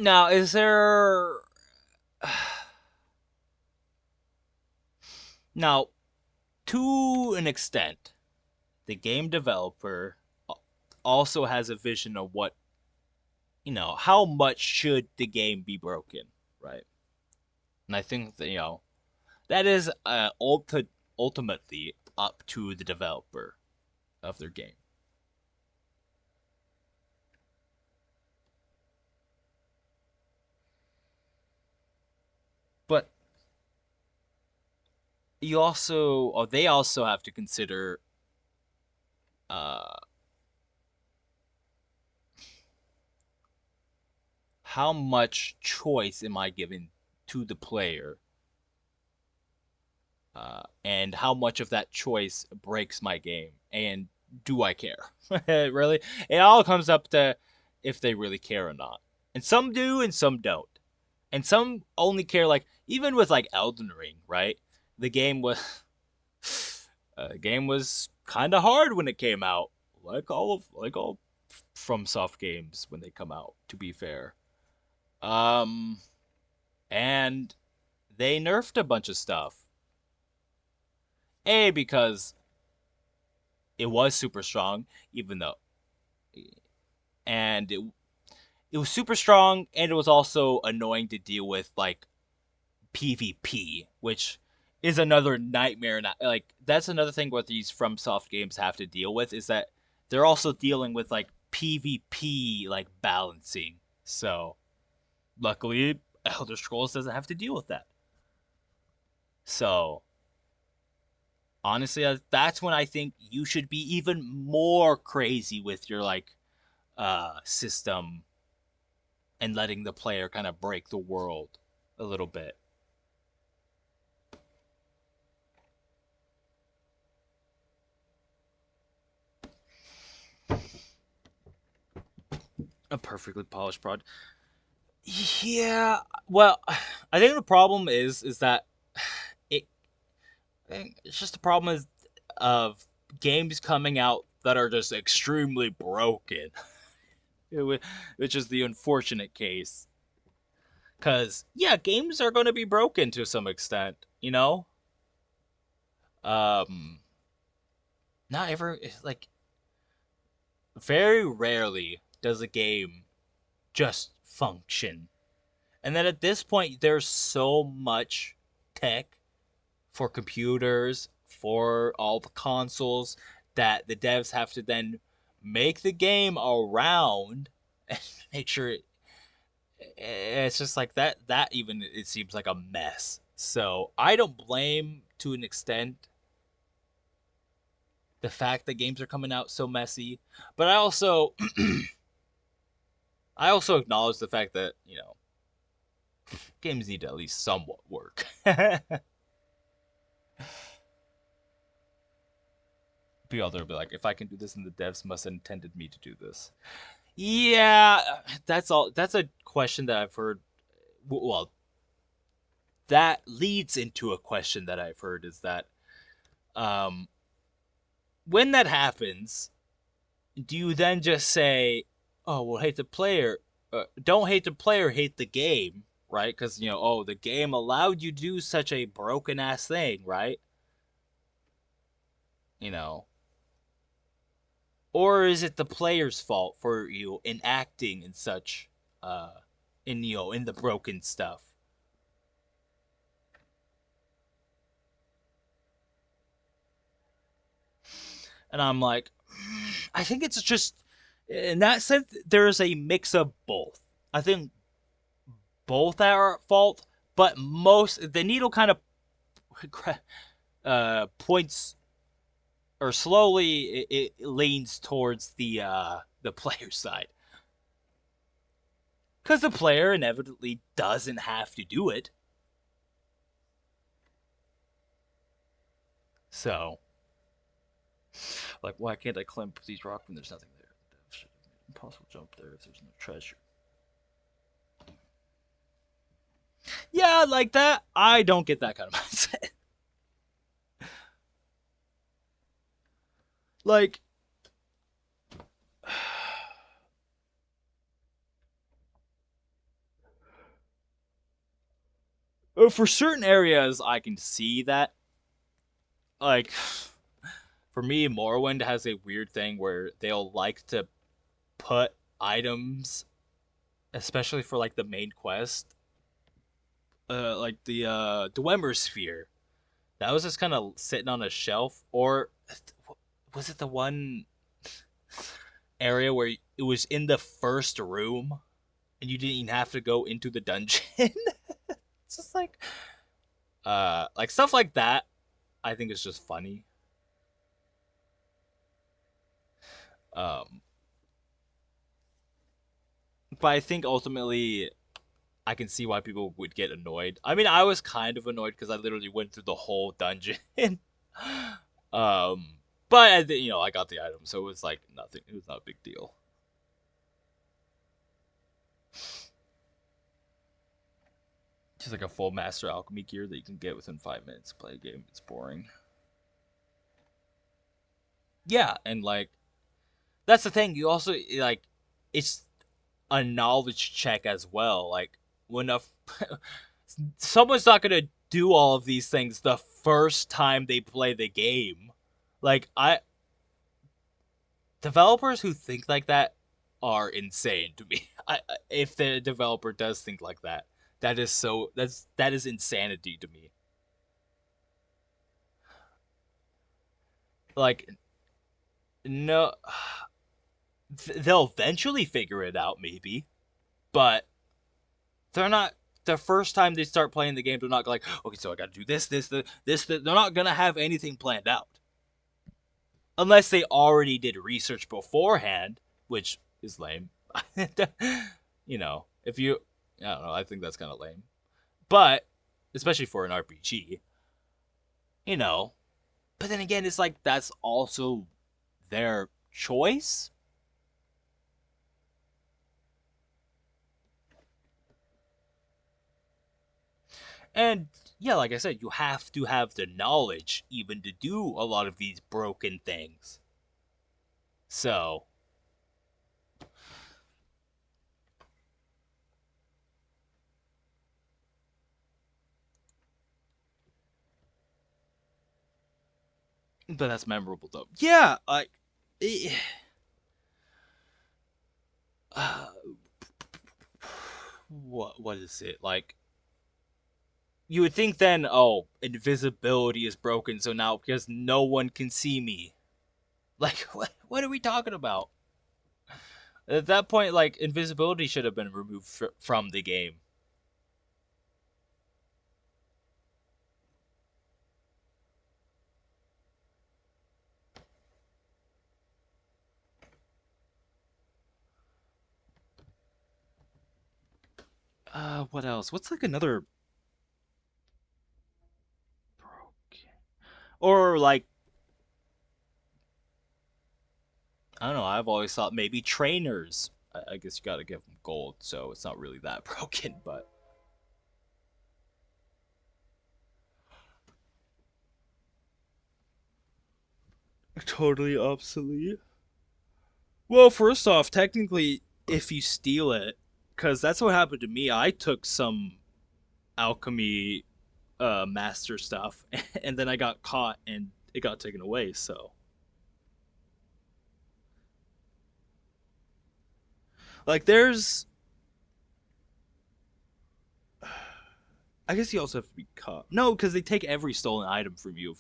Now, is there... Now, to an extent, the game developer also has a vision of what, how much should the game be broken, right? And I think that, that is ultimately up to the developer of their game. they also have to consider uh, how much choice am I giving to the player, and how much of that choice breaks my game, and do I care? Really, it all comes up to if they really care or not. And some do, and some don't. And some only care, like even with like Elden Ring, right? The game was kind of hard when it came out, like all FromSoft games when they come out. To be fair, um, and they nerfed a bunch of stuff. Because it was super strong, even though, and it was super strong, and it was also annoying to deal with, like PvP, which is another nightmare. Like that's another thing what these FromSoft games have to deal with, is that they're also dealing with like PvP like balancing. So luckily, Elder Scrolls doesn't have to deal with that. So honestly, that's when I think you should be even more crazy with your like system, and letting the player kind of break the world a little bit. A perfectly polished prod. Yeah, well, I think the problem is that it it's just the problem is of games coming out that are just extremely broken, which is the unfortunate case. Cause yeah, games are going to be broken to some extent, you know. Um, Not ever like very rarely does a game just function. And then at this point, there's so much tech for computers, for all the consoles, that the devs have to then make the game around and make sure it's just like that even it seems like a mess. So I don't blame, to an extent, the fact that games are coming out so messy, but I also acknowledge the fact that, games need to at least somewhat work. People there be like, if I can do this, then the devs must have intended me to do this. Yeah, that's all. That's a question that I've heard. Well, that leads into a question that I've heard, is that, um, when that happens, do you then just say, "Oh, well, hate the player"? Don't hate the player, hate the game, right? Because oh, the game allowed you to do such a broken ass thing, right? You know, or is it the player's fault for enacting in such, in the broken stuff? And I'm like, I think it's just, in that sense, there is a mix of both. I think both are at fault, but the needle kind of points, or slowly it leans towards the player side, because the player inevitably doesn't have to do it. So, like, why can't I climb these rocks when there's nothing there? Impossible jump there if there's no treasure. Yeah, like that. I don't get that kind of mindset. Like, for certain areas, I can see that. Like, for me, Morrowind has a weird thing where they'll like to put items, especially for like the main quest, like the Dwemer Sphere. That was just kind of sitting on a shelf, or was it the one area where it was in the first room and you didn't even have to go into the dungeon? It's just like stuff like that. I think it's just funny. Um, but I think ultimately I can see why people would get annoyed. I mean, I was kind of annoyed because I literally went through the whole dungeon. um, but I got the item, so it was like nothing. It was not a big deal. Just like a full master alchemy gear that you can get within 5 minutes to play a game. It's boring. Yeah, and like that's the thing. You also like it's a knowledge check as well. Like when someone's not gonna do all of these things the first time they play the game. Like developers who think like that are insane to me. If the developer does think like that, that is insanity to me. Like no, they'll eventually figure it out maybe, but they're not. The first time they start playing the game, they're not like, okay, so I got to do this. They're not gonna have anything planned out unless they already did research beforehand, which is lame. If you, I don't know, I think that's kind of lame. But especially for an RPG, you know. But then again, it's like that's also their choice. And yeah, like I said, you have to have the knowledge even to do a lot of these broken things. So, but that's memorable though. Yeah, like, uh, what is it like? You would think then, oh, invisibility is broken, so now because no one can see me. Like, what are we talking about? At that point, like, invisibility should have been removed from the game. What else? What's like another broken? Or like, I don't know. I've always thought maybe trainers. I guess you got to give them gold, so it's not really that broken. But totally obsolete. Well, first off, technically, if you steal it, because that's what happened to me. I took some alchemy master stuff, and then I got caught, and it got taken away. So, like, I guess you also have to be caught. No, because they take every stolen item from you.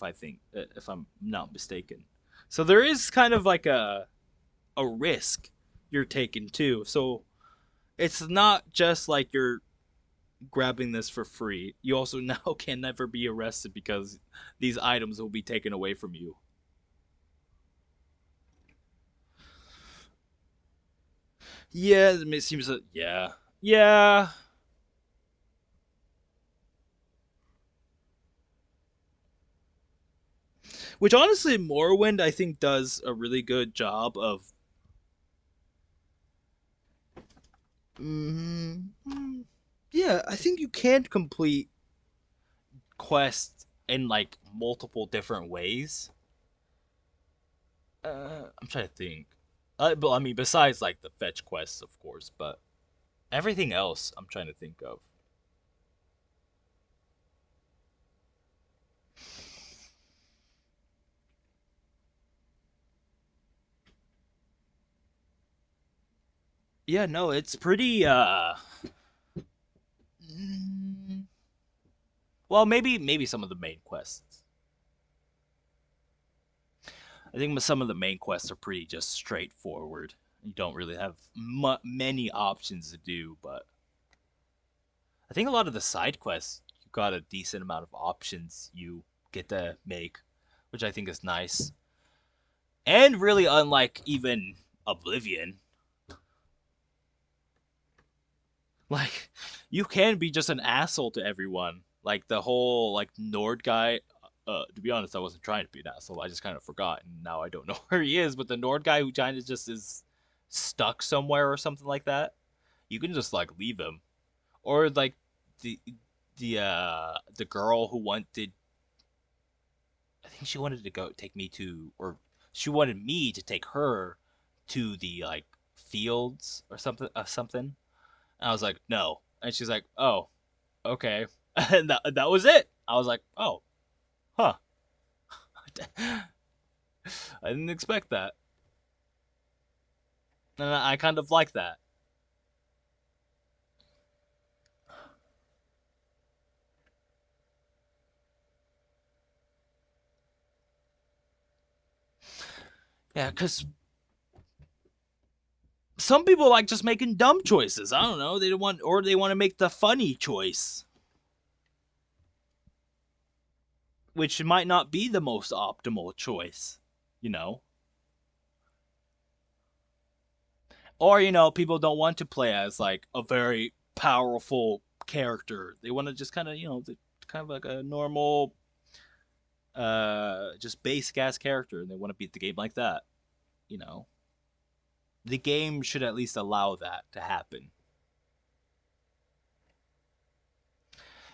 If I'm not mistaken. So there is kind of like a risk you're taking too. So it's not just like you're grabbing this for free. You also now can never be arrested because these items will be taken away from you. Yeah, it seems that yeah. Which honestly, Morrowind I think does a really good job of. Yeah, I think you can complete quests in like multiple different ways. I'm trying to think. But I mean, besides like the fetch quests, of course, but everything else I'm trying to think of. Yeah, no, it's pretty. Mm, well, maybe some of the main quests. I think some of the main quests are pretty just straightforward. You don't really have many options to do, but I think a lot of the side quests you got a decent amount of options you get to make, which I think is nice. And really unlike even Oblivion. Like, you can be just an asshole to everyone. Like, the whole, like, Nord guy, to be honest, I wasn't trying to be an asshole. I just kind of forgot, and now I don't know where he is. But the Nord guy who kind of just is stuck somewhere or something like that, you can just, like, leave him. Or, like, the the girl who wanted, I think she wanted to go take me to, or she wanted me to take her to the, like, fields or something, something. And I was like, no. And she's like, oh, okay. And that was it. I was like, oh, huh. I didn't expect that. And I kind of like that. Yeah, because some people like just making dumb choices. I don't know. They don't want, or they want to make the funny choice, which might not be the most optimal choice, you know? Or, people don't want to play as, like, a very powerful character. They want to just kind of, kind of like a normal, just basic ass character, and they want to beat the game like that, you know? The game should at least allow that to happen.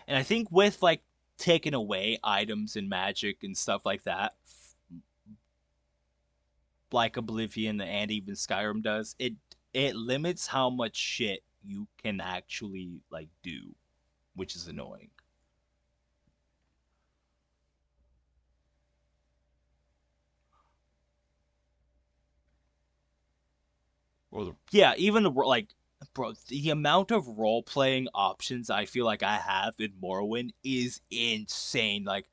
And I think with, like, taking away items and magic and stuff like that, like Oblivion and even Skyrim does, it limits how much shit you can actually, like, do, which is annoying. Or yeah, even like, bro, the amount of role playing options I feel like I have in Morrowind is insane. Like,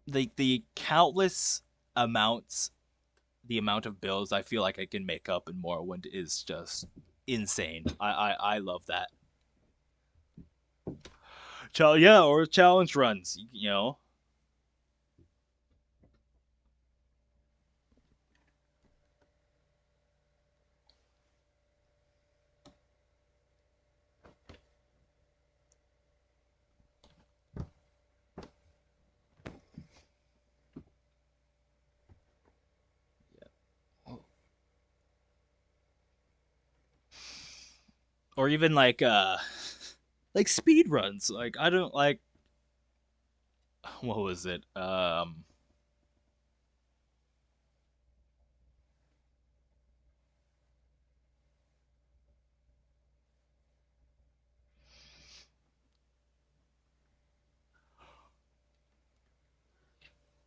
the countless amounts, the amount of builds I feel like I can make up in Morrowind is just insane. I love that. Yeah, or challenge runs, or even like speed runs. Like, I don't like, what was it? Yeah,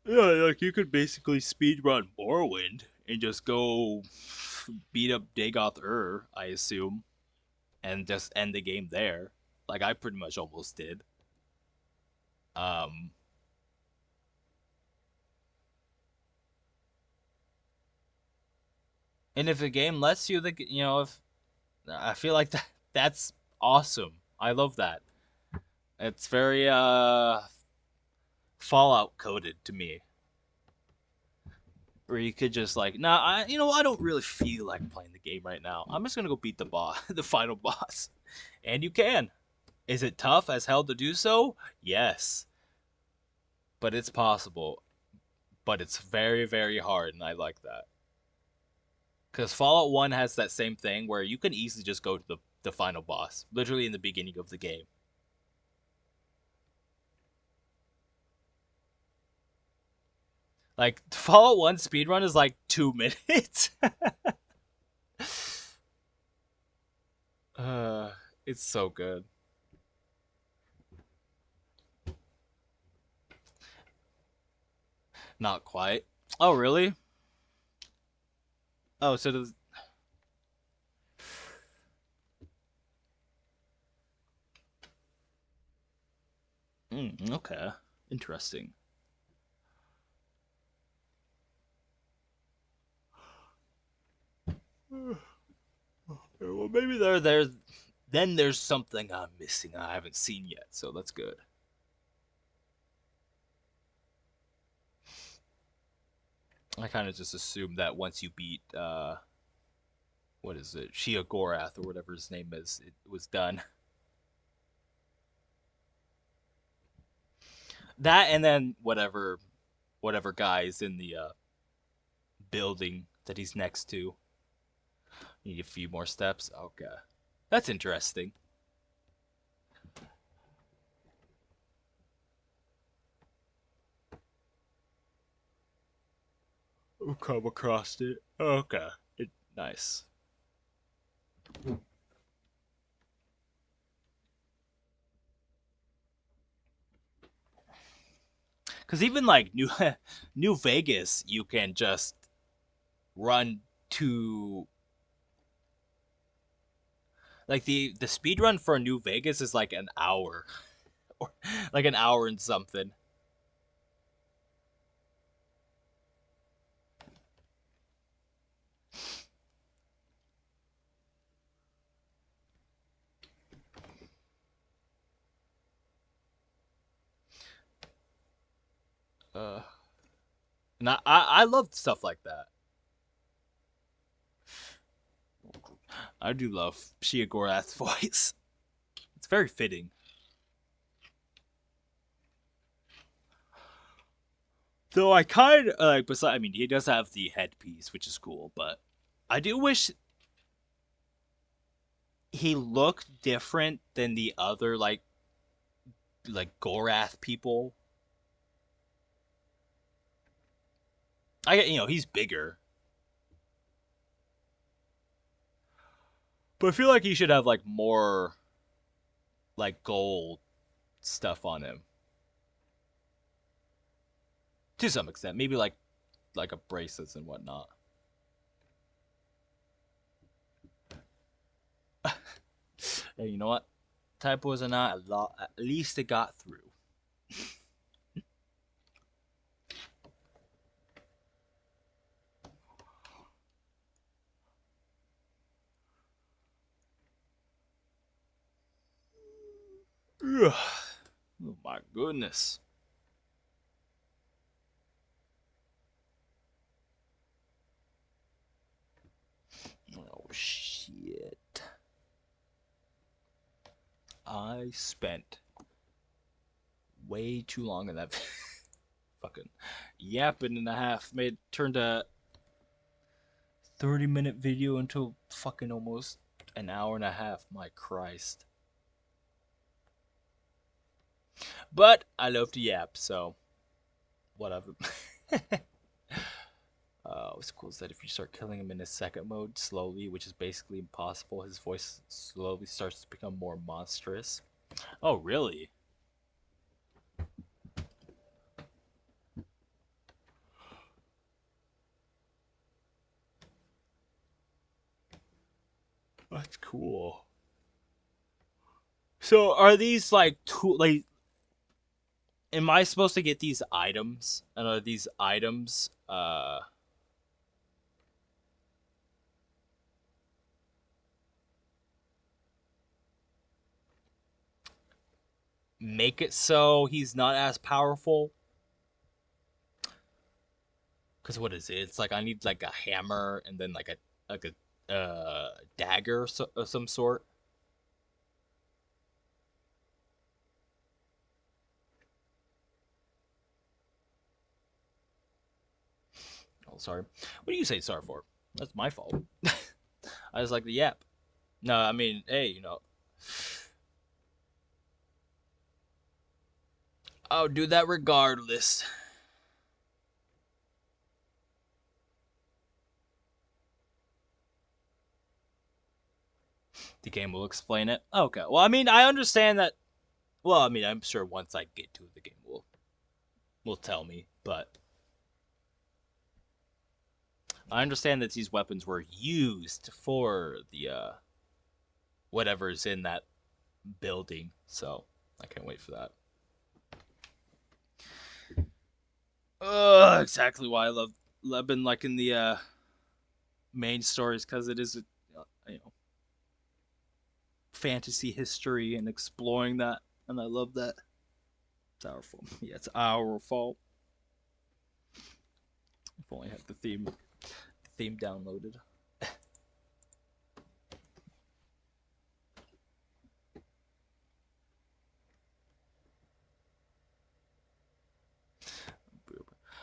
like, you could basically speed run Morrowind and just go beat up Dagoth Ur, I assume, and just end the game there. Like, I pretty much almost did. Um, and if the game lets you, if I feel like that's awesome. I love that. It's very Fallout coded to me, where you could just, like, nah, I don't really feel like playing the game right now. I'm just gonna go beat the boss, the final boss, and you can. Is it tough as hell to do so? Yes, but it's possible. But it's very, very hard, and I like that. Because Fallout 1 has that same thing where you can easily just go to the final boss, literally in the beginning of the game. Like, Fallout 1 speedrun is like 2 minutes. uh, it's so good. Not quite. Oh, really? Oh, so does. Okay. Interesting. Well, maybe there's something I'm missing I haven't seen yet, so that's good. I kind of just assumed that once you beat, what is it, Shia Gorath or whatever his name is, it was done. That and then whatever guy's in the building that he's next to. Need a few more steps. Okay, that's interesting. We'll come across it. Okay, nice. Because even like New Vegas, you can just run to like the speed run for New Vegas is like an hour, or like an hour and something. Uh, and I love stuff like that. I do love Shia Gorath's voice. It's very fitting. Though I kind of like, besides, I mean, he does have the headpiece, which is cool, but I do wish he looked different than the other like Gorath people. I get, he's bigger, but I feel like he should have like more like gold stuff on him to some extent. Maybe like a bracelets and whatnot. Hey, you know what? Typos or not, at least it got through. Oh my goodness. Oh shit. I spent way too long in that fucking yapping and a half. Turned a 30-minute video into fucking almost an hour and a half. My Christ. But I love to yap, so whatever. What's cool is that if you start killing him in his second mode slowly, which is basically impossible, his voice slowly starts to become more monstrous. Oh, really? That's cool. So are these like am I supposed to get these items? And are these items make it so he's not as powerful? Because what is it? It's like I need like a hammer and then like a dagger of some sort. Oh, sorry. What do you say sorry for? That's my fault. I just like the yap. No, I mean, hey, I'll do that regardless. The game will explain it. Okay. Well, I mean, I understand that. Well, I mean, I'm sure once I get to it, the game will tell me. But I understand that these weapons were used for the whatever's in that building. So I can't wait for that. Exactly why I've been liking the main stories, because it is fantasy history and exploring that, and I love that. It's our fault. Yeah, it's our fault. If only I had the theme downloaded.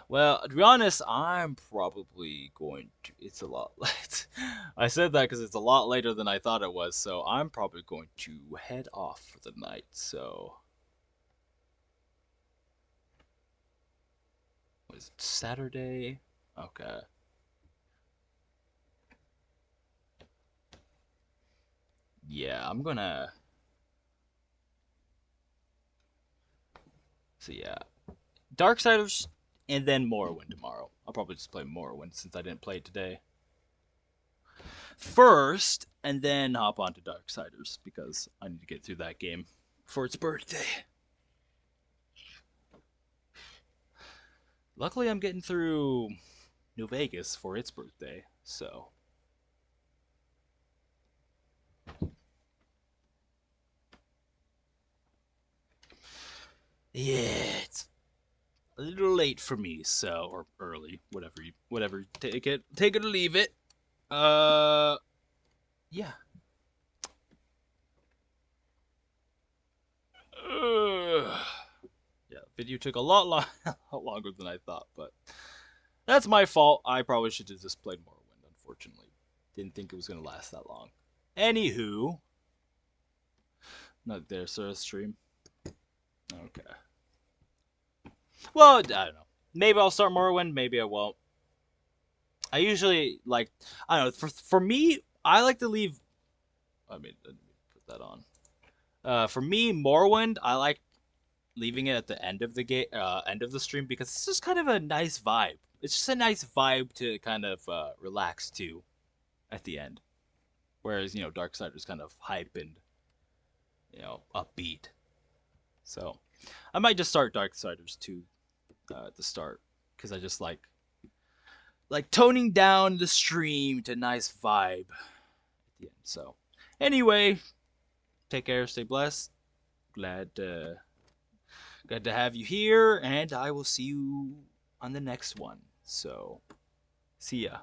Well, to be honest, I'm probably going to. It's a lot late. I said that because it's a lot later than I thought it was, so I'm probably going to head off for the night. So, was it Saturday? Okay. Yeah, I'm gonna. So yeah, Darksiders and then Morrowind tomorrow. I'll probably just play Morrowind since I didn't play it today first, and then hop on to Darksiders because I need to get through that game for its birthday. Luckily, I'm getting through New Vegas for its birthday, so. Yeah, it's a little late for me, so, or early, whatever, take it or leave it. Yeah. Yeah, video took a lot longer than I thought, but that's my fault. I probably should have just played Morrowind, unfortunately. Didn't think it was going to last that long. Anywho. Not there, sir, stream. Okay. Well, I don't know. Maybe I'll start Morrowind, maybe I won't. I usually, like, I don't know, for me, I like to leave, let me put that on. For me, Morrowind, I like leaving it at the end of the game, end of the stream, because it's just kind of a nice vibe. It's just a nice vibe to kind of relax to at the end. Whereas, Darksiders kind of hype and, upbeat. So, I might just start Darksiders 2 at the start, because I just like toning down the stream to nice vibe at the end. So, anyway, take care, stay blessed. Glad to have you here, and I will see you on the next one. So, see ya.